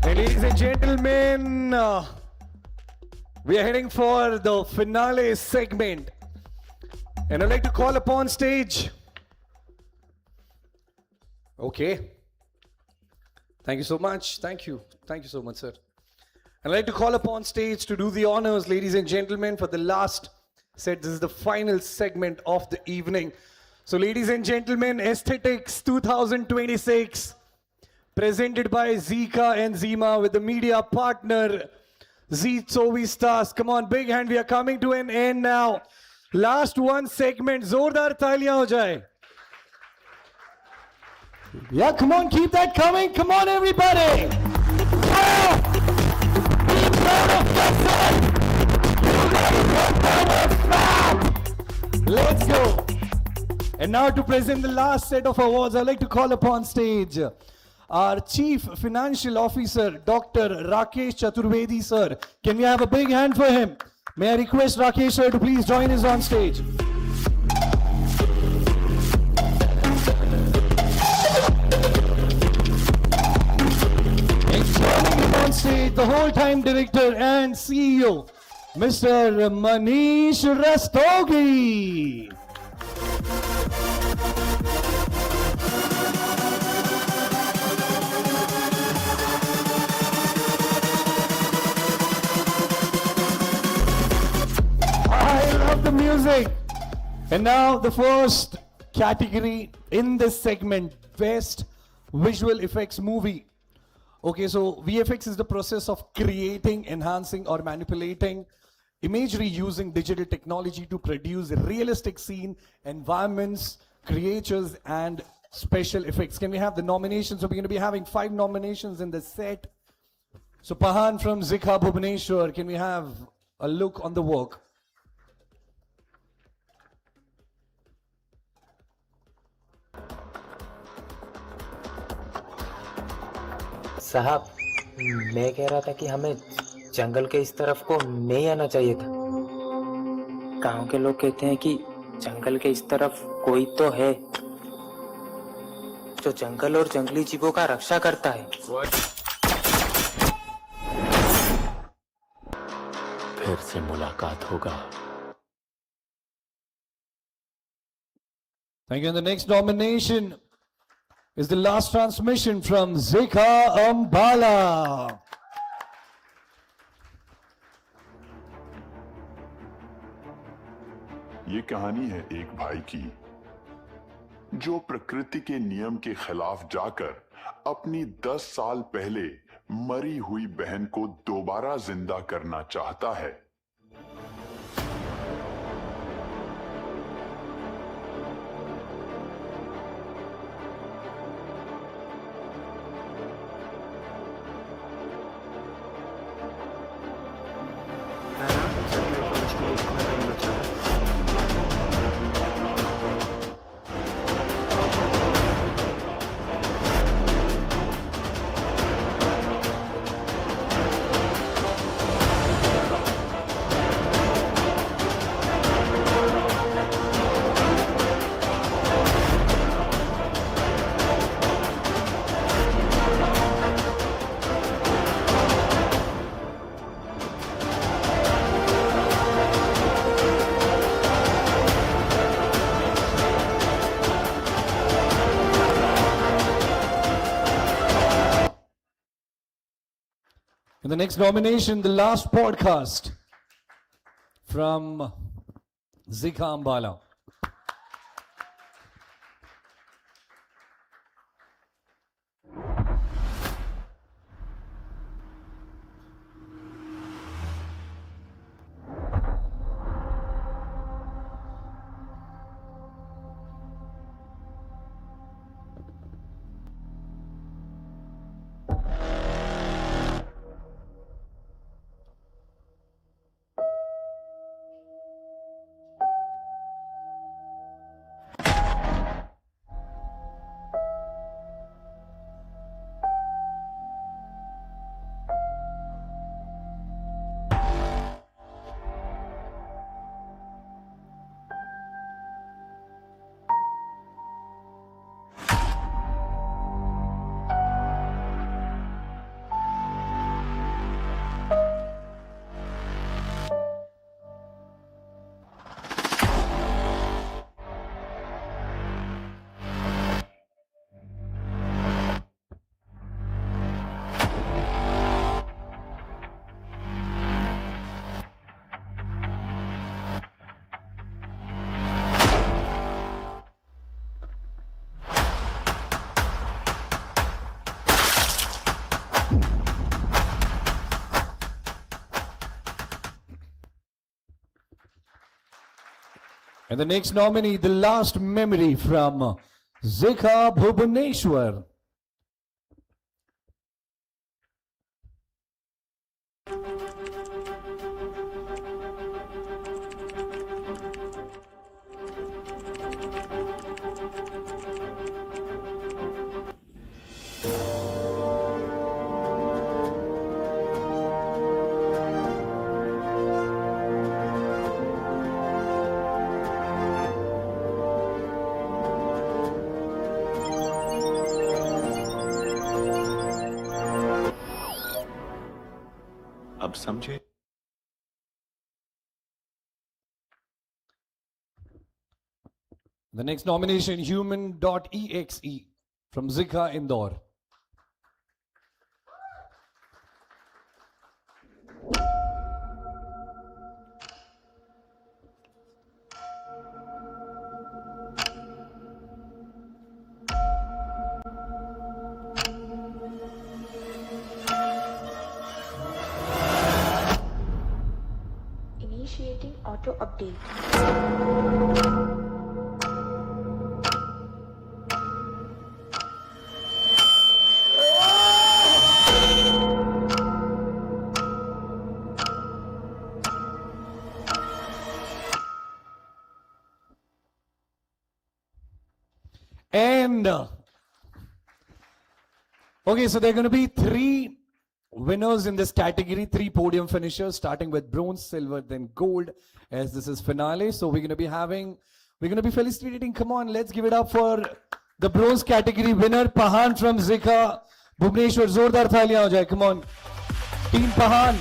Ladies and gentlemen, we are heading for the finale segment. And I'd like to call upon stage. Okay. Thank you so much. Thank you. Thank you so much, sir. I'd like to call upon stage to do the honors, ladies and gentlemen, for the last set. This is the final segment of the evening. So, ladies and gentlemen, Aesthetics 2026, presented by ZICA and ZIMA with the media partner, Z stars. Come on, big hand. We are coming to an end now. Last one segment. Zordar taaliyan ho jaye. Yeah, come on, keep that coming. Come on, everybody. Let's go. And now to present the last set of awards, I'd like to call upon stage our Chief Financial Officer, Dr. Rakesh Chaturvedi, sir. Can we have a big hand for him? May I request Rakesh, sir, to please join us on stage. And joining him on stage, the whole-time director and CEO, Mr. Manish Rastogi. The music. And now the first category in this segment, Best Visual Effects Movie. Okay, so VFX is the process of creating, enhancing or manipulating imagery using digital technology to produce realistic scene, environments, creatures and special effects. Can we have the nominations? So we're going to be having 5 nominations in the set. So Pahan from ZICA Bhubaneswar, can we have a look on the work? साहब, मैं कह रहा था कि हमें जंगल के इस तरफ को नहीं आना चाहिए था। गांव के लोग कहते हैं कि जंगल के इस तरफ कोई तो है जो जंगल और जंगली जीवों का रक्षा करता है। फिर से मुलाकात होगा। Thank you. And the next nomination is the last transmission from ZICA Ambala. ये कहानी है एक भाई की जो प्रकृति के नियम के खिलाफ जाकर अपनी 10 साल पहले मरी हुई बहन को दोबारा जिंदा करना चाहता है। And the next nomination, the last podcast from ZICA Ambala. And the next nominee, the last memory from ZICA Bhubaneswar. अब समझे? The next nomination, Human.exe from ZICA Indore. Initiating auto update. And okay, so there are going to be 3 winners in this category, 3 podium finishers, starting with bronze, silver, then gold, as this is finale. So we're going to be felicitating. Come on, let's give it up for the bronze category winner, Pahan from ZICA Bhubaneswar. Zordar thaliyan ho jaye. Come on, Team Pahan.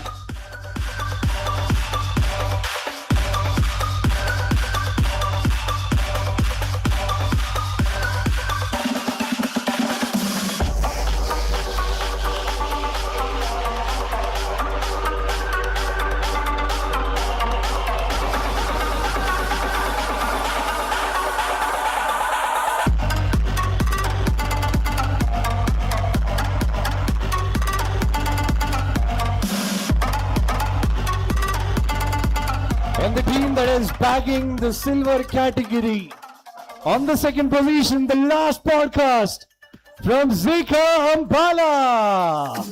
And the team that is bagging the silver category on the second position, the last podcast from ZICA Ambala.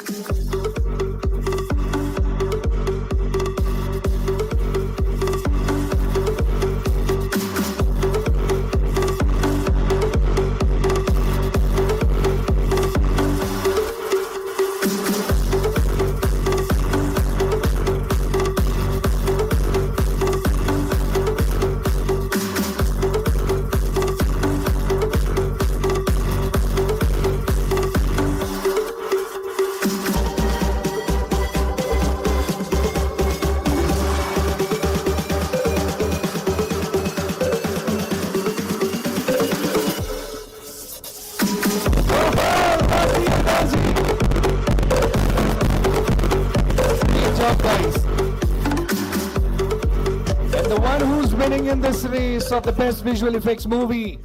In this race of the best visual effects movie,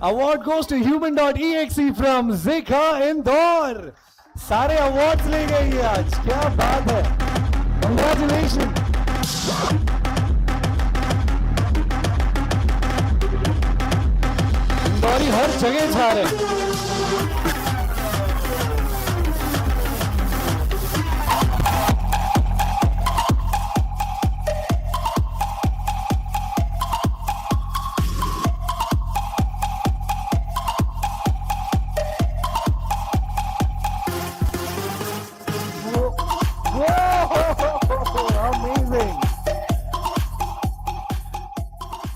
award goes to Human.exe from ZICA Indore. सारे awards ले गई है आज, क्या बात है, congratulations. Indori हर जगह छा रहे हैं.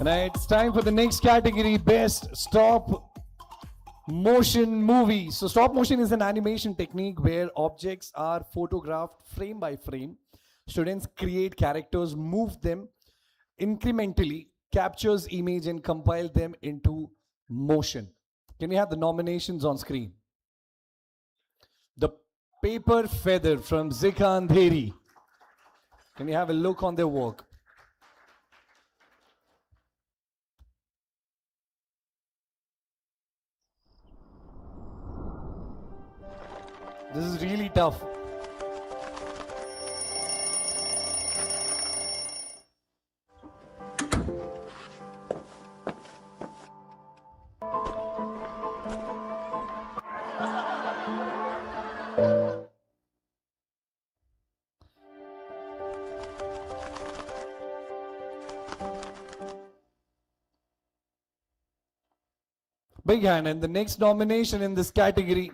Right, it's time for the next category, best stop motion movie. So stop motion is an animation technique where objects are photographed frame by frame. Students create characters, move them incrementally, captures image and compile them into motion. Can we have the nominations on screen? The Paper Feather from ZICA Andheri. Can we have a look on their work? This is really tough. Big hand. And the next nomination in this category,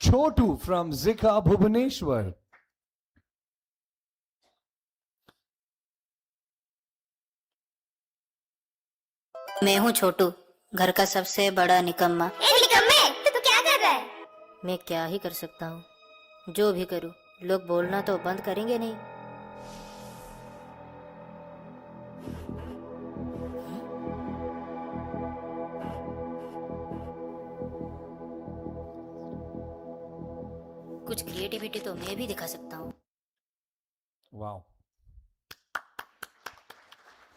Chotu from ZICA Bhubaneswar. मैं हूँ छोटू, घर का सबसे बड़ा निकम्मा। निकम्मे, तू क्या कर रहा है? मैं क्या ही कर सकता हूँ, जो भी करूँ लोग बोलना तो बंद करेंगे नहीं। कुछ क्रिएटिविटी तो मैं भी दिखा सकता हूँ। Wow.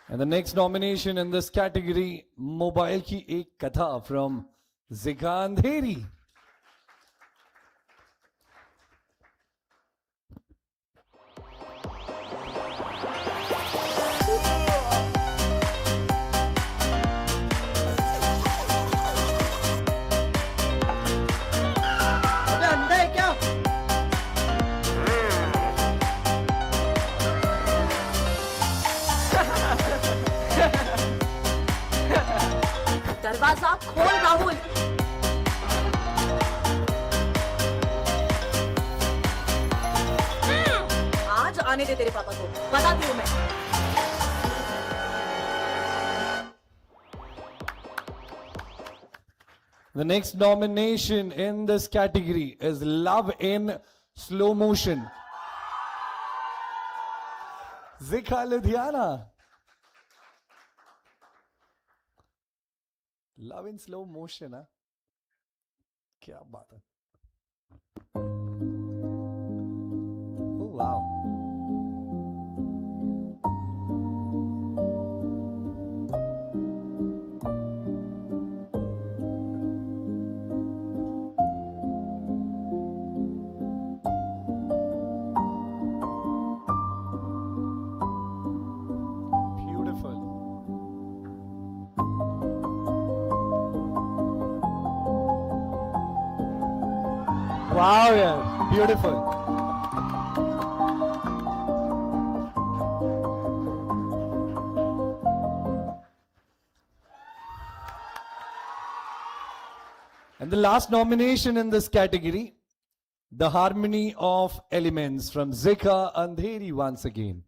And the next nomination in this category, Mobile Ki Ek Katha from ZICA Andheri. दरवाजा खोल राहुल। आज आने दे तेरे पापा को, बताती हूँ मैं। The next nomination in this category is Love in Slow Motion. ZICA Ludhiana. Love in slow motion, huh? क्या बात है? Oh wow. Beautiful. Wow, yeah, beautiful. And the last nomination in this category, The Harmony of Elements from ZICA Andheri once again.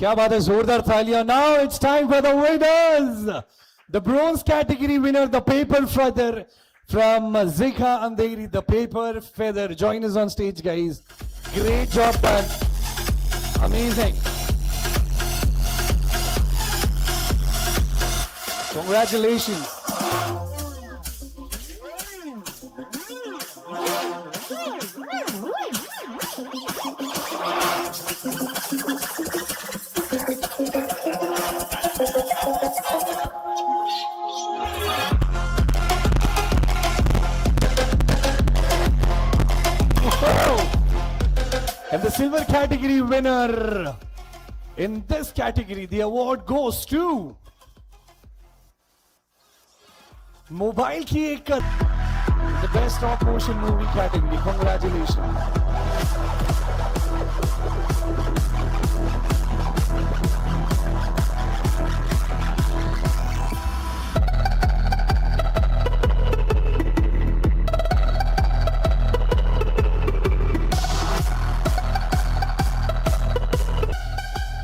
क्या बात है, जोरदार तालियां. Now it's time for the winners. The bronze category winner, the paper feather from ZICA Andheri, the paper feather. Join us on stage, guys. Great job done. Amazing. Congratulations. And the silver category winner in this category, the award goes to Mobile Ki Ek Katha, the best stop motion movie category. Congratulations.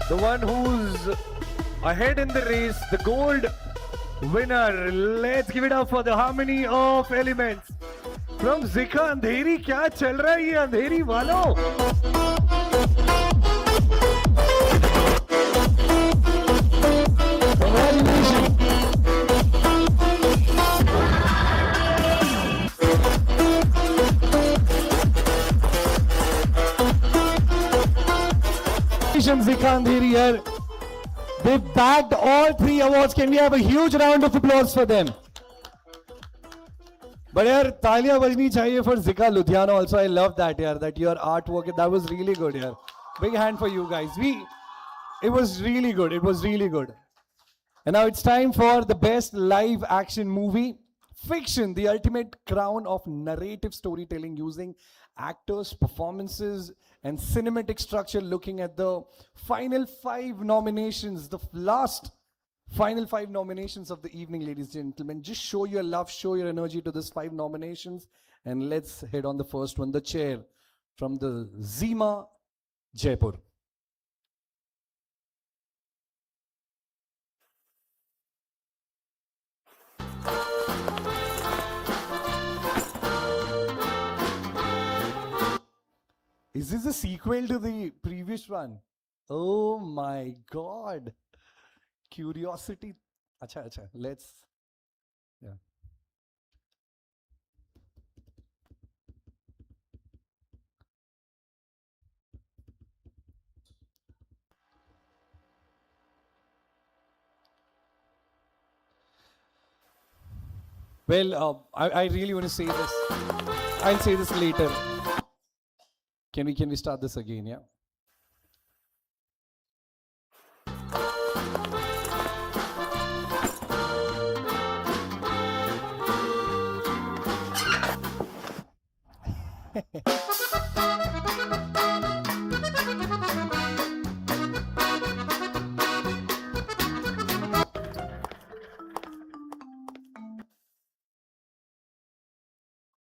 The one who's ahead in the race, the gold winner. Let's give it up for the Harmony of Elements from ZICA Andheri. क्या चल रहा है ये अंधेरी वालों? Congratulations. Congratulations, ZICA Andheri here. They bagged all 3 awards. Can we have a huge round of applause for them? But yaar, taaliyan bajni chahiye for ZICA Ludhiana also. I love that, yaar, that your artwork, that was really good, yaar. Big hand for you guys. It was really good. It was really good. And now it's time for the best live action movie. Fiction, the ultimate crown of narrative storytelling using actors, performances, and cinematic structure. Looking at the final 5 nominations, the last final 5 nominations of the evening, ladies and gentlemen. Just show your love, show your energy to this 5 nominations. And let's head on the first one, the chair from the ZIMA, Jaipur. Is this a sequel to the previous one? Oh my God. Curiosity. Acha. Let's. Yeah. Well, I really want to say this. I'll say this later. Can we start this again? Yeah.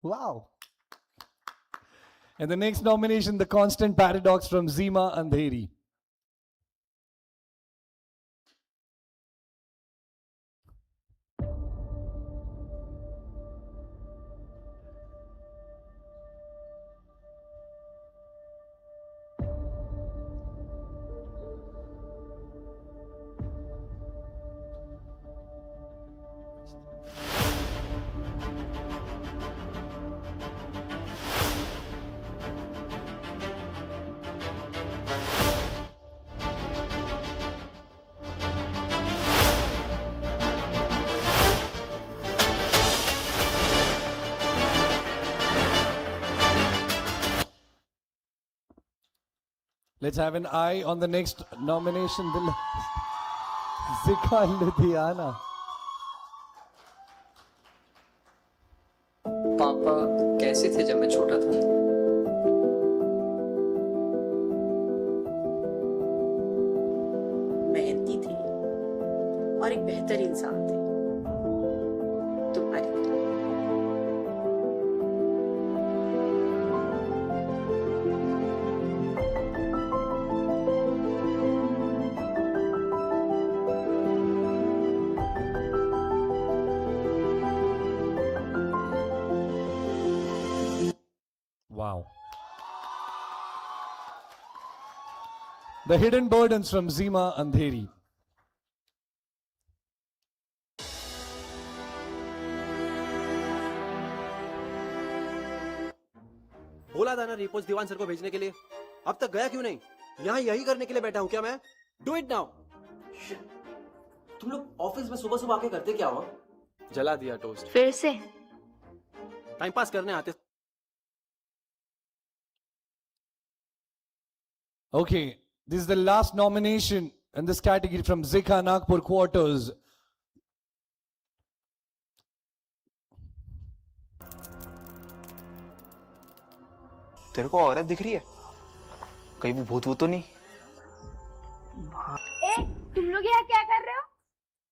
Wow. And the next nomination, The Constant Paradox from ZIMA Andheri. Let's have an eye on the next nomination, the ZICA Ludhiana. पापा कैसे थे जब मैं छोटा था? मेहनती थे और एक बेहतर इंसान थे तुम्हारी तरह। Wow. The Hidden Burdens from ZIMA Andheri. बोला था ना रिपोर्ट दीवान सर को भेजने के लिए, अब तक गया क्यों नहीं? यहाँ यही करने के लिए बैठा हूँ क्या मैं? Do it now. तुम लोग ऑफिस में सुबह सुबह आके करते क्या हो? जला दिया टोस्ट। फिर से टाइम पास करने आते। Okay, this is the last nomination in this category from ZICA Nagpur quarters. तेरे को औरत दिख रही है? कहीं वो भूत तो नहीं? ए, तुम लोग यहाँ क्या कर रहे हो?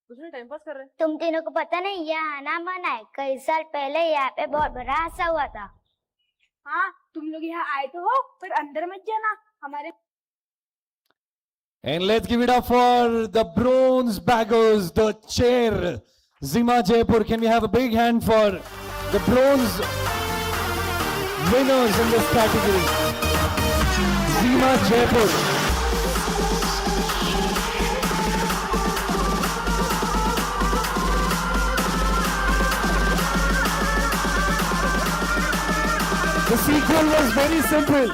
कुछ नहीं, टाइम पास कर रहे हैं। तुम तीनों को पता नहीं यहाँ आना मना है। कई साल पहले यहाँ पे बहुत बड़ा हादसा हुआ था। हाँ, तुम लोग यहाँ आए तो हो, पर अंदर मत जाना। हमारे And let's give it up for the bronze baggers, the chair, ZIMA Jaipur. Can we have a big hand for the bronze winners in this category? ZIMA Jaipur. The sequel was very simple.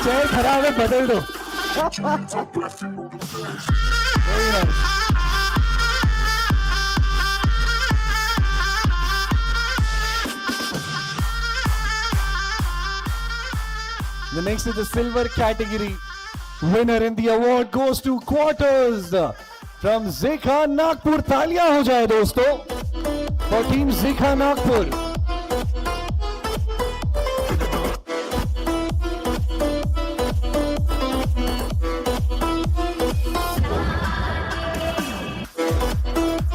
Chair खराब है बदल दो. Very nice. The next is the silver category. Winner in the award goes to Quarters from ZICA Nagpur. तालियां हो जाए दोस्तों for team ZICA Nagpur.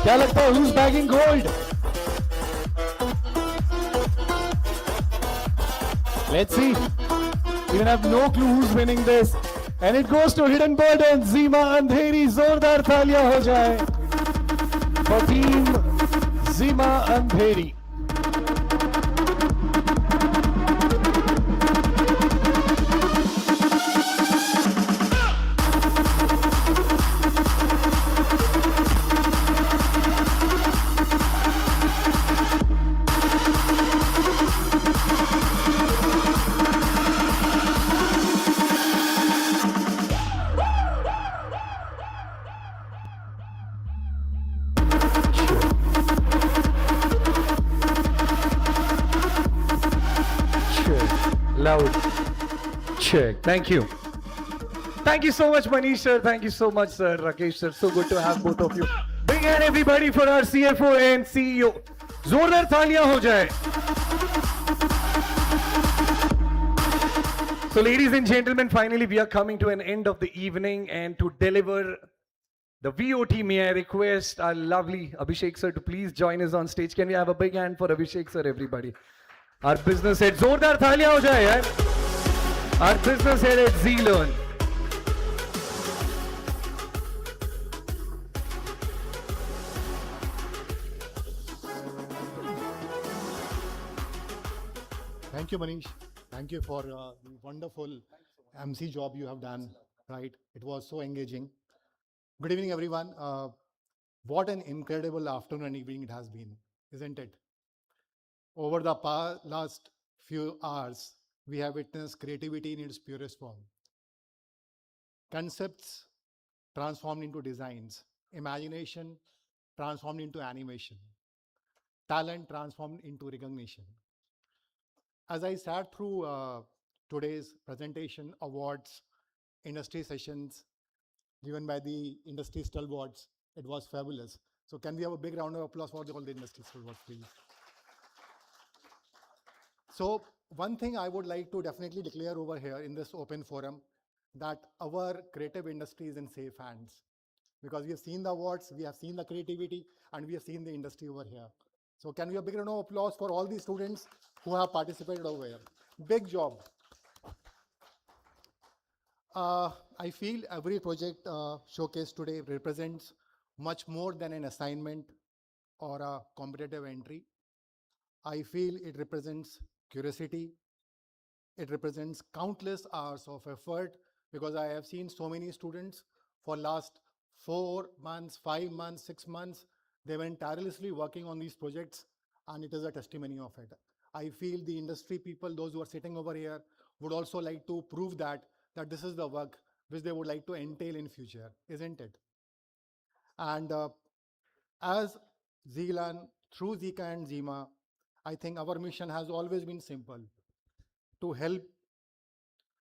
क्या लगता है who's bagging gold? Let's see. Even have no clue who's winning this. And it goes to Hidden Burden, ZIMA Andheri. जोरदार तालियां हो जाए for team ZIMA Andheri. Loud. Check. Thank you. Thank you so much, Manish sir. Thank you so much, sir. Rakesh sir. So good to have both of you. Big hand everybody for our CFO and CEO. जोरदार तालियां हो जाए. So ladies and gentlemen, finally we are coming to an end of the evening, and to deliver the VOT, may I request our lovely Abhishek sir to please join us on stage. Can we have a big hand for Abhishek sir, everybody? Our business head, जोरदार तालियां हो जाए यार. Our business head at ZLearn. Thank you, Manish. Thank you for the wonderful MC job you have done. Right, it was so engaging. Good evening, everyone. What an incredible afternoon and evening it has been, isn't it? Over the last few hours, we have witnessed creativity in its purest form. Concepts transformed into designs, imagination transformed into animation, talent transformed into recognition. As I sat through today's presentation, awards, industry sessions given by the industry stalwarts, it was fabulous. So can we have a big round of applause for all the industry stalwarts, please? So one thing I would like to definitely declare over here in this open forum, that our creative industry is in safe hands, because we have seen the awards, we have seen the creativity, and we have seen the industry over here. So can we have a big round of applause for all the students who have participated over here? Big job. I feel every project showcased today represents much more than an assignment or a competitive entry. I feel it represents curiosity. It represents countless hours of effort, because I have seen so many students for last 4 months, 5 months, 6 months, they were tirelessly working on these projects, and it is a testimony of it. I feel the industry people, those who are sitting over here, would also like to prove that this is the work which they would like to entail in future, isn't it? And as ZLearn, through ZICA and ZIMA, I think our mission has always been simple: to help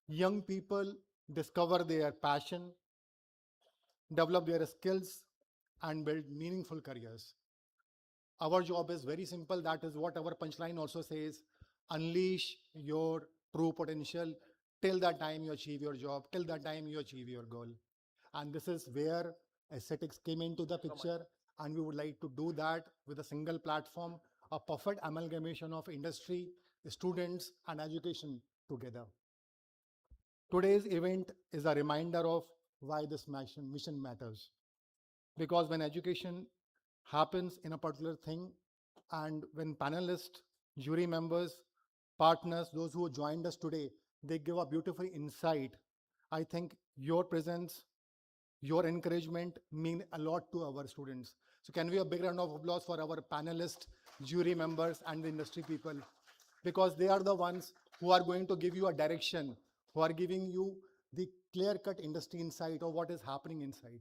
young people discover their passion, develop their skills, and build meaningful careers. Our job is very simple. That is what our punchline also says: unleash your true potential till the time you achieve your job, till the time you achieve your goal. And this is where aesthetics came into the picture, and we would like to do that with a single platform, a perfect amalgamation of industry, students, and education together. Today's event is a reminder of why this mission matters. Because when education happens in a particular thing, and when panelists, jury members, partners, those who joined us today, they give a beautiful insight, I think your presence, your encouragement mean a lot to our students. So can we have a big round of applause for our panelists, jury members, and the industry people, because they are the ones who are going to give you a direction, who are giving you the clear-cut industry insight of what is happening inside.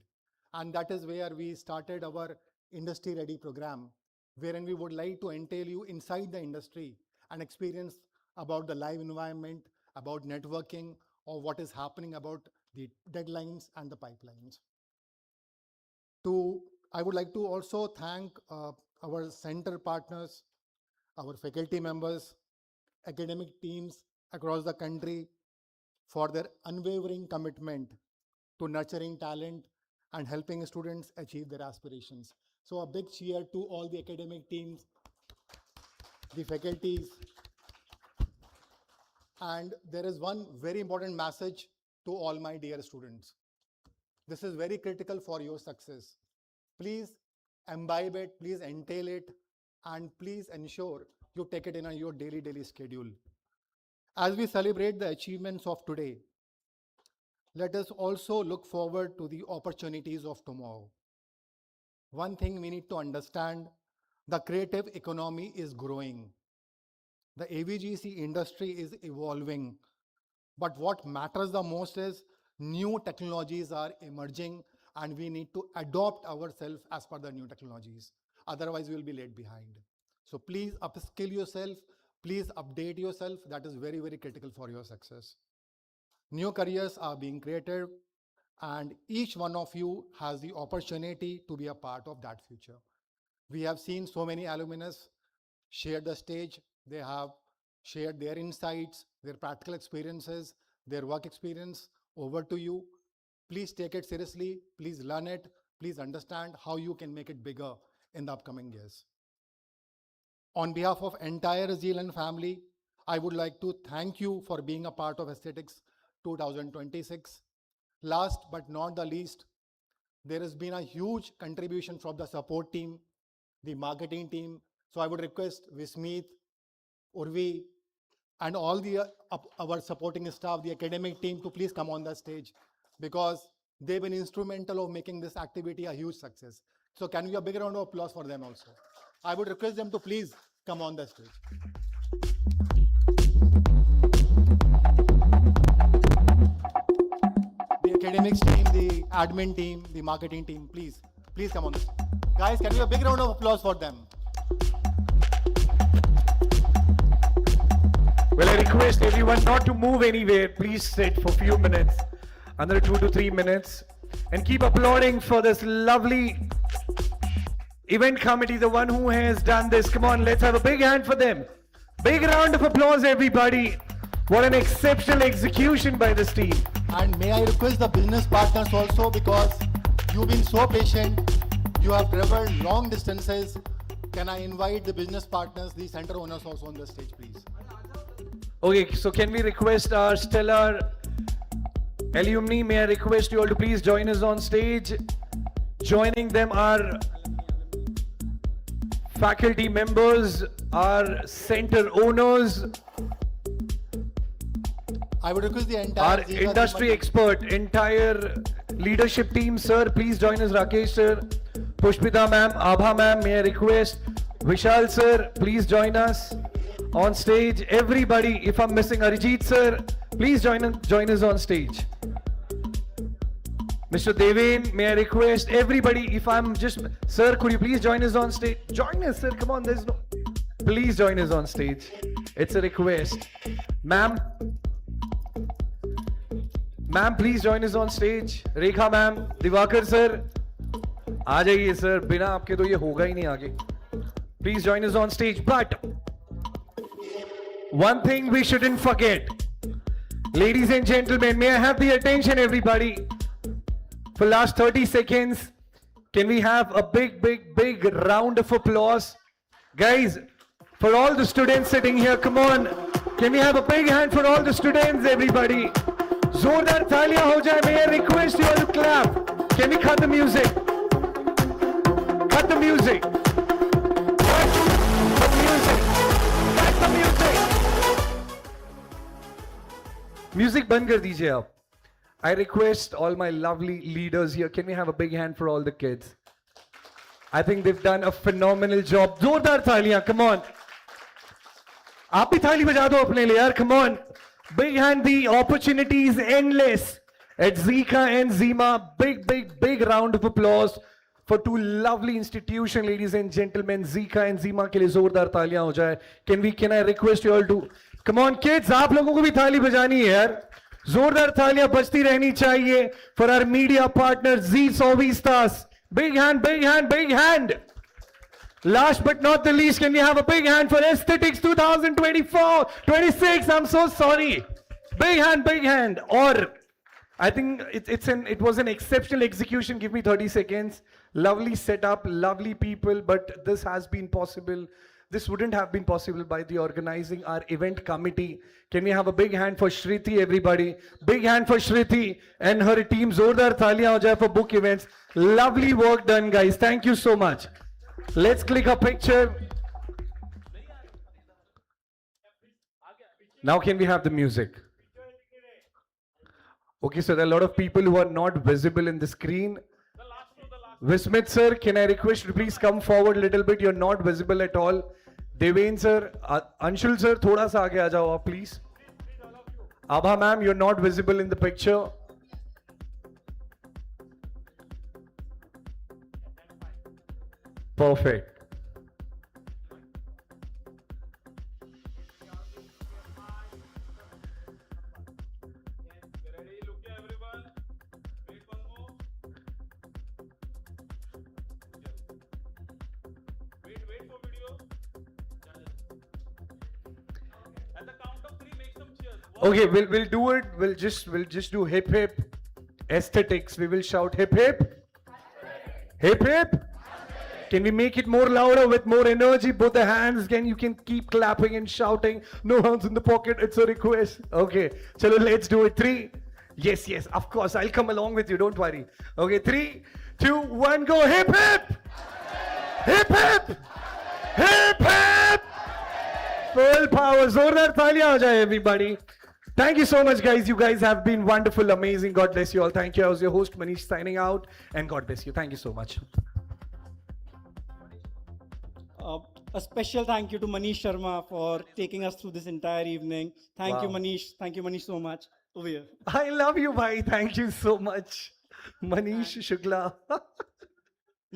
And that is where we started our Industry Ready program, wherein we would like to entail you inside the industry and experience about the live environment, about networking, or what is happening about the deadlines and the pipelines. I would like to also thank our center partners, our faculty members, academic teams across the country for their unwavering commitment to nurturing talent and helping students achieve their aspirations. So a big cheer to all the academic teams, the faculties. And there is one very important message to all my dear students. This is very critical for your success. Please imbibe it, please entail it, and please ensure you take it in your daily schedule. As we celebrate the achievements of today, let us also look forward to the opportunities of tomorrow. One thing we need to understand, the creative economy is growing. The AVGC industry is evolving. But what matters the most is new technologies are emerging and we need to adopt ourselves as per the new technologies. Otherwise, we will be late behind. So please upskill yourself. Please update yourself. That is very, very critical for your success. New careers are being created and each one of you has the opportunity to be a part of that future. We have seen so many alumni share the stage. They have shared their insights, their practical experiences, their work experience. Over to you. Please take it seriously. Please learn it. Please understand how you can make it bigger in the upcoming years. On behalf of entire Zealand family, I would like to thank you for being a part of Aesthetics 2026. Last but not the least, there has been a huge contribution from the support team, the marketing team. So I would request Vismeet, Urvi, and all the our supporting staff, the academic team, to please come on the stage because they've been instrumental of making this activity a huge success. So can we have a big round of applause for them also? I would request them to please come on the stage. The academics team, the admin team, the marketing team, please come on the stage. Guys, can we have a big round of applause for them? Well, I request everyone not to move anywhere. Please sit for a few minutes, another 2 to 3 minutes, and keep applauding for this lovely event committee, the one who has done this. Come on, let's have a big hand for them. Big round of applause, everybody. What an exceptional execution by this team. And may I request the business partners also, because you've been so patient, you have traveled long distances. Can I invite the business partners, the center owners also on the stage, please? Okay, so can we request our stellar alumni? May I request you all to please join us on stage. Joining them are faculty members, our center owners, I would request the entire our industry expert, entire leadership team. Sir, please join us. Rakesh sir, Pushpita ma'am, Abha ma'am, may I request Vishal sir, please join us on stage. Everybody, if I'm missing Arijit sir, please join us on stage. Mr. Deven, may I request everybody, if I'm just, sir, could you please join us on stage? Join us, sir, come on, there's no, please join us on stage. It's a request. Ma'am, please join us on stage. Rekha ma'am, Divakar sir, आ जाइए sir, बिना आपके तो ये होगा ही नहीं आगे. Please join us on stage. But one thing we shouldn't forget, ladies and gentlemen, may I have the attention, everybody? For last 30 seconds, can we have a big round of applause? Guys, for all the students sitting here, come on. Can we have a big hand for all the students, everybody? Zordar thalia ho jaye. May I request you all to clap? Can we cut the music? Cut the music. Cut the music. Cut the music. Music band kar dijiye aap. I request all my lovely leaders here, can we have a big hand for all the kids? I think they've done a phenomenal job. Zordar thaliyan, come on. Aap bhi thali baja do apne liye yaar, come on. Big hand, the opportunity is endless. at ZICA and ZIMA. Big, big, big round of applause for two lovely institutions, ladies and gentlemen. ZICA and ZIMA के लिए जोरदार तालियां हो जाए. Can I request you all to come on, kids? आप लोगों को भी थाली बजानी है यार. जोरदार तालियां बजती रहनी चाहिए for our media partner Z Sovistas. Big hand, big hand, big hand. Last but not the least, can we have a big hand for Aesthetics 2024-26? I'm so sorry. Big hand, big hand. Or I think it was an exceptional execution. Give me 30 seconds. Lovely setup, lovely people, but this has been possible. This wouldn't have been possible by the organizing our event committee. Can we have a big hand for Shriti, everybody? Big hand for Shriti and her team. Zordar thaliyan ho jaye for book events. Lovely work done, guys. Thank you so much. Let's click a picture. Now can we have the music? Okay, so there are a lot of people who are not visible in the screen. Vismit sir, can I request you to please come forward a little bit? You're not visible at all. Deven sir, Anshul sir, thoda sa aage aa jao aap, please. Abha ma'am, you're not visible in the picture. Perfect. Okay, we'll do it. We'll just do hip hip aesthetics. We will shout hip hip. Hip hip. Can we make it more louder with more energy? Both the hands. You can keep clapping and shouting. No hands in the pocket. It's a request. Okay. Chalo, let's do it. 3. Yes, of course. I'll come along with you. Don't worry. Okay, 3, 2, 1, go. Hip hip. Hip hip. Hip hip. Full power. Zordar thaliyan ho jaye, everybody. Thank you so much, guys. You guys have been wonderful, amazing. God bless you all. Thank you. I was your host, Manish, signing out. And God bless you. Thank you so much. A special thank you to Manish Sharma for taking us through this entire evening. Thank you, Wow. Manish. Thank you, Manish, so much. Over here. I love you, bhai. Thank you so much. Manish Shukla.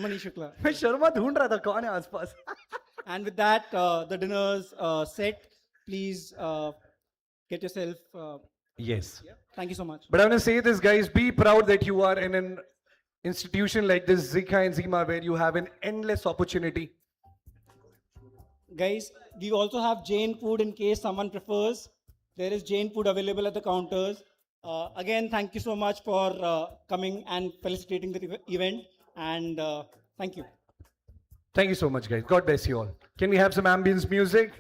Manish Shukla. मैं शर्मा ढूंढ रहा था कौन है आसपास. And with that, the dinner's set. Please get yourself. Yes. Thank you so much. But I want to say this, guys. Be proud that you are in an institution like this, ZICA and ZIMA, where you have an endless opportunity. Guys, we also have Jain food in case someone prefers. There is Jain food available at the counters. Again, thank you so much for coming and felicitating the event. And thank you. Thank you so much, guys. God bless you all. Can we have some ambience music?